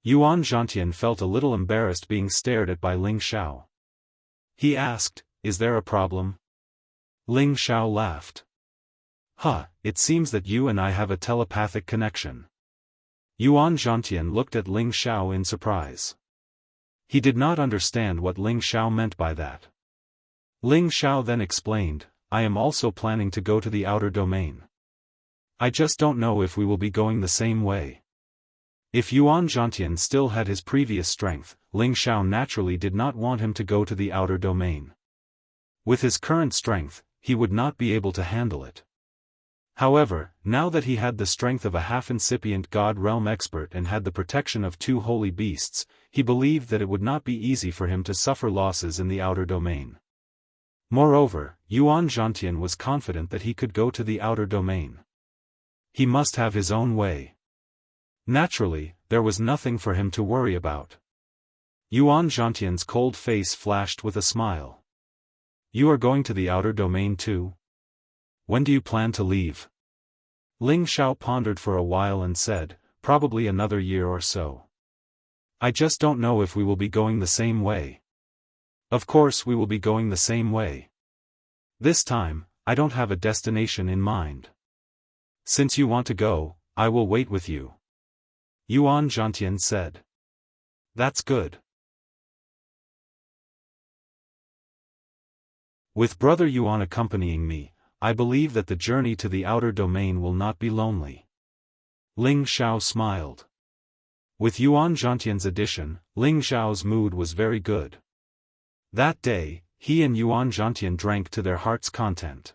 Yuan Zhantian felt a little embarrassed being stared at by Ling Xiao. He asked, is there a problem? Ling Xiao laughed. It seems that you and I have a telepathic connection. Yuan Zhantian looked at Ling Xiao in surprise. He did not understand what Ling Xiao meant by that. Ling Xiao then explained, I am also planning to go to the outer domain. I just don't know if we will be going the same way. If Yuan Zhantian still had his previous strength, Ling Xiao naturally did not want him to go to the outer domain. With his current strength, he would not be able to handle it. However, now that he had the strength of a half-incipient God realm expert and had the protection of 2 holy beasts, he believed that it would not be easy for him to suffer losses in the outer domain. Moreover, Yuan Zhantian was confident that he could go to the outer domain. He must have his own way. Naturally, there was nothing for him to worry about. Yuan Zhantian's cold face flashed with a smile. You are going to the outer domain too? When do you plan to leave? Ling Xiao pondered for a while and said, probably another year or so. I just don't know if we will be going the same way. Of course we will be going the same way. This time, I don't have a destination in mind. Since you want to go, I will wait with you. Yuan Zhantian said. That's good. With Brother Yuan accompanying me, I believe that the journey to the outer domain will not be lonely. Ling Xiao smiled. With Yuan Zhantian's addition, Ling Xiao's mood was very good. That day, he and Yuan Zhantian drank to their heart's content.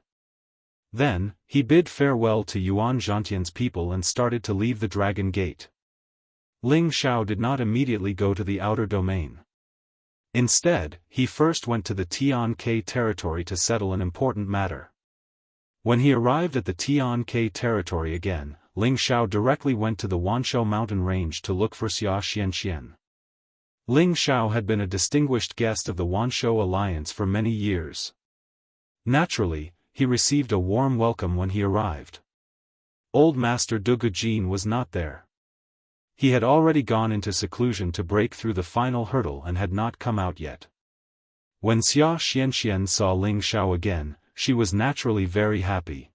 Then, he bid farewell to Yuan Zhantian's people and started to leave the Dragon Gate. Ling Xiao did not immediately go to the outer domain. Instead, he first went to the Tian-Ke territory to settle an important matter. When he arrived at the Tian-Ke territory again, Ling Xiao directly went to the Wanshou mountain range to look for Wuxia Xianxia. Ling Xiao had been a distinguished guest of the Wanshou alliance for many years. Naturally, he received a warm welcome when he arrived. Old Master Dugu Jin was not there. He had already gone into seclusion to break through the final hurdle and had not come out yet. When Wuxia Xianxia saw Ling Xiao again, she was naturally very happy.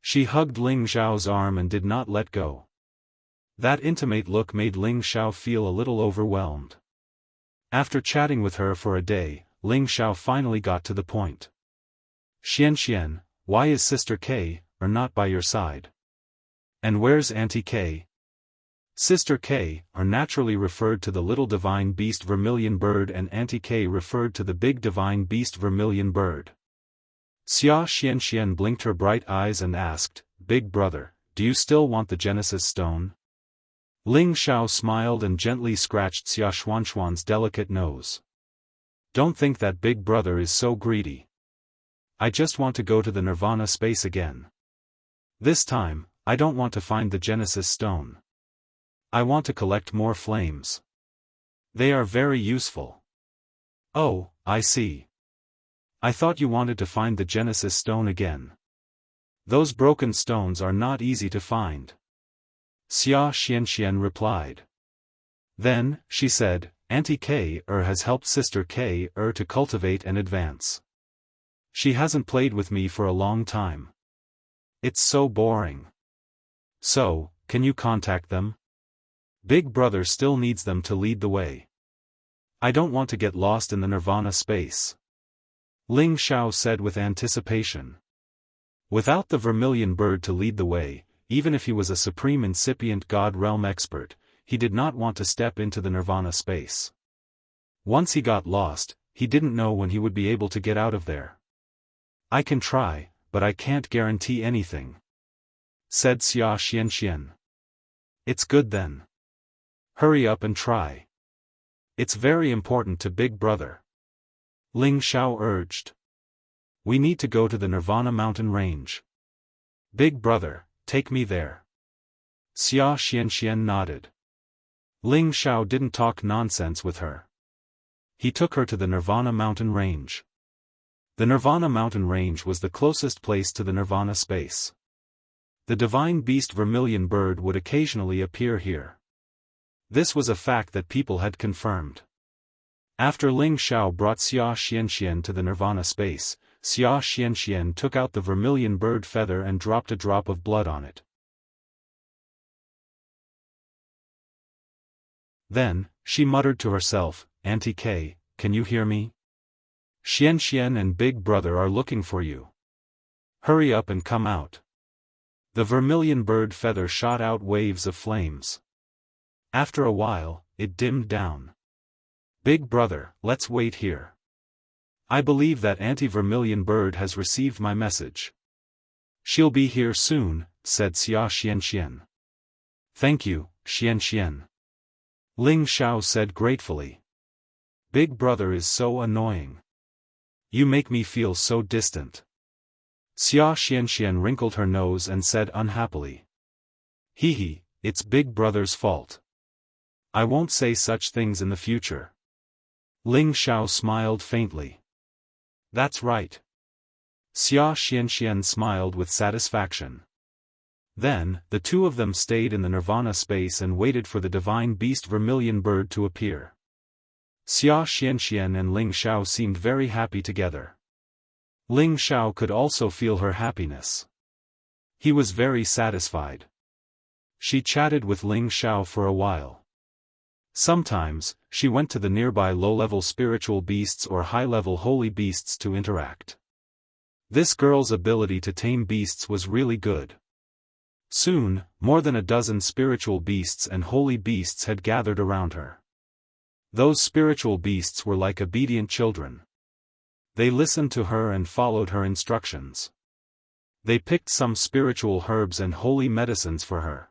She hugged Ling Xiao's arm and did not let go. That intimate look made Ling Xiao feel a little overwhelmed. After chatting with her for a day, Ling Xiao finally got to the point. Xianxian, why is Sister K, not by your side? And where's Auntie K? Sister K, naturally referred to the little divine beast vermilion bird and Auntie K referred to the big divine beast vermilion bird. Wuxia Xianxia blinked her bright eyes and asked, Big brother, do you still want the Genesis stone? Ling Xiao smiled and gently scratched Wuxia Xianxia's delicate nose. Don't think that big brother is so greedy. I just want to go to the Nirvana space again. This time, I don't want to find the Genesis stone. I want to collect more flames. They are very useful. Oh, I see. I thought you wanted to find the Genesis stone again. Those broken stones are not easy to find. Wuxia Xianxia replied. Then, she said, Auntie K has helped Sister K to cultivate and advance. She hasn't played with me for a long time. It's so boring. So, can you contact them? Big Brother still needs them to lead the way. I don't want to get lost in the nirvana space. Ling Xiao said with anticipation. Without the vermilion bird to lead the way, even if he was a supreme incipient god realm expert, he did not want to step into the nirvana space. Once he got lost, he didn't know when he would be able to get out of there. I can try, but I can't guarantee anything, said Wuxia Xianxia. It's good then. Hurry up and try. It's very important to Big Brother. Ling Xiao urged. We need to go to the Nirvana mountain range. Big Brother, take me there. Wuxia Xianxia nodded. Ling Xiao didn't talk nonsense with her. He took her to the Nirvana mountain range. The Nirvana mountain range was the closest place to the Nirvana space. The divine beast vermilion bird would occasionally appear here. This was a fact that people had confirmed. After Ling Xiao brought Wuxia Xianxia to the Nirvana space, Wuxia Xianxia took out the vermilion bird feather and dropped a drop of blood on it. Then, she muttered to herself, Auntie K, can you hear me? Xianxian and Big Brother are looking for you. Hurry up and come out. The vermilion bird feather shot out waves of flames. After a while, it dimmed down. Big Brother, let's wait here. I believe that Auntie Vermilion Bird has received my message. She'll be here soon, said Wuxia Xianxia. Thank you, Xianxia. Ling Xiao said gratefully. Big Brother is so annoying. You make me feel so distant. Wuxia Xianxia wrinkled her nose and said unhappily. Hee, it's Big Brother's fault. I won't say such things in the future. Ling Xiao smiled faintly. That's right. Wuxia Xianxia smiled with satisfaction. Then, the two of them stayed in the nirvana space and waited for the divine beast vermilion bird to appear. Wuxia Xianxia and Ling Xiao seemed very happy together. Ling Xiao could also feel her happiness. He was very satisfied. She chatted with Ling Xiao for a while. Sometimes, she went to the nearby low-level spiritual beasts or high-level holy beasts to interact. This girl's ability to tame beasts was really good. Soon, more than a dozen spiritual beasts and holy beasts had gathered around her. Those spiritual beasts were like obedient children. They listened to her and followed her instructions. They picked some spiritual herbs and holy medicines for her.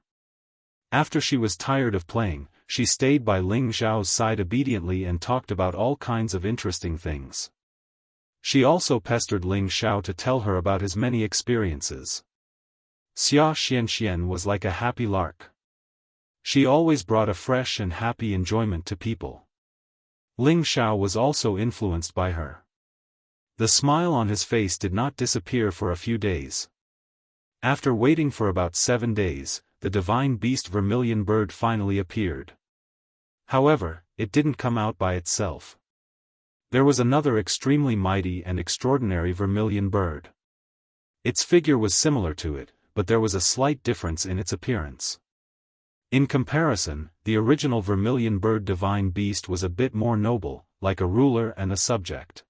After she was tired of playing, she stayed by Ling Xiao's side obediently and talked about all kinds of interesting things. She also pestered Ling Xiao to tell her about his many experiences. Wuxia Xianxia was like a happy lark. She always brought a fresh and happy enjoyment to people. Ling Xiao was also influenced by her. The smile on his face did not disappear for a few days. After waiting for about 7 days, the divine beast vermilion bird finally appeared. However, it didn't come out by itself. There was another extremely mighty and extraordinary vermilion bird. Its figure was similar to it, but there was a slight difference in its appearance. In comparison, the original vermilion bird divine beast was a bit more noble, like a ruler and a subject.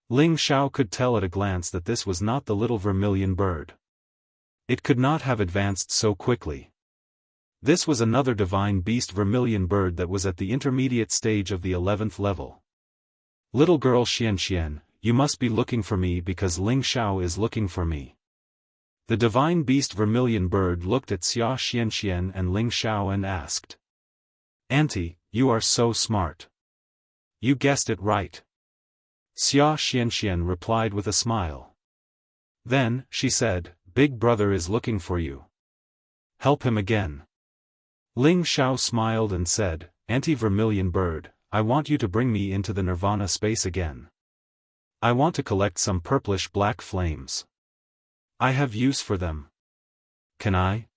Ling Xiao could tell at a glance that this was not the little vermilion bird. It could not have advanced so quickly. This was another divine beast vermilion bird that was at the intermediate stage of the 11th level. Little girl Xianxian, you must be looking for me because Ling Xiao is looking for me. The divine beast vermilion bird looked at Wuxia Xianxia and Ling Xiao and asked. Auntie, you are so smart. You guessed it right. Wuxia Xianxia replied with a smile. Then, she said, Big Brother is looking for you. Help him again. Ling Xiao smiled and said, Auntie Vermilion Bird, I want you to bring me into the nirvana space again. I want to collect some purplish-black flames. I have use for them. Can I?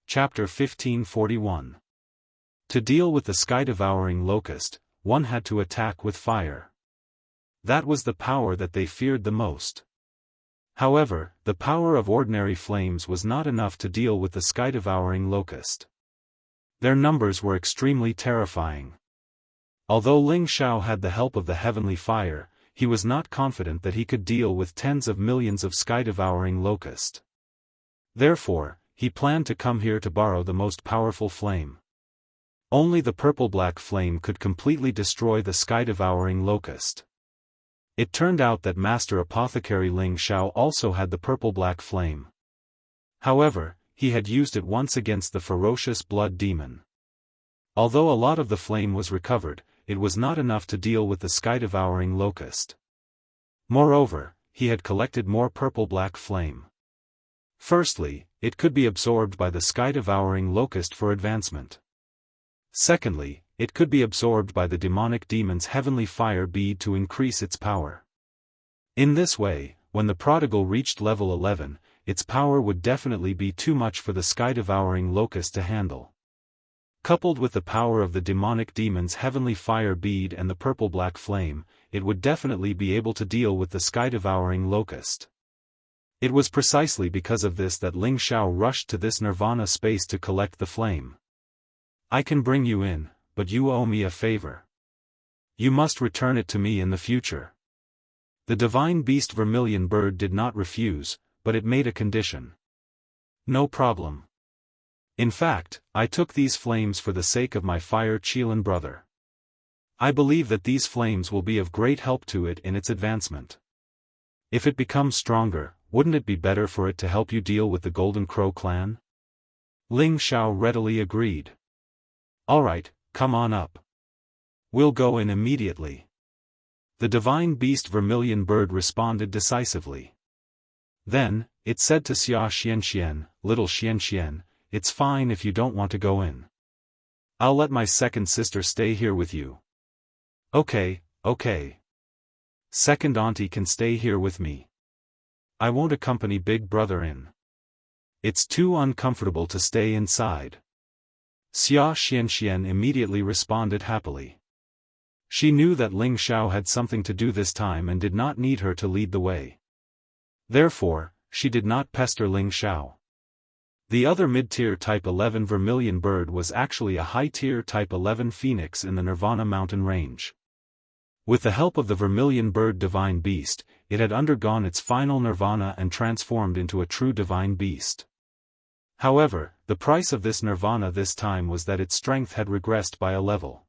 Chapter 1541. To deal with the sky-devouring locust, one had to attack with fire. That was the power that they feared the most. However, the power of ordinary flames was not enough to deal with the sky-devouring locust. Their numbers were extremely terrifying. Although Ling Xiao had the help of the heavenly fire, he was not confident that he could deal with tens of millions of sky-devouring locust. Therefore, he planned to come here to borrow the most powerful flame. Only the purple-black flame could completely destroy the sky-devouring locust. It turned out that Master Apothecary Ling Xiao also had the purple-black flame. However, he had used it once against the ferocious blood demon. Although a lot of the flame was recovered, it was not enough to deal with the sky-devouring locust. Moreover, he had collected more purple-black flame. Firstly, it could be absorbed by the sky-devouring locust for advancement. Secondly, it could be absorbed by the demonic demon's heavenly fire bead to increase its power. In this way, when the prodigal reached level 11, its power would definitely be too much for the sky-devouring locust to handle. Coupled with the power of the demonic demon's heavenly fire bead and the purple-black flame, it would definitely be able to deal with the sky-devouring locust. It was precisely because of this that Ling Xiao rushed to this nirvana space to collect the flame. I can bring you in, but you owe me a favor. You must return it to me in the future. The divine beast Vermilion Bird did not refuse, but it made a condition. No problem. In fact, I took these flames for the sake of my fire Qilin brother. I believe that these flames will be of great help to it in its advancement. If it becomes stronger, wouldn't it be better for it to help you deal with the Golden Crow clan? Ling Xiao readily agreed. Alright, come on up. We'll go in immediately. The divine beast Vermilion Bird responded decisively. Then, it said to Wuxia Xianxia, little Xianxia, it's fine if you don't want to go in. I'll let my second sister stay here with you. Okay. Second auntie can stay here with me. I won't accompany big brother in. It's too uncomfortable to stay inside. Wuxia Xianxia immediately responded happily. She knew that Ling Xiao had something to do this time and did not need her to lead the way. Therefore, she did not pester Ling Xiao. The other mid-tier Type 11 Vermilion Bird was actually a high-tier Type 11 Phoenix in the Nirvana mountain range. With the help of the Vermilion Bird Divine Beast, it had undergone its final nirvana and transformed into a true divine beast. However, the price of this nirvana this time was that its strength had regressed by a level.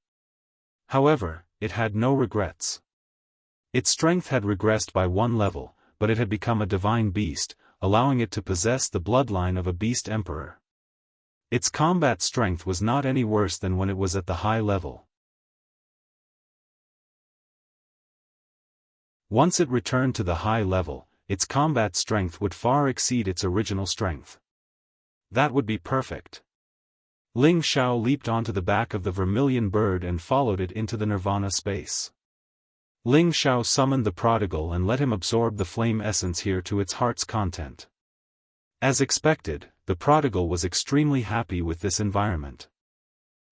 However, it had no regrets. Its strength had regressed by one level, but it had become a divine beast, allowing it to possess the bloodline of a beast emperor. Its combat strength was not any worse than when it was at the high level. Once it returned to the high level, its combat strength would far exceed its original strength. That would be perfect. Ling Xiao leaped onto the back of the Vermilion Bird and followed it into the nirvana space. Ling Xiao summoned the prodigal and let him absorb the flame essence here to its heart's content. As expected, the prodigal was extremely happy with this environment.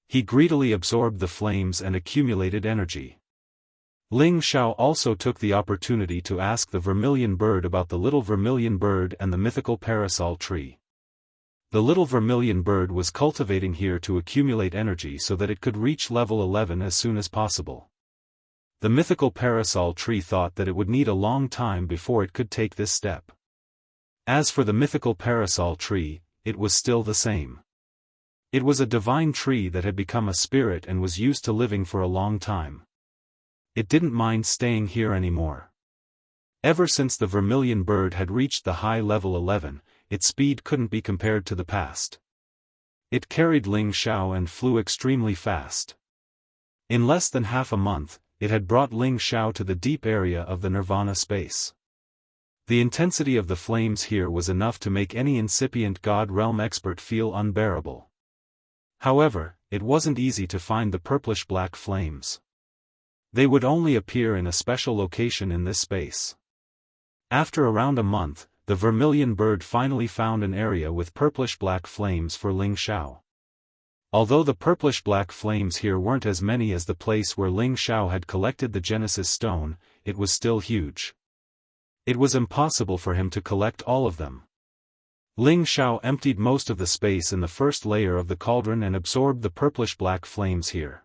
He greedily absorbed the flames and accumulated energy. Ling Xiao also took the opportunity to ask the Vermilion Bird about the little Vermilion Bird and the mythical parasol tree. The little Vermilion Bird was cultivating here to accumulate energy so that it could reach level 11 as soon as possible. The mythical parasol tree thought that it would need a long time before it could take this step. As for the mythical parasol tree, it was still the same. It was a divine tree that had become a spirit and was used to living for a long time. It didn't mind staying here anymore. Ever since the Vermilion Bird had reached the high level 11, its speed couldn't be compared to the past. It carried Ling Xiao and flew extremely fast. In less than half a month, it had brought Ling Xiao to the deep area of the nirvana space. The intensity of the flames here was enough to make any incipient God realm expert feel unbearable. However, it wasn't easy to find the purplish-black flames. They would only appear in a special location in this space. After around a month, the Vermilion Bird finally found an area with purplish-black flames for Ling Xiao. Although the purplish-black flames here weren't as many as the place where Ling Xiao had collected the Genesis Stone, it was still huge. It was impossible for him to collect all of them. Ling Xiao emptied most of the space in the first layer of the cauldron and absorbed the purplish-black flames here.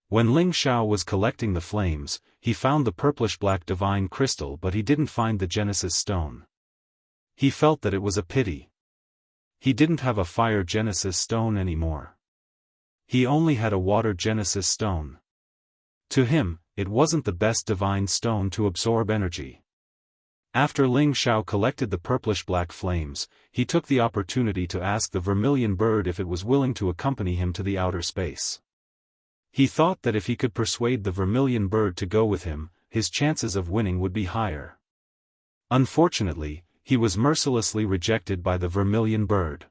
When Ling Xiao was collecting the flames, he found the purplish-black divine crystal, but he didn't find the Genesis stone. He felt that it was a pity. He didn't have a fire Genesis stone anymore. He only had a water Genesis stone. To him, it wasn't the best divine stone to absorb energy. After Ling Xiao collected the purplish-black flames, he took the opportunity to ask the vermilion bird if it was willing to accompany him to the outer space. He thought that if he could persuade the vermilion bird to go with him, his chances of winning would be higher. Unfortunately, he was mercilessly rejected by the vermilion bird.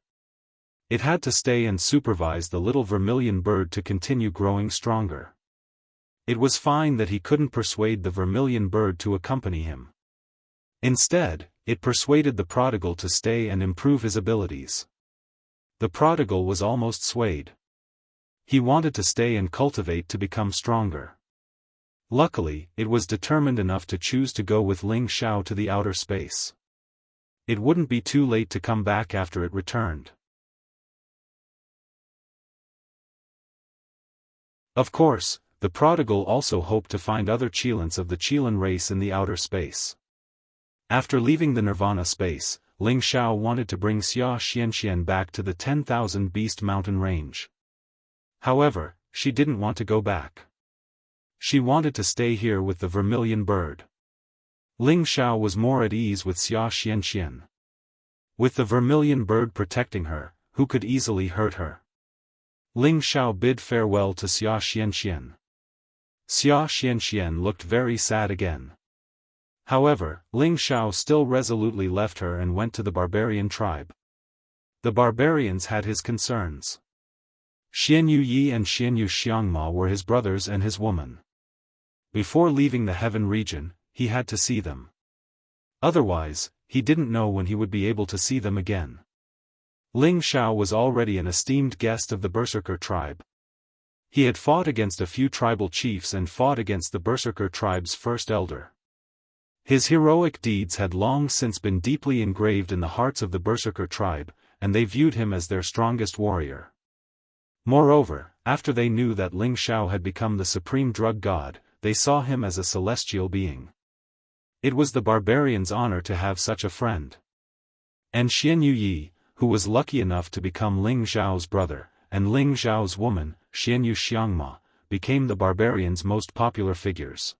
It had to stay and supervise the little vermilion bird to continue growing stronger. It was fine that he couldn't persuade the vermilion bird to accompany him. Instead, it persuaded the prodigal to stay and improve his abilities. The prodigal was almost swayed. He wanted to stay and cultivate to become stronger. Luckily, it was determined enough to choose to go with Ling Xiao to the outer space. It wouldn't be too late to come back after it returned. Of course, the prodigal also hoped to find other Qilins of the Qilin race in the outer space. After leaving the Nirvana space, Ling Xiao wanted to bring Wuxia Xianxia back to the 10,000 Beast Mountain range. However, she didn't want to go back. She wanted to stay here with the vermilion bird. Ling Xiao was more at ease with Wuxia Xianxia. With the vermilion bird protecting her, who could easily hurt her? Ling Xiao bid farewell to Wuxia Xianxia. Wuxia Xianxia looked very sad again. However, Ling Xiao still resolutely left her and went to the barbarian tribe. The barbarians had his concerns. Xianyu Yi and Xianyu Xiangma were his brothers and his woman. Before leaving the heaven region, he had to see them. Otherwise, he didn't know when he would be able to see them again. Ling Xiao was already an esteemed guest of the Berserker tribe. He had fought against a few tribal chiefs and fought against the Berserker tribe's first elder. His heroic deeds had long since been deeply engraved in the hearts of the Berserker tribe, and they viewed him as their strongest warrior. Moreover, after they knew that Ling Xiao had become the supreme drug god, they saw him as a celestial being. It was the barbarians' honor to have such a friend. And Xianyu Yi, who was lucky enough to become Ling Xiao's brother, and Ling Xiao's woman, Xianyu Xiangma, became the barbarians' most popular figures.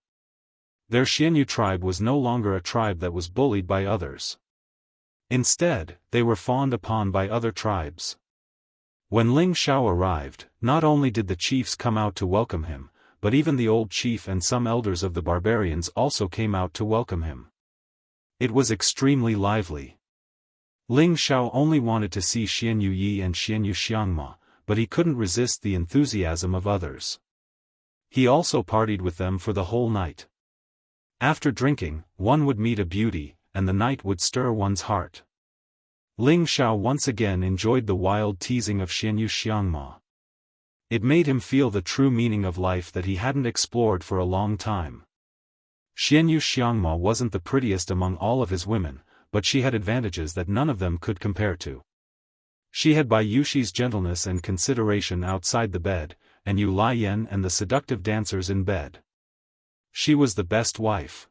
Their Xianyu tribe was no longer a tribe that was bullied by others. Instead, they were fawned upon by other tribes. When Ling Xiao arrived, not only did the chiefs come out to welcome him, but even the old chief and some elders of the barbarians also came out to welcome him. It was extremely lively. Ling Xiao only wanted to see Xianyu Yi and Xianyu Xiangma, but he couldn't resist the enthusiasm of others. He also partied with them for the whole night. After drinking, one would meet a beauty, and the night would stir one's heart. Ling Xiao once again enjoyed the wild teasing of Xianyu Xiangma. It made him feel the true meaning of life that he hadn't explored for a long time. Xianyu Xiangma wasn't the prettiest among all of his women, but she had advantages that none of them could compare to. She had Bai Yuxi's gentleness and consideration outside the bed, and Yu Lian and the seductive dancers in bed. She was the best wife.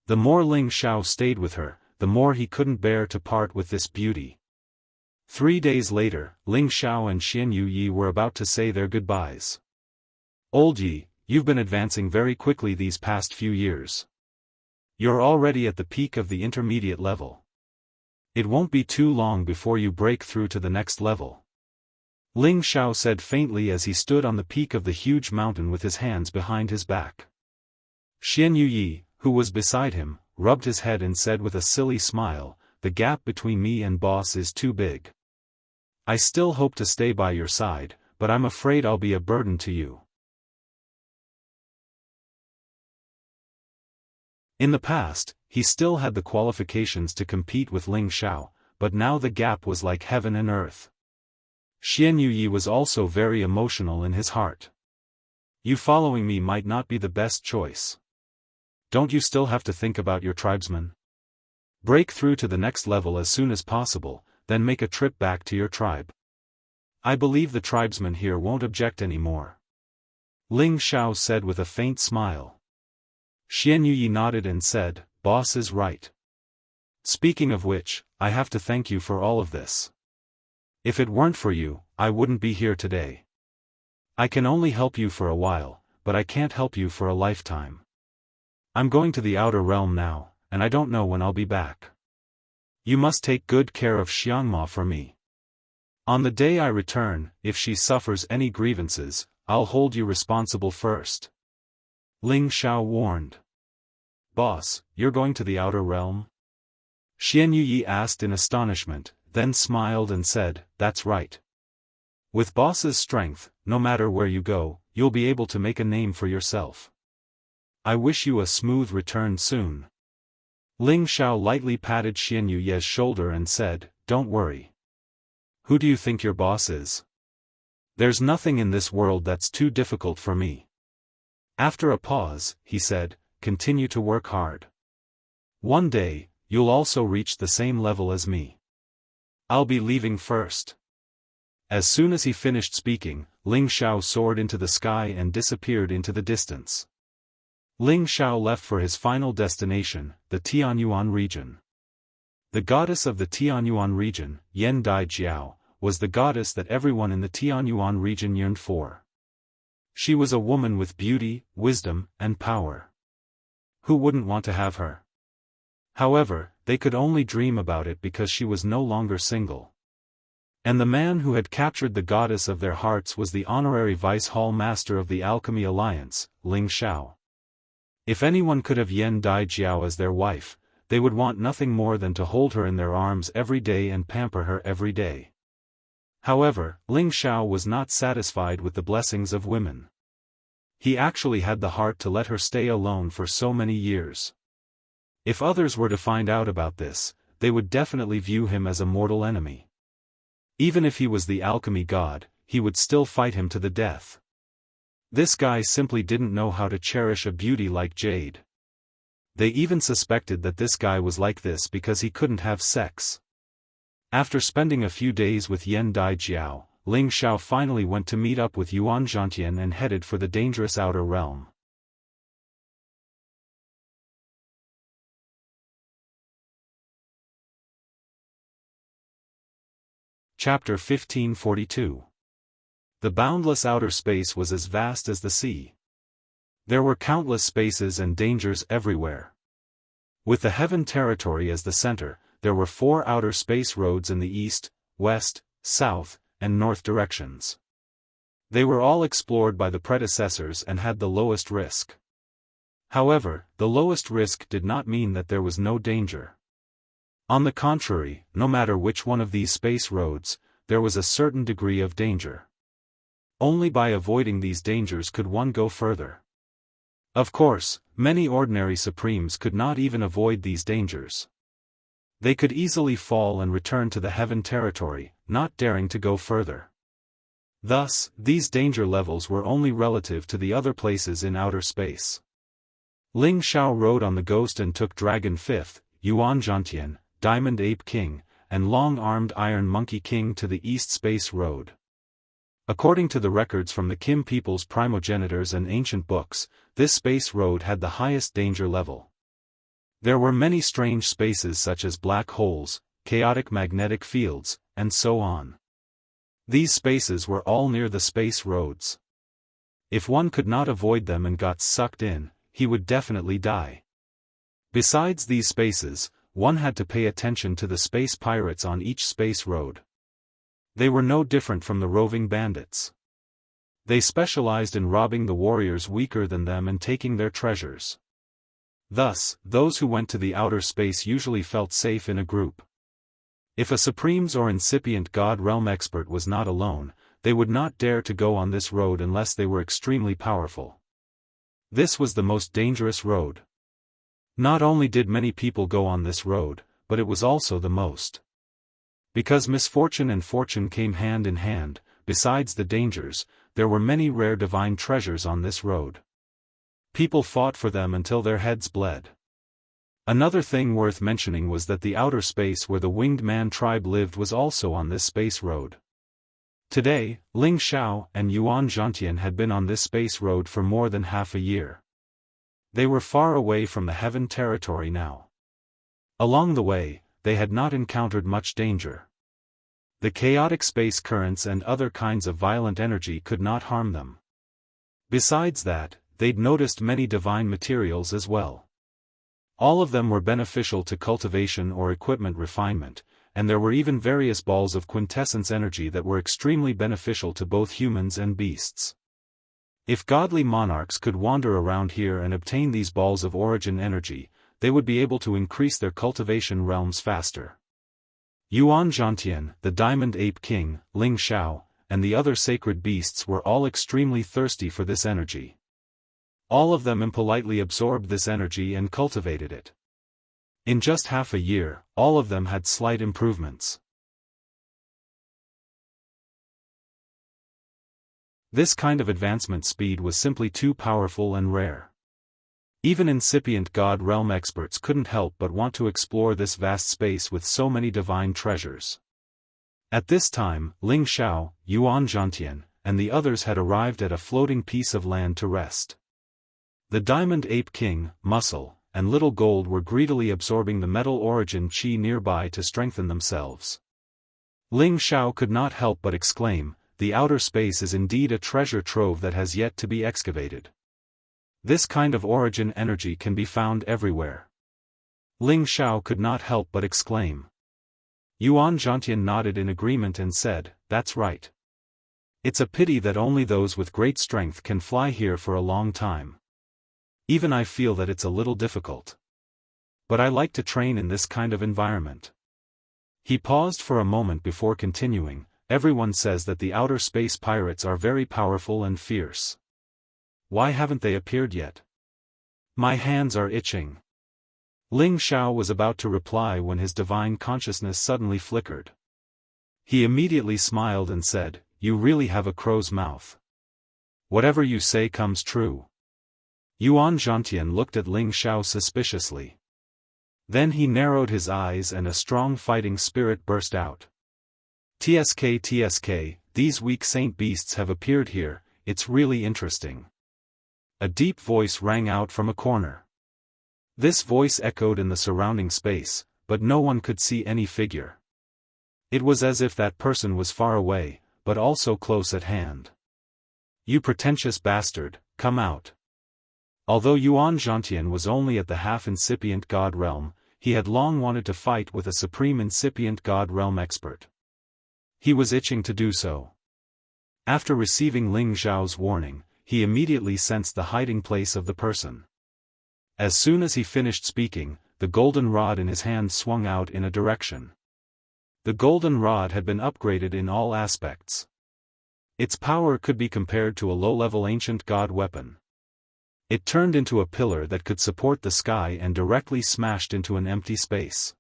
The more Ling Xiao stayed with her, the more he couldn't bear to part with this beauty. 3 days later, Ling Xiao and Xianyu Yi were about to say their goodbyes. Old Yi, you've been advancing very quickly these past few years. You're already at the peak of the intermediate level. It won't be too long before you break through to the next level. Ling Xiao said faintly as he stood on the peak of the huge mountain with his hands behind his back. Xianyu Yi, who was beside him, rubbed his head and said with a silly smile, "The gap between me and boss is too big. I still hope to stay by your side, but I'm afraid I'll be a burden to you." In the past, he still had the qualifications to compete with Ling Xiao, but now the gap was like heaven and earth. Xianyu Yi was also very emotional in his heart. You following me might not be the best choice. don't you still have to think about your tribesmen? Break through to the next level as soon as possible, then make a trip back to your tribe. I believe the tribesmen here won't object anymore. Ling Xiao said with a faint smile. Xianxia nodded and said, Boss is right. Speaking of which, I have to thank you for all of this. If it weren't for you, I wouldn't be here today. I can only help you for a while, but I can't help you for a lifetime. I'm going to the outer realm now, and I don't know when I'll be back. You must take good care of Xiangma for me. On the day I return, if she suffers any grievances, I'll hold you responsible first. Ling Xiao warned. Boss, you're going to the outer realm? Xianxia asked in astonishment, then smiled and said, That's right. With Boss's strength, no matter where you go, you'll be able to make a name for yourself. I wish you a smooth return soon. Ling Xiao lightly patted Xianxu's shoulder and said, Don't worry. Who do you think your boss is? There's nothing in this world that's too difficult for me. After a pause, he said, Continue to work hard. One day, you'll also reach the same level as me. I'll be leaving first. As soon as he finished speaking, Ling Xiao soared into the sky and disappeared into the distance. Ling Xiao left for his final destination, the Tianyuan region. The goddess of the Tianyuan region, Yan Dai Jiao, was the goddess that everyone in the Tianyuan region yearned for. She was a woman with beauty, wisdom, and power. Who wouldn't want to have her? However, they could only dream about it because she was no longer single. And the man who had captured the goddess of their hearts was the honorary vice hall master of the Alchemy Alliance, Ling Xiao. If anyone could have Yan Dai Jiao as their wife, they would want nothing more than to hold her in their arms every day and pamper her every day. However, Ling Xiao was not satisfied with the blessings of women. He actually had the heart to let her stay alone for so many years. If others were to find out about this, they would definitely view him as a mortal enemy. Even if he was the alchemy god, he would still fight him to the death. This guy simply didn't know how to cherish a beauty like Jade. They even suspected that this guy was like this because he couldn't have sex. After spending a few days with Yan Dai Jiao, Ling Xiao finally went to meet up with Yuan Zhantian and headed for the dangerous outer realm. Chapter 1542. The boundless outer space was as vast as the sea. There were countless spaces and dangers everywhere. With the heaven territory as the center, there were 4 outer space roads in the east, west, south, and north directions. They were all explored by the predecessors and had the lowest risk. However, the lowest risk did not mean that there was no danger. On the contrary, no matter which one of these space roads, there was a certain degree of danger. Only by avoiding these dangers could one go further. Of course, many ordinary supremes could not even avoid these dangers. They could easily fall and return to the heaven territory, not daring to go further. Thus, these danger levels were only relative to the other places in outer space. Ling Xiao rode on the Ghost and took Dragon 5th, Yuan Zhantian, Diamond Ape King, and Long-Armed Iron Monkey King to the East Space Road. According to the records from the Kim people's primogenitors and ancient books, this space road had the highest danger level. There were many strange spaces such as black holes, chaotic magnetic fields, and so on. These spaces were all near the space roads. If one could not avoid them and got sucked in, he would definitely die. Besides these spaces, one had to pay attention to the space pirates on each space road. They were no different from the roving bandits. They specialized in robbing the warriors weaker than them and taking their treasures. Thus, those who went to the outer space usually felt safe in a group. If a supremes or incipient god realm expert was not alone, they would not dare to go on this road unless they were extremely powerful. This was the most dangerous road. Not only did many people go on this road, but it was also the most. Because misfortune and fortune came hand in hand, besides the dangers, there were many rare divine treasures on this road. People fought for them until their heads bled. Another thing worth mentioning was that the outer space where the winged man tribe lived was also on this space road. Today, Ling Xiao and Yuan Zhantian had been on this space road for more than half a year. They were far away from the heaven territory now. Along the way, they had not encountered much danger. The chaotic space currents and other kinds of violent energy could not harm them. Besides that, they'd noticed many divine materials as well. All of them were beneficial to cultivation or equipment refinement, and there were even various balls of quintessence energy that were extremely beneficial to both humans and beasts. If godly monarchs could wander around here and obtain these balls of origin energy, they would be able to increase their cultivation realms faster. Yuan Zhantian, the Diamond Ape King, Ling Xiao, and the other sacred beasts were all extremely thirsty for this energy. All of them impolitely absorbed this energy and cultivated it. In just half a year, all of them had slight improvements. This kind of advancement speed was simply too powerful and rare. Even incipient God realm experts couldn't help but want to explore this vast space with so many divine treasures. At this time, Ling Xiao, Yuan Zhantian, and the others had arrived at a floating piece of land to rest. The Diamond Ape King, Muscle, and Little Gold were greedily absorbing the metal origin qi nearby to strengthen themselves. Ling Xiao could not help but exclaim, "The outer space is indeed a treasure trove that has yet to be excavated. This kind of origin energy can be found everywhere." Ling Xiao could not help but exclaim. Yuan Zhantian nodded in agreement and said, "That's right. It's a pity that only those with great strength can fly here for a long time. Even I feel that it's a little difficult. But I like to train in this kind of environment." He paused for a moment before continuing, "Everyone says that the outer space pirates are very powerful and fierce. Why haven't they appeared yet? My hands are itching." Ling Xiao was about to reply when his divine consciousness suddenly flickered. He immediately smiled and said, "You really have a crow's mouth. Whatever you say comes true." Yuan Zhantian looked at Ling Xiao suspiciously. Then he narrowed his eyes and a strong fighting spirit burst out. "TSK, these weak saint beasts have appeared here, it's really interesting." A deep voice rang out from a corner. This voice echoed in the surrounding space, but no one could see any figure. It was as if that person was far away, but also close at hand. "You pretentious bastard, come out." Although Yuan Zhantian was only at the half-incipient God realm, he had long wanted to fight with a supreme incipient God realm expert. He was itching to do so. After receiving Ling Xiao's warning, he immediately sensed the hiding place of the person. As soon as he finished speaking, the golden rod in his hand swung out in a direction. The golden rod had been upgraded in all aspects. Its power could be compared to a low-level ancient god weapon. It turned into a pillar that could support the sky and directly smashed into an empty space.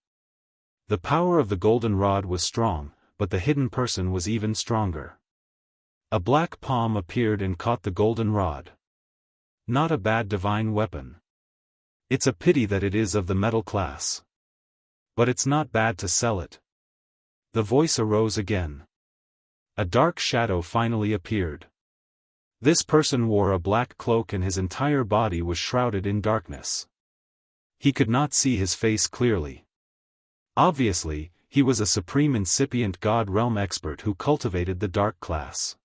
The power of the golden rod was strong, but the hidden person was even stronger. A black palm appeared and caught the golden rod. Not a bad divine weapon. It's a pity that it is of the metal class. But it's not bad to sell it. The voice arose again. A dark shadow finally appeared. This person wore a black cloak and his entire body was shrouded in darkness. He could not see his face clearly. Obviously, he was a supreme incipient god realm expert who cultivated the dark class.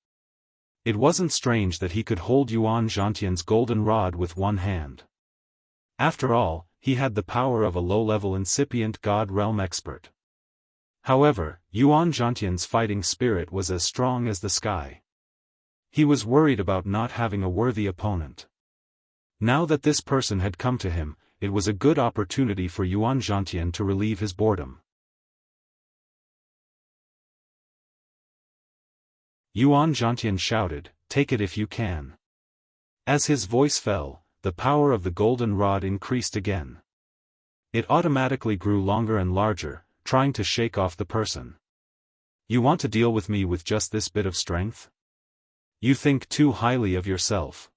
It wasn't strange that he could hold Yuan Zhantian's golden rod with one hand. After all, he had the power of a low-level incipient god realm expert. However, Yuan Zhantian's fighting spirit was as strong as the sky. He was worried about not having a worthy opponent. Now that this person had come to him, it was a good opportunity for Yuan Zhantian to relieve his boredom. Yuan Zhantian shouted, "Take it if you can." As his voice fell, the power of the golden rod increased again. It automatically grew longer and larger, trying to shake off the person. "You want to deal with me with just this bit of strength? You think too highly of yourself."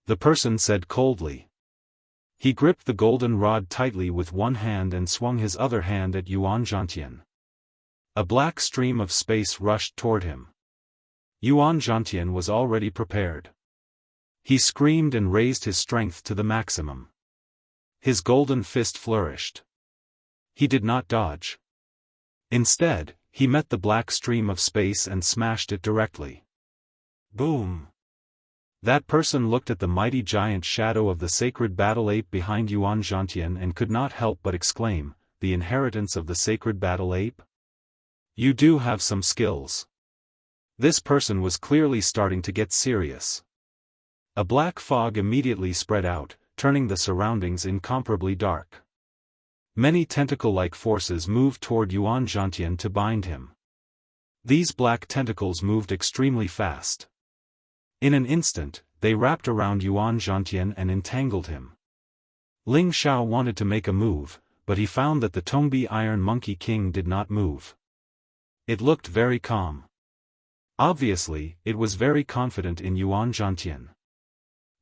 the person said coldly. He gripped the golden rod tightly with one hand and swung his other hand at Yuan Zhantian. A black stream of space rushed toward him. Yuan Zhantian was already prepared. He screamed and raised his strength to the maximum. His golden fist flourished. He did not dodge. Instead, he met the black stream of space and smashed it directly. Boom! That person looked at the mighty giant shadow of the sacred battle ape behind Yuan Zhantian and could not help but exclaim, "The inheritance of the sacred battle ape? You do have some skills." This person was clearly starting to get serious. A black fog immediately spread out, turning the surroundings incomparably dark. Many tentacle-like forces moved toward Yuan Zhantian to bind him. These black tentacles moved extremely fast. In an instant, they wrapped around Yuan Zhantian and entangled him. Ling Xiao wanted to make a move, but he found that the Tongbi Iron Monkey King did not move. It looked very calm. Obviously, it was very confident in Yuan Zhantian.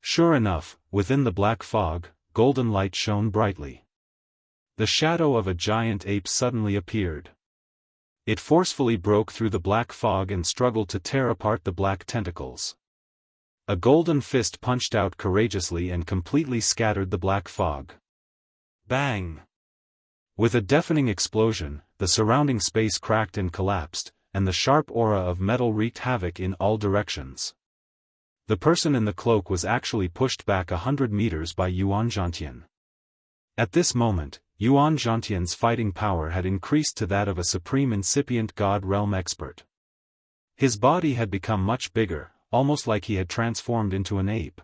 Sure enough, within the black fog, golden light shone brightly. The shadow of a giant ape suddenly appeared. It forcefully broke through the black fog and struggled to tear apart the black tentacles. A golden fist punched out courageously and completely scattered the black fog. Bang! With a deafening explosion, the surrounding space cracked and collapsed, and the sharp aura of metal wreaked havoc in all directions. The person in the cloak was actually pushed back 100 meters by Yuan Zhantian. At this moment, Yuan Zhantian's fighting power had increased to that of a supreme incipient god realm expert. His body had become much bigger, almost like he had transformed into an ape.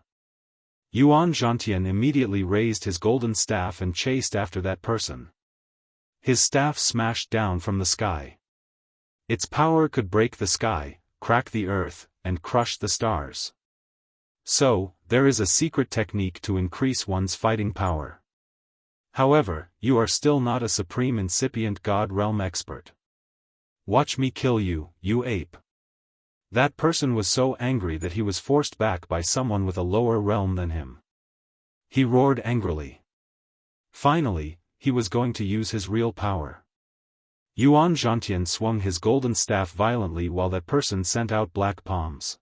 Yuan Zhantian immediately raised his golden staff and chased after that person. His staff smashed down from the sky. Its power could break the sky, crack the earth, and crush the stars. So, there is a secret technique to increase one's fighting power. However, you are still not a supreme incipient god realm expert. Watch me kill you, you ape. That person was so angry that he was forced back by someone with a lower realm than him. He roared angrily. Finally, he was going to use his real power. Yuan Zhantian swung his golden staff violently while that person sent out black palms.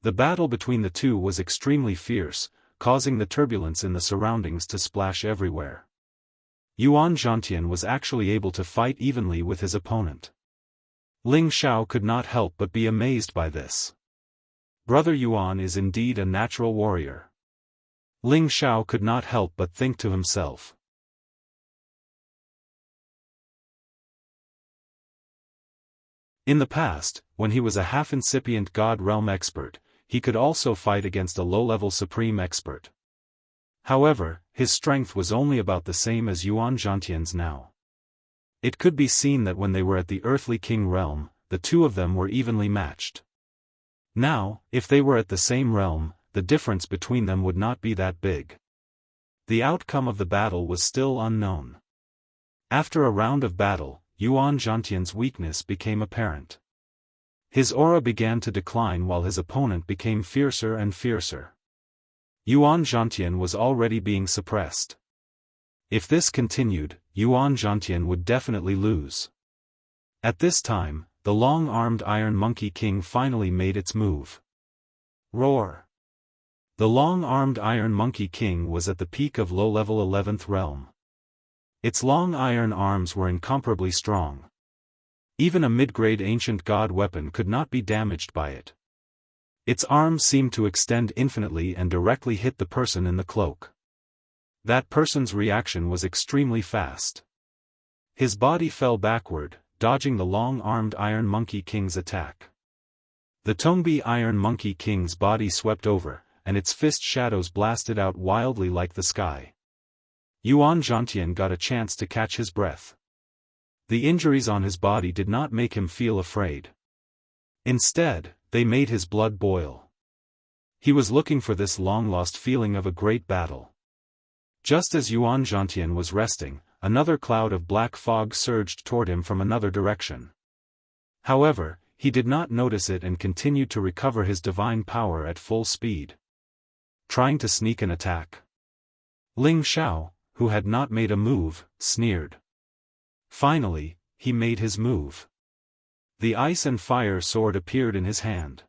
The battle between the two was extremely fierce, causing the turbulence in the surroundings to splash everywhere. Yuan Zhantian was actually able to fight evenly with his opponent. Ling Xiao could not help but be amazed by this. Brother Yuan is indeed a natural warrior. Ling Xiao could not help but think to himself. In the past, when he was a half-incipient god realm expert, he could also fight against a low-level supreme expert. However, his strength was only about the same as Yuan Zhantian's now. It could be seen that when they were at the earthly king realm, the two of them were evenly matched. Now, if they were at the same realm, the difference between them would not be that big. The outcome of the battle was still unknown. After a round of battle, Yuan Zhantian's weakness became apparent. His aura began to decline while his opponent became fiercer and fiercer. Yuan Zhantian was already being suppressed. If this continued, Yuan Zhantian would definitely lose. At this time, the long-armed Iron Monkey King finally made its move. Roar! The long-armed Iron Monkey King was at the peak of low-level 11th realm. Its long iron arms were incomparably strong. Even a mid-grade ancient god weapon could not be damaged by it. Its arms seemed to extend infinitely and directly hit the person in the cloak. That person's reaction was extremely fast. His body fell backward, dodging the long-armed Iron Monkey King's attack. The Tongbi Iron Monkey King's body swept over, and its fist shadows blasted out wildly like the sky. Yuan Zhantian got a chance to catch his breath. The injuries on his body did not make him feel afraid. Instead, they made his blood boil. He was looking for this long-lost feeling of a great battle. Just as Yuan Zhantian was resting, another cloud of black fog surged toward him from another direction. However, he did not notice it and continued to recover his divine power at full speed. trying to sneak an attack. Ling Xiao, who had not made a move, sneered. Finally, he made his move. The ice and fire sword appeared in his hand.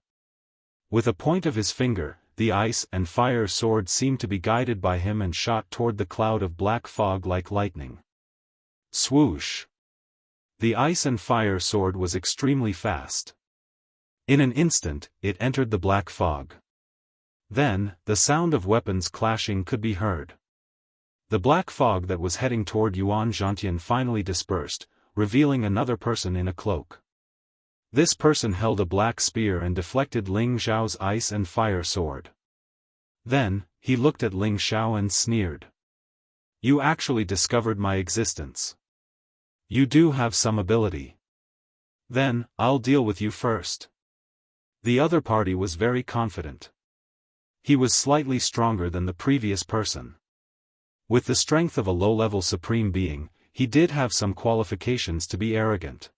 With a point of his finger, the ice and fire sword seemed to be guided by him and shot toward the cloud of black fog like lightning. Swoosh! The ice and fire sword was extremely fast. In an instant, it entered the black fog. Then, the sound of weapons clashing could be heard. The black fog that was heading toward Yuan Zhantian finally dispersed, revealing another person in a cloak. This person held a black spear and deflected Ling Xiao's ice and fire sword. Then, he looked at Ling Xiao and sneered. You actually discovered my existence. You do have some ability. Then, I'll deal with you first. The other party was very confident. He was slightly stronger than the previous person. With the strength of a low-level supreme being, he did have some qualifications to be arrogant.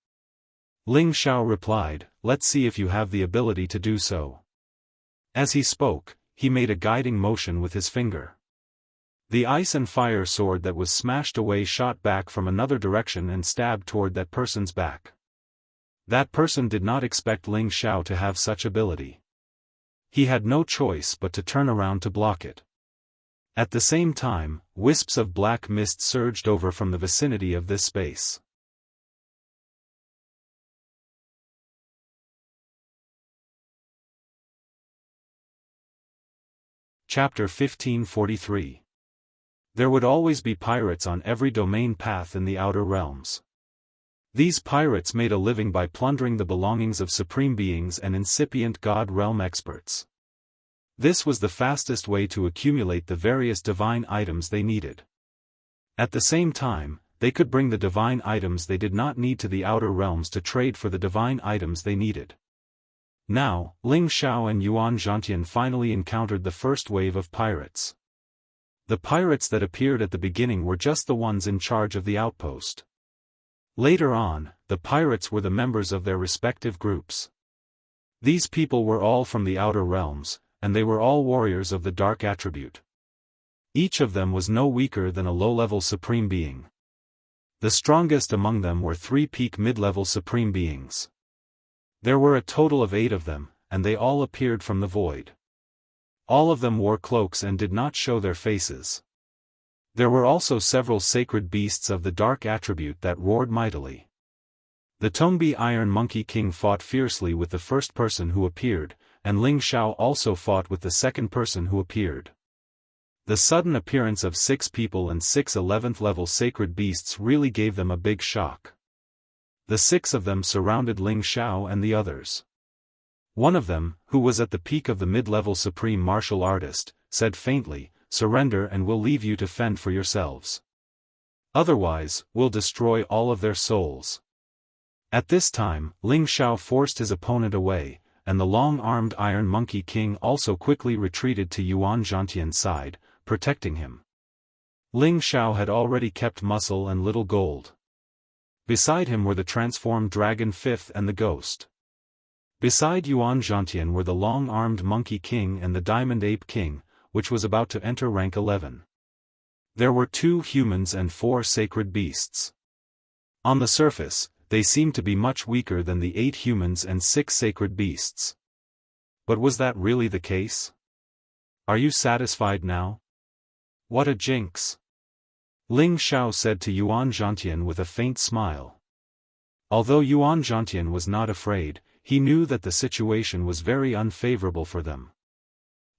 Ling Xiao replied, let's see if you have the ability to do so. As he spoke, he made a guiding motion with his finger. The ice and fire sword that was smashed away shot back from another direction and stabbed toward that person's back. That person did not expect Ling Xiao to have such ability. He had no choice but to turn around to block it. At the same time, wisps of black mist surged over from the vicinity of this space. Chapter 1543. There would always be pirates on every domain path in the outer realms. These pirates made a living by plundering the belongings of supreme beings and incipient god realm experts. This was the fastest way to accumulate the various divine items they needed. At the same time, they could bring the divine items they did not need to the outer realms to trade for the divine items they needed. Now, Ling Xiao and Yuan Zhantian finally encountered the first wave of pirates. The pirates that appeared at the beginning were just the ones in charge of the outpost. Later on, the pirates were the members of their respective groups. These people were all from the outer realms, and they were all warriors of the dark attribute. Each of them was no weaker than a low-level supreme being. The strongest among them were 3 peak mid-level supreme beings. There were a total of 8 of them, and they all appeared from the void. All of them wore cloaks and did not show their faces. There were also several sacred beasts of the dark attribute that roared mightily. The Tongbi Iron Monkey King fought fiercely with the first person who appeared, and Ling Xiao also fought with the second person who appeared. The sudden appearance of 6 people and 6 11th-level sacred beasts really gave them a big shock. The 6 of them surrounded Ling Xiao and the others. One of them, who was at the peak of the mid-level supreme martial artist, said faintly, "Surrender and we'll leave you to fend for yourselves. Otherwise, we'll destroy all of their souls." At this time, Ling Xiao forced his opponent away, and the long-armed Iron Monkey King also quickly retreated to Yuan Zhantian's side, protecting him. Ling Xiao had already kept muscle and little gold. Beside him were the transformed Dragon Fifth and the Ghost. Beside Yuan Zhantian were the long-armed Monkey King and the Diamond Ape King, which was about to enter rank 11. There were 2 humans and 4 sacred beasts. On the surface, they seemed to be much weaker than the 8 humans and 6 sacred beasts. But was that really the case? Are you satisfied now? What a jinx! Ling Xiao said to Yuan Zhantian with a faint smile. Although Yuan Zhantian was not afraid, he knew that the situation was very unfavorable for them.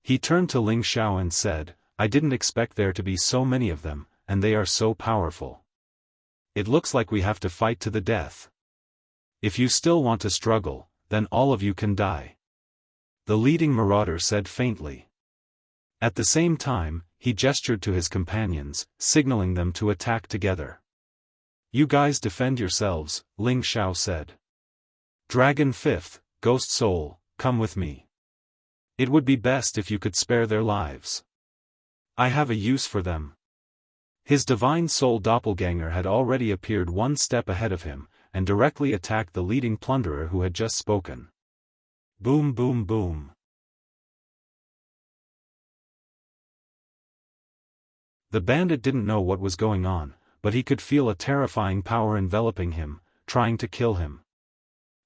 He turned to Ling Xiao and said, "I didn't expect there to be so many of them, and they are so powerful. It looks like we have to fight to the death. If you still want to struggle, then all of you can die." The leading marauder said faintly. At the same time, he gestured to his companions, signaling them to attack together. "You guys defend yourselves," Ling Xiao said. "Dragon Fifth, Ghost Soul, come with me. It would be best if you could spare their lives. I have a use for them." His divine soul doppelganger had already appeared one step ahead of him, and directly attacked the leading plunderer who had just spoken. Boom boom boom. The bandit didn't know what was going on, but he could feel a terrifying power enveloping him, trying to kill him.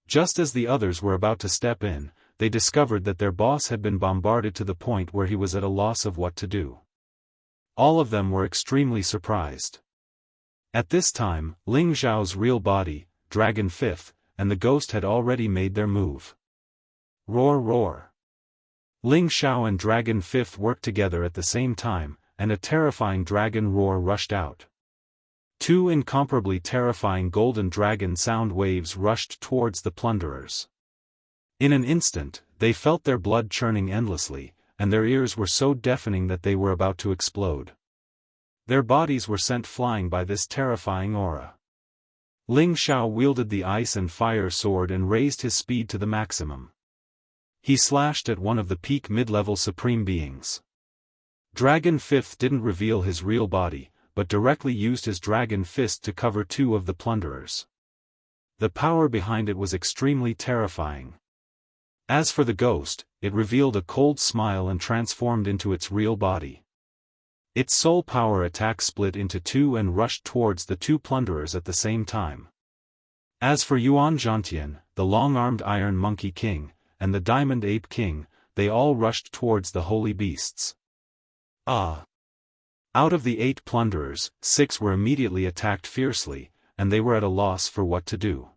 Just as the others were about to step in, they discovered that their boss had been bombarded to the point where he was at a loss of what to do. All of them were extremely surprised. At this time, Ling Xiao's real body, Dragon Fifth, and the ghost had already made their move. Roar roar. Ling Xiao and Dragon Fifth worked together at the same time, and a terrifying dragon roar rushed out. Two incomparably terrifying golden dragon sound waves rushed towards the plunderers. In an instant, they felt their blood churning endlessly, and their ears were so deafening that they were about to explode. Their bodies were sent flying by this terrifying aura. Ling Xiao wielded the ice and fire sword and raised his speed to the maximum. He slashed at one of the peak mid-level supreme beings. Dragon Fifth didn't reveal his real body, but directly used his dragon fist to cover two of the plunderers. The power behind it was extremely terrifying. As for the ghost, it revealed a cold smile and transformed into its real body. Its soul power attack split into two and rushed towards the two plunderers at the same time. As for Yuan Zhantian, the long-armed Iron Monkey King, and the Diamond Ape King, they all rushed towards the holy beasts. Out of the 8 plunderers, 6 were immediately attacked fiercely, and they were at a loss for what to do.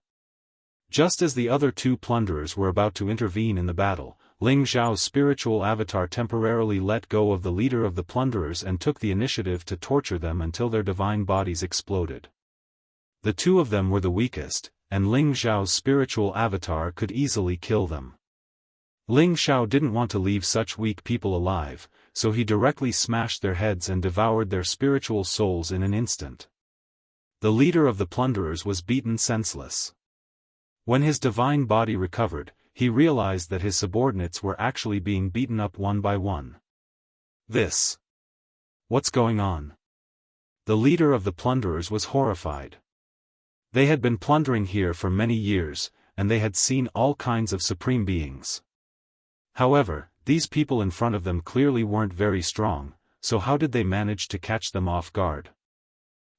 Just as the other 2 plunderers were about to intervene in the battle, Ling Xiao's spiritual avatar temporarily let go of the leader of the plunderers and took the initiative to torture them until their divine bodies exploded. The 2 of them were the weakest, and Ling Xiao's spiritual avatar could easily kill them. Ling Xiao didn't want to leave such weak people alive, so he directly smashed their heads and devoured their spiritual souls in an instant. The leader of the plunderers was beaten senseless. When his divine body recovered, he realized that his subordinates were actually being beaten up one by one. What's going on? The leader of the plunderers was horrified. They had been plundering here for many years, and they had seen all kinds of supreme beings. However, these people in front of them clearly weren't very strong, so how did they manage to catch them off guard?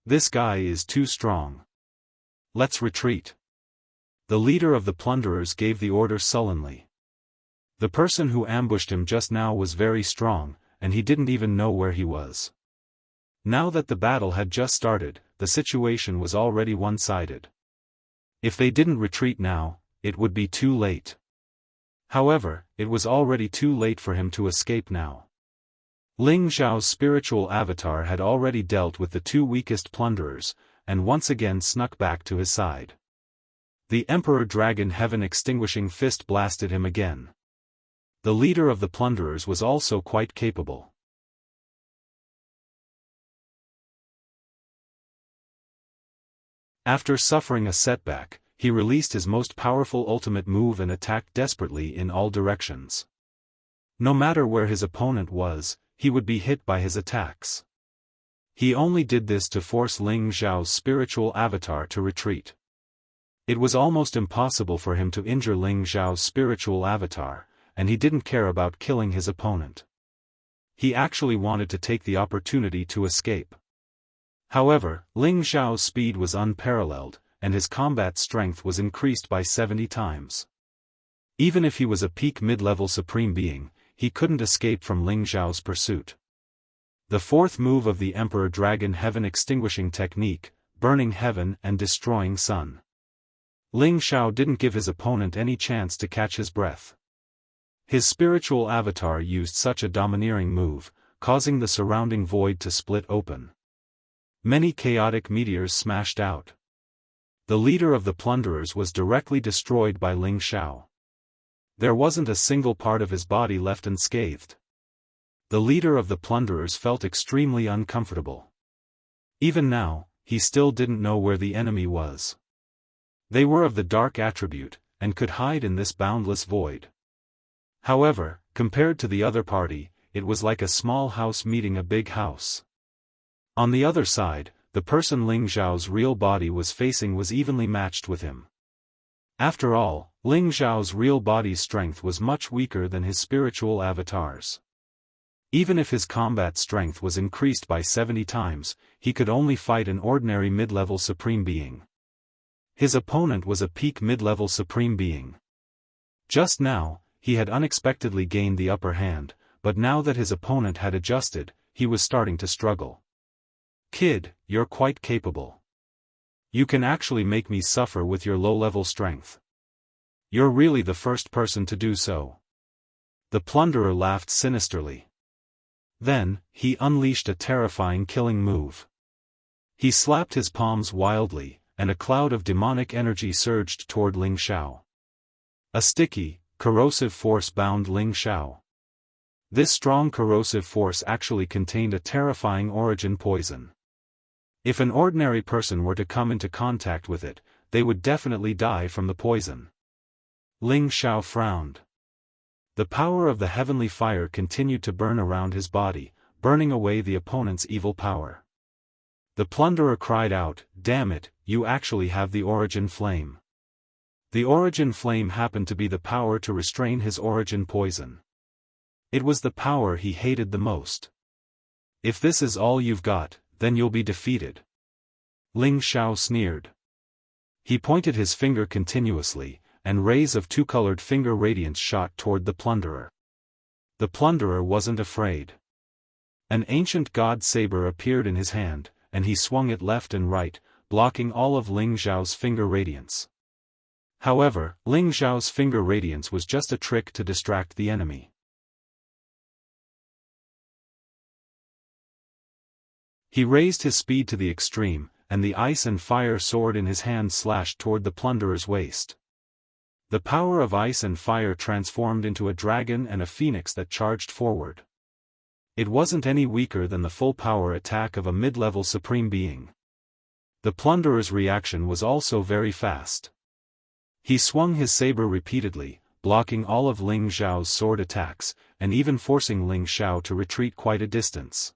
This guy is too strong. Let's retreat. The leader of the plunderers gave the order sullenly. The person who ambushed him just now was very strong, and he didn't even know where he was. Now that the battle had just started, the situation was already one-sided. If they didn't retreat now, it would be too late. However, it was already too late for him to escape now. Ling Xiao's spiritual avatar had already dealt with the 2 weakest plunderers, and once again snuck back to his side. The Emperor Dragon Heaven Extinguishing Fist blasted him again. The leader of the plunderers was also quite capable. After suffering a setback, he released his most powerful ultimate move and attacked desperately in all directions. No matter where his opponent was, he would be hit by his attacks. He only did this to force Ling Xiao's spiritual avatar to retreat. It was almost impossible for him to injure Ling Xiao's spiritual avatar, and he didn't care about killing his opponent. He actually wanted to take the opportunity to escape. However, Ling Xiao's speed was unparalleled, and his combat strength was increased by 70 times. Even if he was a peak mid-level supreme being, he couldn't escape from Ling Xiao's pursuit. The 4th move of the Emperor Dragon Heaven Extinguishing Technique, Burning Heaven and Destroying Sun. Ling Xiao didn't give his opponent any chance to catch his breath. His spiritual avatar used such a domineering move, causing the surrounding void to split open. Many chaotic meteors smashed out. The leader of the plunderers was directly destroyed by Ling Xiao. There wasn't a single part of his body left unscathed. The leader of the plunderers felt extremely uncomfortable. Even now, he still didn't know where the enemy was. They were of the dark attribute, and could hide in this boundless void. However, compared to the other party, it was like a small house meeting a big house. On the other side, the person Ling Xiao's real body was facing was evenly matched with him. After all, Ling Xiao's real body's strength was much weaker than his spiritual avatar's. Even if his combat strength was increased by 70 times, he could only fight an ordinary mid-level supreme being. His opponent was a peak mid-level supreme being. Just now, he had unexpectedly gained the upper hand, but now that his opponent had adjusted, he was starting to struggle. "Kid, you're quite capable. You can actually make me suffer with your low-level strength. You're really the first person to do so." The plunderer laughed sinisterly. Then, he unleashed a terrifying killing move. He slapped his palms wildly, and a cloud of demonic energy surged toward Ling Xiao. A sticky, corrosive force bound Ling Xiao. This strong corrosive force actually contained a terrifying origin poison. If an ordinary person were to come into contact with it, they would definitely die from the poison. Ling Xiao frowned. The power of the heavenly fire continued to burn around his body, burning away the opponent's evil power. The plunderer cried out, "Damn it, you actually have the origin flame." The origin flame happened to be the power to restrain his origin poison. It was the power he hated the most. "If this is all you've got, then you'll be defeated." Ling Xiao sneered. He pointed his finger continuously, and rays of two-colored finger radiance shot toward the plunderer. The plunderer wasn't afraid. An ancient god saber appeared in his hand, and he swung it left and right, blocking all of Ling Xiao's finger radiance. However, Ling Xiao's finger radiance was just a trick to distract the enemy. He raised his speed to the extreme, and the ice and fire sword in his hand slashed toward the plunderer's waist. The power of ice and fire transformed into a dragon and a phoenix that charged forward. It wasn't any weaker than the full power attack of a mid-level supreme being. The plunderer's reaction was also very fast. He swung his saber repeatedly, blocking all of Ling Xiao's sword attacks, and even forcing Ling Xiao to retreat quite a distance.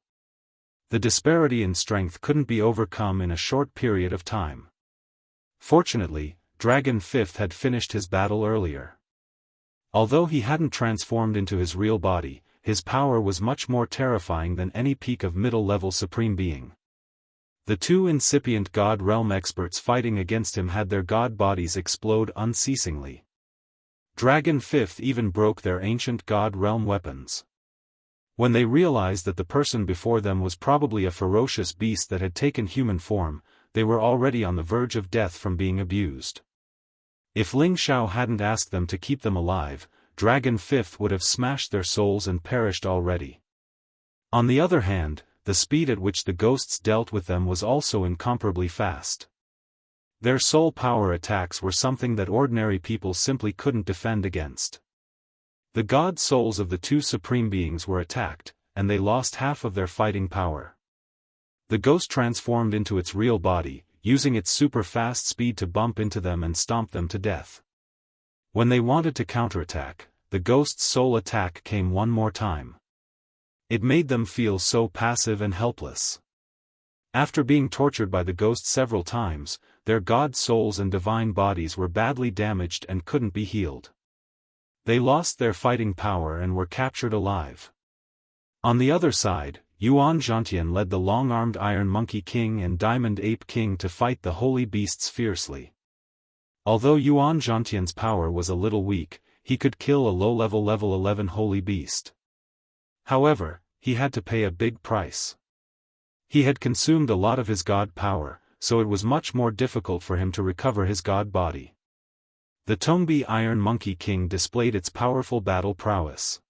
The disparity in strength couldn't be overcome in a short period of time. Fortunately, Dragon Fifth had finished his battle earlier. Although he hadn't transformed into his real body, his power was much more terrifying than any peak of middle-level supreme being. The two incipient God Realm experts fighting against him had their god bodies explode unceasingly. Dragon Fifth even broke their ancient God Realm weapons. When they realized that the person before them was probably a ferocious beast that had taken human form, they were already on the verge of death from being abused. If Ling Xiao hadn't asked them to keep them alive, Dragon Fifth would have smashed their souls and perished already. On the other hand, the speed at which the ghosts dealt with them was also incomparably fast. Their soul power attacks were something that ordinary people simply couldn't defend against. The god souls of the two supreme beings were attacked, and they lost half of their fighting power. The ghost transformed into its real body, using its super-fast speed to bump into them and stomp them to death. When they wanted to counterattack, the ghost's soul attack came one more time. It made them feel so passive and helpless. After being tortured by the ghost several times, their god souls and divine bodies were badly damaged and couldn't be healed. They lost their fighting power and were captured alive. On the other side, Yuan Zhantian led the long-armed Iron Monkey King and Diamond Ape King to fight the holy beasts fiercely. Although Yuan Zhantian's power was a little weak, he could kill a low-level level 11 holy beast. However, he had to pay a big price. He had consumed a lot of his god power, so it was much more difficult for him to recover his god body. The Tongbi Iron Monkey King displayed its powerful battle prowess.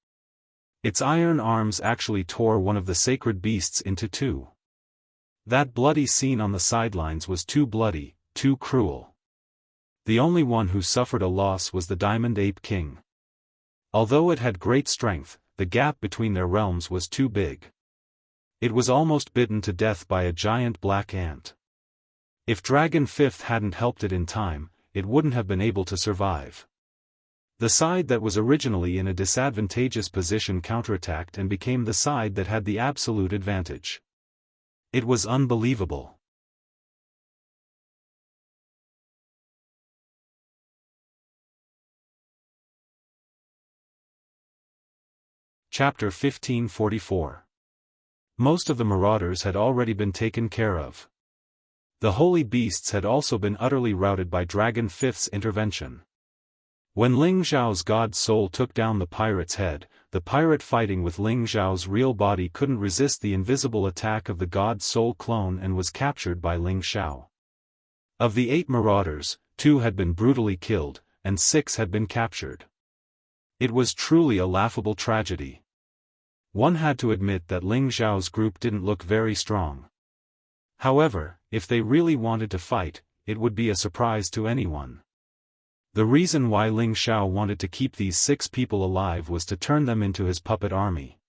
Its iron arms actually tore one of the sacred beasts into two. That bloody scene on the sidelines was too bloody, too cruel. The only one who suffered a loss was the Diamond Ape King. Although it had great strength, the gap between their realms was too big. It was almost bitten to death by a giant black ant. If Dragon Fifth hadn't helped it in time, it wouldn't have been able to survive. The side that was originally in a disadvantageous position counterattacked and became the side that had the absolute advantage. It was unbelievable. Chapter 1544. Most of the marauders had already been taken care of. The holy beasts had also been utterly routed by Dragon Fifth's intervention. When Ling Zhao's god soul took down the pirate's head, the pirate fighting with Ling Zhao's real body couldn't resist the invisible attack of the god soul clone and was captured by Ling Zhao. Of the 8 marauders, 2 had been brutally killed, and 6 had been captured. It was truly a laughable tragedy. One had to admit that Ling Zhao's group didn't look very strong. However, if they really wanted to fight, it would be a surprise to anyone. The reason why Ling Zhao wanted to keep these 6 people alive was to turn them into his puppet army.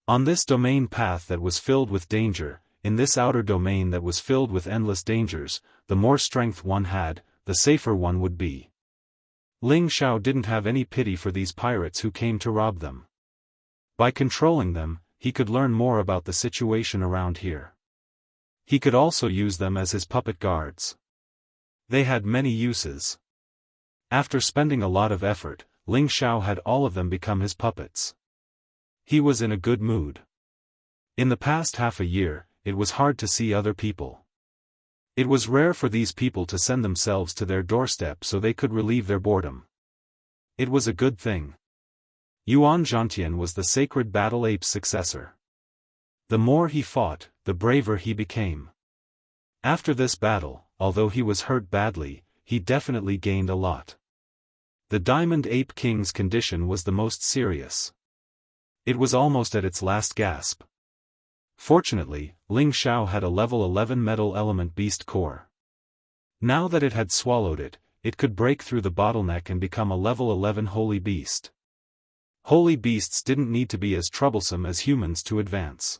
On this domain path that was filled with danger, in this outer domain that was filled with endless dangers, the more strength one had, the safer one would be. Ling Zhao didn't have any pity for these pirates who came to rob them. By controlling them, he could learn more about the situation around here. He could also use them as his puppet guards. They had many uses. After spending a lot of effort, Ling Zhao had all of them become his puppets. He was in a good mood. In the past half a year, it was hard to see other people. It was rare for these people to send themselves to their doorstep so they could relieve their boredom. It was a good thing. Yuan Zhantian was the sacred battle ape's successor. The more he fought, the braver he became. After this battle, although he was hurt badly, he definitely gained a lot. The Diamond Ape King's condition was the most serious. It was almost at its last gasp. Fortunately, Ling Zhao had a level 11 metal element beast core. Now that it had swallowed it, it could break through the bottleneck and become a level 11 holy beast. Holy beasts didn't need to be as troublesome as humans to advance.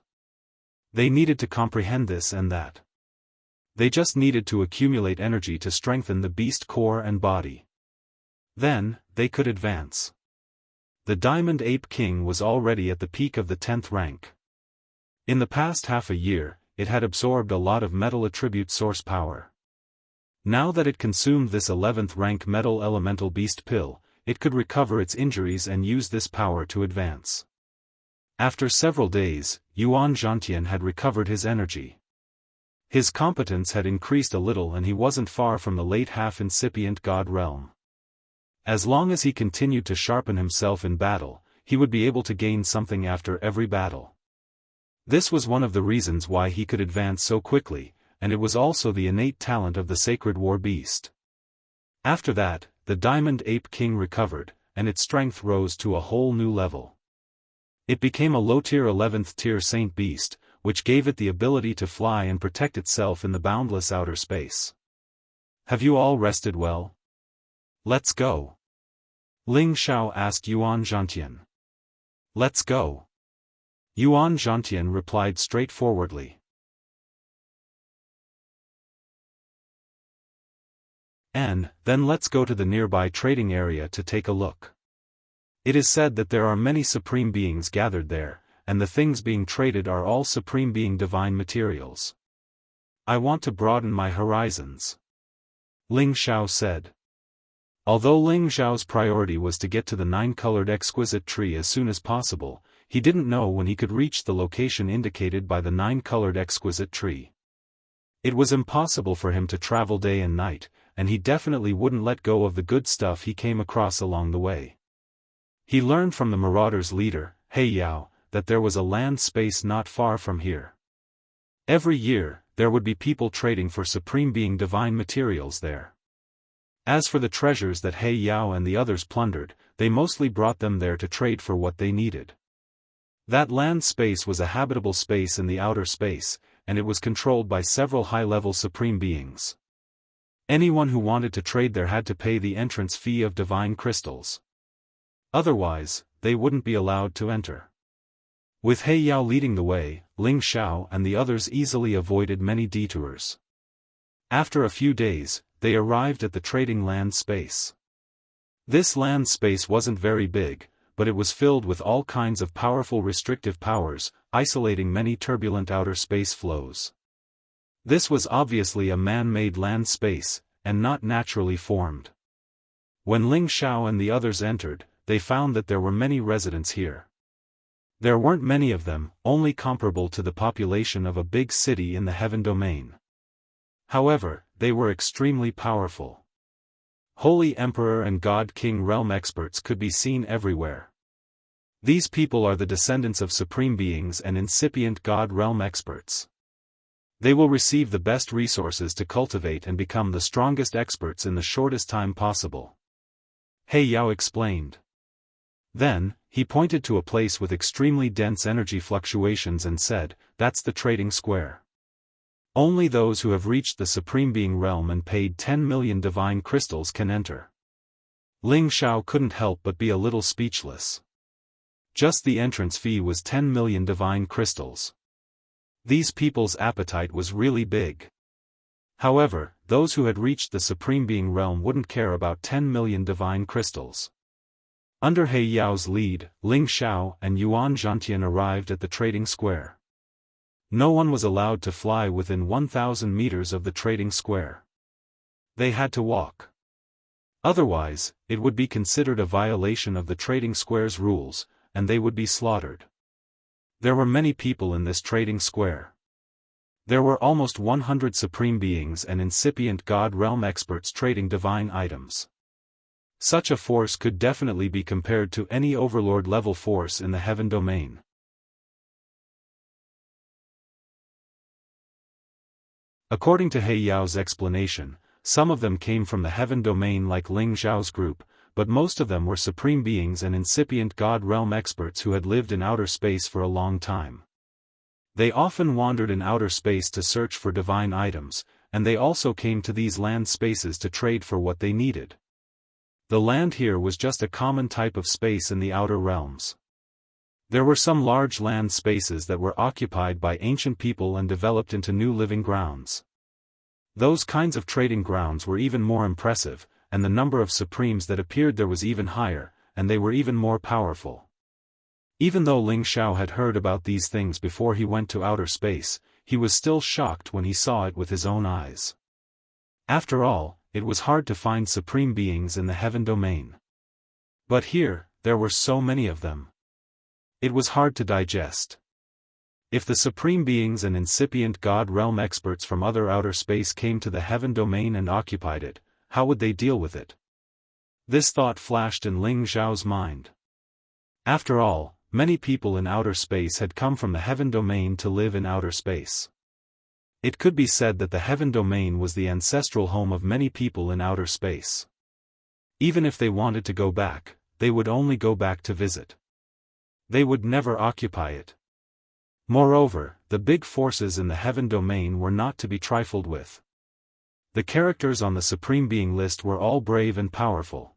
They needed to comprehend this and that. They just needed to accumulate energy to strengthen the beast core and body. Then, they could advance. The Diamond Ape King was already at the peak of the 10th rank. In the past half a year, it had absorbed a lot of metal attribute source power. Now that it consumed this 11th rank metal elemental beast pill, it could recover its injuries and use this power to advance. After several days, Yuan Zhantian had recovered his energy. His competence had increased a little and he wasn't far from the late half-incipient god realm. As long as he continued to sharpen himself in battle, he would be able to gain something after every battle. This was one of the reasons why he could advance so quickly, and it was also the innate talent of the sacred war beast. After that, the Diamond Ape King recovered, and its strength rose to a whole new level. It became a low-tier 11th tier saint beast, which gave it the ability to fly and protect itself in the boundless outer space. Have you all rested well? Let's go. Ling Zhao asked Yuan Zhantian. Let's go. Yuan Zhantian replied straightforwardly. And then let's go to the nearby trading area to take a look. It is said that there are many supreme beings gathered there, and the things being traded are all supreme being divine materials. I want to broaden my horizons. Ling Zhao said. Although Ling Zhao's priority was to get to the 9-colored exquisite tree as soon as possible, he didn't know when he could reach the location indicated by the 9-colored exquisite tree. It was impossible for him to travel day and night, and he definitely wouldn't let go of the good stuff he came across along the way. He learned from the marauders' leader, He Yao, that there was a land space not far from here. Every year, there would be people trading for supreme being divine materials there. As for the treasures that He Yao and the others plundered, they mostly brought them there to trade for what they needed. That land space was a habitable space in the outer space, and it was controlled by several high-level supreme beings. Anyone who wanted to trade there had to pay the entrance fee of divine crystals. Otherwise, they wouldn't be allowed to enter. With He Yao leading the way, Ling Zhao and the others easily avoided many detours. After a few days, they arrived at the trading land space. This land space wasn't very big, but it was filled with all kinds of powerful restrictive powers, isolating many turbulent outer space flows. This was obviously a man-made land space, and not naturally formed. When Ling Zhao and the others entered, they found that there were many residents here. There weren't many of them, only comparable to the population of a big city in the heaven domain. However, they were extremely powerful. Holy Emperor and God King realm experts could be seen everywhere. These people are the descendants of supreme beings and incipient God realm experts. They will receive the best resources to cultivate and become the strongest experts in the shortest time possible. He Yao explained. Then, he pointed to a place with extremely dense energy fluctuations and said, "That's the trading square. Only those who have reached the Supreme Being realm and paid 10 million divine crystals can enter." Ling Xiao couldn't help but be a little speechless. Just the entrance fee was 10 million divine crystals. These people's appetite was really big. However, those who had reached the Supreme Being realm wouldn't care about 10 million divine crystals. Under He Yao's lead, Ling Xiao and Yuan Zhantian arrived at the trading square. No one was allowed to fly within 1,000 meters of the trading square. They had to walk. Otherwise, it would be considered a violation of the trading square's rules, and they would be slaughtered. There were many people in this trading square. There were almost 100 supreme beings and incipient God realm experts trading divine items. Such a force could definitely be compared to any overlord-level force in the heaven domain. According to He Yao's explanation, some of them came from the heaven domain like Ling Xiao's group, but most of them were supreme beings and incipient God realm experts who had lived in outer space for a long time. They often wandered in outer space to search for divine items, and they also came to these land spaces to trade for what they needed. The land here was just a common type of space in the outer realms. There were some large land spaces that were occupied by ancient people and developed into new living grounds. Those kinds of trading grounds were even more impressive, and the number of supremes that appeared there was even higher, and they were even more powerful. Even though Ling Xiao had heard about these things before he went to outer space, he was still shocked when he saw it with his own eyes. After all, it was hard to find supreme beings in the heaven domain. But here, there were so many of them. It was hard to digest. If the supreme beings and incipient God realm experts from other outer space came to the heaven domain and occupied it, how would they deal with it? This thought flashed in Ling Xiao's mind. After all, many people in outer space had come from the heaven domain to live in outer space. It could be said that the heaven domain was the ancestral home of many people in outer space. Even if they wanted to go back, they would only go back to visit. They would never occupy it. Moreover, the big forces in the heaven domain were not to be trifled with. The characters on the Supreme Being list were all brave and powerful.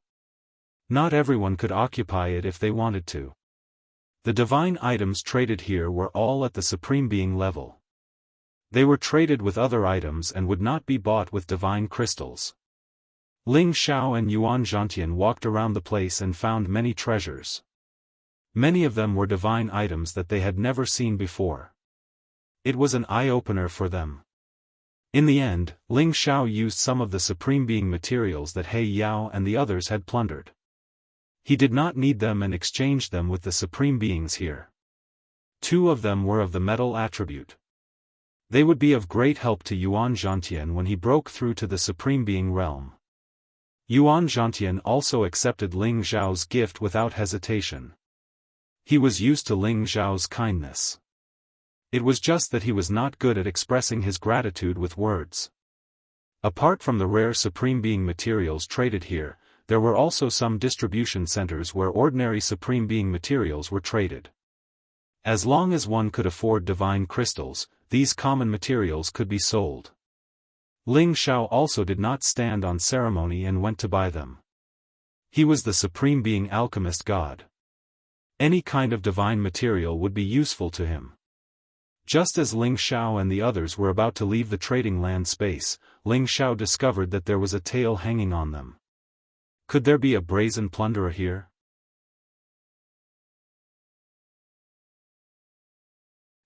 Not everyone could occupy it if they wanted to. The divine items traded here were all at the Supreme Being level. They were traded with other items and would not be bought with divine crystals. Ling Xiao and Yuan Zhantian walked around the place and found many treasures. Many of them were divine items that they had never seen before. It was an eye-opener for them. In the end, Ling Xiao used some of the Supreme Being materials that He Yao and the others had plundered. He did not need them and exchanged them with the Supreme Beings here. 2 of them were of the metal attribute. They would be of great help to Yuan Zhantian when he broke through to the Supreme Being realm. Yuan Zhantian also accepted Ling Xiao's gift without hesitation. He was used to Ling Xiao's kindness. It was just that he was not good at expressing his gratitude with words. Apart from the rare Supreme Being materials traded here, there were also some distribution centers where ordinary Supreme Being materials were traded. As long as one could afford divine crystals, these common materials could be sold. Ling Xiao also did not stand on ceremony and went to buy them. He was the Supreme Being alchemist god. Any kind of divine material would be useful to him. Just as Ling Xiao and the others were about to leave the trading land space, Ling Xiao discovered that there was a tail hanging on them. Could there be a brazen plunderer here?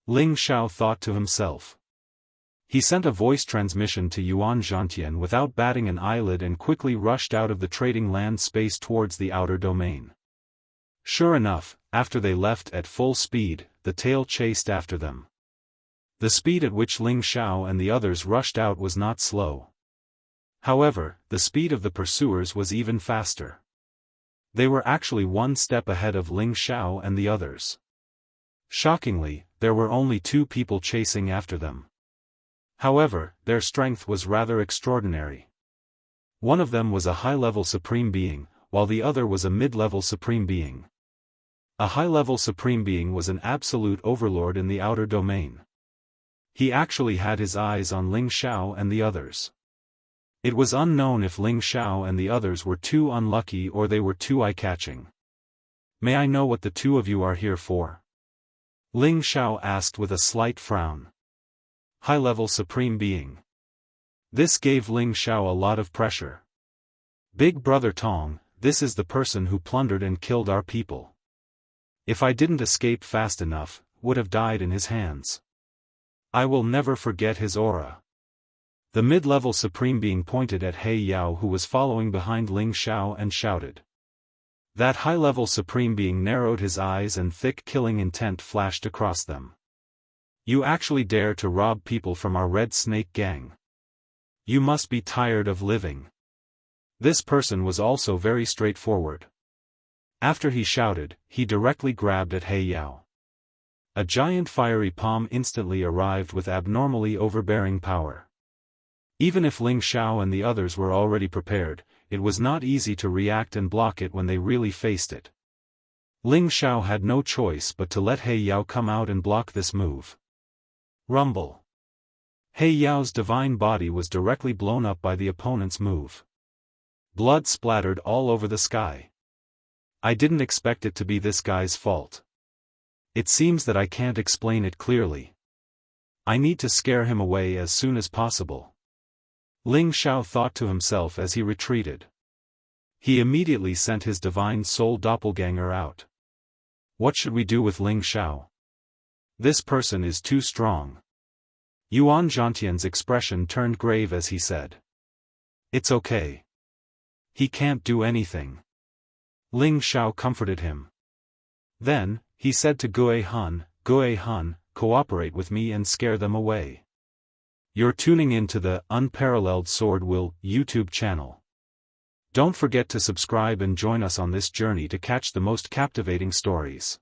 Ling Xiao thought to himself. He sent a voice transmission to Yuan Zhantian without batting an eyelid and quickly rushed out of the trading land space towards the outer domain. Sure enough, After they left at full speed, the tail chased after them. The speed at which Ling Xiao and the others rushed out was not slow. However, the speed of the pursuers was even faster. They were actually one step ahead of Ling Xiao and the others. Shockingly, there were only 2 people chasing after them. However, their strength was rather extraordinary. One of them was a high-level supreme being, while the other was a mid-level supreme being. A high-level supreme being was an absolute overlord in the outer domain. He actually had his eyes on Ling Xiao and the others. It was unknown if Ling Xiao and the others were too unlucky or they were too eye-catching. "May I know what the 2 of you are here for?" Ling Xiao asked with a slight frown. High-level supreme being. This gave Ling Xiao a lot of pressure. "Big Brother Tong, this is the person who plundered and killed our people. If I didn't escape fast enough, would have died in his hands. I will never forget his aura." The mid-level supreme being pointed at He Yao, who was following behind Ling Xiao, and shouted. That high-level supreme being narrowed his eyes and thick killing intent flashed across them. "You actually dare to rob people from our Red Snake gang? You must be tired of living." This person was also very straightforward. After he shouted, he directly grabbed at He Yao. A giant fiery palm instantly arrived with abnormally overbearing power. Even if Ling Xiao and the others were already prepared, it was not easy to react and block it when they really faced it. Ling Xiao had no choice but to let He Yao come out and block this move. Rumble. He Yao's divine body was directly blown up by the opponent's move. Blood splattered all over the sky. I didn't expect it to be this guy's fault. It seems that I can't explain it clearly. I need to scare him away as soon as possible. Ling Xiao thought to himself as he retreated. He immediately sent his divine soul doppelganger out. What should we do with Ling Xiao? This person is too strong. Yuan Zhantian's expression turned grave as he said. It's okay. He can't do anything. Ling Xiao comforted him. Then, he said to Gue Han, cooperate with me and scare them away. You're tuning in to the Unparalleled SwordWill YouTube channel. Don't forget to subscribe and join us on this journey to catch the most captivating stories.